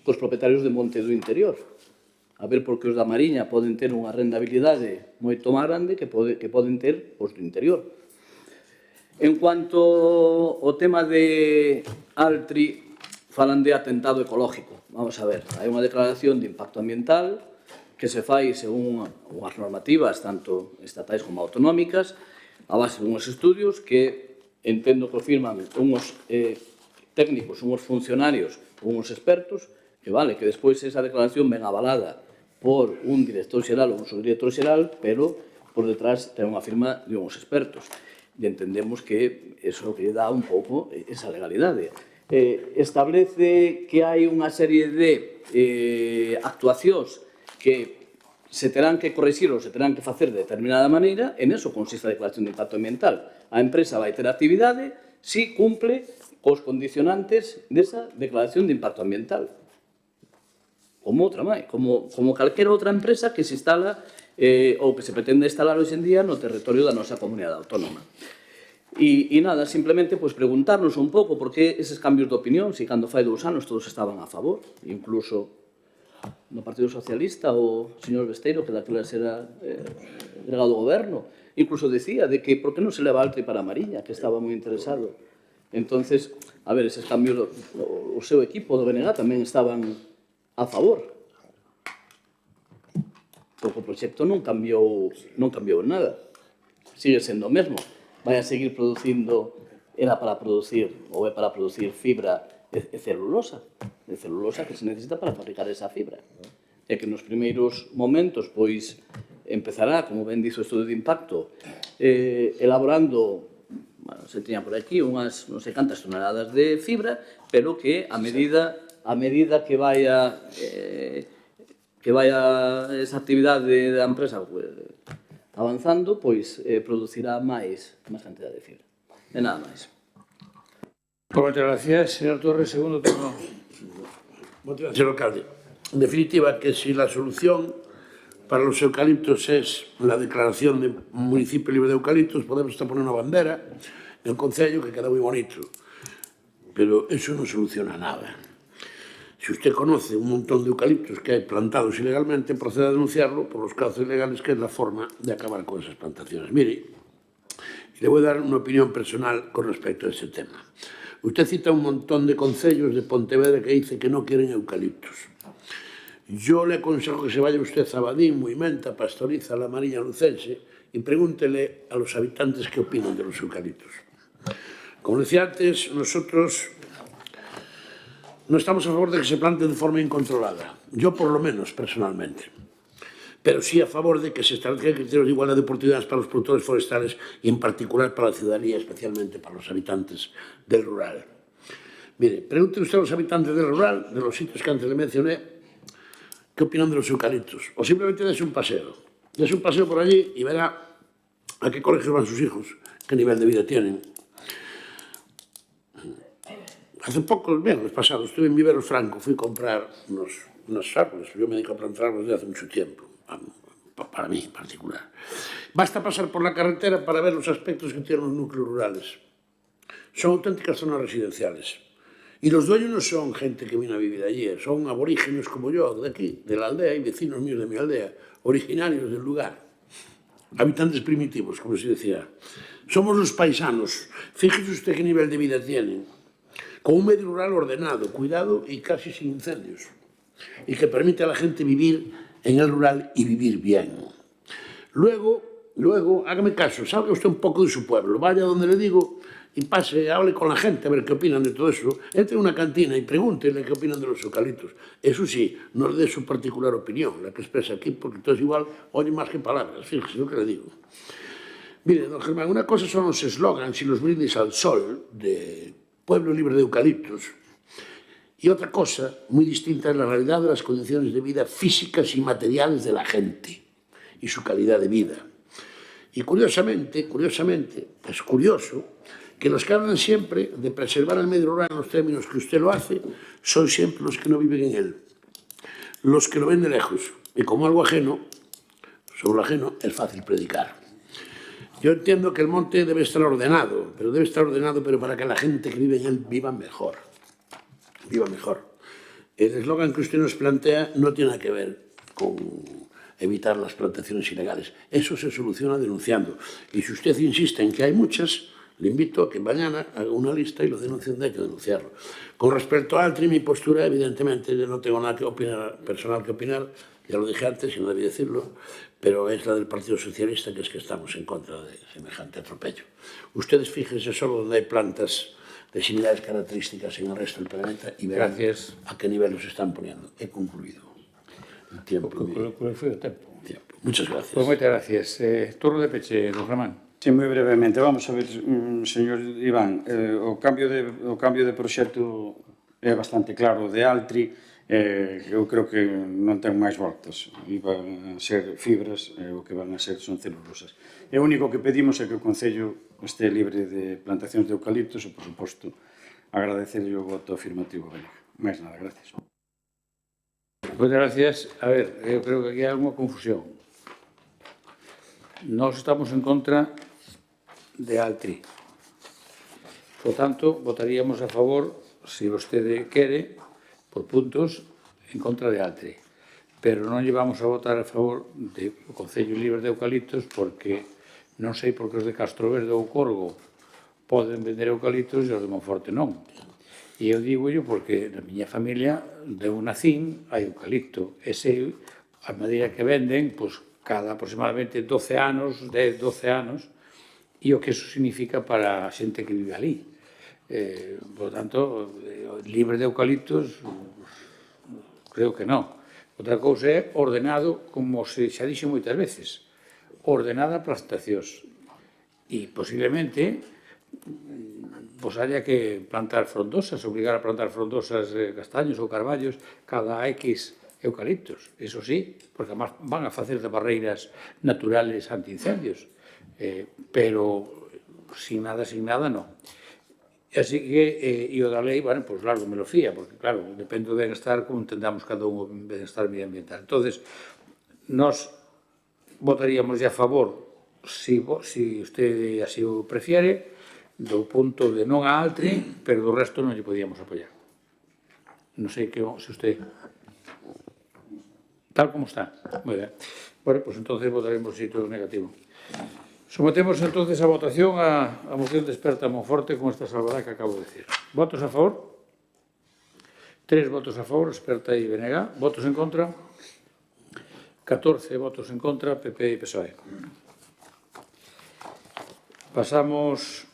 cos propietarios de monte do interior. A ver, porque os da Mariña poden ter unha rentabilidade moito máis grande que poden ter os do interior. En cuanto ao tema de Altri, falan de atentado ecológico. Vamos a ver, hai unha declaración de impacto ambiental que se fai según unhas normativas tanto estatais como autonómicas a base de unhos estudios que entendo que o firman unhos técnicos, unhos funcionarios, unhos expertos, que vale, que despois esa declaración ven avalada por un director xeral ou un subdirector xeral, pero por detrás ten unha firma de unhos expertos. E entendemos que eso que lle dá un pouco esa legalidade. Establece que hai unha serie de actuacións que se terán que corrixir ou se terán que facer de determinada maneira, en eso consiste a declaración de impacto ambiental. A empresa vai ter actividade si cumple cos condicionantes desa declaración de impacto ambiental. Como outra máis, como calquera outra empresa que se instala ou que se pretende instalar hoxe en día no territorio da nosa comunidade autónoma. E nada, simplemente preguntarnos un pouco por que eses cambios de opinión, se cando fai 2 anos todos estaban a favor, incluso no Partido Socialista o señor Besteiro, que daquela era delegado do goberno, incluso decía de que por que non se leva Altri para a Mariña, que estaba moi interesado. Entonces, a ver, eses cambios, o seu equipo do BNG tamén estaban a favor. Porque o proxecto non cambiou nada. Sigue sendo o mesmo. Vai a seguir producindo, era para producir, ou é para producir fibra e celulosa. De celulosa que se necesita para fabricar esa fibra. E que nos primeiros momentos, pois, empezará, como ben dixo o estudio de impacto, elaborando, bueno, se tiña por aquí unhas non sei cantas toneladas de fibra, pero que a medida que vaya esa actividade da empresa avanzando, pois producirá máis cantidad de fibra. E nada máis. Muchas gracias, señor Torres. Segundo turno. Señor alcalde, en definitiva, que si la solución para los eucaliptos es la declaración de municipio libre de eucaliptos, podemos estar poniendo una bandera en el concello que queda muy bonito, pero eso no soluciona nada. Si usted conoce un montón de eucaliptos que hay plantados ilegalmente, proceda a denunciarlo por los casos ilegales, que es la forma de acabar con esas plantaciones. Mire, le voy a dar una opinión personal con respecto a este tema. Usted cita un montón de concellos de Pontevedra que dice que no quieren eucaliptos. Yo le aconsejo que se vaya usted a Badín, Muimenta, Pastoriza, La Mariña Lucense y pregúntele a los habitantes qué opinan de los eucaliptos. Como decía antes, nosotros no estamos a favor de que se planten de forma incontrolada. Yo, por lo menos, personalmente. Pero sí a favor de que se establezcan criterios de igualdad de oportunidades para los productores forestales y, en particular, para la ciudadanía, especialmente para los habitantes del rural. Mire, pregunte usted a los habitantes del rural, de los sitios que antes le mencioné, qué opinan de los eucaliptos. O simplemente dése un paseo. Dése un paseo por allí y verá a qué colegios van sus hijos, qué nivel de vida tienen. Hace poco, el viernes pasado, estuve en Viveros Franco, fui a comprar unos árboles. Yo me dedico a plantar árboles desde hace mucho tiempo, para mí en particular. Basta pasar por la carretera para ver los aspectos que tienen los núcleos rurales. Son auténticas zonas residenciales. Y los dueños no son gente que vino a vivir allí, son aborígenes como yo, de aquí, de la aldea, y vecinos míos de mi aldea, originarios del lugar. Habitantes primitivos, como se decía. Somos los paisanos. Fíjese usted qué nivel de vida tienen. Con un medio rural ordenado, cuidado y casi sin incendios. Y que permite a la gente vivir en el rural y vivir bien. Luego, hágame caso, salga usted un poco de su pueblo, vaya donde le digo y pase, hable con la gente a ver qué opinan de todo eso, entre en una cantina y pregúntele qué opinan de los eucaliptos. Eso sí, no le dé su particular opinión, la que expresa aquí, porque entonces igual oye más que palabras, fíjese lo que le digo. Mire, don Germán, una cosa son los eslogans y los brindis al sol de Pueblo Libre de Eucaliptos, y otra cosa muy distinta es la realidad de las condiciones de vida físicas y materiales de la gente y su calidad de vida. Y curiosamente, es curioso que los que hablan siempre de preservar el medio rural en los términos que usted lo hace son siempre los que no viven en él, los que lo ven de lejos. Y como algo ajeno, sobre lo ajeno es fácil predicar. Yo entiendo que el monte debe estar ordenado, pero para que la gente que vive en él viva mejor. Viva mejor. El eslogan que usted nos plantea no tiene que ver con evitar las plantaciones ilegales. Eso se soluciona denunciando. Y si usted insiste en que hay muchas, le invito a que mañana haga una lista y lo denuncie donde hay que denunciarlo. Con respecto a Altri, mi postura, evidentemente, yo no tengo nada que opinar, personal que opinar, ya lo dije antes y no debí decirlo, pero es la del Partido Socialista, que es que estamos en contra de semejante atropello. Ustedes fíjense solo donde hay plantas de similares características en el resto del planeta y verán a qué nivel los están poniendo. He concluido. El tiempo. Foi o tempo. Muchas gracias. Pois moitas gracias. Turno de peche, don Germán. Sí, moi brevemente. Vamos a ver, señor Iván, o cambio de proxecto é bastante claro de Altri. Eu creo que non ten máis voltas. Iban a ser fibras, o que van a ser son celulosas. E o único que pedimos é que o Concello este libre de plantacións de eucaliptos e, por suposto, agradecerlle o voto afirmativo. Máis nada, gracias. Moitas gracias. A ver, eu creo que aquí hai alguma confusión. Nós estamos en contra de Altri. Por tanto, votaríamos a favor, se vostede quere, por puntos, en contra de Altri. Pero non llevamos a votar a favor do Concello Libre de Eucaliptos porque non sei por que os de Castroverde ou Corgo poden vender eucaliptos e os de Monforte non. E eu digo porque na miña familia de un nacín hai eucalipto. E sei, a medida que venden, pois, cada aproximadamente 12 anos, 10-12 anos, e o que eso significa para a xente que vive ali. Por tanto, libre de eucaliptos, creo que non. Outra cousa é ordenado, como se xa dixo moitas veces, ordenada plantacións. E posiblemente pois haya que plantar frondosas, obligar a plantar frondosas, castaños ou carballos cada X eucaliptos. Eso sí, porque además van a facer de barreiras naturales antiincendios. Pero sin nada, non. Así que, e o da lei, bueno, pois largo me lo fía, porque, claro, depende do benestar como entendamos cada un o benestar medioambiental. Entonces, nós votaríamos a favor, si usted así o prefiere, do punto de non a Altri, pero do resto non lle podíamos apoiar. Non sei se usted... Tal como está. Moi ben. Bueno, pois entonces votaremos si todo negativo. Sometemos entonces a votación a moción de Experta Monforte con esta salvada que acabo de decir. Votos a favor? 3 votos a favor, Experta e BNG. Votos en contra? 14 votos en contra, PP e PSOE. Pasamos...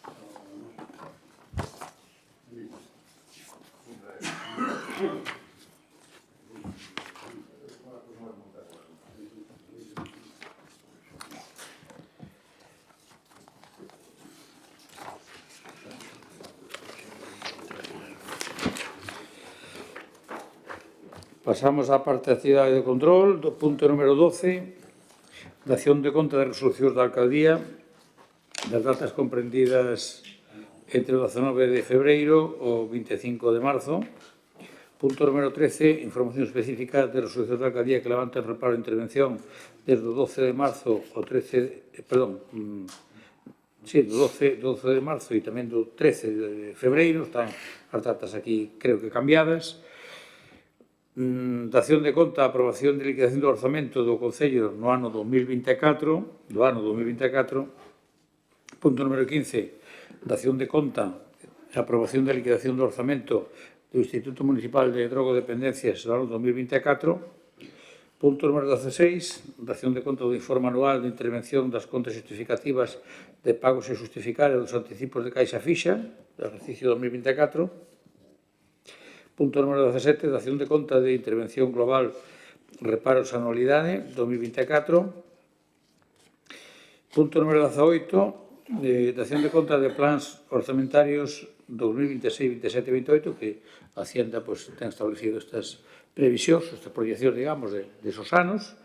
Pasamos á parte da actividade de control, do punto número 12, dación de conta de resolucións da Alcaldía, das datas comprendidas entre o 19 de febreiro o 25 de marzo. Punto número 13, información específica de resolucións da Alcaldía que levantan reparo de intervención desde o 12 de marzo ao 13, perdón, sí, do 12 de marzo e tamén do 13 de febreiro, están as datas aquí creo que cambiadas. Dación de conta, aprobación de liquidación do orzamento do Concello no ano 2024, Punto número 15, dación de conta, aprobación de liquidación do orzamento do Instituto Municipal de Drogodependencias no ano 2024. Punto número 16, dación de conta do informe anual de intervención das contas justificativas de pagos e justificar e dos anticipos de caixa fixa do exercicio 2024. Punto número 17, dación de conta de intervención global reparos anualidade 2024. Punto número 18, dación de conta de plans orzamentarios 2026, 27 e 28, que a Hacienda ten establecido estas previsións, estas proyeccións, digamos, de esos anos.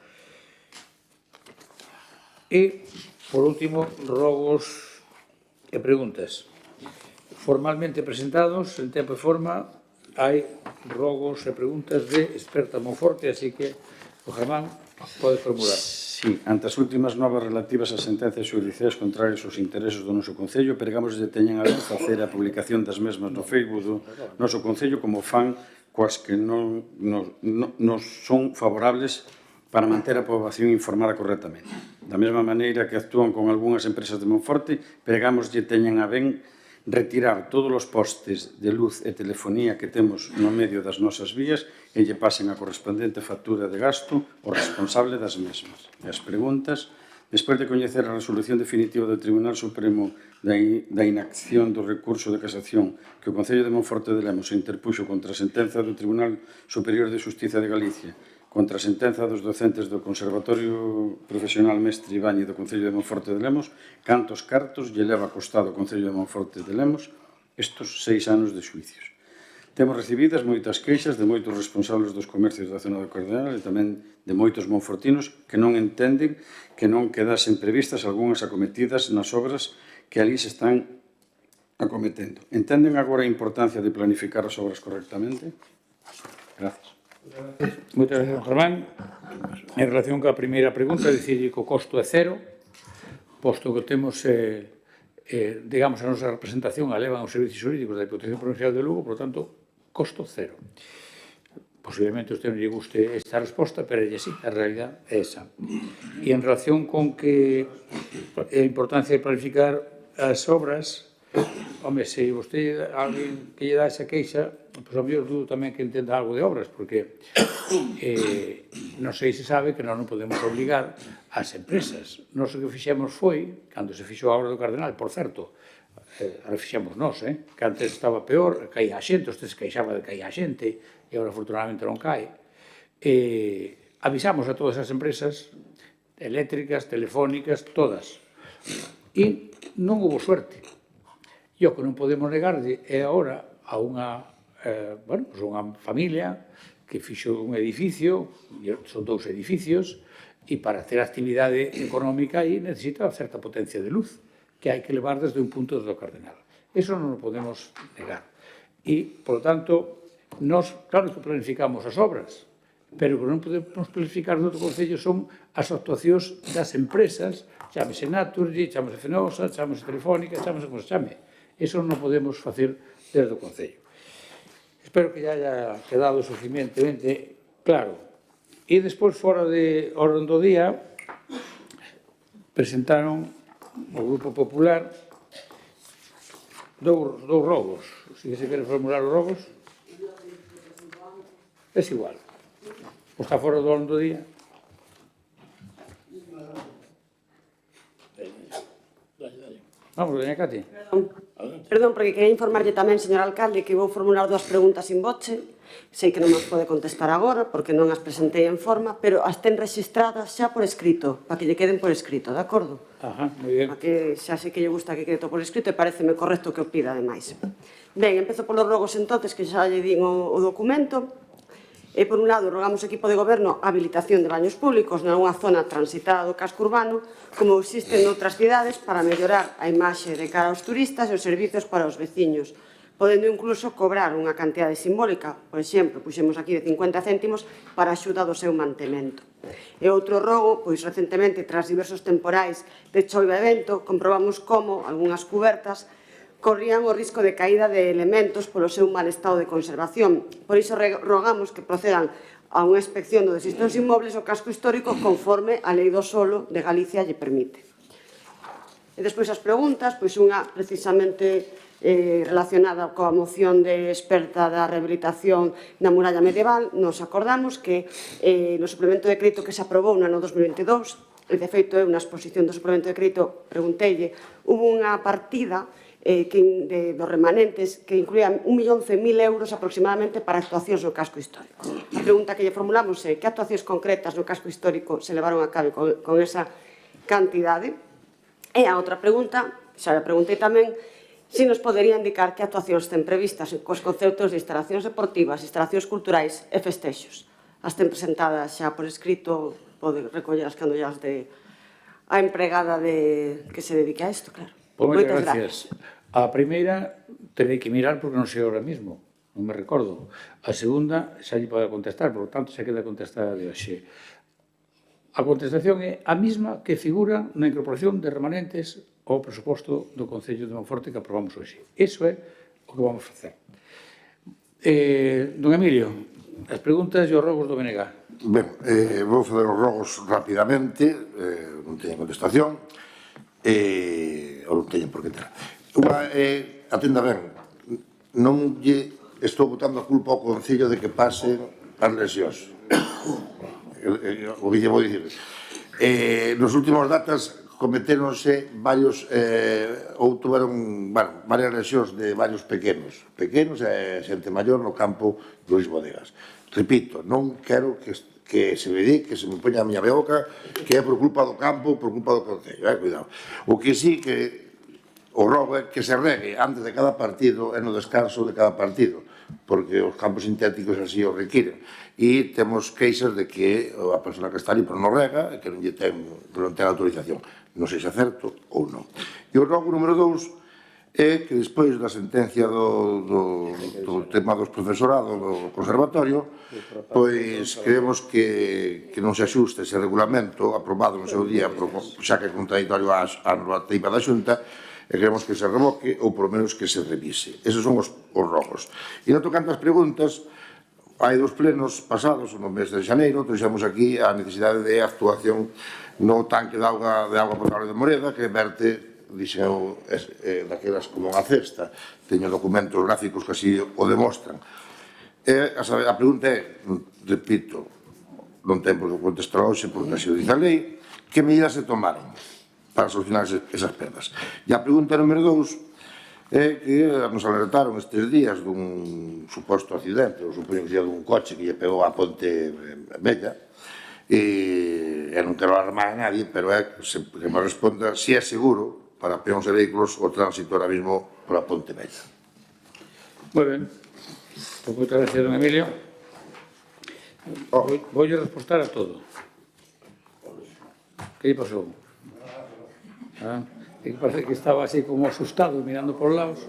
E, por último, rogos e preguntas. Formalmente presentados, en tempo e forma, hai rogos e preguntas de Experta Monforte, así que o Germán pode formular. Sí, ante as últimas novas relativas a sentencias judiciais contrarias aos intereses do noso Concello, pregamos que teñan a ver facer a publicación das mesmas no Facebook do noso Concello como fan coas que non nos son favorables para manter a poboación informada correctamente. Da mesma maneira que actúan con algunhas empresas de Monforte, pregamos que teñan a ben retirar todos os postes de luz e telefonía que temos no medio das nosas vías e lle pasen a correspondente factura de gasto ao responsable das mesmas. E as preguntas, despois de coñecer a resolución definitiva do Tribunal Supremo da inacción do recurso de casación que o Concello de Monforte de Lemos interpuxo contra a sentenza do Tribunal Superior de Xustiza de Galicia, contra a sentenza dos docentes do Conservatorio Profesional Mestre Ibañez do Concello de Monforte de Lemos, cantos cartos lle leva costado o Concello de Monforte de Lemos estes 6 anos de xuicios. Temos recibidas moitas queixas de moitos responsables dos comercios da zona do Cardenal e tamén de moitos monfortinos que non entenden que non quedasen previstas algunhas acometidas nas obras que ali se están acometendo. Entenden agora a importancia de planificar as obras correctamente? Gracias. Moitas gracias, don Germán. En relación coa primeira pregunta, dicir que o costo é cero, posto que temos, digamos, a nosa representación a levan os servicios jurídicos da Diputación Provincial de Lugo, por tanto, costo cero. Posiblemente a usted non lle guste esta resposta, pero é así, a realidad é esa. E en relación con que a importancia de planificar as obras, home, se vostede, alguén que lle dá esa queixa, pois ao mellor dudo tamén que entenda algo de obras, porque non sei se sabe que nós non podemos obligar ás empresas. Nós o que fixemos foi, cando se fixo a obra do Cardenal, por certo, a fixemos nós, que antes estaba peor, caía a xente, usted se queixaba de caía a xente, e agora afortunadamente non cae. Avisamos a todas as empresas eléctricas, telefónicas, todas. E non houve suerte. E o que non podemos negarlle é agora a unha familia que fixo un edificio, son 2 edificios, e para hacer actividade económica aí necesita certa potencia de luz que hai que levar desde un punto do Cardenal. Eso non o podemos negar. E, por lo tanto, nós, claro que planificamos as obras, pero que non podemos planificar no outro Concello son as actuacións das empresas, chámese Naturgy, chámese Fenosa, chámese Telefónica, chámese como se chame. Eso non podemos facer desde o Concello. Espero que ya haya quedado suficientemente claro. E despois, fora de orden do día, presentaron o Grupo Popular dous rogos. Se se quere formular os rogos, é igual. O está fora do orden do día. Vamos, doña Cati. Perdón, porque quería informarlle tamén, señor alcalde, que vou formular 2 preguntas in voce. Sei que non as pode contestar agora, porque non as presentei en forma, pero as ten registradas xa por escrito, para que lle queden por escrito, de acordo? Ajá, moi ben. Para que xa sei que lle gusta que quede todo por escrito e pareceme correcto que o pida, ademais. Ben, empezo polos rogos entonces, que xa lle din o documento. Por un lado, rogamos ao equipo de goberno a habilitación de baños públicos nalgúna zona transitada do casco urbano, como existe en outras cidades, para mellorar a imaxe de cara aos turistas e os servizos para os veciños, podendo incluso cobrar unha cantidade simbólica, por exemplo, puxemos aquí de 50 céntimos para a axuda do seu mantemento. E outro rogo, pois recentemente, tras diversos temporais de choiva e vento, comprobamos como algunhas cubertas corrían o risco de caída de elementos polo seu mal estado de conservación. Por iso rogamos que procedan a unha inspección dos distintos inmobles o casco histórico conforme a Lei do Solo de Galicia lle permite. E despois as preguntas, pois unha precisamente relacionada coa moción de experta da rehabilitación da muralla medieval. Nos acordamos que no suplemento de crédito que se aprobou no ano 2022, e de feito é unha exposición do suplemento de crédito, pregunteille, hubo unha partida dos remanentes que incluían 1.100.000 euros aproximadamente para actuacións no casco histórico. A pregunta que lle formulamos é que actuacións concretas no casco histórico se levaron a cabo con esa cantidade. E a outra pregunta, xa a preguntei tamén, se nos podería indicar que actuacións ten previstas cos conceptos de instalacións deportivas, instalacións culturais e festexos. As ten presentadas xa por escrito, pode recoller as candollas de a empregada que se dedica a isto, claro. Moitas gracias. A primeira terei que mirar porque non sei ahora mismo, non me recordo. A segunda xa lle pode contestar, por lo tanto xa queda contestada de hoxe. A contestación é a mesma que figura na incorporación de remanentes ao presuposto do Concello de Monforte que aprobamos hoxe. Iso é o que vamos facer. Don Emilio, as preguntas e os rogos do BNG. Ben, vou fazer os rogos rapidamente, non teñen contestación, ou non teñen por que ter. atenda ben, non lle estou botando a culpa ao Concello de que pasen as lesións. O que lle vou dicir. Nos últimos datas cometéronse varios ou tuveron varias lesións de varios pequenos e xente maior no campo do Luís Bodegas. Repito, non quero que se me di, que se me poña a miña boca que é por culpa do campo, por culpa do Concello, cuidado. O que sí que o rogo é que se regue antes de cada partido e no descanso de cada partido, porque os campos sintéticos así o requiren. E temos queixas de que a persona que está ali non rega e que non ten autorización. Non sei se é certo ou non. E o rogo número 2 é que despois da sentencia do tema dos profesorados do conservatorio, pois creemos que non se axuste ese regulamento aprobado no seu día, xa que é contradictorio á normativa da Xunta, e queremos que se revoque ou por menos que se revise. Esos son os rogos. E non tocante as preguntas, hai 2 plenos pasados, no mes de xaneiro, trouxemos aquí a necesidade de actuación no tanque de auga potable de Moreda, que verte, dixen eu, daquelas como unha cesta. Teño documentos gráficos que así o demostran. A pregunta é, repito, non ten por que contestar hoxe, porque así o dice a lei, que medidas se tomaron para solucionar esas perdas. E a pregunta número 2 é que nos alertaron estes días dun suposto accidente, ou supoño que sea dun coche que lle pegou a Ponte Bella, e non quero alarmar a nadie, pero é que me responda se é seguro para peóns e vehículos o tránsito ahora mismo por a Ponte Bella. Moi ben. Pues moitas gracias, don Emilio. Voulle respostar a todo. Que lle pasou? Que parece que estaba así como asustado mirando por lados.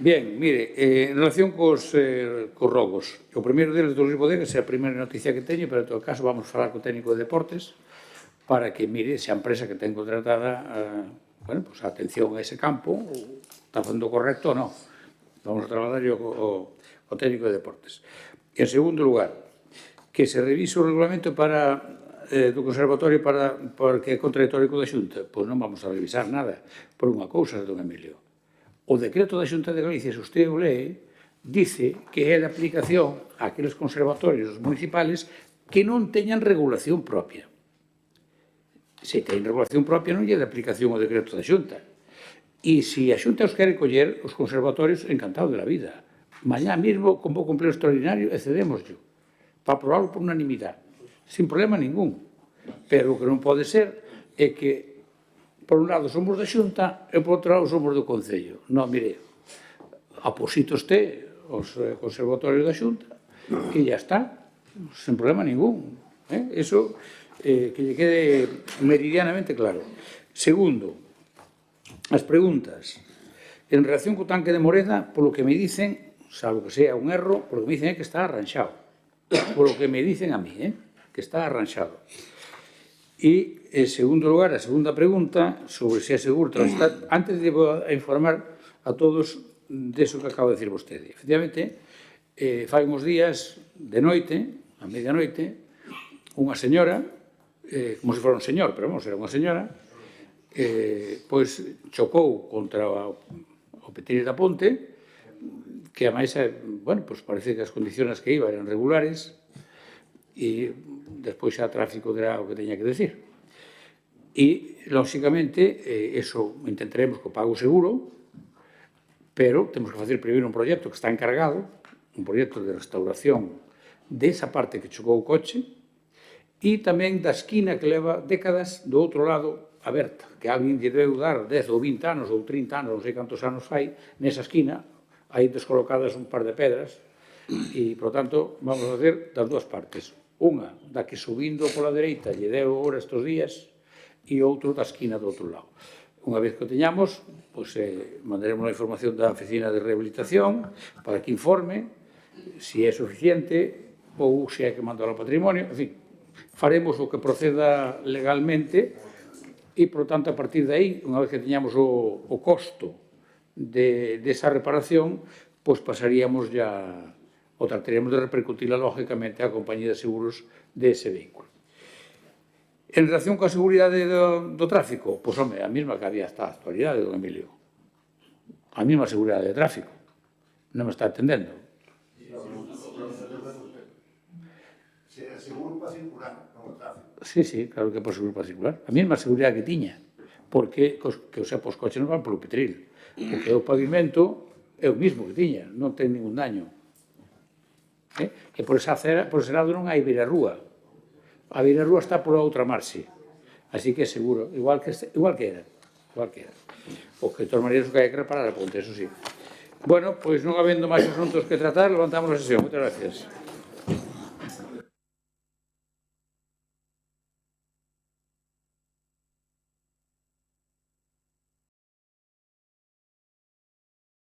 Bien, mire, en relación cos rogos, o primeiro deles do Luís Bodegas é a primeira noticia que teño, pero en todo caso vamos falar co técnico de deportes para que mire se a empresa que ten contratada a atención a ese campo está facendo correcto ou non. Vamos a traballar o técnico de deportes. En segundo lugar, que se revise o regulamento do conservatorio porque é contradictorio da Xunta. Pois non vamos a revisar nada por unha cousa, don Emilio. O decreto da Xunta de Galicia, se usted o lee, dice que é de aplicación a aqueles conservatorios municipales que non teñan regulación propia. Se teñen regulación propia non lle de aplicación o decreto da Xunta. E se a Xunta os quere coller, os conservatorios, encantado de la vida. Mañá mesmo, con pouco empleo extraordinario, excedémoslo para aprobarlo por unanimidade, sin problema ningún. Pero o que non pode ser é que, por un lado, somos da Xunta e, por outro lado, somos do Concello. Non, mire, aposito este os conservatorios da Xunta e ya está, sin problema ningún. Eso que lle quede meridianamente claro. Segundo, as preguntas. En relación co tanque de Moreda, polo que me dicen, salvo que sea un erro, polo que me dicen é que está arranxado. Polo que me dicen a mí, que está arranxado. E, en segundo lugar, a segunda pregunta, sobre se é seguro transitar, antes de informar a todos deso que acaba de decir vostede. Efectivamente, fai uns días, de noite, a medianoite, unha señora, como se fora un señor, pero vamos, era unha señora, pois chocou contra o petir da ponte, que a máis, bueno, pois parece que as condicións que iba eran regulares, e despois xa tráfico dirá o que teña que decir. E, lóxicamente, eso intentaremos co pago seguro, pero temos que facer primeiro un proxecto que está encargado, un proxecto de restauración desa parte que chocou o coche, e tamén da esquina que leva décadas do outro lado aberta, que alguén lle deu dar 10 ou 20 anos ou 30 anos, non sei cantos anos fai, nesa esquina, hai descolocadas un par de pedras, e, por tanto, vamos a facer das dúas partes. Unha, da que subindo pola dereita lle deu agora estes días, e outro da esquina do outro lado. Unha vez que o teñamos, pois, mandaremos a información da Oficina de Rehabilitación para que informe se é suficiente ou se hai que mandar ao patrimonio, en fin, faremos o que proceda legalmente e, por tanto, a partir de aí, unha vez que teñamos o costo desa reparación, pois pasaríamos ya, ou trataríamos de repercutila, lógicamente, á compañía de seguros dese vehículo. En relación coa seguridade do tráfico, pois, home, a mesma que había hasta a actualidade, don Emilio. a mesma seguridade de tráfico. Non me está entendendo. Se é seguro para circular, non o tráfico. Sí, sí, claro que é por seguro para circular. A mesma seguridade que tiña. Porque que os coches non van polo petril. O que é o pavimento é o mismo que tiña, non ten ningún daño. E por ese lado non hai beirarrúa. A beirarrúa está pola outra marxe. Así que é seguro, igual que era. O que de todas maneiras o que hai que reparar a ponte, eso sí. Bueno, pois non habendo máis asuntos que tratar, levantamos a sesión. Moitas gracias.